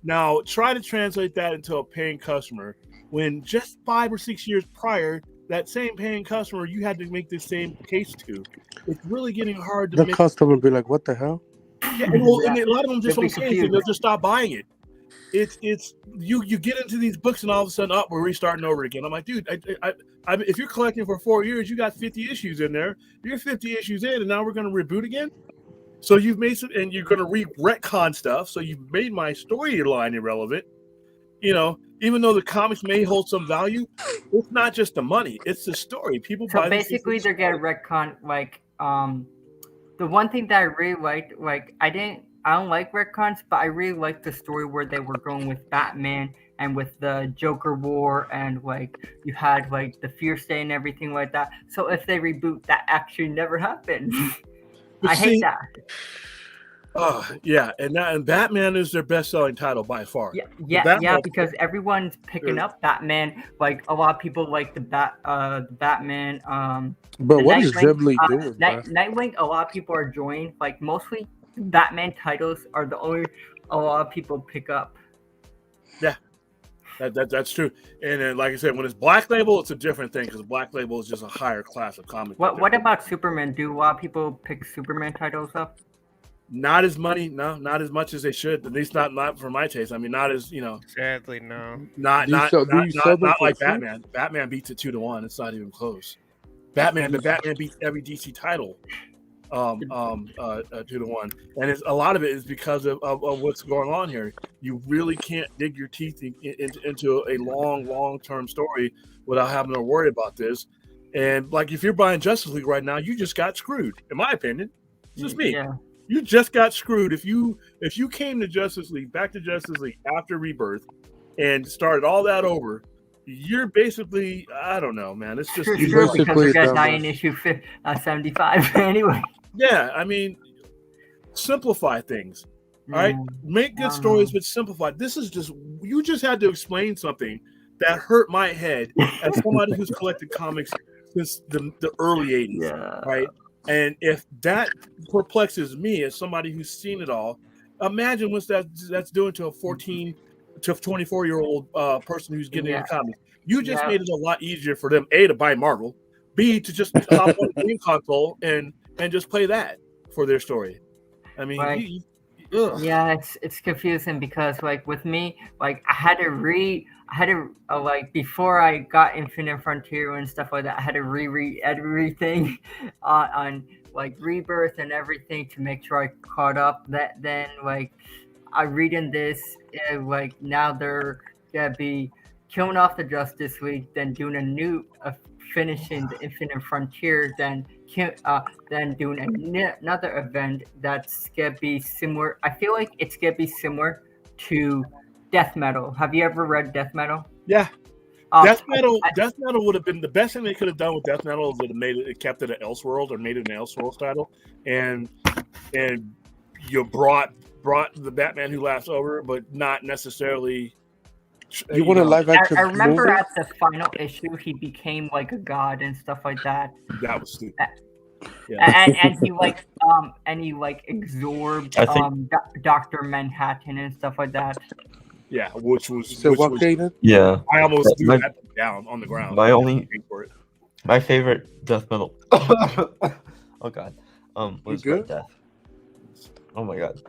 Now try to translate that into a paying customer when just 5 or 6 years prior that same paying customer you had to make the same case to. It's really getting hard to The make. customer be like, "What the hell?" Yeah, and, well, and a lot of them just They'll be don't say anything. confused. They'll just stop buying it. It's you get into these books and all of a sudden, we're restarting over again. I'm like, dude, I if you're collecting for 4 years, you got 50 issues in there. You're 50 issues in, and now we're going to reboot again. So you've made some, and you're going to retcon stuff. So you've made my storyline irrelevant. You know, even though the comics may hold some value, it's not just the money; it's the story. People So buy. basically, they're getting retcon. Like, the one thing that I really liked, like, I don't like retcons, but I really liked the story where they were going with Batman and with the Joker War, and like you had like the Fear State and everything like that. So if they reboot, that actually never happened. I hate that. Yeah, and Batman is their best-selling title by far. Yeah, because everyone's picking up Batman. Like a lot of people like the Batman. But what is Ghibli doing? Nightwing. A lot of people are enjoying. Like mostly Batman titles are the only a lot of people pick up. Yeah, that's true. And then, like I said, when it's Black Label, it's a different thing because Black Label is just a higher class of comic. What about Superman? Do a lot of people pick Superman titles up? Not as much as they should. At least not for my taste. I mean, not as Sadly, no. Not like Batman. Batman beats it 2-1. It's not even close. Batman beats every DC title 2-1, and a lot of it is because of what's going on here. You really can't dig your teeth into a long-term story without having to worry about this. And like if you're buying Justice League right now, you just got screwed, in my opinion. It's just me. Yeah. You just got screwed if you came to Justice League after Rebirth and started all that over. You're basically, I don't know, man. It's just because you got 9 issue 75 anyway. Yeah, I mean, simplify things. All right, make good stories, but simplify. This is just you just had to explain something that hurt my head as somebody who's collected comics since the early 80s, right? And if that perplexes me as somebody who's seen it all, imagine what that's doing to a 14 to 24-year-old person who's getting into comics. You just made it a lot easier for them, A, to buy Marvel, B, to just hop on the game console and just play that for their story. I mean, yeah, it's confusing because like with me, like I had to like before I got Infinite Frontier and stuff like that, I had to reread everything on like Rebirth and everything to make sure I caught up. That then like I reading this like now they're gonna be killing off the Justice League, then doing a new finishing the Infinite Frontier, then doing another event that's gonna be similar. I feel like it's gonna be similar to Death Metal. Have you ever read Death Metal? Yeah. Death Metal would have been the best thing they could have done with Death Metal is would have kept it an Elseworld or made it an Elseworlds title, and you brought the Batman Who Laughs Over, but not necessarily. You want a live action? I remember movie? At the final issue, he became like a god and stuff like that. That was stupid. Yeah. And he like absorbed Dr. Manhattan and stuff like that. Yeah, which was yeah. I almost threw that down on the ground. My favorite Death Metal. Oh God, was Red Death. Oh my God.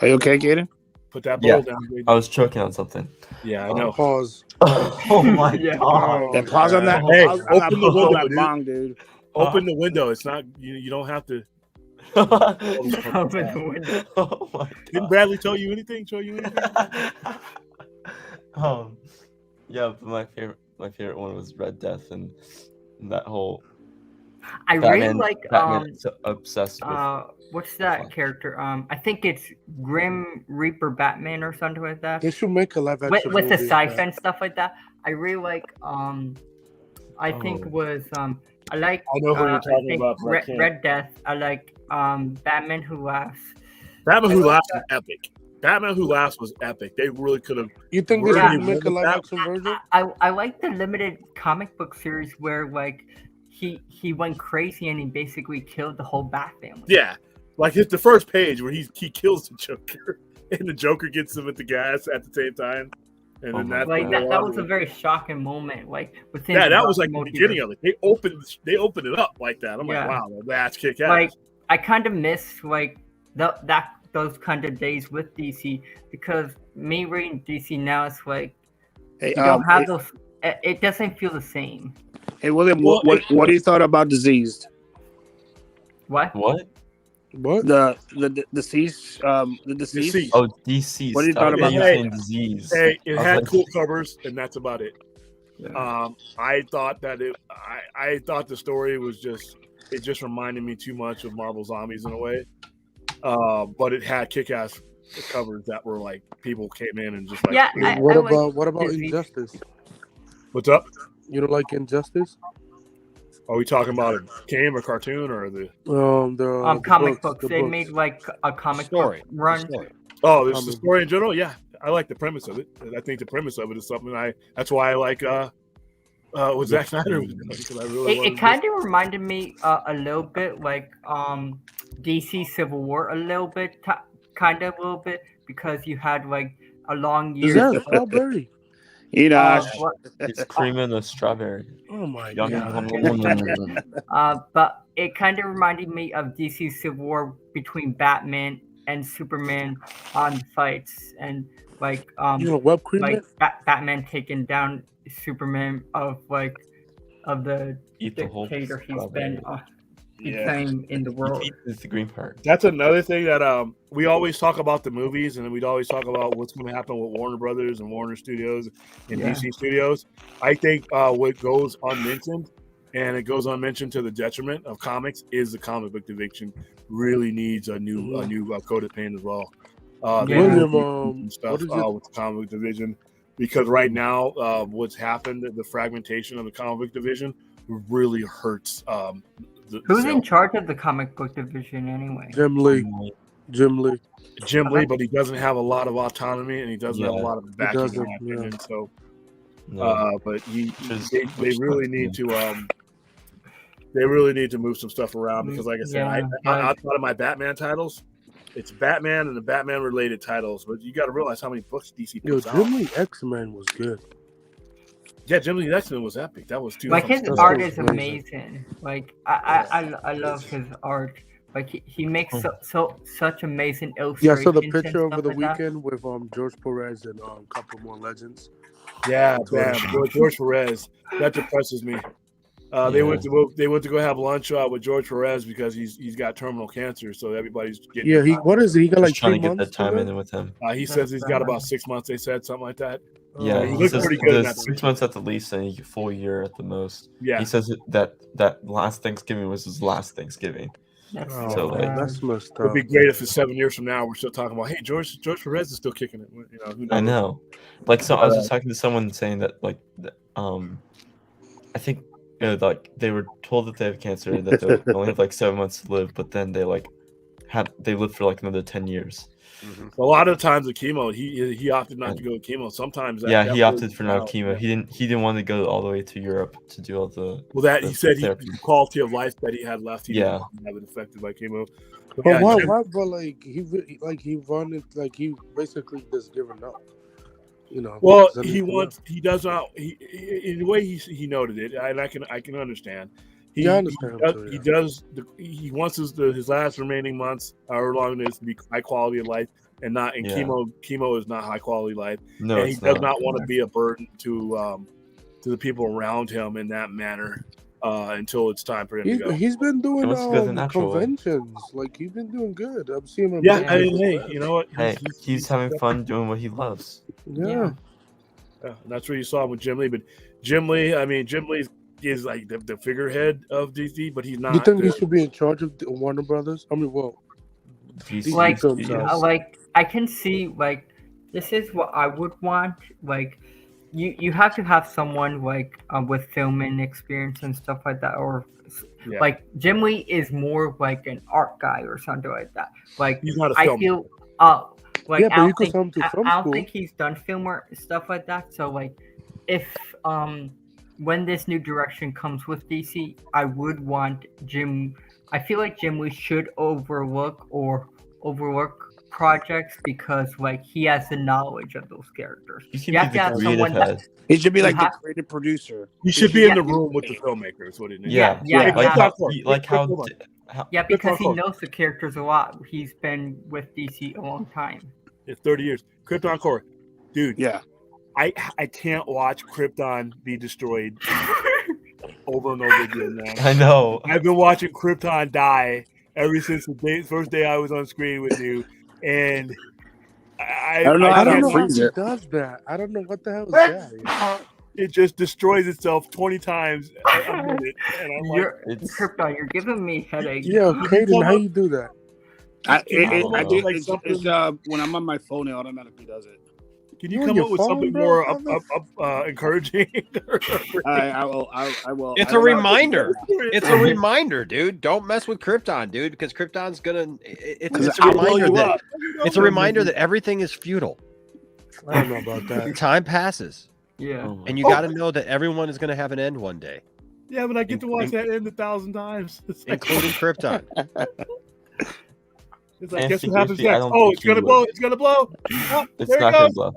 Are you okay, Gaten? Put that ball down. Baby. I was choking on something. Yeah, I know. Pause. Oh my God. Yeah, pause on that. Hey, open the window, bong, dude. Open the window. It's not you don't have to. Open the window. Oh my God. Didn't Bradley tell you anything? Show you anything? Yeah, but my favorite one was Red Death and that whole. I really like so obsessed with. What's that character? I think it's Grim Reaper Batman or something like that. They should make a live action with the sci-fi and stuff like that. I really like. I think was I like. I know who you're talking about. Red Death. I like Batman Who Laughs. Batman Who Laughs was epic. Batman Who Laughs was epic. They really could have. You think they should make a live action version? I like the limited comic book series where like he went crazy and he basically killed the whole Bat family. Yeah. Like it's the first page where he kills the Joker and the Joker gets him at the gas at the same time. And then that that was a very shocking moment. Like within that was like the beginning of it. They opened it up like that. I'm like, wow, that's kick ass. Like I kind of miss like those kind of days with DC, because me reading DC now, it's like you don't have those. It doesn't feel the same. Hey William, what do you thought about Diseased? What? The deceased, the deceased. Oh, deceased. What do you thought about that? Disease. Hey, it had like, cool covers, and that's about it. I thought that I thought the story was just reminded me too much of Marvel Zombies in a way. But it had kick-ass covers that were like people came in and just like. What about Injustice? What's up? You don't like Injustice? Are we talking about a game or cartoon or the comic books? They made like a comic book run. Oh, there's the story in general. Yeah, I like the premise of it. I think the premise of it is something that's why I like what Zack Snyder was doing, because I really it kind of reminded me a little bit like DC Civil War a little bit, because you had like a long year. Is that a strawberry? It's cream in the strawberry. Oh my god! But it kind of reminded me of DC Civil War between Batman and Superman on fights, and like Batman taking down Superman of the dictator he's been became in the world. It's the green part. That's another thing that we always talk about the movies, and then we'd always talk about what's going to happen with Warner Brothers and Warner Studios and DC Studios. I think what goes unmentioned, and it goes unmentioned to the detriment of comics, is the comic book division really needs a new coat of paint as well. Stuff with the comic book division, because right now what's happened, the fragmentation of the comic book division really hurts. Who's in charge of the comic book division anyway? Jim Lee, but he doesn't have a lot of autonomy, and he doesn't have a lot of backing. In my opinion, so, but they really need to. They really need to move some stuff around, because, like I said, outside of my Batman titles, it's Batman and the Batman-related titles. But you got to realize how many books DC puts out. Jim Lee X-Men was good. Yeah, Jim Lee X-Men was epic. That was too. Like his art is amazing. Like I love his art. Like he makes such amazing illustrations. Yeah, so the picture over the weekend with George Perez and a couple more legends. Yeah, George Perez. That depresses me. They went to go have lunch with George Perez because he's got terminal cancer. So everybody's getting. Yeah, he got like trying 3 to get months that time in with him. He says he's got about 6 months. They said something like that. Yeah, he looks pretty good. 6 months at the least, and a full year at the most. Yeah, he says that last Thanksgiving was his last Thanksgiving. That's messed up. It'd be great if it's 7 years from now we're still talking about, hey, George Perez is still kicking it. You know, who knows? I know. Like, so I was just talking to someone saying that, like, I think like they were told that they have cancer and that they only have like 7 months to live, but then they lived for like another 10 years. Mm-hmm. A lot of times the chemo, he opted not to go to chemo. Sometimes he opted for no chemo. He didn't want to go all the way to Europe to do all the. Well, he said the quality of life that he had left, he didn't have it affected by chemo. But why? But like he wanted, like he basically just given up. You know. Well, he does not. In the way he noted it, and I can understand. He wants his last remaining months, however long it is, to be high quality of life, and not in chemo. Chemo is not high quality life, and he does not want to be a burden to the people around him in that manner until it's time for him to go. He's been doing conventions, like he's been doing good. I'm seeing him. Yeah, I mean, hey, you know what? Hey, he's having fun doing what he loves. Yeah. And that's what you saw with Jim Lee. But Jim Lee is like the figurehead of DC, but he's not. You think he should be in charge of Warner Brothers? I mean, well, like I can see, like, this is what I would want. Like, you have to have someone like with filming experience and stuff like that, or like Jim Lee is more like an art guy or something like that. Like, he's not a filmer. I feel like I don't think he's done film or stuff like that. So like, if when this new direction comes with DC, I would want Jim. I feel like Jim Lee should overlook projects because like he has the knowledge of those characters. He You have to have someone that He should be you like the have- creative producer. He should be in the room with the filmmaker. Is what he needs. Yeah, Yeah, because he knows the characters a lot. He's been with DC a long time. It's 30 years. Krypton Core, dude. Yeah, I can't watch Krypton be destroyed over and over again, man. I know. I've been watching Krypton die ever since the first day I was on screen with you, and I don't know how he it. does that. I don't know what the hell is that. It just destroys itself 20 times a minute, and I'm You're Krypton. You're giving me headaches. Yeah, Caden, how you do that? When I'm on my phone, it automatically does it. Can you come up with something more encouraging? I will. It's a reminder. It's a reminder, dude. Don't mess with Krypton, dude, because Krypton's gonna. It's a reminder that it's a reminder that everything is futile. I don't know about that. Time passes. Yeah, and you got to know that everyone is going to have an end one day. Yeah, but I get to watch that end 1,000 times, including Krypton. It's like, guess what happens next? Oh, it's gonna blow! It's gonna blow! Oh, it's there not it gonna goes. blow.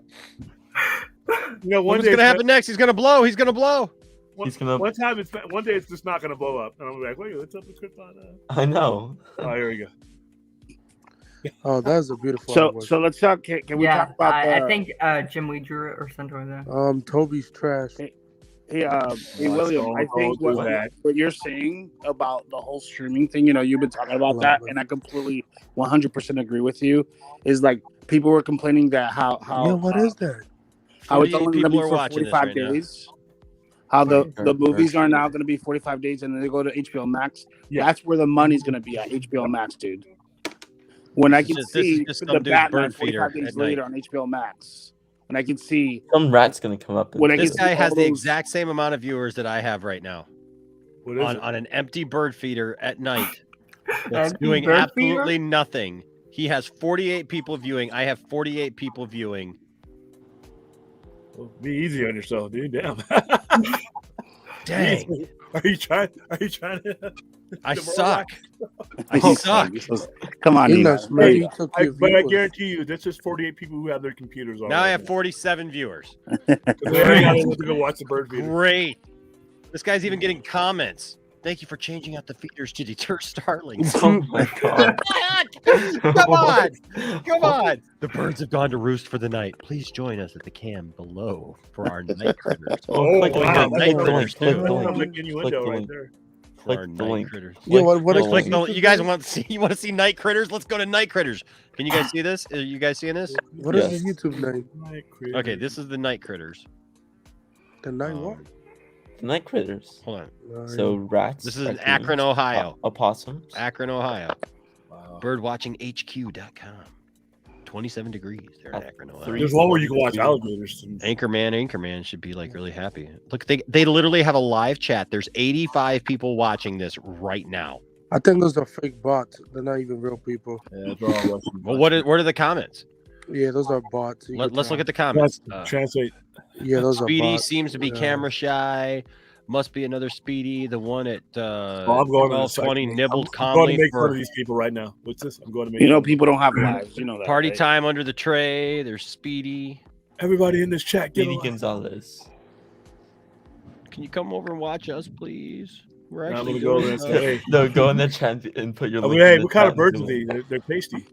You know, what's going to happen next? He's going to blow. He's going to blow. One day it's just not going to blow up, and I'm like, wait, what's up with Krypton? I know. Oh, here we go. Oh, that's a beautiful. So let's talk. Can we talk about? I think Jim Lee drew it or something like that. Toby's trash. Hey, William, I think what you're saying about the whole streaming thing, you've been talking about that, and I completely 100% agree with you. Is like people were complaining that how what is that? How it's only going to be for 45 days. How the movies are now going to be 45 days, and then they go to HBO Max. Yeah. That's where the money's going to be at HBO Max, dude. When I can see the Batman 45 days later on HBO Max. And I can see some rat's gonna come up. This guy has the exact same amount of viewers that I have right now on an empty bird feeder at night. That's doing absolutely nothing. He has 48 people viewing. I have 48 people viewing. Well, be easy on yourself, dude. Damn. Dang. Are you trying to? I suck. I suck. Come on, but I guarantee you, that's just 48 people who have their computers on. Now I have 47 viewers. They to go watch the bird feeder. Great. This guy's even getting comments. Thank you for changing out the feeders to deter starlings. Oh my god! Come on! The birds have gone to roost for the night. Please join us at the cam below for our night critters. Night critters too. For our night critters. Yeah, what is you guys want to see? You want to see night critters? Let's go to night critters. Can you guys see this? Are you guys seeing this? What is the YouTube name? Okay, this is the night critters. The night what? Night critters. Hold on. So rats. This is in Akron, Ohio. Opossums. Akron, Ohio. Wow. Birdwatchinghq.com. 27 degrees there in Akron, Ohio. There's one where you can watch alligators. Anchorman should be like really happy. Look, they literally have a live chat. There's 85 people watching this right now. I think those are fake bots. They're not even real people. Yeah, they're all well, what are the comments? Yeah, those are bots. Let's look at the comments. Translate. Yeah, those are Speedy bots. seems to be camera shy. Must be another Speedy. The one at I'm going 12:20 nibbled I'm going calmly to make for fun of these people right now. What's this? I'm going to make. People don't have lives. You know that. Party right? time under the tray. There's Speedy. Everybody in this chat, Speedy Gonzalez. Can you come over and watch us, please? We're actually go over and say, no, go in the chat and put your. Oh, link hey, in the what kind of chat birds are below. these? They're tasty.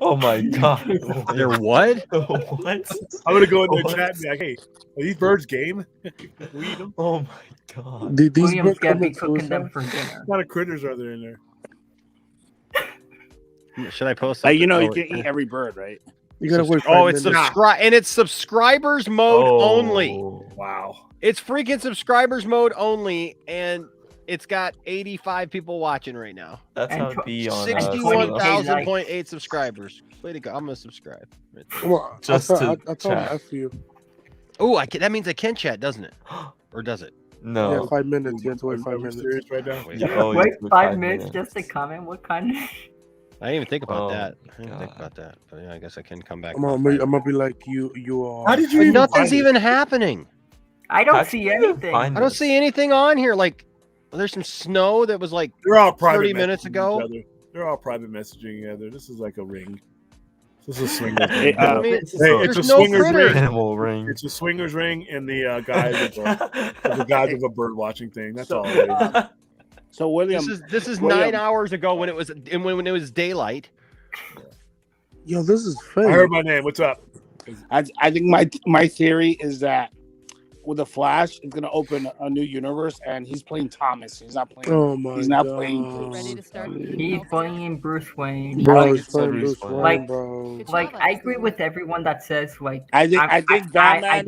Oh my god! They're what? What? I'm gonna go in their chat and be like, "Hey, are these birds game? We eat them." Oh my god! These William's birds gonna come be in cooking suicide. them for dinner. What kind of critters are there in there? Should I post? You know, you something? can eat every bird, right? You gotta wait. Oh, it's subscribers mode only. Wow. It's freaking subscribers mode only, and it's got 85 people watching right now. That's how it be on 61,000.8 subscribers. Way to go! I'm gonna subscribe. Well, Just I to told chat. F you. Oh, that means I can chat, doesn't it? Or does it? No. Yeah, 5 minutes. You have to wait 5 minutes. Serious right now? Yeah, oh, Wait yeah, 5 minutes just to comment. What kind? I didn't even think about Oh, that. I didn't think God. about that. But yeah, I guess I can come back. I'm gonna be like you are. How did you? But Even nothing's find it? even happening. I don't see anything. I don't see anything on here. Like, there's some snow that was like They're all private 30 minutes messaging ago. each other. They're all private messaging each other. This is like a ring. This is a swingers ring. There's It's a no swingers critters. ring. It's a swingers ring in the guise of a bird watching thing. That's all it is. So William, this is William, 9 hours ago when it was daylight. Yo, this is fake. I heard my name. What's up? I think my theory is that with the Flash, it's gonna open a new universe, and he's playing Thomas. He's not playing. Oh my he's not God. playing. He's playing Bruce Wayne. Bro, he's playing Bruce Wayne, Like, bro. like I agree with everyone that says like I think Batman.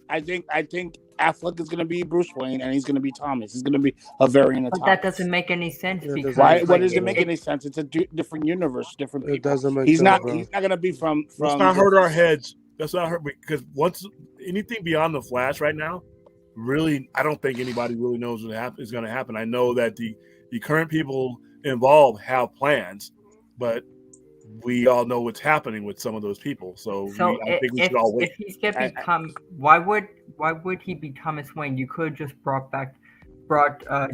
I I think Affleck is gonna be Bruce Wayne, and he's gonna be Thomas. He's gonna be a variant of But Thomas. that doesn't make any sense because Why? What like, does it make any sense? It's a different universe, different people. It doesn't make he's sense, not. bro. He's not gonna be from. Let's not hurt our heads. Let's not hurt because once anything beyond the Flash right now, really, I don't think anybody really knows what is going to happen. I know that the current people involved have plans, but we all know what's happening with some of those people. So I think we should all wait. If he's gonna become, why would he be Thomas Wayne? You could have just brought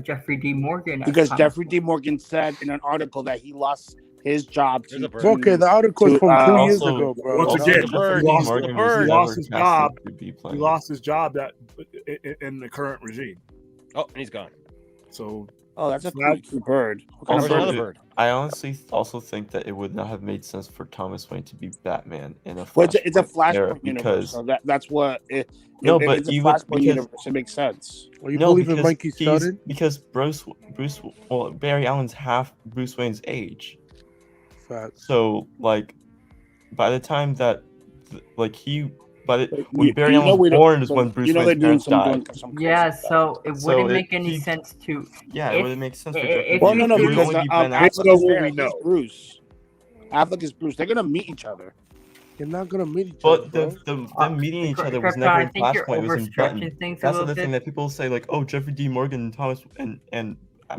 Jeffrey D. Morgan Because Thomas Jeffrey D. Morgan said in an article that he lost his job. Okay, the article is from 2 years ago, bro. Once again, he lost his job. He lost his job in the current regime. Oh, and he's gone. So that's a bird. bird? I honestly also think that it would not have made sense for Thomas Wayne to be Batman in a Flashpoint it's a Flashpoint era universe, so that's what. It's a Flashpoint universe. It makes sense. Well, you believe in Mikey Sudden? Because Barry Allen's half Bruce Wayne's age. Facts. So like, by the time that when Barry Allen was born is when Bruce Wayne's parents died. Yeah, so it wouldn't make any sense to. Yeah, it wouldn't make sense. Because Affleck is Bruce. Affleck is Bruce. They're gonna meet each other. You're not gonna meet each other. But them meeting each other was never in Flashpoint. It was in Button. That's the thing that people say, like, oh, Jeffrey D. Morgan and Thomas and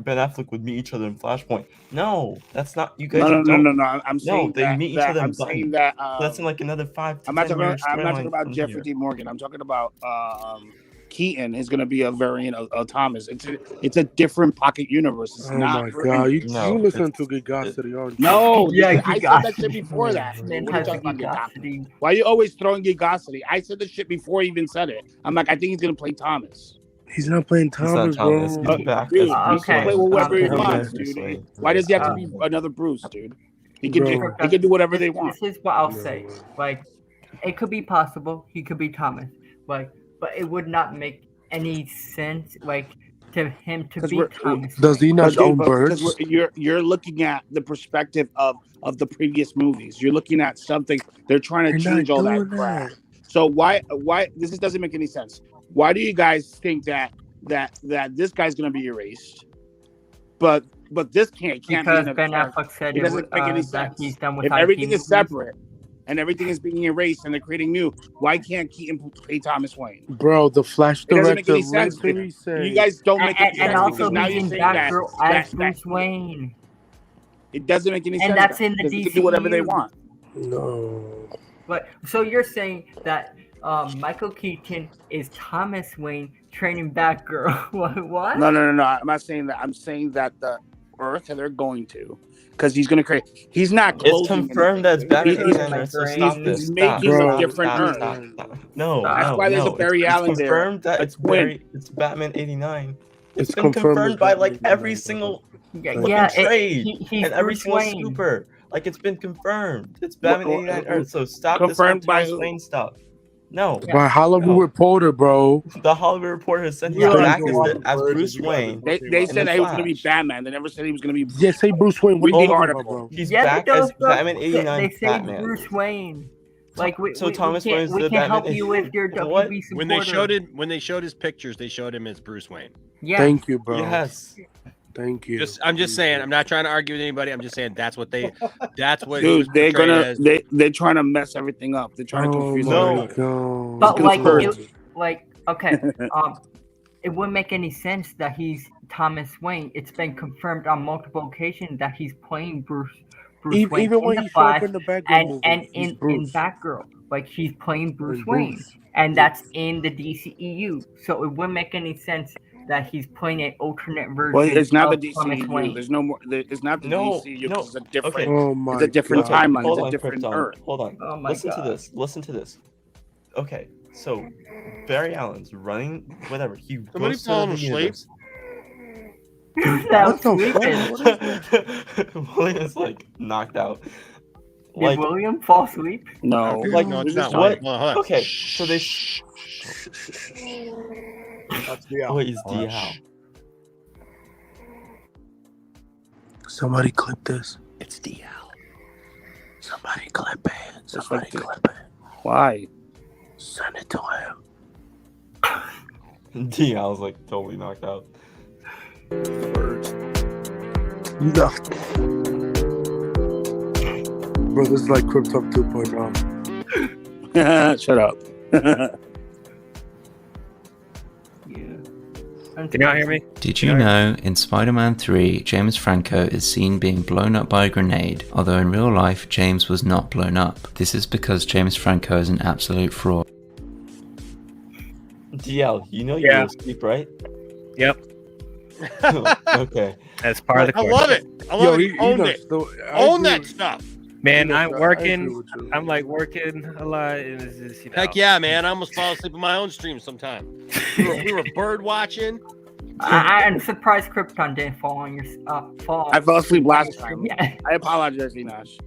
Ben Affleck would meet each other in Flashpoint. No, that's not. You guys. No. I'm saying they meet each other in Button. Saying that, that's in like another 5 to I'm not 10 talking. years. I'm not talking about Jeffrey D. Morgan. I'm talking about Keaton is going to be a variant of Thomas. It's a different pocket universe. It's not. My God, you listen to Gigosity, aren't you? No, yeah, I said that shit before that. Why are you always throwing Gigosity? I said the shit before he even said it. I'm like, I think he's going to play Thomas. He's not playing Thomas, bro. He's back. Dude, he can play whoever he wants, dude. Why does he have to be another Bruce, dude? He can do whatever they want. This is what I'll say. Like, it could be possible. He could be Thomas. Like, but it would not make any sense. Like, to him to be Thomas. Does he not own birds? You're looking at the perspective of the previous movies. You're looking at something. They're trying to change all that crap. So why this doesn't make any sense. Why do you guys think that this guy's going to be erased, but this can't because be Ben Affleck said it doesn't make any sense. He's done with if everything is separate and everything is being erased and they're creating new, why can't Keaton play Thomas Wayne? Bro, the Flash director literally said you guys don't make any sense. And also, now he's you're in saying Batgirl as Bruce Wayne. It doesn't make any sense. And that's in the they DCU. can do whatever they want. No. But so you're saying that Michael Keaton is Thomas Wayne training Batgirl? What? No. I'm not saying that. I'm saying that the Earth they're going to, because he's going to create. He's not. It's confirmed that it's Batman. He's making a different Earth. No, that's why there's a Barry Allen there. It's confirmed that it's Batman '89. It's been confirmed by like every single trade and every single scooper. Like it's been confirmed. It's Batman '89 Earth. So stop confirmed this by Wayne stuff. No. By Hollywood Reporter, bro. The Hollywood Reporter has sent him back as Bruce Wayne. They said that he was going to be Batman. They never said he was going to be. Yeah, say Bruce Wayne. Read the article. He's back as Batman '89 They say Batman. Bruce Wayne. Like Thomas Wayne's we the can't Batman. help you if you're WB supporter. When they showed his pictures, they showed him as Bruce Wayne. Yeah. Thank you, bro. Yes. Thank you. I'm just saying. I'm not trying to argue with anybody. I'm just saying that's what. Dude, they're trying to mess everything up. They're trying to confuse everything. But okay, it wouldn't make any sense that he's Thomas Wayne. It's been confirmed on multiple occasions that he's playing Bruce Wayne even when he showed up in the Batgirl and in Batgirl, like he's playing Bruce Wayne, and that's in the DCEU. So it wouldn't make any sense that he's playing an alternate version. Well, it's not the of Thomas DCU. Wayne. There's no more. It's not the DCU. No. It's a different. Okay. Oh my It's a different God. timeline. Hold It's on, a different Krypton. Earth. Hold on. Oh my Listen God. to this. Listen to this. Okay, so Barry Allen's running. Whatever. He Somebody goes to falling the asleep? universe. That was What William is like knocked out. Did William fall asleep? No. Like No, it's not what? William. Hold on. Okay, so they. That's the Oh, he's DL. Somebody clip this. It's DL. Somebody clip it. Somebody clip it. Why? Send it to him. DL's like totally knocked out. No. Bro, this is like Crypto 2.0. Shut up. Can y'all hear me? Did you know in Spider-Man 3, James Franco is seen being blown up by a grenade, although in real life, James was not blown up. This is because James Franco is an absolute fraud. DL, you know you're asleep, right? Yep. Okay. That's part of the I course. love it. I love it. Own it. Own that stuff. Man, I I'm agree working. with you. I'm like working a lot, and it's just, you know. Heck yeah, man. I almost fall asleep in my own stream sometime. We were bird watching. I'm surprised Krypton didn't fall on your fall. I fell asleep last time. Yeah. I apologize, Enosh.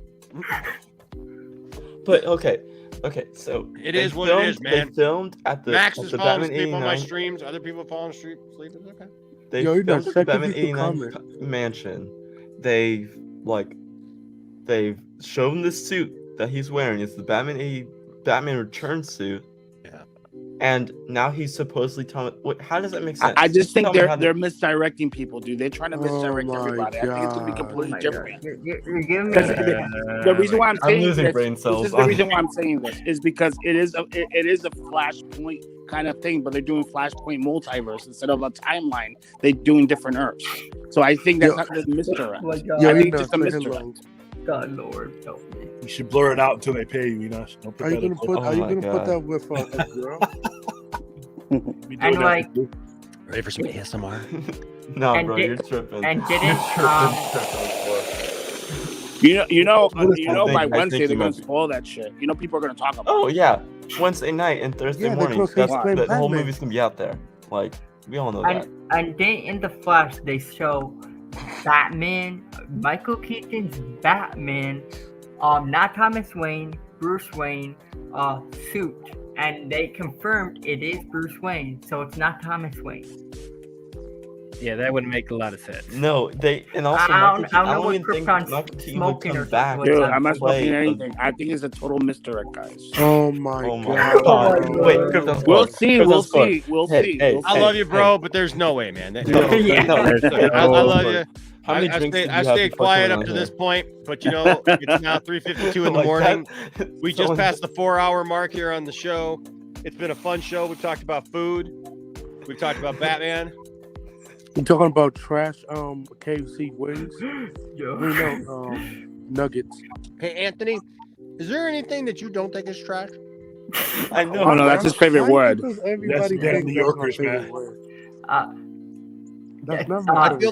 But okay, so It they is what filmed- it is, man. They filmed at the Max at is the falling Batman asleep on my 89. streams. Other people falling asleep. It's okay. They Yo, filmed Enosh, at the check if Batman you can 89 mansion. They've shown the suit that he's wearing. It's the Batman Return suit. Yeah. And now he's supposedly telling. How does that make sense? I just think Tell me how they're misdirecting people, dude. They're trying to misdirect everybody. I think it's gonna be completely different. You're giving me The reason why I'm saying losing this, brain cells. this is the reason why I'm saying this is because it is a Flashpoint kind of thing, but they're doing Flashpoint multiverse instead of a timeline. They're doing different Earths. So I think that's not the misdirect. Oh my God. I think it's just a misdirect. God Lord, help me. You should blur it out until they pay you, Enosh. Don't put Are you that gonna in- put? Oh Are you my gonna God. put that with a girl? Be doing And that like, for- Ready for some ASMR? No, And bro, did- you're tripping. and You're didn't, You know, I by think Wednesday you they're gonna might be- spoil that shit. You know, people are gonna talk about. Oh yeah, Wednesday night and Thursday Yeah, they're morning. gonna That's, explain the whole Batman. movie's gonna be out there. Like we all know that. And then in the Flash they show Batman, Michael Keaton's Batman, not Thomas Wayne, Bruce Wayne, suit, and they confirmed it is Bruce Wayne, so it's not Thomas Wayne. Yeah, that wouldn't make a lot of sense. No, they and also I don't know don't what even think Krypton's Michael Keaton would smoking come or back. something Dude, like I'm not to play smoking a- anything. I think it's a total misdirect, guys. Oh my Oh my God. God! Wait, Krypton's We'll close. see. Krypton's We'll close. see. We'll Hey, see. hey, We'll I see. love you, bro, but there's no way, man. No, Yeah. no, I love you. How many I drinks did you I have stayed before quiet coming up to on this here? point, but you know, it's now 3:52 in the Like morning. that? We just Someone- passed the 4-hour mark here on the show. It's been a fun show. We've talked about food. We've talked about Batman. You talking about trash? KFC wings. Yeah. We know nuggets. Hey, Anthony, is there anything that you don't think is trash? I know. Oh no, that's his favorite word. Because everybody That's thinks New that's my Yorkers, favorite man. word. That's That's not my I favorite feel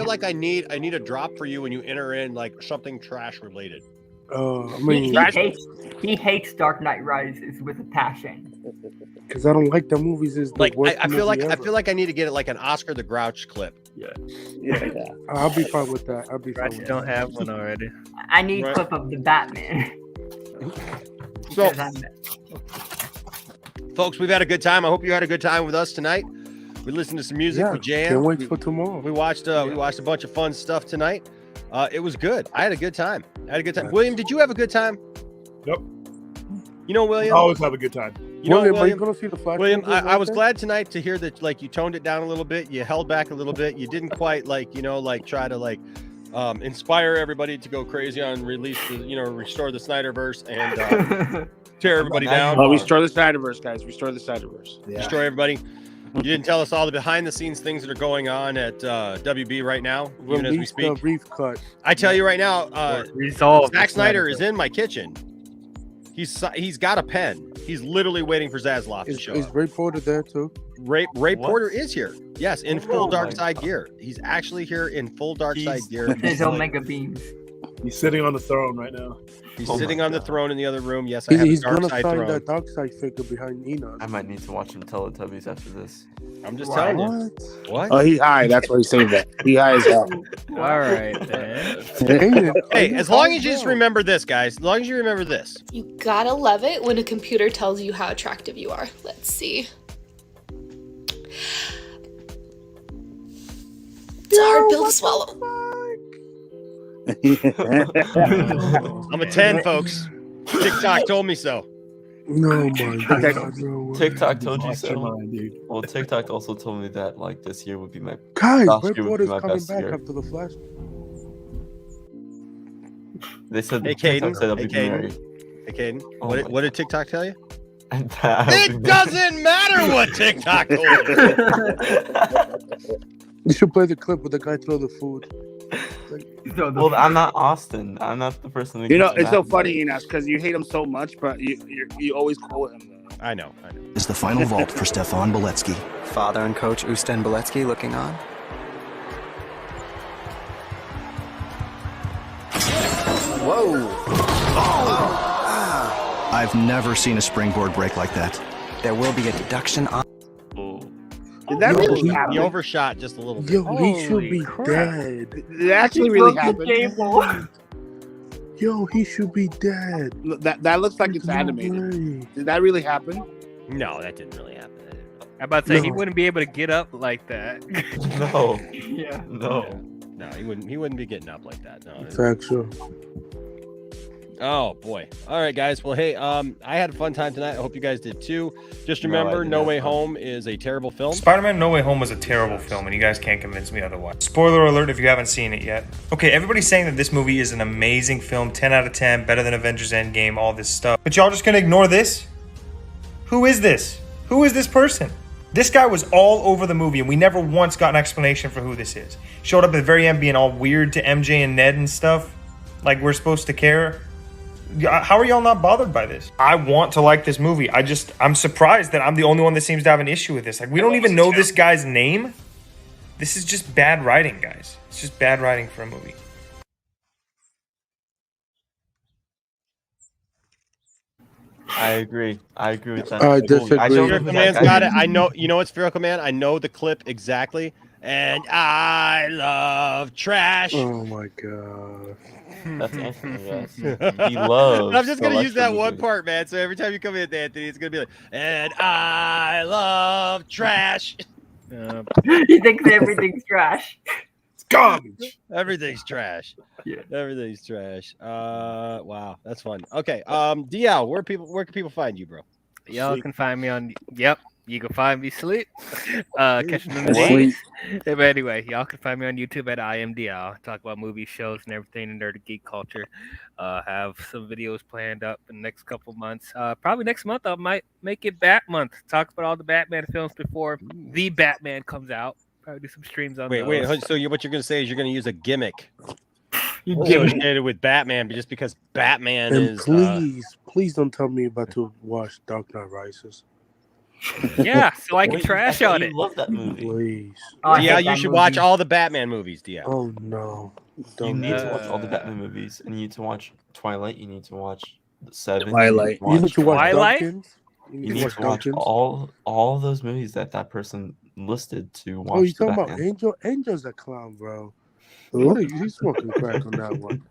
like word. I need a drop for you when you enter in like something trash related. I mean, He hates Dark Knight Rises with a passion. because I don't like the movies. Is the Like worst I feel like movie I ever. feel like I need to get it like an Oscar the Grouch clip. Yeah. I'll be fine with that. I'll be fine. I With don't that. have one already. I need Right. a clip of the Batman. So, Because I'm- folks, we've had a good time. I hope you had a good time with us tonight. We listened to some music. Yeah, We jammed. can't wait for tomorrow. We watched a bunch of fun stuff tonight. It was good. I had a good time. William, did you have a good time? Yep. You know, William. I always have a good time. You know, William, are you William. going to see the Flash? William, movie I was Wednesday? glad tonight to hear that like you toned it down a little bit. You held back a little bit. You didn't quite try to inspire everybody to go crazy on restore the Snyderverse and tear everybody down. Oh, restore the Snyderverse, guys. Restore the Snyderverse. Destroy everybody. You didn't tell us all the behind the scenes things that are going on at WB right now, even as we Release speak. the reef cut. I tell you right now, Resolve. Zack Snyder is in my kitchen. He's got a pen. He's literally waiting for Zaslav to show Is up. Ray Porter there too? Ray Porter is here. Yes, in full dark side gear. He's actually here in full dark side gear. His Omega beams. He's sitting on the throne right now. He's sitting on the throne in the other room. Yes, He's I have a gonna dark side find throne. that dark side figure behind Enoch. I might need to watch some Teletubbies after this. I'm just telling you. What? Oh, he high. That's why he's saying that. He high as hell. All right, then. Hey, as long as you just remember this, guys. As long as you remember this. You gotta love it when a computer tells you how attractive you are. Let's see. It's a hard pill to swallow. I'm a 10, folks. TikTok told me so. No, my God. TikTok told you so. Well, TikTok also told me that like this year would be my Guys, last Red year would Board be is my coming best back year. after the Flash. They said Hey, TikTok Caden. said I'll Hey, be Caden. married. Hey, Caden. Oh What did TikTok tell you? It doesn't matter what TikTok told you. You should play the clip where the guy throw the food. Well, I'm not Austin. I'm not the person. That You know, gets it's so mad. funny, Enoch, because you hate him so much, but you always quote him. I know. Is the final vault for Stefan Beletsky. Father and coach Usten Beletsky looking on. Whoa! I've never seen a springboard break like that. There will be a deduction on. Did that really happen? He overshot just a little bit. Yo, he should be dead. Did it actually really happen? Yo, he should be dead. That looks like it's animated. Did that really happen? No, that didn't really happen. I'm about to say he No. wouldn't be able to get up like that. No. Yeah. No. No, he wouldn't be getting up like that. No. Factual. Oh boy. All right, guys. Well, hey, I had a fun time tonight. I hope you guys did too. Just No, I remember, didn't No have Way fun. Home is a terrible film. Spider-Man No Way Home was a terrible film, and you guys can't convince me otherwise. Spoiler alert if you haven't seen it yet. Okay, everybody's saying that this movie is an amazing film, 10 out of 10, better than Avengers Endgame, all this stuff. But y'all just gonna ignore this? Who is this? Who is this person? This guy was all over the movie, and we never once got an explanation for who this is. Showed up at the very end being all weird to MJ and Ned and stuff. Like we're supposed to care. How are y'all not bothered by this? I want to like this movie. I'm surprised that I'm the only one that seems to have an issue with this. Like, we don't even know this guy's name. This is just bad writing, guys. It's just bad writing for a movie. I agree. I agree with that. I disagree. I don't know who Spherical that Man's guy got is. it. I know. You know what, Spherical Man? I know the clip exactly. And I love trash. Oh my God. That's Anthony, yes. He loves. I'm just gonna use electro that one music. part, man. So every time you come in, Anthony, it's gonna be like, and I love trash. He thinks everything's trash. It's garbage. Everything's trash. Yeah. Everything's trash. Wow, that's fun. Okay, DL, where can people find you, bro? Y'all Sleep. can find me on. Yep, you can find me sleep. Catching the Sleep. days. But anyway, y'all can find me on YouTube at IMDL. Talk about movies, shows, and everything in nerd geek culture. Have some videos planned up in the next couple months. Probably next month I might make it Bat Month. Talk about all the Batman films before the Batman comes out. Probably do some streams on. Wait. those. So what you're gonna say is you're gonna use a gimmick You associated with Batman, but just because Batman And is. please don't tell me about to watch Dark Knight Rises. Yeah, so I can trash on it. I love that movie. Please. Oh, I Yeah, hate you that should movie. watch all the Batman movies, DL. Oh no. You Don't need do to it. watch all the Batman movies, and you need to watch Twilight. You need to watch Seven. Twilight. You need to watch Twilight? Dunkins. You need to watch all those movies that person listed to watch. Oh, you the talking about Batman. Angel? Angel's a clown, bro. What are you? He's smoking crack on that one.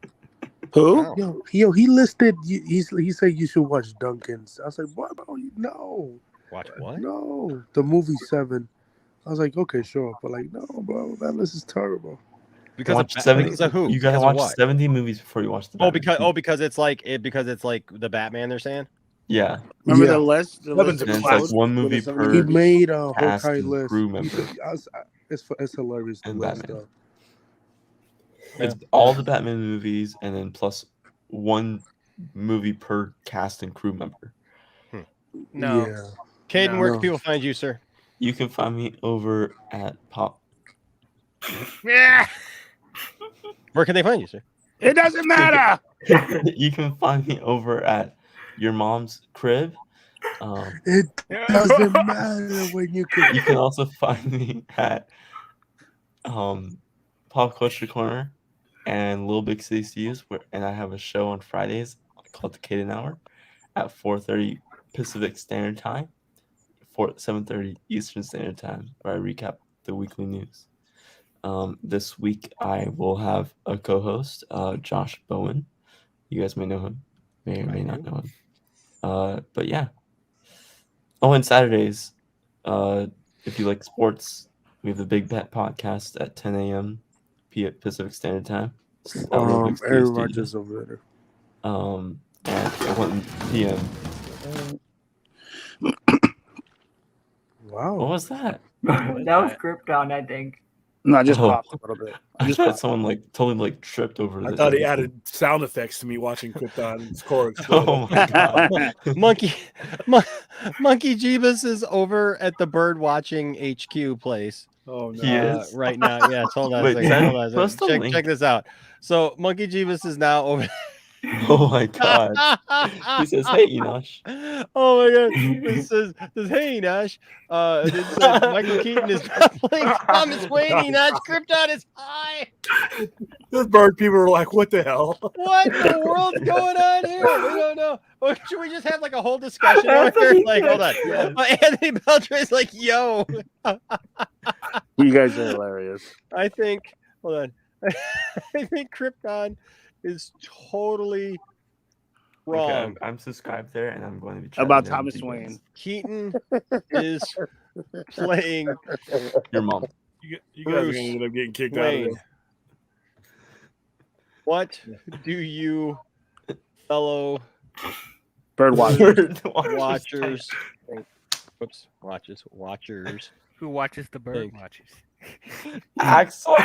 Who? Yo, he listed. He said you should watch Dunkins. I was like, what? Bro? No, Watch what? no. The movie Seven. I was like, okay, sure, but like, no, bro, that list is terrible. Because watch of, 70, because of who? You gotta Because of watch what? 70 movies before you watch the Batman. Because it's like the Batman. They're saying. Yeah. Remember Yeah. the list? The Seven's list a of And it's like clowns? one movie With the per He 70 made a cast Hawkeye and list. crew member. It's hilarious. The And list, Batman. though. It's all the Batman movies, and then plus one movie per cast and crew member. No. Yeah. Caden, No. where can people find you, sir? You can find me over at Pop. Yeah. Where can they find you, sir? It doesn't matter. You can find me over at Your Mom's Crib, It doesn't matter when you can. You can also find me at Pop Culture Corner and Little Big City Steve's, and I have a show on Fridays called the Caden Hour at 4:30 Pacific Standard Time, 7:30 Eastern Standard Time, where I recap the weekly news. This week I will have a co-host, Josh Bowen. You guys may know him, may or may not know him. But yeah. Oh, and Saturdays, if you like sports, we have the Big Bet podcast at 10 a.m. Pacific Standard Time. Aaron Rodgers over there. At 1 p.m. Wow. What was that? That was Krypton, I think. No, I just popped a little bit. I thought someone totally tripped over. I thought he added sound effects to me watching Krypton's core explode. Oh my god! Monkey Jeebus is over at the bird watching HQ place. Oh no! He is right now. Yeah, hold on a second. Hold on a second. Check this out. So Monkey Jeebus is now over. Oh my god! He says, "Hey, Enosh." Oh my god! This says, "Hey, Enosh." It says Michael Keaton is playing Thomas Wayne. Enosh, Krypton is high. Those bird people are like, "What the hell? What in the world's going on here? We don't know." Or should we just have like a whole discussion over here? Like, hold on. Yes. Anthony Beltray like, "Yo." You guys are hilarious. I think. Hold on. I think Krypton is totally wrong. Okay, I'm subscribed there, and I'm going to be About Thomas Wayne. Keaton is playing your mom. You guys are going to end up getting kicked out of this. What do you, fellow bird watchers, watchers, who watches the bird watchers? Axel.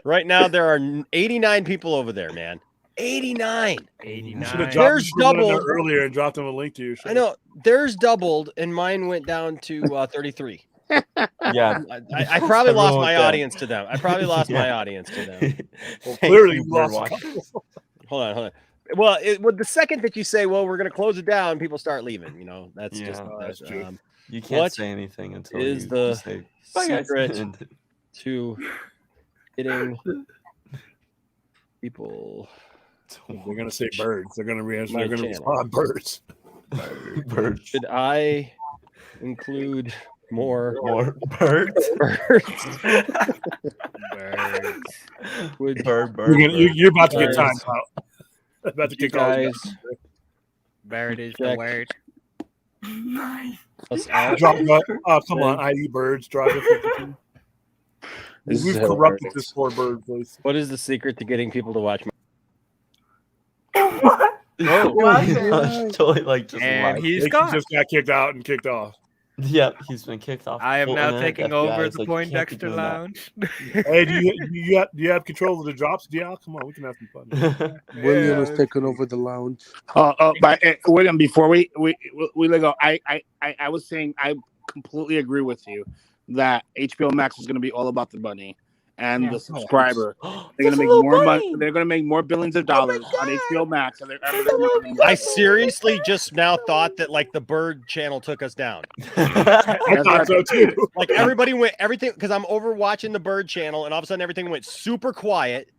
Right now, there are 89 people over there, man. 89. There's doubled earlier and dropped them a link to you. I know. Theirs doubled, and mine went down to 33. Yeah, I probably lost my audience to them. I probably lost my audience to them. Well, clearly, you lost. Hold on. Well, the second that you say, "Well, we're going to close it down," people start leaving. You know, that's true. You can't say anything until is you the say secret to getting people. They're gonna say birds. They're gonna respond birds. Birds. Should I include more birds? Birds. You're about to get time out. About to kick off. Bird is the word. Come on, ID birds. We've corrupted this poor bird place. What is the secret to getting people to watch? Totally just and lied. he's gone. He just got kicked out and kicked off. Yep, he's been kicked off. I am Full now internet taking FBI over is the like, Poindexter "Can't be doing that." Lounge. Hey, do you have control of the drops, DL? Come on, we can have some fun. William is taking over the lounge. But William, before we let go, I was saying I completely agree with you that HBO Max is going to be all about the money and the subscriber. They're going to make more money. They're going to make more billions of dollars on HBO Max. And I seriously just now thought that like the Bird channel took us down. I thought so too. Like everybody went everything because I'm over watching the Bird channel, and all of a sudden everything went super quiet.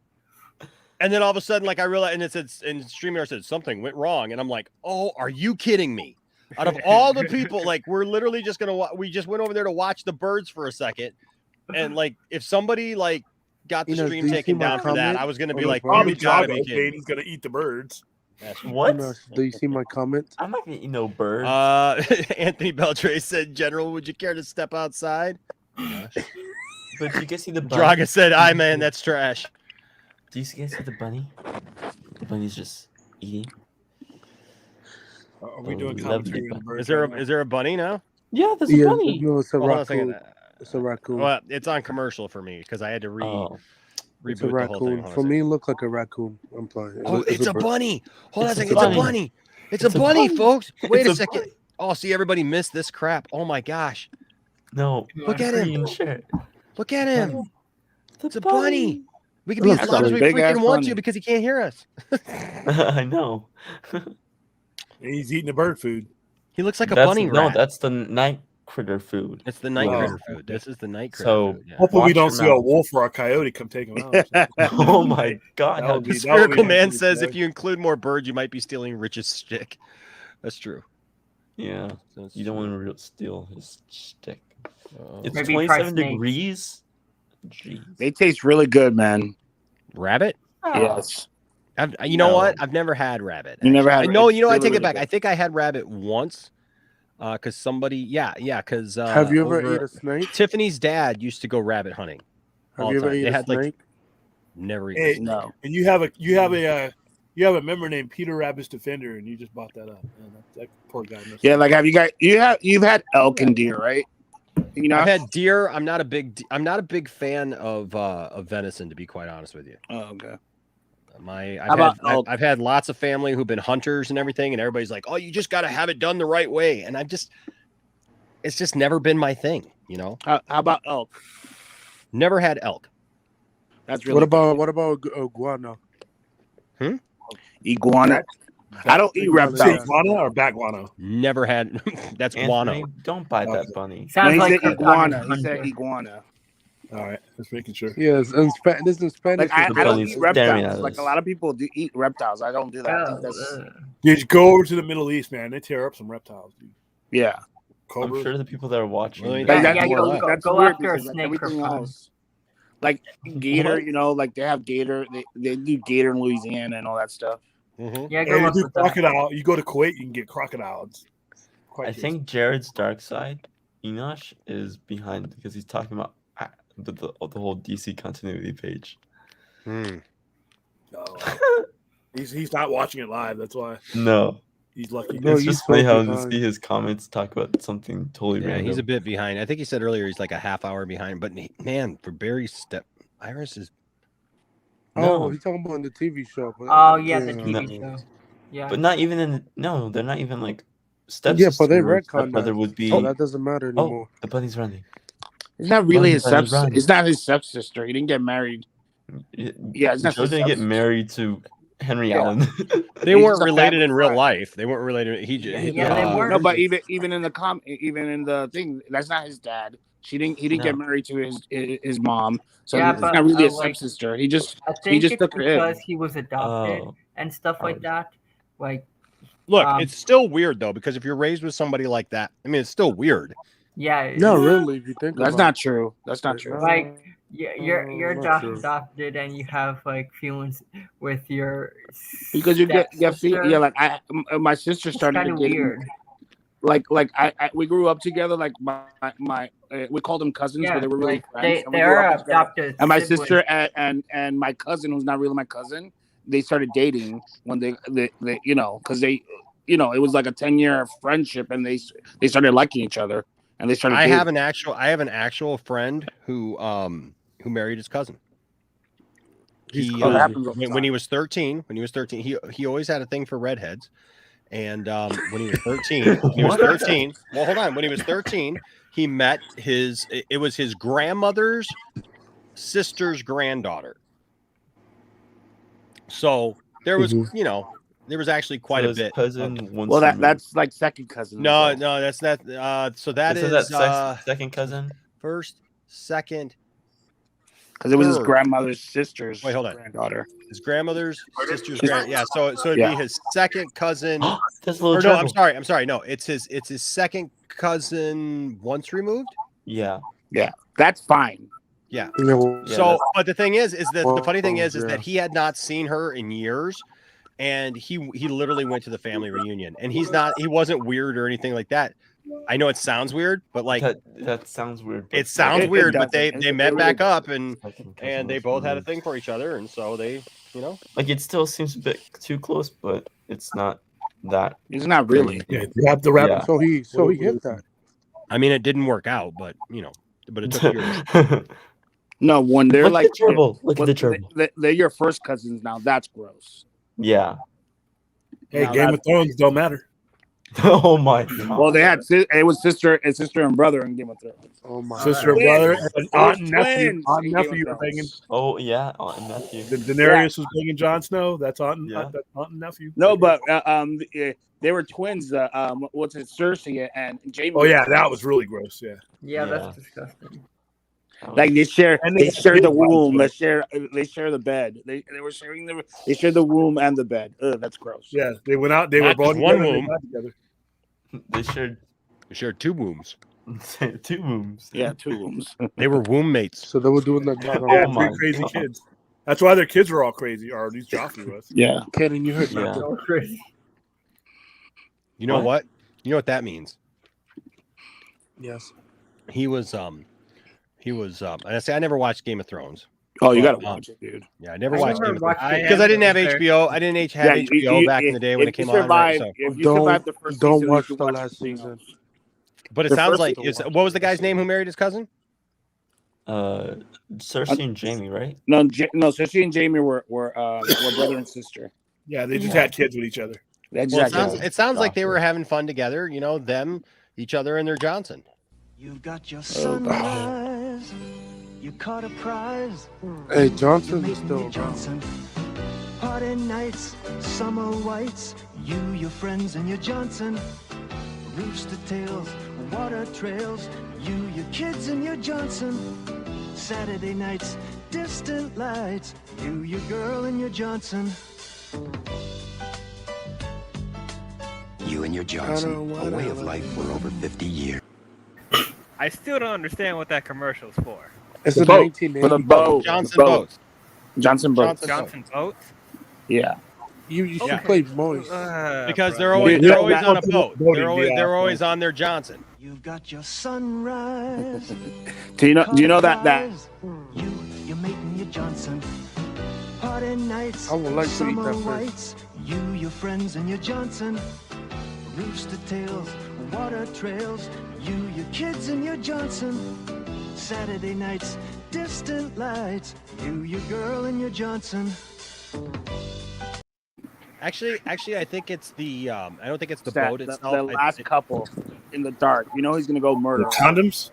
And then all of a sudden, like I realized, and it said, and StreamYard said something went wrong, and I'm like, oh, are you kidding me? Out of all the people, like we're literally just gonna we just went over there to watch the birds for a second, and like if somebody like got the stream taken down for that, I was gonna be like, Probably you gotta be Java kidding. He's gonna eat the birds. What? Do you see my comment? I'm not gonna eat no birds. Anthony Beltray said, "General, would you care to step outside?" But you guys see the bunny? Draga said, "I man, that's trash." Do you guys see the bunny? The bunny's just eating. Are we doing commentary? Is there a bunny now? Yeah, there's a bunny. No, it's a Hold on a second. raccoon. It's a raccoon. Well, it's on commercial for me because I had to reboot It's a the whole raccoon. thing. For me, it looked like a raccoon. I'm playing. Oh, it's a bird. bunny. Hold on a It's a second. It's a bunny. bunny. It's a bunny, folks. Wait a It's a second. Oh, see, everybody missed this crap. Oh my gosh. No, Look at him. Shirt. Look at him. It's a bunny. bunny. We can be as loud as we freaking want to because he can't hear us. I know. And he's eating the bird food. He looks like a bunny rat. No, that's the night critter food. It's the night critter food. This is the night critter So food. Yeah. Hopefully we don't see a wolf or a coyote come take him out. Oh my god! That would be- The Spherical Man that says would if you include more birds, you might be stealing Rich's stick. That's true. Yeah, That's you don't want to steal his stick. It's Maybe try 27 snakes. degrees. Jeez. They taste really good, man. Rabbit? Yes. You know what? I've never had rabbit. You never had? No, it's you know, I really, take it really back. good. I think I had rabbit once. Because somebody, because Have you ever ate a snake? Tiffany's dad used to go rabbit hunting. Have all you the ever time. ate They a had snake? like never eaten. Hey, a snake. No. And you have a member named Peter Rabbit's Defender, and you just bought that up. Man, that poor guy. Yeah, like you've had elk and deer, right? You know, I've had deer. I'm not a big fan of venison, to be quite honest with you. Oh, okay. I've had lots of family who've been hunters and everything, and everybody's like, "Oh, you just got to have it done the right way," and it's just never been my thing, you know. How about elk? Never had elk. That's really. What about iguana? Iguana? I don't eat reptiles. Iguana or bat guano? Never had. That's Anthony, guano. don't buy that bunny. Sounds he like said iguana. He said iguana. All right, just making sure. Yes, and this in Spanish. Like I don't eat reptiles. us. Like a lot of people do eat reptiles. I don't do that. I think that's, Dude, go over to the Middle East, man. They tear up some reptiles, dude. yeah. I'm Cobras. sure the people that are watching. Well, Like, Yeah, that's yeah, that's go weird after a because, like, snake for everything fun. else. Like gator, you know, like they have gator. They do gator in Louisiana and all that stuff. Mm-hmm. Yeah, And go you look do for that. crocodile. You go to Kuwait, you can get crocodiles. I think Jared's dark side, Enosh, is behind because he's talking about the whole DC continuity page. He's not watching it live. That's why No, he's lucky. No, it's he's just funny so how to behind. see his comments talk about something totally Yeah, random. he's a bit behind. I think he said earlier he's like a half hour behind. But man, for Barry's Iris is. Oh, he's talking about in the TV show. Oh yeah, the No. TV show. Yeah. But not even in. No, they're not even like Yeah, but they stepsister or retcon stepbrother that. would be. So that doesn't matter Oh, anymore. the bunny's running. It's not really his Bunny, stepsister. run. It's not his stepsister. He didn't get married. Yeah, it's not Joe his didn't get stepsister. married to Henry Yeah. Allen. They He's weren't just a related family in real friend. life. They weren't related. Yeah, they weren't. No, but even in the even in the thing, that's not his dad. He didn't get married to his mom, so Yeah, it's but, not really a like, stepsister. He just I think it's took her in. because he was adopted Oh. and stuff like that. Like, Look, it's still weird though, because if you're raised with somebody like that, I mean, it's still weird. yeah, No, really, if you think That's about not true. That's not true. like you're not true. adopted and you have like feelings with your Because you get stepsister. yeah, like my sister It's started kind of dating. weird. Like we grew up together. Like my we called them cousins, Yeah, but they were really like, friends. and we they grew are up together. adopted And my siblings. sister and my cousin, who's not really my cousin, they started dating when they you know, because they, you know, it was like a 10-year friendship, and they started liking each other, and they started. I dating. have an actual friend who married his cousin. He That happens all the when he was 13, he always had a thing for redheads. And when he was 13, well, hold on. When he was 13, he met it was his grandmother's sister's granddaughter. So there was, you know, there was actually quite a bit. Well, that's like second cousin. No, that's not. So that Isn't is that second cousin? First, second. Because it was his third. grandmother's sister's Wait, hold on. granddaughter. His grandmother's sister's yeah. So it'd Yeah. be his second cousin. That's a little Or no, trouble. I'm sorry. No, it's his second cousin once removed. Yeah. Yeah, that's fine. Yeah. Yeah, So, but the thing is that the funny thing is yeah. that he had not seen her in years, and he literally went to the family reunion, and he wasn't weird or anything like that. I know it sounds weird, but like that sounds weird. it sounds weird, but they met back really up and they both had a thing for each other, and so they, you know, like it still seems a bit too close, but it's not that. It's not really. Yeah, you have the rap. Yeah. So he hit that. I mean, it didn't work out, but you know, but it took years. No, when they're Look like at the gerbil. Look at the gerbil. they're your first cousins now. That's gross. Yeah. Hey, Now Game of Thrones don't matter. Oh my god. Well, they had it was sister and brother in Game of Thrones. Oh my Sister and brother and aunt and nephew. Aunt and nephew were banging. Oh yeah, aunt and nephew. Daenerys was banging Jon Snow. That's aunt and nephew. No, but they were twins. What's it, Cersei and Jaime? Oh yeah, that was really gross. Yeah. Yeah, that's disgusting. Like they share the womb. They share the bed. They shared the womb and the bed. Ugh, that's gross. Yeah, they went out. They were both one womb. They shared two wombs. 2 wombs. Yeah, 2 wombs. They were womb mates. So they were doing that. Yeah, three crazy kids. That's why their kids were all crazy. Or at least Joffrey was. Yeah, Ken, you heard that? So crazy. You know what? You know what that means? Yes. He was. And I say I never watched Game of Thrones. Oh, you gotta watch it, dude. Yeah, I never watched Game of Thrones because I didn't have HBO. I didn't have HBO back in the day when it came on. Right? So. If you survived the first don't season, watch you the should last season. But it sounds like what was the guy's name who married his cousin? Cersei and Jaime, right? No, Cersei and Jaime were brother and sister. Yeah, they just had kids with each other. It sounds like they were having fun together. You know, them, each other, and their Johnson. You got your sunrise. You caught a prize. Hey, Johnson is still Johnson. Party nights, summer whites. You, your friends, and your Johnson. Rooster tails, water trails. You, your kids, and your Johnson. Saturday nights, distant lights. You, your girl, and your Johnson. You and your Johnson, a way of life for over 50 years. I still don't understand what that commercial's for. It's the a boat. 1980s For the boat. Johnson boat. Boats. Johnson Boats? Yeah. You should play Moist. Because they're always on a boat. They're always on their Johnson. You got your sunrise. Do you know that? You're making your Johnson. Party nights, I would like to eat that whites. You, your friends, and your Johnson. Rooster tails, water trails. You, your kids, and your Johnson. Saturday nights, distant lights. You, your girl, and your Johnson. Actually, I think it's the. I don't think it's the boat itself. The last couple in the dark. You know he's gonna go murder. Condoms?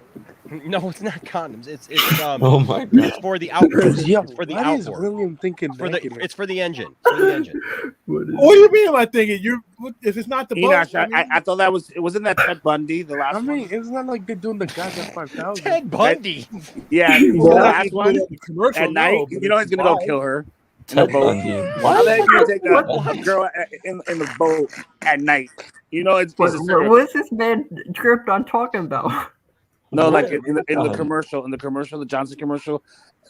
No, it's not condoms. It's oh my god. It's for the outboard. Yo, It's for the why is outboard. William thinking It's for the engine. It's for the engine. What do you mean? Am I thinking if it's not the boat? Enosh, I thought that was. It wasn't that Ted Bundy the last. I mean, it's not like they're doing the guys at 5,000. Ted Bundy. Yeah, the last one at night. You know he's gonna go kill her. In the boat. Why the heck do you take a girl in the boat at night? You know it's What is this man tripped on talking about? no, like in the commercial, the Johnson commercial,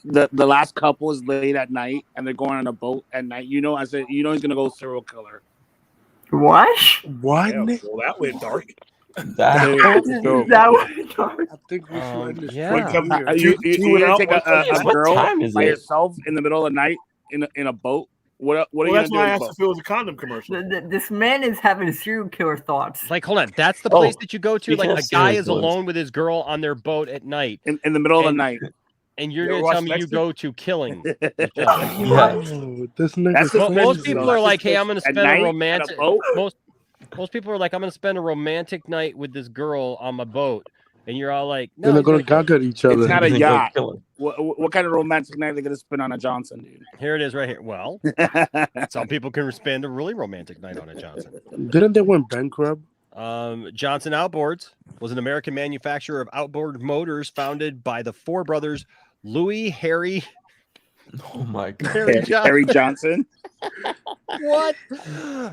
the last couple is late at night and they're going on a boat at night. You know, I said, you know, he's gonna go serial killer. What? What? Yeah, well, that went dark. That went dark. I think we should end this. Yeah. You gonna take a girl time is by it? yourself in the middle of the night in a boat? What are you That's gonna why I do? asked if it was a condom commercial. This man is having serial killer thoughts. Like, hold on. That's the place Oh, that you go to. speaking Like, of a guy serial is killers. alone with his girl on their boat at night, In the middle of the night. and you're You ever gonna tell watch me you Dexter? go to killing. Yeah. Oh, this nigga. That's the- Most people are like, hey, I'm gonna At spend night, a at romantic. a boat? Most people are like, I'm gonna spend a romantic night with this girl on my boat, and you're all like, no, Then they're you're gonna gonna kill gag at each other. It's not a He's gonna go yacht. kill her. What kind of romantic night are they gonna spend on a Johnson, dude? her. Here it is, right here. Well, some people can spend a really romantic night on a Johnson. Didn't they went bankrupt? Johnson Outboards was an American manufacturer of outboard motors founded by the four brothers Louis, Harry, Oh my god. Harry Johnson. What?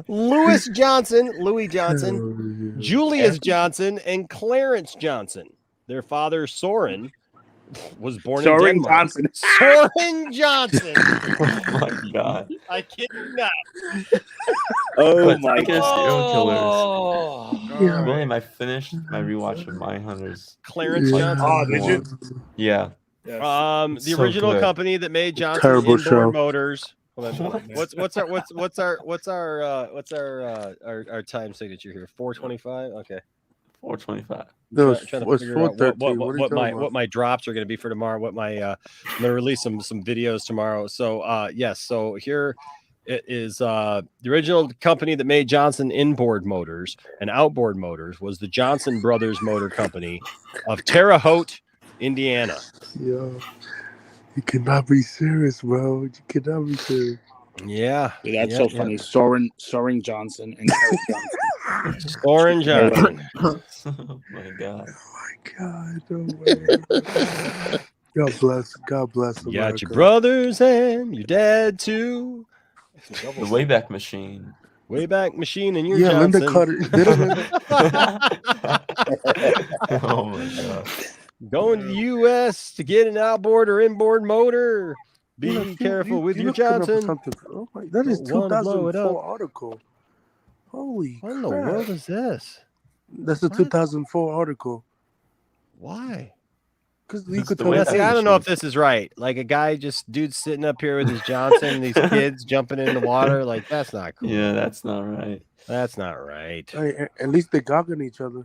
Louis Johnson, Julius Johnson, and Clarence Johnson. Their father, Soren, was born in Soren Denmark. Johnson. Soren Johnson. Oh my god. I kid you not. Oh But my speaking of serial Oh. killers, William, I finished my rewatch of Mindhunters. Clarence Johnson. Oh, did you? Yeah. Yes. The So original good. company that made Johnson's Terrible inboard show. motors. What's our time signature here? 425. Okay. 425. No, it's Trying to figure out 4:13. what my drops are going to be for tomorrow. What my I'm going to release some videos tomorrow. So yes. So here It is the original company that made Johnson inboard motors and outboard motors was the Johnson Brothers Motor Company of Terre Haute, Indiana. Yo, you cannot be serious, bro. You cannot be serious. Yeah. Dude, that's so funny. Soren Johnson and Terry Johnson. Soren Johnson. Oh my god. God, no way. God bless America. You got your brothers and your dad too. The Wayback Machine. Wayback Machine and your Yeah, Johnson. Linda Carter. Oh my god. Going to the U.S. to get an outboard or inboard motor. Be careful with your Johnson. Oh my, that is 2004 article. Holy What in the world is this? That's a 2004 article. Why? Because you could tell. See, I don't know if this is right. Like a guy, dude sitting up here with his Johnson, and these kids jumping in the water. Like that's not cool. Yeah, that's not right. That's not right. Hey, at least they gogging each other.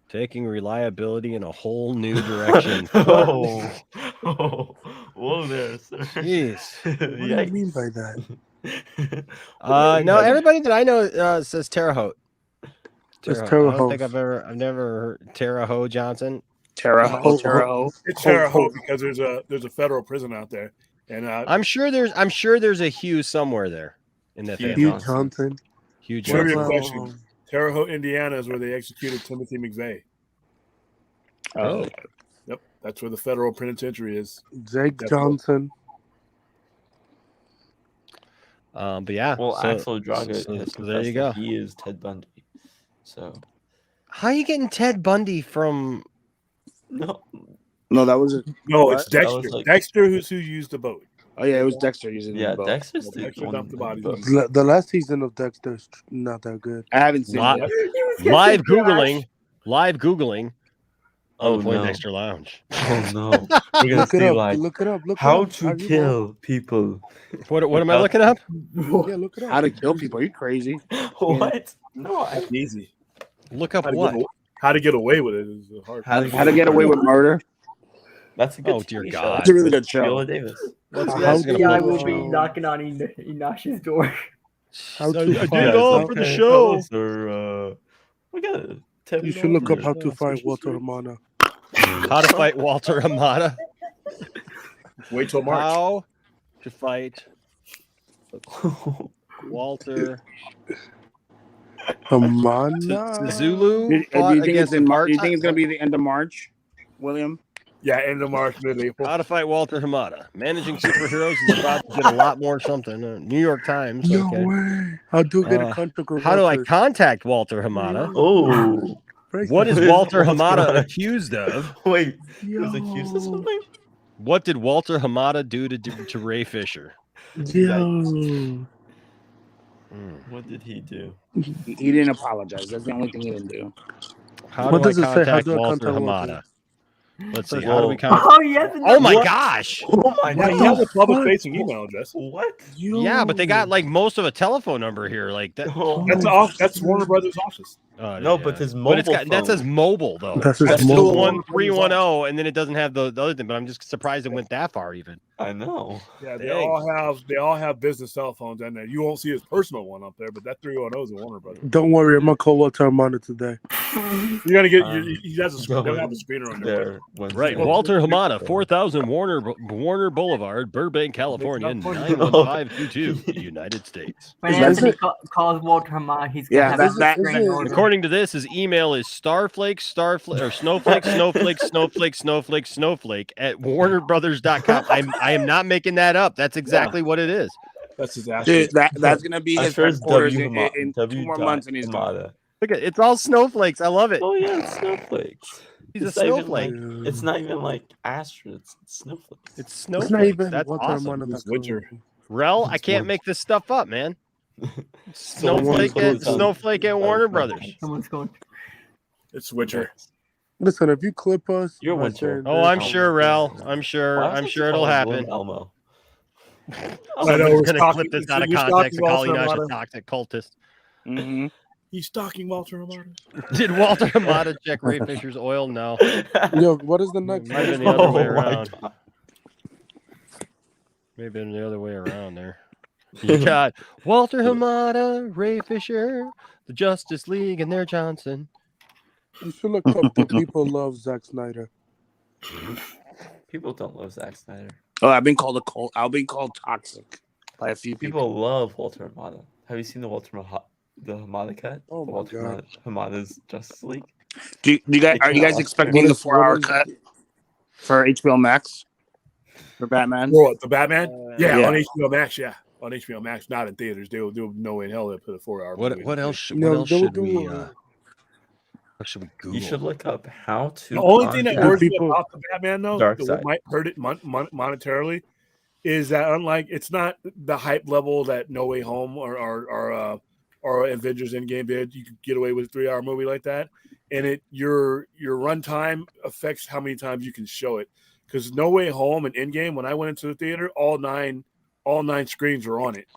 Taking reliability in a whole new direction. Whoa there, sir. Jeez. What do you mean by that? No, everybody that I know says Terre Haute. It's I Terre don't Haute. think I've never heard Terre Haute Johnson. Terre Haute. It's Terre Haute because there's a federal prison out there, and I'm sure there's a Hugh somewhere there in that family. Hugh Johnson. Hugh Trivia Johnson. question: Terre Haute, Indiana, is where they executed Timothy McVeigh. Oh, yep, that's where the federal penitentiary is. Jake Johnson. But yeah. Well, Axel Draga has there confessed you go. that he is Ted Bundy. So how are you getting Ted Bundy from? No, that was it. No, it's Dexter. Dexter, who used the boat. Oh yeah, it was Dexter using the boat. Dexter's Dexter dumped the bodies. The last season of Dexter is not that good. I haven't seen it. Live Googling. Oh, the Poindexter Lounge. Oh no, we're gonna see like look it up. How to kill people. What am I looking up? Yeah, look it up. How to kill people? Are you crazy? What? No, that's easy. Look up how to get away with it is hard. How to get away with murder? That's a good. Oh dear TV God, that's a really good show. Viola Davis. I will be knocking on Inash's door. How I to did fight it all for the show. Sir, we got You should look up how to fight Walter Hamada. How to fight Walter Hamada. Wait till March. How to fight Walter Hamada. Zulu. Do you think it's in March? Do you think it's going to be the end of March, William? Yeah, end of March, mid-April. How to fight Walter Hamada. Managing superheroes is about to get a lot more something. New York Times. No okay. way. How do get a contract? How do I contact Walter Hamada? Oh. What is Walter Hamada accused of? Wait, he was accused of something? What did Walter Hamada do to Ray Fisher? Yo. What did he do? He didn't apologize. That's the only thing he didn't do. How What do does I it say? How contact do I Walter contact Hamada? Walter? Let's see. How do we contact? Oh yes. Oh my gosh! Oh my Yeah, he god! has a public-facing email address. What? Yeah, but they got like most of a telephone number here. Like that. That's Warner Brothers' office. No, but his mobile phone. That says mobile though. That's his That's mobile. 1310, and then it doesn't have the other thing. But I'm just surprised it went that far even. I know. Yeah, they Dang. all have business cell phones in there. You won't see his personal one up there, but that 310 is a Warner Brothers. Don't worry, I'm gonna call Walter Hamada today. You're gonna get. He has a. They'll have a screener on there. Right, Walter Hamada, 4000 Warner Boulevard, Burbank, California, 91522, United States. When Anthony calls Walter Hamada, he's gonna have that According to this, his email is snowflake at warnerbrothers.com. I am not making that up. That's exactly what it is. That's his ass. Dude, that's gonna be his headquarters in 2 more months, and he's gone. Look at it's all snowflakes. I love it. Oh yeah, it's snowflakes. He's It's a not even snowflake. it's not even like Astro. It's snowflakes. It's It's snowflakes. not even That's Walter awesome. Hamada. Witcher. Rel, I can't make this stuff up, man. Snowflake at Warner Brothers. Someone's going. It's Witcher. Listen, if you clip us, You're my Winter. friend, Oh, I'm sure, Rel. I'm sure it'll happen. Elmo. Someone's gonna clip this out of context and call Enosh a toxic cultist. Mm-hmm. He's stalking Walter Hamada. Did Walter Hamada check Ray Fisher's oil? No. Yo, what is the next? Might have been the other way around. Maybe been the other way around there. You got Walter Hamada, Ray Fisher, the Justice League, and their Johnson. You should look up the people love Zack Snyder. People don't love Zack Snyder. Oh, I've been called toxic by a few people. People love Walter Hamada. Have you seen the Hamada cut? Oh the my Walter God. Hamada's Justice League. Do you guys are you guys expecting the 4-hour cut for HBO Max for Batman? What, the Batman? Yeah. On HBO Max. Yeah, on HBO Max, not in theaters. They'll no way in hell they'll put a 4-hour. What else should we? What should we Google? You should look up how to. The only thing that worries me about the Batman, though, Dark that Side. might hurt it monetarily, is that unlike it's not the hype level that No Way Home or Avengers Endgame did. You could get away with a 3-hour movie like that, and your runtime affects how many times you can show it. Because No Way Home and Endgame, when I went into the theater, all nine screens were on it.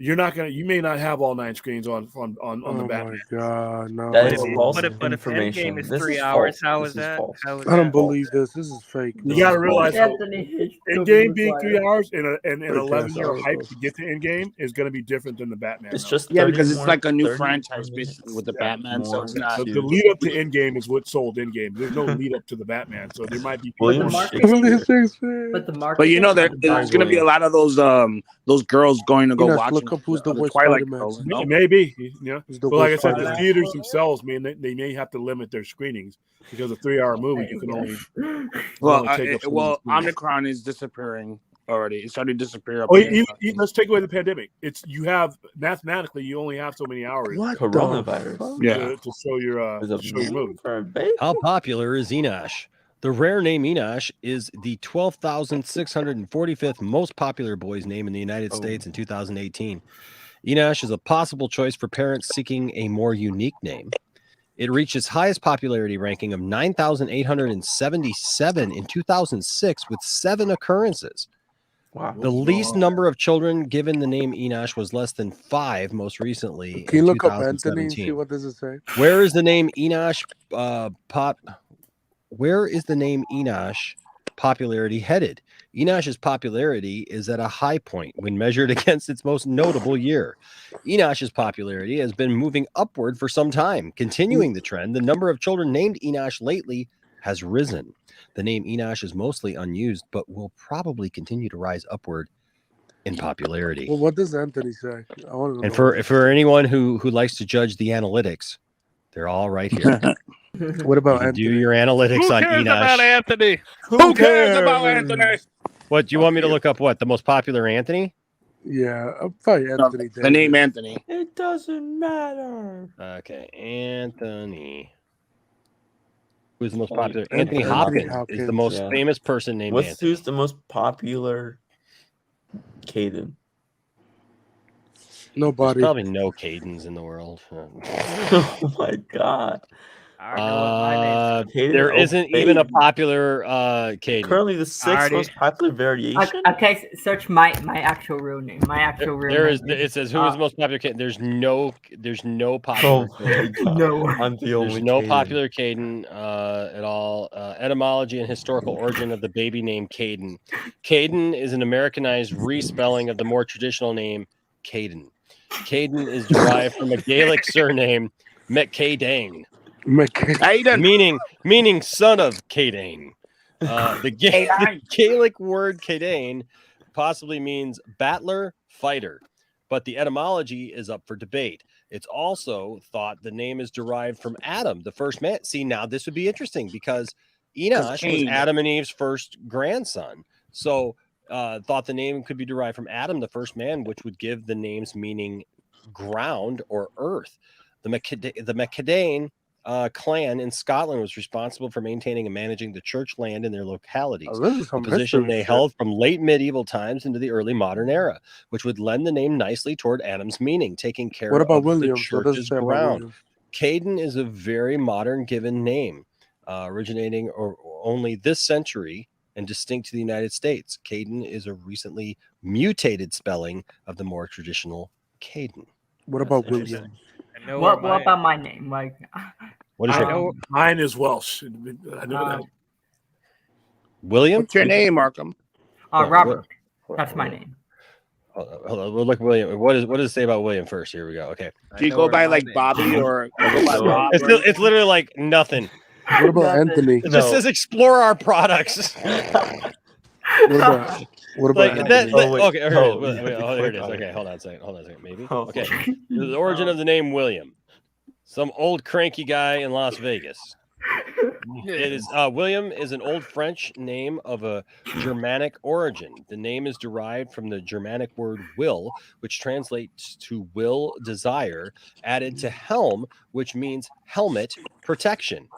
You may not have all 9 screens on the Batman. Oh my God, no. That is false But if information. Endgame is This 3 is hours, false. how This is that? false. How is I don't that? believe this. This is fake. You got to realize Anthony Endgame being 3 hours and an Okay, 11-year sorry, hype boss. to get to Endgame is going to be different than the Batman. It's though. just because it's like a new 30 franchise minutes basically with the Batman, so more it's not. The lead up to Endgame is what sold Endgame. There's no lead up to the Batman, so there might be. William But the market. But you know there's going to be a lot of those girls going to go watch look up who's the worst Twilight Spider-Man. girls. No? Maybe, yeah. Who's the But like I worst said, the Spider-Man? theaters themselves, man, they may have to limit their screenings because a 3-hour movie you can only. Omicron is disappearing already. It's starting to disappear. Let's take away the pandemic. You have mathematically you only have so many hours. What Coronavirus. To show your movie. How popular is Enosh? The rare name Enosh is the 12,645th most popular boy's name in the United States in 2018. Enosh is a possible choice for parents seeking a more unique name. It reached its highest popularity ranking of 9,877 in 2006 with 7 occurrences. Wow. The least number of children given the name Enosh was less than 5 most recently. Can you in look up Anthony and 2017. see what does it say? Where is the name Enosh Where is the name Enosh popularity headed? Enosh's popularity is at a high point when measured against its most notable year. Enosh's popularity has been moving upward for some time. Continuing the trend, the number of children named Enosh lately has risen. The name Enosh is mostly unused, but will probably continue to rise upward in popularity. Well, what does Anthony say? I want to And know. for anyone who likes to judge the analytics, they're all right here. What about You Anthony? do your analytics Who on cares Enosh. about Anthony? Who cares about Anthony? What do you want me to look up? What the most popular Anthony? Yeah, probably Anthony. The name Anthony. It doesn't matter. Okay, Anthony. Who's the most popular? Anthony Anthony Hopkins is the Hopkins, most yeah. famous person named Anthony. Who's the most popular? Caden. Nobody. There's probably no Cadens in the world. Oh my God. There isn't even a popular Caden. Currently the 6th most popular variation. Okay, search my actual real name. My actual real There name. is. It says who is the most popular Caden. There's no popular. Oh my God. No. I'm the only There's no Caden. popular Caden at all. Etymology and historical origin of the baby name Caden. Caden is an Americanized respelling of the more traditional name Caden. Caden is derived from a Gaelic surname McCaidane, meaning son of Caidane. The Gaelic word Caidane possibly means battler, fighter, but the etymology is up for debate. It's also thought the name is derived from Adam, the first man. See, now this would be interesting because Enosh was Adam and Eve's first grandson. So thought the name could be derived from Adam, the first man, which would give the names meaning ground or earth. The McCaidane clan in Scotland was responsible for maintaining and managing the church land in their localities, a position they held from late medieval times into the early modern era, which would lend the name nicely toward Adam's meaning, taking care What about of Williams? the What does it church's say about ground. Williams? Caden is a very modern given name, originating only this century and distinct to the United States. Caden is a recently mutated spelling of the more traditional Caden. What about Williams? What about my name? Like, what is your name? Mine is Welsh. I know that. William? What's your name, Markham? Robert. That's my name. Hold on. We'll look William. What does it say about William first? Here we go. Okay. Do you go by like Bobby or go by Bob? It's literally like nothing. What about Anthony? It just says explore our products. What about like that? Anthony? Okay, here it is. Okay, hold on a second. Maybe. Okay. The origin of the name William. Some old cranky guy in Las Vegas. It is William is an old French name of a Germanic origin. The name is derived from the Germanic word will, which translates to will, desire, added to helm, which means helmet, protection.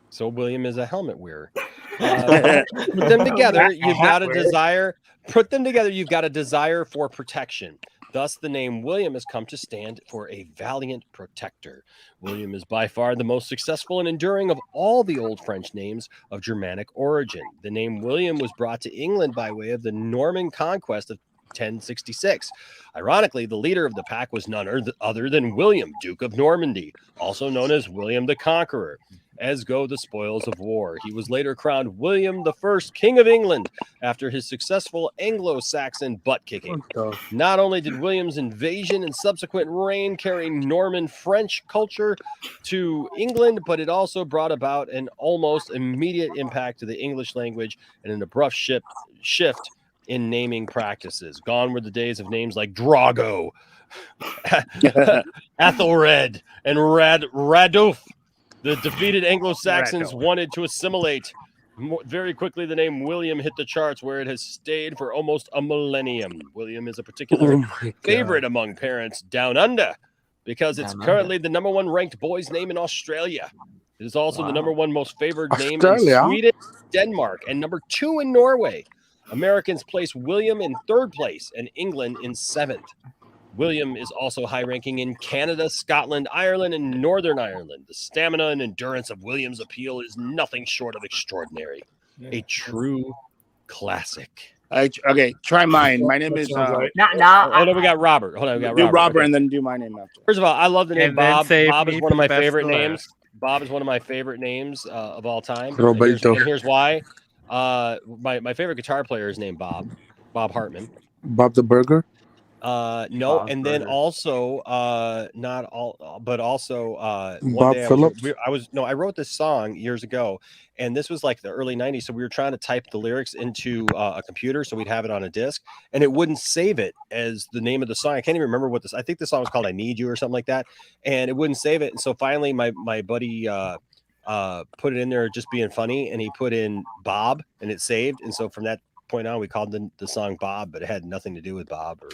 So William is a helmet wearer. Put them together, you've got a desire. Put them together, you've got a desire for protection. Thus, the name William has come to stand for a valiant protector. William is by far the most successful and enduring of all the old French names of Germanic origin. The name William was brought to England by way of the Norman conquest of 1066. Ironically, the leader of the pack was none other than William, Duke of Normandy, also known as William the Conqueror. As go the spoils of war. He was later crowned William I, King of England, after his successful Anglo-Saxon butt-kicking. Not only did William's invasion and subsequent reign carry Norman French culture to England, but it also brought about an almost immediate impact to the English language and an abrupt shift in naming practices. Gone were the days of names like Drago, Ethelred, and Radulf. The defeated Anglo-Saxons wanted to assimilate. Very quickly, the name William hit the charts, where it has stayed for almost a millennium. William is a particular favorite among parents down under because it's currently the #1 ranked boy's name in Australia. It is also the #1 most favored name in Sweden, Denmark, and #2 in Norway. Americans place William in 3rd place and England in 7th. William is also high-ranking in Canada, Scotland, Ireland, and Northern Ireland. The stamina and endurance of William's appeal is nothing short of extraordinary. A true classic. Okay, try mine. My name is Hold on, we got Robert. Hold on, we got do Robert okay. and then do my name after. First of all, I love the name And then Bob. save Bob is me one of my for best favorite last. names. Bob is one of my favorite names of all time. Roberto. And here's why. My favorite guitar player is named Bob Hartman. Bob the Burger? No, Bob and then Burger. also not all, but also one Bob day Phillips? I wrote this song years ago, and this was like the early 90s. So we were trying to type the lyrics into a computer so we'd have it on a disc, and it wouldn't save it as the name of the song. I can't even remember I think the song was called I Need You or something like that, and it wouldn't save it. And so finally my buddy put it in there just being funny, and he put in Bob, and it saved. And so from that point on, we called the song Bob, but it had nothing to do with Bob or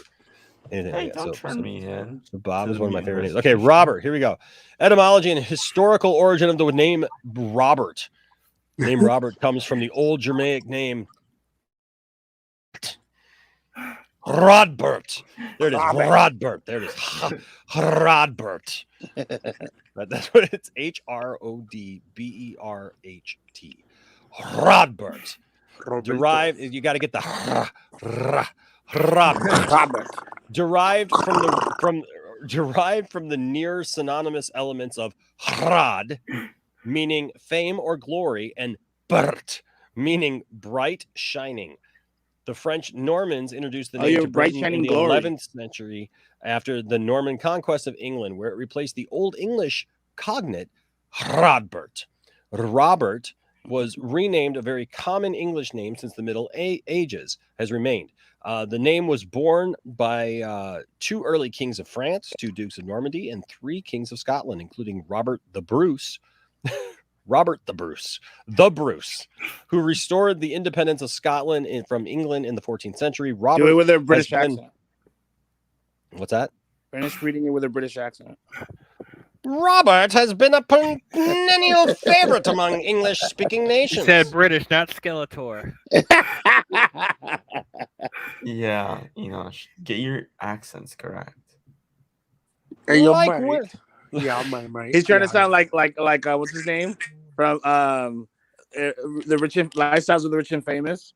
anything. Hey, like that. don't turn me in. So Bob to is the one of my favorite names. universe. Okay, Robert, here we go. Etymology and historical origin of the name Robert. The name Robert comes from the old Germanic name Rodbert. There it is. Rodbert. There it is. Rodbert. That's what it's. HRODBERHT. Rodbert. Derived. You got to get the Robert. Derived from the near synonymous elements of Hrad, meaning fame or glory, and Bert, meaning bright shining. The French Normans introduced the name to Britain in the 11th century after the Norman conquest of England, where it replaced the Old English cognate Rodbert. Robert was renamed a very common English name since the Middle Ages, has remained. The name was borne by 2 early kings of France, 2 dukes of Normandy, and 3 kings of Scotland, including Robert the Bruce, who restored the independence of Scotland from England in the 14th century. Robert, do it with a British accent. What's that? Finish reading it with a British accent. Robert has been a perennial favorite among English-speaking nations. He said British, not Skeletor. Yeah, get your accents correct. Hey, yo, Like mate. what? Yeah, mate. He's trying to sound like what's his name from the Rich and Lifestyles of the Rich and Famous.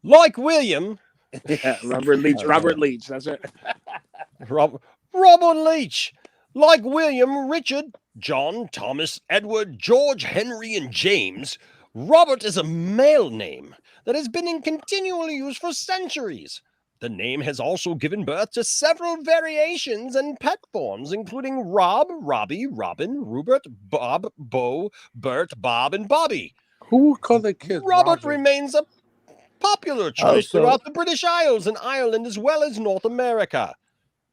Like William. Yeah, Robert Leach. Robert Leach. That's it. Robert Leach. Like William, Richard, John, Thomas, Edward, George, Henry, and James, Robert is a male name that has been in continual use for centuries. the name has also given birth to several variations and pet forms, including Rob, Robbie, Robin, Rupert, Bob, Bo, Bert, Bob, and Bobby. Who would call their kid Robert Robin? remains a popular choice throughout the British Isles and Ireland, as well as North America.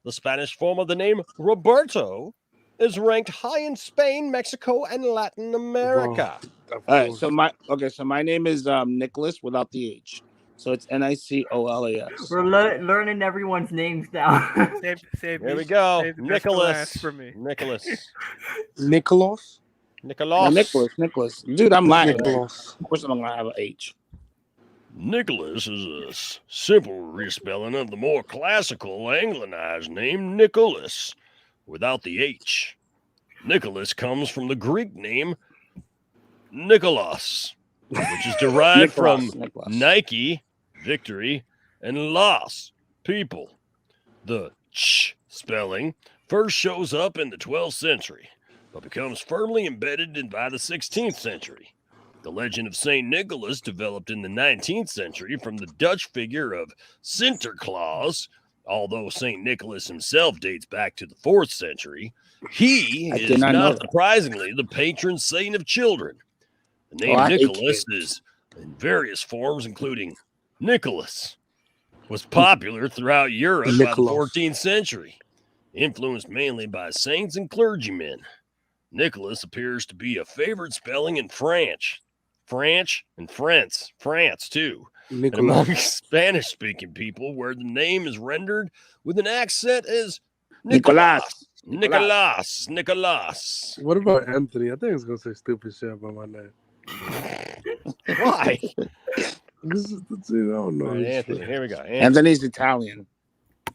The Spanish form of the name Roberto is ranked high in Spain, Mexico, and Latin America. All right, so my name is Nicholas without the H, so it's Nicolas. We're learning everyone's names now. Save There we go, save the best for last Nicholas. for me. Nicholas. Nicholas? No, Nicholas. Dude, I'm Latin. Nicholas. Of course, I'm gonna have an H. Nicholas is a simple respelling of the more classical Anglicized name Nicholas, without the H. Nicholas comes from the Greek name Nikolaos, which is derived from Nike, victory, and los, people. The ch spelling first shows up in the 12th century, but becomes firmly embedded by the 16th century. The legend of St. Nicholas developed in the 19th century from the Dutch figure of Sinterklaas. Although St. Nicholas himself dates back to the 4th century, he is not surprisingly the patron saint of children. The name Nicholas is in various forms, including Nicholas, was popular throughout Europe by the 14th century, influenced mainly by saints and clergymen. Nicholas appears to be a favorite spelling in French and France too, and among Spanish-speaking people, where the name is rendered with an accent as Nicolas. What about Anthony? I think he's gonna say stupid shit about my name. Why? I don't know. Anthony, here we go. Anthony's Italian.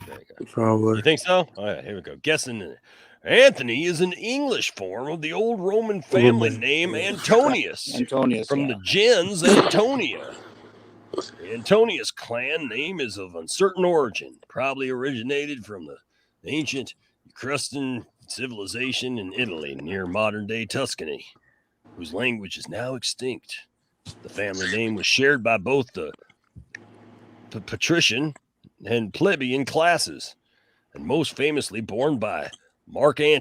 There you go. Probably. You think so? All right, here we go. Guessing. Anthony is an English form of the old Roman family name Antonius. From the gens Antonia. The Antonius clan name is of uncertain origin, probably originated from the ancient Etruscan civilization in Italy near modern-day Tuscany, whose language is now extinct. The family name was shared by both the patrician and plebeian classes, and most famously borne by Marcus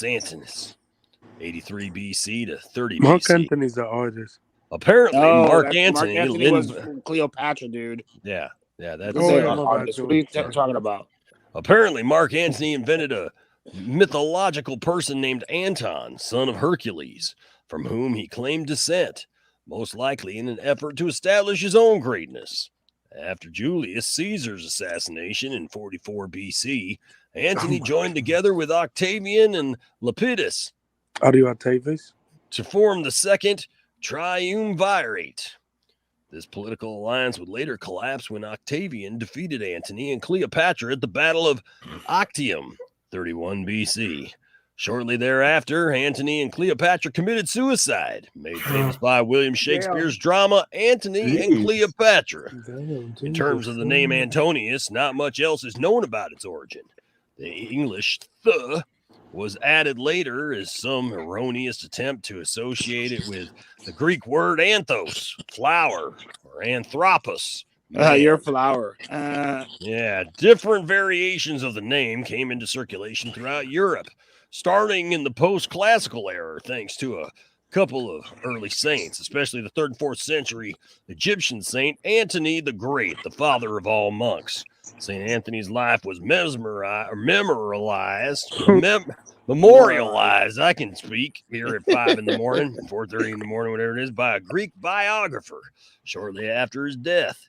Antonius, 83 BC to 30 BC. Mark Antony's the artist. Apparently, Mark Antony was Cleopatra, dude. Yeah, that's artist. What are you talking about? Apparently, Mark Antony invented a mythological person named Anton, son of Hercules, from whom he claimed descent, most likely in an effort to establish his own greatness. After Julius Caesar's assassination in 44 BC, Antony joined together with Octavian and Lepidus to form the second triumvirate. This political alliance would later collapse when Octavian defeated Antony and Cleopatra at the Battle of Actium, 31 BC. Shortly thereafter, Antony and Cleopatra committed suicide, made famous by William Shakespeare's drama Antony and Cleopatra. In terms of the name Antonius, not much else is known about its origin. The English "the" was added later as some erroneous attempt to associate it with the Greek word anthos, flower, or anthropos. You're a flower. Yeah, different variations of the name came into circulation throughout Europe, starting in the post-classical era, thanks to a couple of early saints, especially the 3rd and 4th century Egyptian saint Antony the Great, the father of all monks. St. Anthony's life was memorialized, I can speak, here at 5 in the morning, 4:30 in the morning, whatever it is, by a Greek biographer shortly after his death.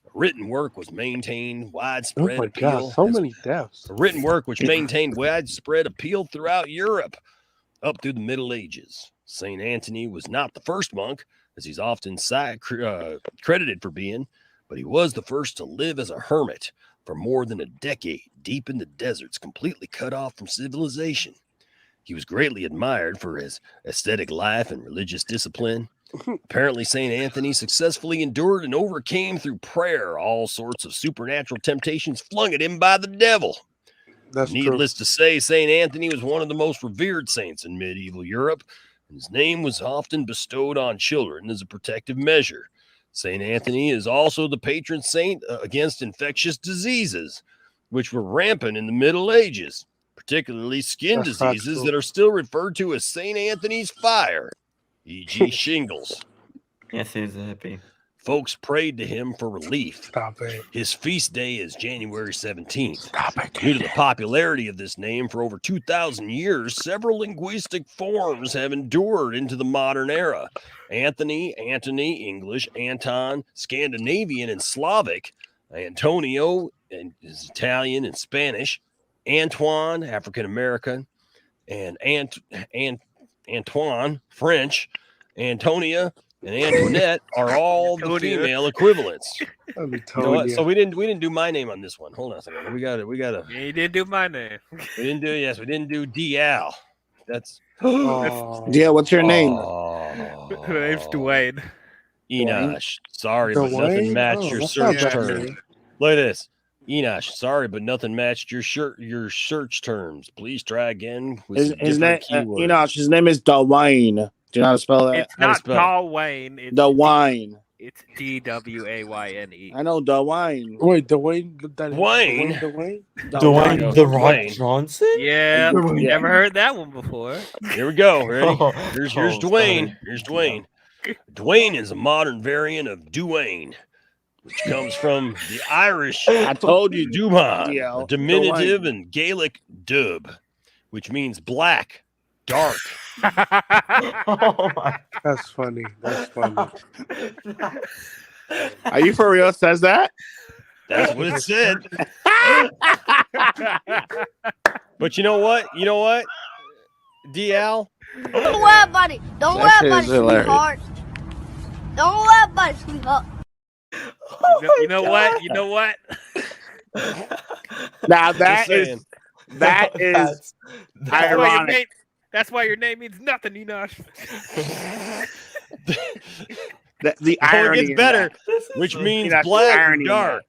A written work was maintained widespread appeal. God, so many deaths. A written work which maintained widespread appeal throughout Europe up through the Middle Ages. St. Anthony was not the first monk, as he's often credited for being, but he was the first to live as a hermit for more than a decade deep in the deserts, completely cut off from civilization. He was greatly admired for his ascetic life and religious discipline. Apparently, St. Anthony successfully endured and overcame through prayer all sorts of supernatural temptations flung at him by the devil. Needless to say, St. Anthony was one of the most revered saints in medieval Europe, and his name was often bestowed on children as a protective measure. St. Anthony is also the patron saint against infectious diseases, which were rampant in the Middle Ages, particularly skin diseases that are still referred to as St. Anthony's fire, e.g. shingles. Yes, he's a hippie. Folks prayed to him for relief. Stop it. His feast day is January 17th. Stop it. Due to the popularity of this name for over 2,000 years, several linguistic forms have endured into the modern era. Anthony, Antony, English, Anton, Scandinavian and Slavic, Antonio is Italian and Spanish, Antoine, African American, and Antoine, French, Antonia, and Antoinette are all the female equivalents. You know what? So we didn't do my name on this one. Hold on a second. We got it. Yeah, you didn't do my name. We didn't do Dial. That's Yeah, what's your name? My name's Dwayne. Enosh. Sorry, but nothing matched your search term. Look at this. Enosh, sorry, but nothing matched your search terms. Please try again with His name, keywords. Enosh. His name is Dwayne. Do you know how to spell that? It's not Dwayne. It's Dwayne. It's Dwayne. I know Dwayne. Wait, Dwayne. Dwayne the Rock Johnson? Yeah, never heard that one before. Here we go. Ready? Here's Dwayne. Here's Dwayne. Dwayne is a modern variant of Duane, which comes from the Irish. I told you, Duhan, a diminutive and Gaelic dub, which means black, dark. Oh my! That's funny. That's funny. Are you for real? Says that? That's what it said. But you know what? DL? Don't worry about it. Don't worry about it, sweetheart. Don't worry about it, sweetheart. You know what? Now that is ironic. That's why your name means nothing, Enosh. The irony gets better, which so means black and dark.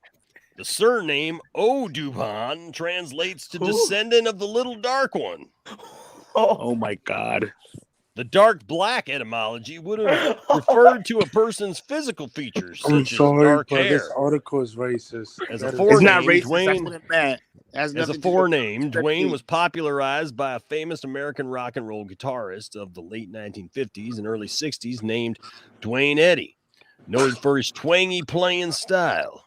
The surname O'Duhan translates to descendant of the little dark one. Oh my God. The dark black etymology would have referred to a person's physical features, I'm such sorry, as dark but hair. this article is racist. As a That is- forename, It's not racist. Dwayne, That's what it meant. as a forename, Dwayne was popularized by a famous American rock and roll guitarist of the late 1950s and early 60s named Dwayne Eddy, noted for his twangy playing style.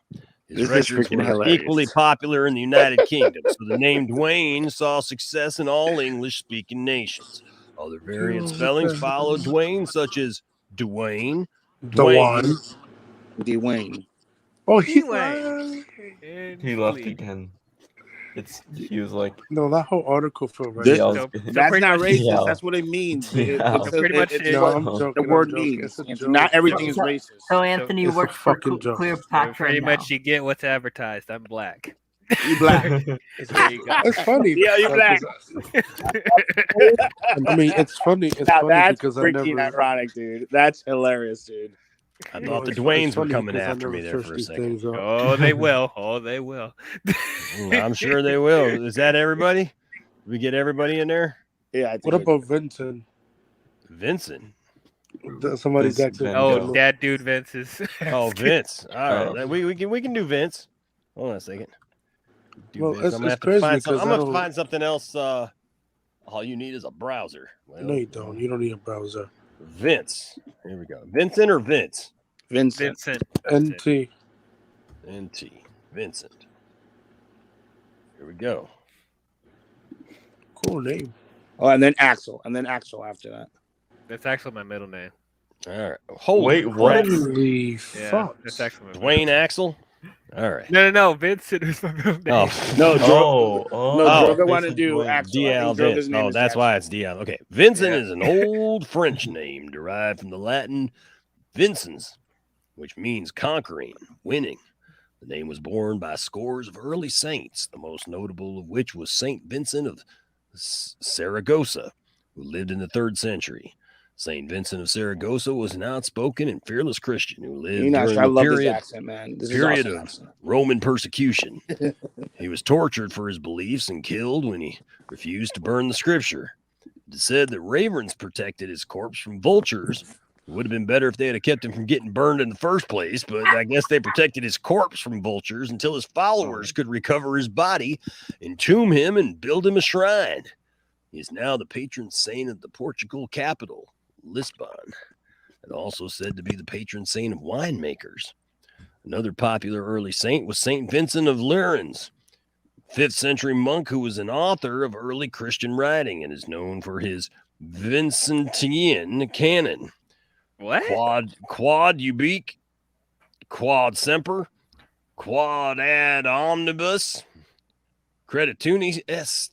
His This is records freaking were hilarious. equally popular in the United Kingdom, so the name Dwayne saw success in all English-speaking nations. Other variant spellings followed Dwayne, such as Dwayne, Dwayne. Dwayne. Oh, He left again. He was like, no, that whole article for That's racist. not racist. Yeah. That's what it means. Yeah. It's Pretty much it's it. what I'm joking, the word I'm joking. means. It's a joke. Not everything is racist. So Anthony It's a works for fucking joke. Cleopatra Pretty now. much you get what's advertised. I'm black. You black. There you go. It's funny. Yeah, you black. I mean, it's funny. It's Now funny that's because I freaking never. ironic, dude. That's hilarious, dude. I No, thought the it's Dwaynes were funny coming because I after me never there search for a these second. things up. Oh, they will. Oh, they will. I'm sure they will. Is that everybody? We get everybody in there? Yeah. I think What about Vincent? Vincent. Somebody Vince got to. Van Oh, Gogh. that dude Vince's. Oh, Vince. All right. Oh. We can do Vince. Hold on a second. Do Well, Vince. it's I'm gonna crazy have because to find something else. All you need is a browser. Well, No, you don't. You don't need a browser. Vince. Here we go. Vincent or Vince? Vincent. NT. NT. Vincent. Here we go. Cool name. Oh, and then Axel. And then Axel after that. That's actually my middle name. All right. Holy Wait, what? Holy Yeah, fuck. that's actually my middle Dwayne Axel. All right. No. Vincent is my middle name. Oh, No, Oh, No, Oh, Droga wanted to do Dwayne. Axel. I DL think Droga's Vince. name Oh, is that's Axel. why it's DL. Okay. Vincent Yeah. is an old French name derived from the Latin vincens, which means conquering, winning. The name was borne by scores of early saints, the most notable of which was Saint Vincent of Saragossa, who lived in the 3rd century. Saint Vincent of Saragossa was an outspoken and fearless Christian who lived Enosh, during I the love this period accent, man. This is period awesome of accent. Roman persecution. He was tortured for his beliefs and killed when he refused to burn the scripture. It is said that ravens protected his corpse from vultures It would have been better if they had kept him from getting burned in the first place, but I guess they protected his corpse from vultures until his followers could recover his body, entomb him, and build him a shrine. He is now the patron saint of the Portugal capital, Lisbon, and also said to be the patron saint of winemakers. Another popular early saint was Saint Vincent of Lerins, 5th century monk who was an author of early Christian writing and is known for his Vincentian canon. What? Quod ubique, quod semper, quod ad omnibus, credituni est,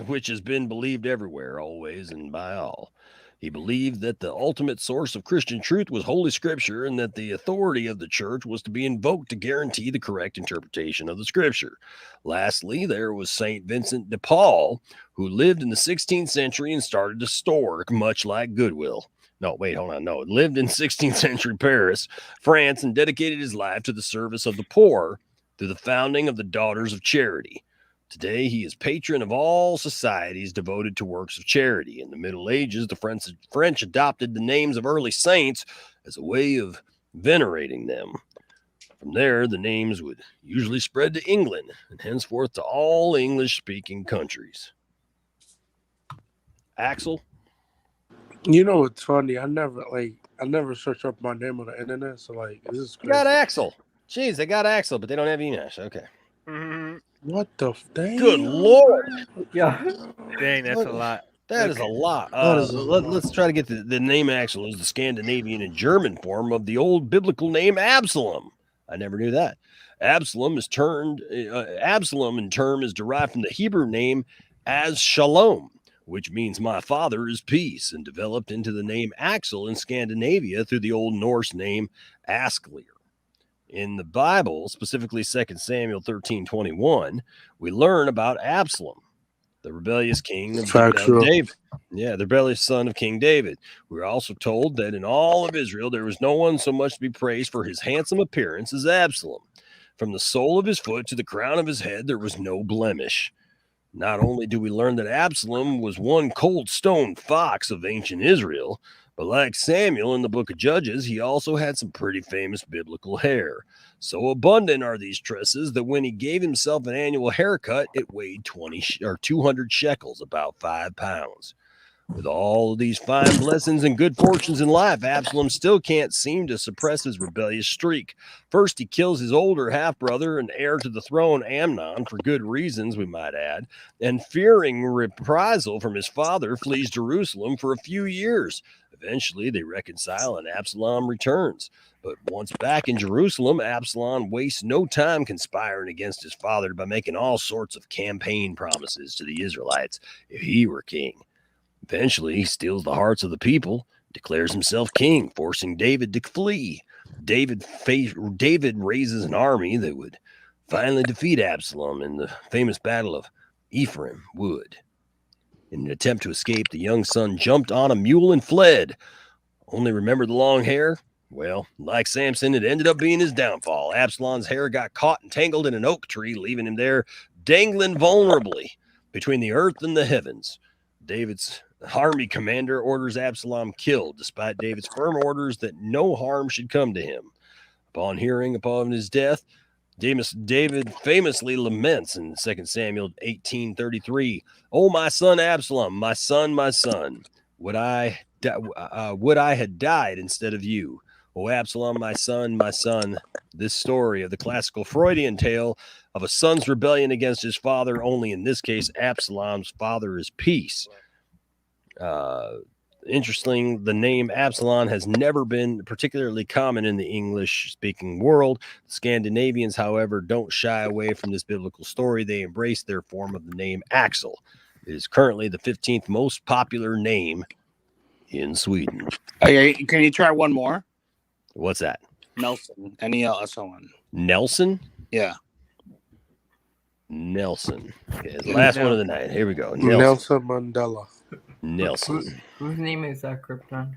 which has been believed everywhere, always, and by all. He believed that the ultimate source of Christian truth was Holy Scripture and that the authority of the church was to be invoked to guarantee the correct interpretation of the Scripture. Lastly, there was St. Vincent de Paul, who lived in the 16th century and started a store, much like Goodwill. No, wait, hold on. No, lived in 16th century Paris, France, and dedicated his life to the service of the poor through the founding of the Daughters of Charity. Today, he is patron of all societies devoted to works of charity. In the Middle Ages, the French adopted the names of early saints as a way of venerating them. From there, the names would usually spread to England and henceforth to all English-speaking countries. Axel? You know what's funny? I never search up my name on the internet, so this is crazy. Got Axel. Jeez, they got Axel, but they don't have Enosh. Okay. What the dang? Good Lord. Yeah. Dang, that's a lot. That is a lot. Let's try to get the name Axel is the Scandinavian and German form of the old biblical name Absalom. I never knew that. Absalom in term is derived from the Hebrew name as Shalom, which means my father is peace, and developed into the name Axel in Scandinavia through the Old Norse name Asklir. In the Bible, specifically 2 Samuel 13:21, we learn about Absalom, the rebellious king of David. Yeah, the rebellious son of King David. We're also told that in all of Israel, there was no one so much to be praised for his handsome appearance as Absalom. From the sole of his foot to the crown of his head, there was no blemish. Not only do we learn that Absalom was one cold stone fox of ancient Israel, but like Samuel in the book of Judges, he also had some pretty famous biblical hair. So abundant are these tresses that when he gave himself an annual haircut, it weighed 200 shekels, about 5 pounds. With all of these fine blessings and good fortunes in life, Absalom still can't seem to suppress his rebellious streak. First, he kills his older half-brother and heir to the throne, Amnon, for good reasons, we might add, and fearing reprisal from his father, flees Jerusalem for a few years. Eventually, they reconcile and Absalom returns. But once back in Jerusalem, Absalom wastes no time conspiring against his father by making all sorts of campaign promises to the Israelites if he were king. Eventually, he steals the hearts of the people, declares himself king, forcing David to flee. David raises an army that would finally defeat Absalom in the famous Battle of Ephraim Wood. In an attempt to escape, the young son jumped on a mule and fled. Only remember the long hair? Well, like Samson, it ended up being his downfall. Absalom's hair got caught and tangled in an oak tree, leaving him there dangling vulnerably between the earth and the heavens. David's army commander orders Absalom killed, despite David's firm orders that no harm should come to him. Upon hearing upon his death, David famously laments in 2 Samuel 18:33, "Oh, my son Absalom, my son, would I had died instead of you. Oh, Absalom, my son, my son." This story of the classical Freudian tale of a son's rebellion against his father, only in this case, Absalom's father is peace. Interesting, the name Absalom has never been particularly common in the English-speaking world. The Scandinavians, however, don't shy away from this biblical story. They embrace their form of the name Axel. It is currently the 15th most popular name in Sweden. Okay, can you try one more? What's that? Nelson. N-E-L-S-O-N. Nelson? Yeah. Nelson. Okay, the last one of the night. Here we go. Nelson Mandela. Nelson. Whose name is that, Krypton?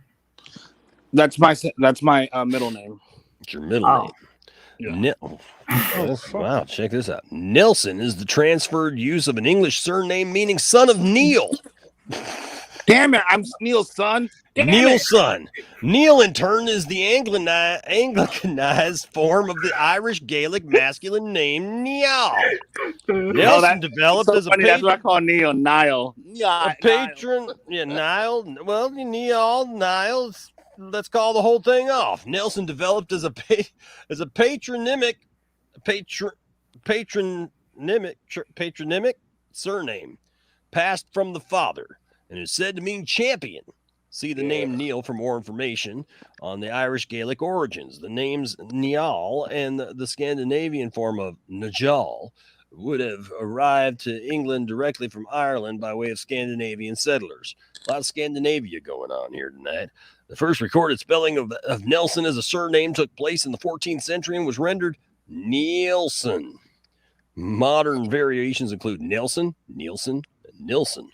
That's my middle name. It's your middle name. Wow, check this out. Nelson is the transferred use of an English surname meaning son of Neil. Damn it! I'm Neil's son. Damn Neil's it. son. Neil, in turn, is the Anglicanized form of the Irish Gaelic masculine name Niall. Nelson developed so as a funny. That's what I call Neil. Niall. a patron. Yeah, Niall. Well, Niall. Let's call the whole thing off. Nelson developed as a patronymic surname, passed from the father, and is said to mean champion. See the name Neil for more information on the Irish Gaelic origins. The names Niall and the Scandinavian form of Najal would have arrived to England directly from Ireland by way of Scandinavian settlers. A lot of Scandinavia going on here tonight. The first recorded spelling of Nelson as a surname took place in the 14th century and was rendered Nielsen. Modern variations include Nelson, Nielsen, and Nilsson.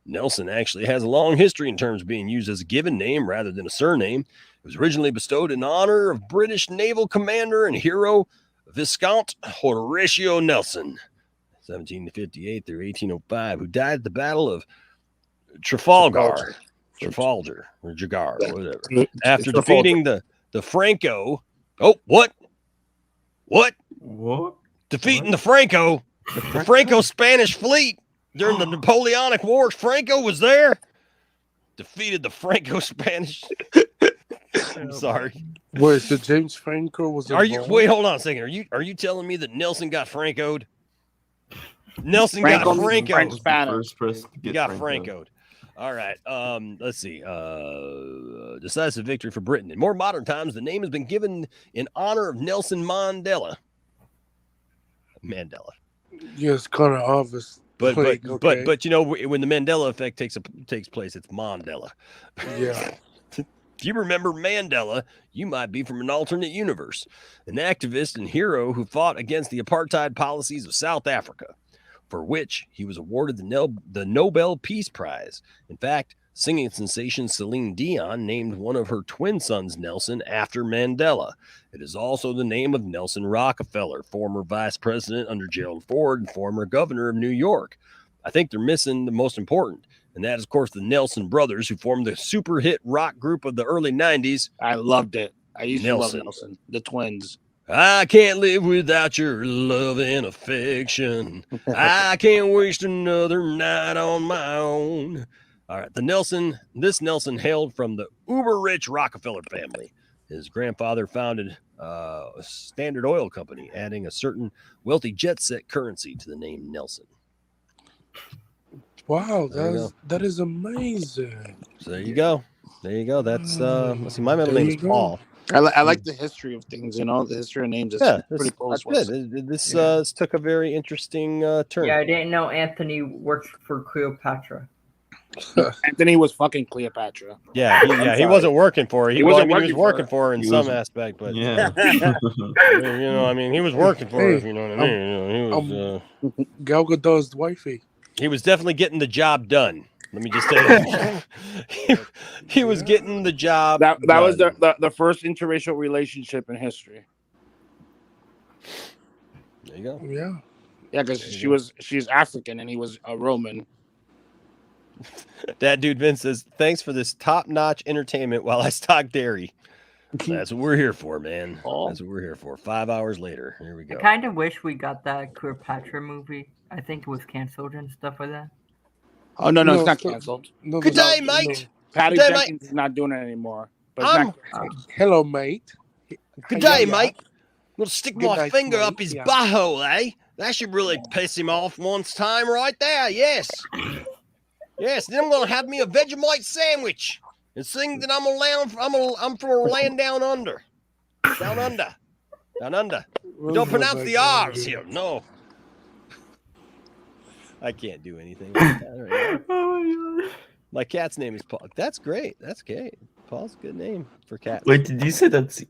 Nelson actually has a long history in terms of being used as a given name rather than a surname. It was originally bestowed in honor of British naval commander and hero Viscount Horatio Nelson, 1758 through 1805, who died at the Battle of Trafalgar, or Jagar, or whatever, after defeating the Franco. Oh, what? Defeating the Franco-Spanish fleet during the Napoleonic Wars. Franco was there. Defeated the Franco-Spanish. I'm sorry. Wait, so James Franco was involved? Wait, hold on a second. Are you telling me that Nelson got Francoed? Nelson got Francoed. He got Francoed. All right. Let's see. Decisive victory for Britain. In more modern times, the name has been given in honor of Nelson Mandela. Yeah, it's kind of obvious. But you know, when the Mandela effect takes place, it's Mandela. Yeah. If you remember Mandela, you might be from an alternate universe, an activist and hero who fought against the apartheid policies of South Africa, for which he was awarded the Nobel Peace Prize. In fact, singing sensation Celine Dion named one of her twin sons Nelson after Mandela. It is also the name of Nelson Rockefeller, former vice president under Gerald Ford and former governor of New York. I think they're missing the most important, and that is, of course, the Nelson brothers, who formed the super hit rock group of the early 90s. I loved it. I used to love Nelson, the twins. I can't live without your love and affection. I can't waste another night on my own. All right, this Nelson hailed from the uber-rich Rockefeller family. His grandfather founded a Standard Oil Company, adding a certain wealthy jet-set currency to the name Nelson. Wow, that is amazing. So there you go. That's let's see. My middle name is Paul. I like the history of things. The history of names. It's pretty cool. That's good. This took a very interesting turn. Yeah, I didn't know Anthony worked for Cleopatra. Anthony was fucking Cleopatra. Yeah, he wasn't working for her. He was working for her in some aspect, but yeah. He was working for her. If you know what I mean. He was Gal Gadot's wifey. He was definitely getting the job done. Let me just say that. he was getting the job. That was the first interracial relationship in history. There you go. Yeah. Yeah, because she's African and he was a Roman. That dude Vince says, "Thanks for this top-notch entertainment while I stock dairy." That's what we're here for, man. That's what we're here for. 5 hours later, here we go. I kind of wish we got that Cleopatra movie. I think it was canceled and stuff like that. Oh no, it's not canceled. Good day, mate. Patty Jenkins is not doing it anymore. But it's not canceled. Hello, mate. Good day, mate. I'm gonna stick my finger up his butthole, eh? That should really piss him off once time right there. Yes. Yes, then I'm gonna have me a Vegemite sandwich and sing that I'm for land down under. Down under. Don't pronounce the R's here. No. I can't do anything like that right now. Oh my God. My cat's name is Paul. That's great. That's great. Paul's a good name for cat. Wait, did you say that's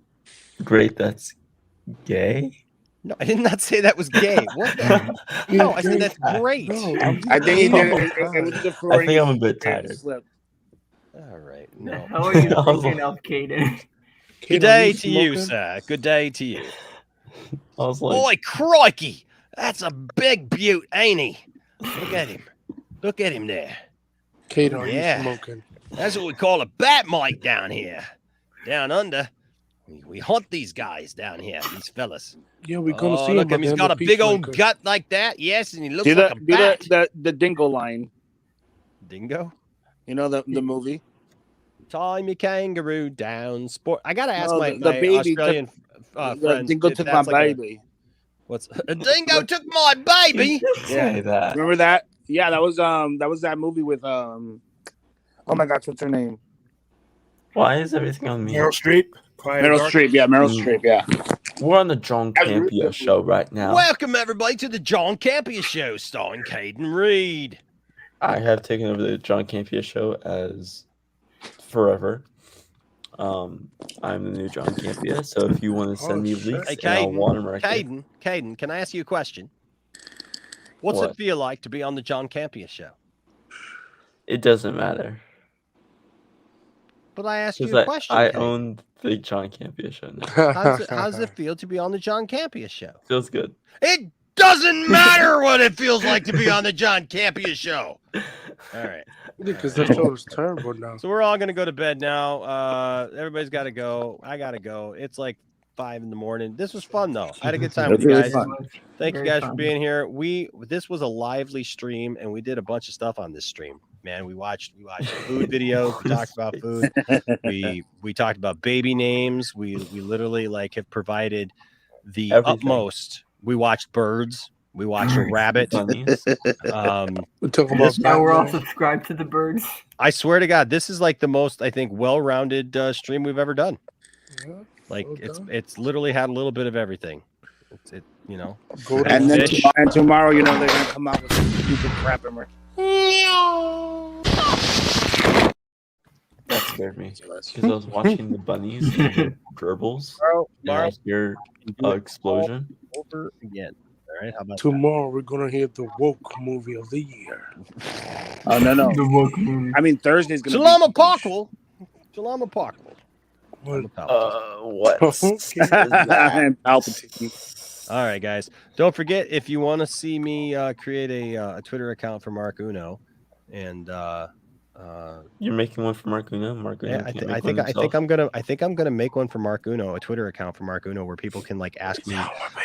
great? That's gay? No, I did not say that was gay. What the? No, I said that's great. No, I think he did it. I think I'm a bit tired. All right. No. How are you thinking of Caden? Good day to you, sir. Good day to you. I was like, boy, crikey. That's a big beaut, ain't he? Look at him. Look at him there. Kate, are Yeah. you smoking? That's what we call a bat mite down here. Down under. We hunt these guys down here, these fellas. Yeah, we're gonna see look him. at him. He's got a big old gut like that. Yes, and he looks like a bat. The dingo line. Dingo? You know the movie? Tie me kangaroo down. Sport. I gotta ask my baby Australian the friends. dingo if took my that's like baby. What's a dingo took my baby? Say that. Remember that? Yeah, that was that movie with oh my gosh, what's her name? Why is everything on me? Meryl Streep. Meryl Streep, yeah, Meryl Streep, yeah. We're on the John Campia show right now. Welcome everybody to the John Campia Show, starring Caden Reed. I have taken over the John Campia show as forever. I'm the new John Campia, so if you want to send me leaks, Hey, and I'll want them right there. Caden, can I ask you a question? What's What? it feel like to be on the John Campia Show? It doesn't matter. But I asked you a Because question. I Caden. own the John Campia show now. How does it feel to be on the John Campia Show? Feels good. It doesn't matter what it feels like to be on the John Campia Show. All right. Because that show is terrible now. So we're all gonna go to bed now. Everybody's got to go. I gotta go. It's like 5 a.m. This was fun though. I had a good time with you guys. Thank you guys for being here. This was a lively stream, and we did a bunch of stuff on this stream. Man, we watched food videos. We talked about food. We talked about baby names. We literally have provided the utmost. We watched birds. We watched a rabbit. We talk about Now we're all subscribed to the birds. I swear to God, this is like the most, I think, well-rounded stream we've ever done. It's literally had a little bit of everything. And then tomorrow, they're gonna come out with some stupid crap. That scared me because I was watching the bunnies and the gerbils. And I hear explosion. Over again. All right. How about Tomorrow we're gonna hear the woke movie of the year. Oh no! I mean Thursday's gonna. Shalom Apocalypse. Shalom Apocalypse. What? And Palpatine. All right, guys. Don't forget, if you want to see me create a Twitter account for Mark Uno, and you're making one for Mark Uno. I think I'm gonna make one for Mark Uno, a Twitter account for Mark Uno, where people can ask me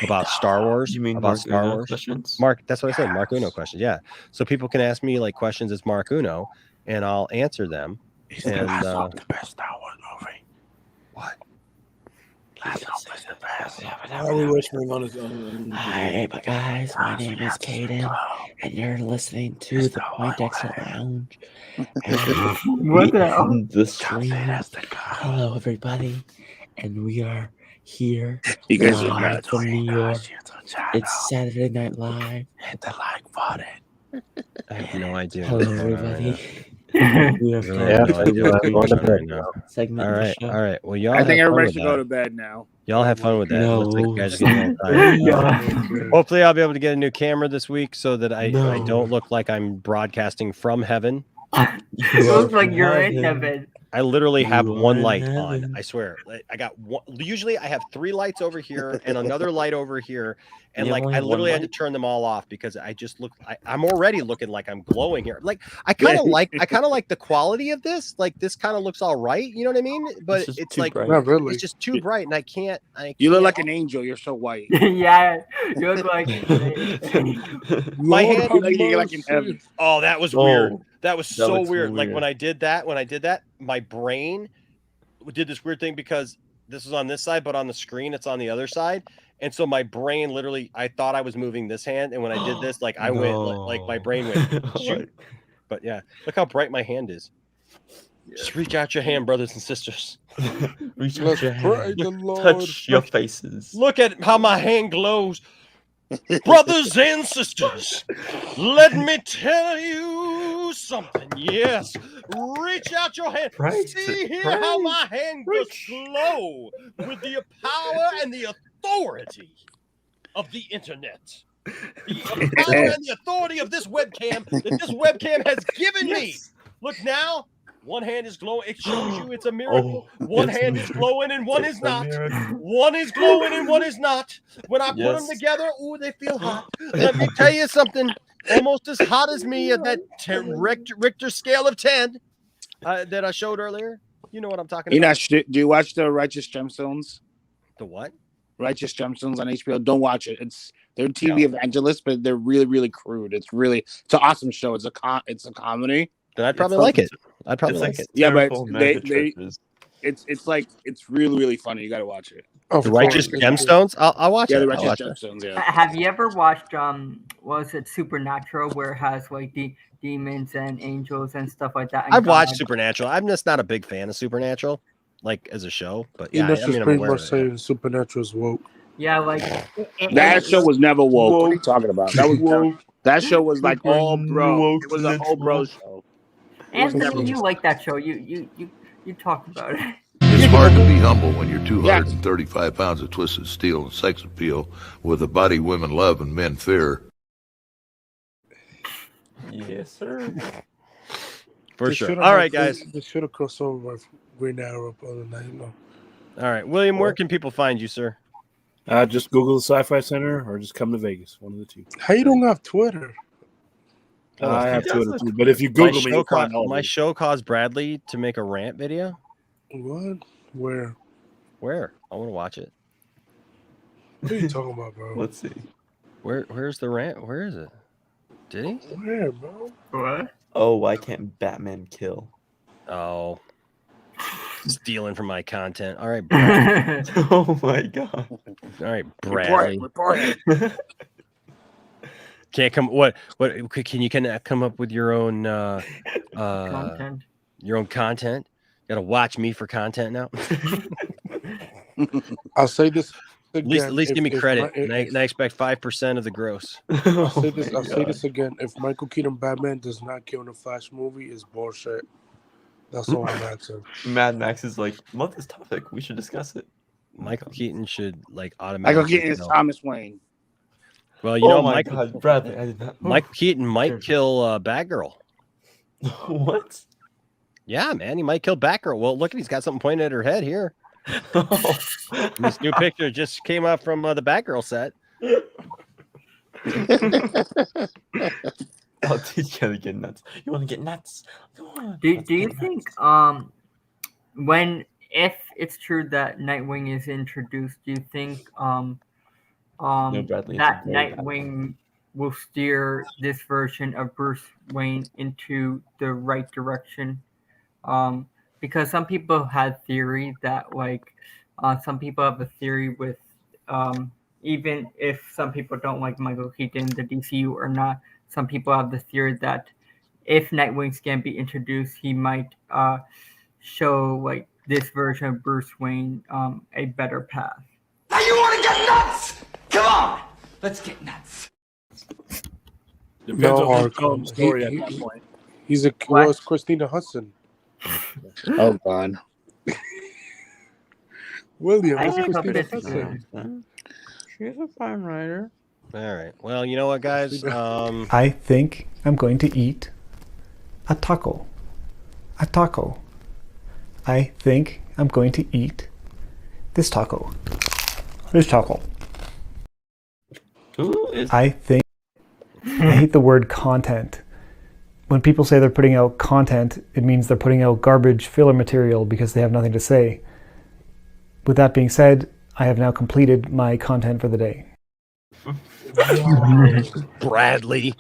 about Star Wars. You mean about Mark Star Uno Wars questions? Mark, that's what I said. Mark Uno questions. Yeah. So people can ask me questions as Mark Uno, and I'll answer them. And the best Star Wars movie. What? Why are we whispering on his own? Hi, guys. My name is Caden, and you're listening to the Poindexter Lounge. What the hell? The stream. Hello, everybody, and we are here You guys are live nuts. from New York. It's Saturday Night Live. Hit the like button. I have no idea. Hello, what's going on right everybody. now. We are Really have no idea what's going on right now. Segment All of the right, show. all right. Well, y'all. I think have fun everybody with should that. go to bed now. Y'all have fun with that. No. Looks like you guys are getting a little tired. Hopefully, I'll be able to get a new camera this week so that I don't look like I'm broadcasting from heaven. It looks like you're in heaven. I literally have You are one in light heaven. on. I swear. I got one. Usually, I have 3 lights over here and another light over here, and You only I have one literally had to light? turn them all off because I just look. I'm already looking like I'm glowing here. I kind of like the quality of this. This kind of looks all right. You know what I mean? But just it's too like bright. Not really. it's just too bright, and I can't. You look like an angel. You're so white. Yeah, you look like. My Lord hand. have You're like in mercy. heaven. Oh, that was Oh, weird. That was so looks weird. Like weird. when I did that, my brain did this weird thing because this is on this side, but on the screen it's on the other side. And so my brain literally, I thought I was moving this hand, and when I did this, I went like my brain went. Shoot. But yeah, look how bright my hand is. Just reach out your hand, brothers and sisters. Reach out Let's your pray hand. the Lord. Touch your faces. Look at how my hand glows. Brothers and sisters, let me tell you something. Yes, reach out your hand. See here how my hand goes glow with the power and the authority of the internet. The power and the authority of this webcam that this webcam has given me. Look now. One hand is glowing. It shows you it's a miracle. One hand is glowing and one is not. One is glowing and one is not. When I put them together, ooh, they feel hot. Let me tell you something. almost as hot as me at that Richter scale of 10 that I showed earlier. You know what I'm talking about. Do you watch the Righteous Gemstones? The what? Righteous Gemstones on HBO. Don't watch it. They're TV evangelists, but they're really, really crude. It's an awesome show. It's a comedy. Then I'd probably like it. I'd probably like it. Yeah, but it's really, really funny. You got to watch it. The Righteous Gemstones. I'll watch it. Yeah, the Righteous Gemstones. Yeah. Have you ever watched was it Supernatural, where it has like demons and angels and stuff like that? I've watched Supernatural. I'm just not a big fan of Supernatural, like as a show. But yeah, I'm pretty much saying Supernatural's woke. Yeah, like that show was never woke. What are you talking about? That was woke. That show was like all bro. It was an all bro show. Anthony, you like that show? You talked about it. It's hard to be humble when you're 235 pounds of twisted steel and sex appeal with a body women love and men fear. Yes, sir. For sure. All right, guys. They should have crossed over with Green Arrow other night. No. All right, William, where can people find you, sir? Just Google the Sci-Fi Center or just come to Vegas. One of the two. How you don't have Twitter? I have Twitter too, but if you Google me, you'll find all my show caused Bradley to make a rant video. What? Where? I want to watch it. What are you talking about, bro? Let's see. Where's the rant? Where is it? Did he? Where, bro? What? Oh, why can't Batman kill? Oh. Stealing from my content. All right, Bradley. Oh my god. All right, Bradley. Report it. Can't come. What? Can you come up with your own Content. Your own content? Got to watch me for content now. I'll say this again. At least give me credit. And I expect 5% of the gross. I'll say this again. If Michael Keaton Batman does not kill in a Flash movie, it's bullshit. That's all I'm asking. Mad Max is like, love this topic. We should discuss it. Michael Keaton should automatically. Michael Keaton is Thomas Wayne. Well, you know, my God, Bradley, I did not. Michael Keaton might kill Batgirl. What? Yeah, man, he might kill Batgirl. Well, look, he's got something pointed at her head here. This new picture just came up from the Batgirl set. I'll teach you how to get nuts. You want to get nuts? Come on. Do you think if it's true that Nightwing is introduced, do you think Bradley, that Nightwing will steer this version of Bruce Wayne into the right direction? Because some people had theory that some people have a theory with even if some people don't like Michael Keaton, the DCU or not, some people have the theory that if Nightwing's can be introduced, he might show this version of Bruce Wayne a better path. Now you want to get nuts? Come on, let's get nuts. Depends on the story at that point. He's was Christina Hudson. Oh God. William, I it's think Christina it's Hudson. She's a fine writer. All right. Well, you know what, guys? I think I'm going to eat a taco. A taco. I think I'm going to eat this taco. This taco. I think I hate the word content. When people say they're putting out content, it means they're putting out garbage filler material because they have nothing to say. With that being said, I have now completed my content for the day. Bradley.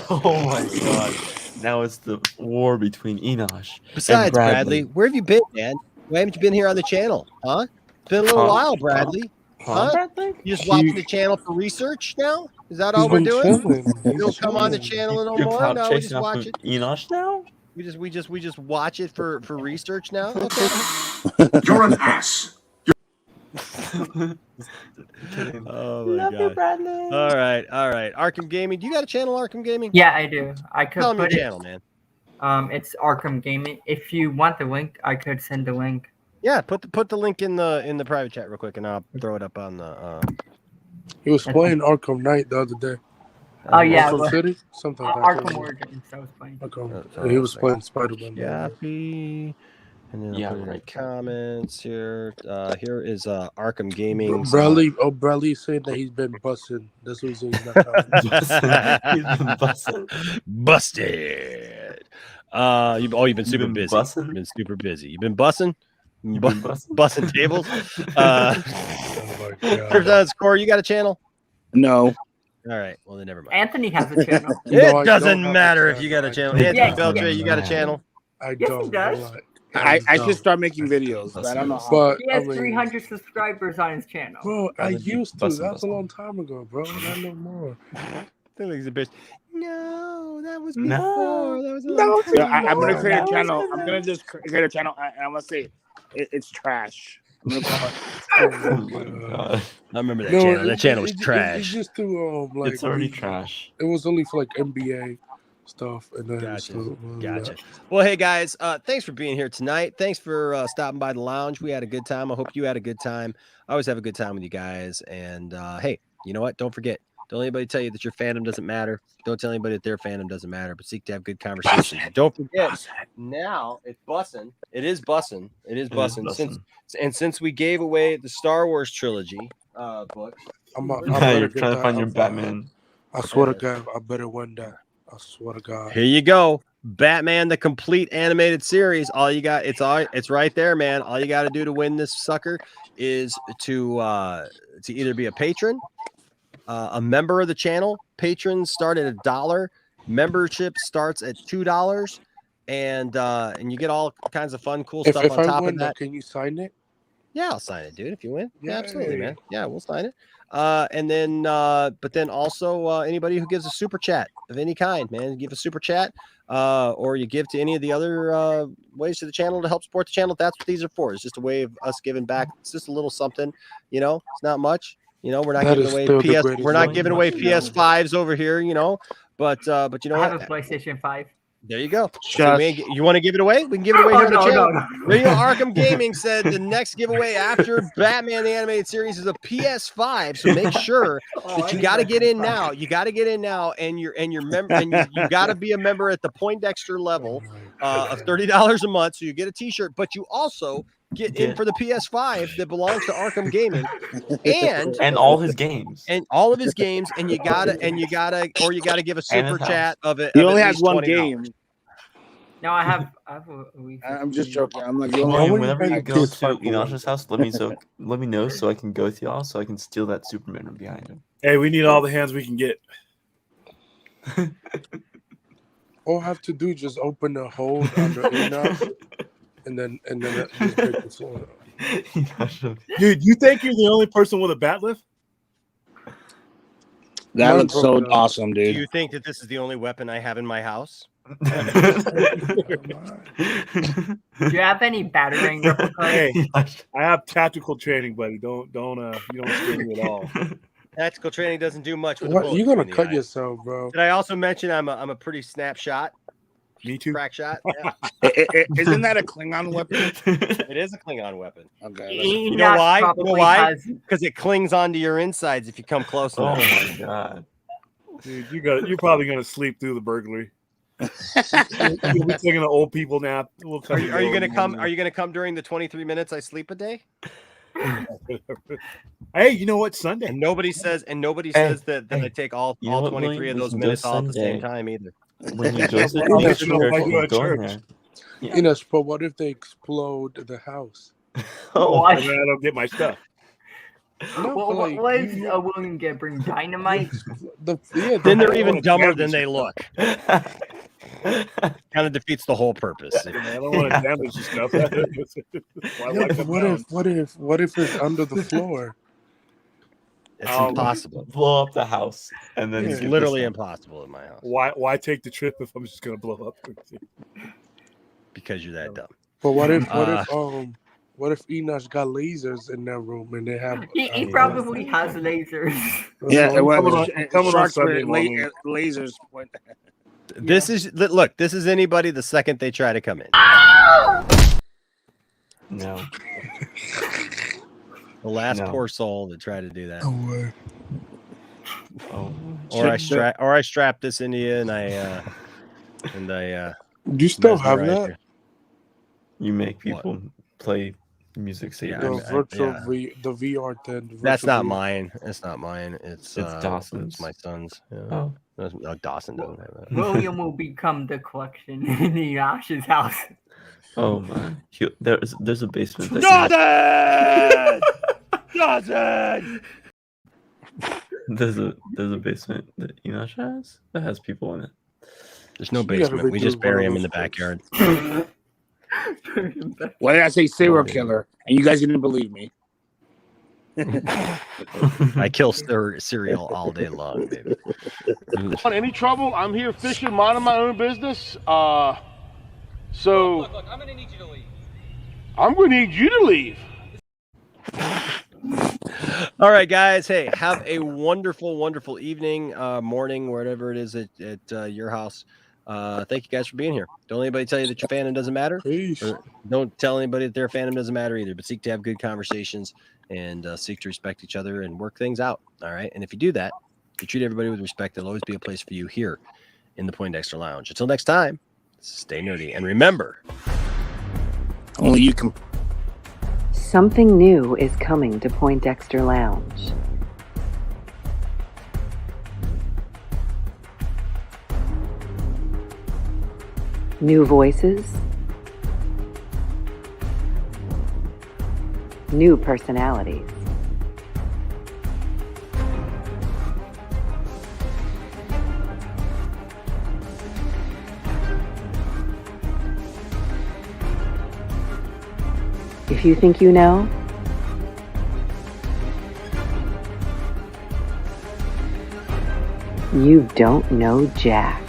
Oh my God. Now it's the war between Enosh. Besides, and Bradley, where have you been, man? Why haven't you been here on the channel? Huh? It's been a little while, Bradley. Huh? You just watching the channel for research now? Is that all we're doing? You don't come on the channel no more? No, we just watch it. Enosh now? We just watch it for research now? Okay. You're an ass. Oh my Love God. you, Bradley. All right. Arkham Gaming. Do you got a channel, Arkham Gaming? Yeah, I do. I could Tell me your put it. channel, man. It's Arkham Gaming. If you want the link, I could send the link. Yeah, put the link in the private chat real quick, and I'll throw it up on the. He was playing Arkham Knight the other day. Oh yeah, Arkham well, City, something like that. Arkham Origins. I was playing. He was playing Spider-Man. Happy And then I'll put it in comments here. Here is Arkham Gaming. Bradley said that he's been busting. That's what he's saying. He's not coming. He's been busting. Busted. You've been super busy. Bussin'? You've been super busy. You've been bussing. Bussin'? Bussing tables. Score. You got a channel? No. All right. Well, then never mind. Anthony has a channel. It doesn't matter if you got a channel. Anthony Beltre, you got a channel? I Yes, don't. he does. I should start making videos, but I don't know how. But He has 300 subscribers on his channel. Bro, I used to. That's a long time ago, bro. Not no more. I think he's a bitch. No, that was No. before. That was a long time ago. I'm gonna create a channel. I'm gonna just create a channel, and I'm gonna say it's trash. I'm gonna call it. Oh my god! I remember that channel. That channel was trash. It's just to like. It's already trash. It was only for like NBA stuff, and then Gotcha. Well, hey guys, thanks for being here tonight. Thanks for stopping by the lounge. We had a good time. I hope you had a good time. I always have a good time with you guys. And hey, you know what? Don't forget. Don't let anybody tell you that your fandom doesn't matter. Don't tell anybody that their fandom doesn't matter. But seek to have good conversations. Don't forget. Now it's bussin'. It is bussin'. It is bussin'. Since we gave away the Star Wars trilogy book, You're trying to find your Batman. I swear to God, I better win that. I swear to God. Here you go. Batman, the complete animated series. All you got, it's right there, man. All you got to do to win this sucker is to either be a patron, a member of the channel. Patrons start at $1. Membership starts at $2, and you get all kinds of fun, cool stuff on top of that. Can you sign it? Yeah, I'll sign it, dude. If you win, yeah, absolutely, Yay. man. Yeah, we'll sign it. And then, but then also anybody who gives a super chat of any kind, man, give a super chat, or you give to any of the other ways to the channel to help support the channel. That's what these are for. It's just a way of us giving back. It's just a little something, you know. It's not much, you know. We're not giving away We're not giving away PS5s over here, you know. But you know I what? have a PlayStation 5. There you go. So you want to give it away? We can give it away here on the channel. Radio Arkham Gaming said the next giveaway after Batman the Animated Series is a PS5. So make sure that you got to get in now. You got to get in now, and you got to be a member at the Poindexter level of $30 a month. So you get a T-shirt, but you also get in for the PS5 that belongs to Arkham Gaming, and all his games, and all of his games, and you gotta give a super chat of it. He only has one game. No, I have I'm just joking. I'm like, whenever you go to Inash's house, let me know so I can go with y'all, so I can steal that Superman from behind him. Hey, we need all the hands we can get. All I have to do is just open a hole under Enoch, and then just break the floor. Dude, you think you're the only person with a bat lift? That looks so awesome, dude. Do you think that this is the only weapon I have in my house? Do you have any battering replicas? Hey, I have tactical training, buddy. Don't you don't scare me at all. Tactical training doesn't do much. With What? You're gonna cut yourself, bro. Did I also mention I'm a pretty snapshot? Me too. Crack shot. Yeah. Isn't that a Klingon weapon? It is a Klingon weapon. Okay. You know why? You know why? Because it clings onto your insides if you come close enough. Oh my god, dude, you're probably gonna sleep through the burglary. You'll be taking an old people nap. Are you gonna come? Are you gonna come during the 23 minutes I sleep a day? Hey, you know what? Sunday. And nobody says that I take all 23 of those minutes all at the same time either. When you go to church, You know, but what if they explode the house? I don't get my stuff. No, what if William bring dynamite? Then they're even dumber than they look. Kind of defeats the whole purpose. I don't want to damage the stuff. What if it's under the floor? It's impossible. Blow up the house, and then it's literally impossible in my house. Why take the trip if I'm just gonna blow up? Because you're that dumb. But what if Enoch got lasers in their room and they have? He probably has lasers. Yeah, lasers. This is anybody the second they try to come in. No. The last poor soul that tried to do that. Oh. Or I strap this into you and I Do you still have that? You make people play music. Yeah, the VR thing. That's not mine. It's not mine. It's Dawson's. It's my son's. Yeah. Oh. No, Dawson doesn't have that. William will become the collection in the Ash's house. Oh man, there's a basement. Dawson! Dawson! There's a basement that Enosh has that has people in it. There's no basement. We just bury him in the backyard. Why did I say serial killer? And you guys didn't believe me. I kill cereal all day long, baby. Any trouble? I'm here fishing, minding my own business. So look, I'm gonna need you to leave. I'm gonna need you to leave. All right, guys. Hey, have a wonderful, wonderful evening, morning, whatever it is at your house. Thank you guys for being here. Don't let anybody tell you that your fandom doesn't matter. Don't tell anybody that their fandom doesn't matter either, but seek to have good conversations and seek to respect each other and work things out. All right. And if you do that, you treat everybody with respect, there'll always be a place for you here in the Poindexter Lounge. Until next time, stay nerdy. And remember, only you can. Something new is coming to Poindexter Lounge. New voices, new personalities. If you think you know, you don't know Jack.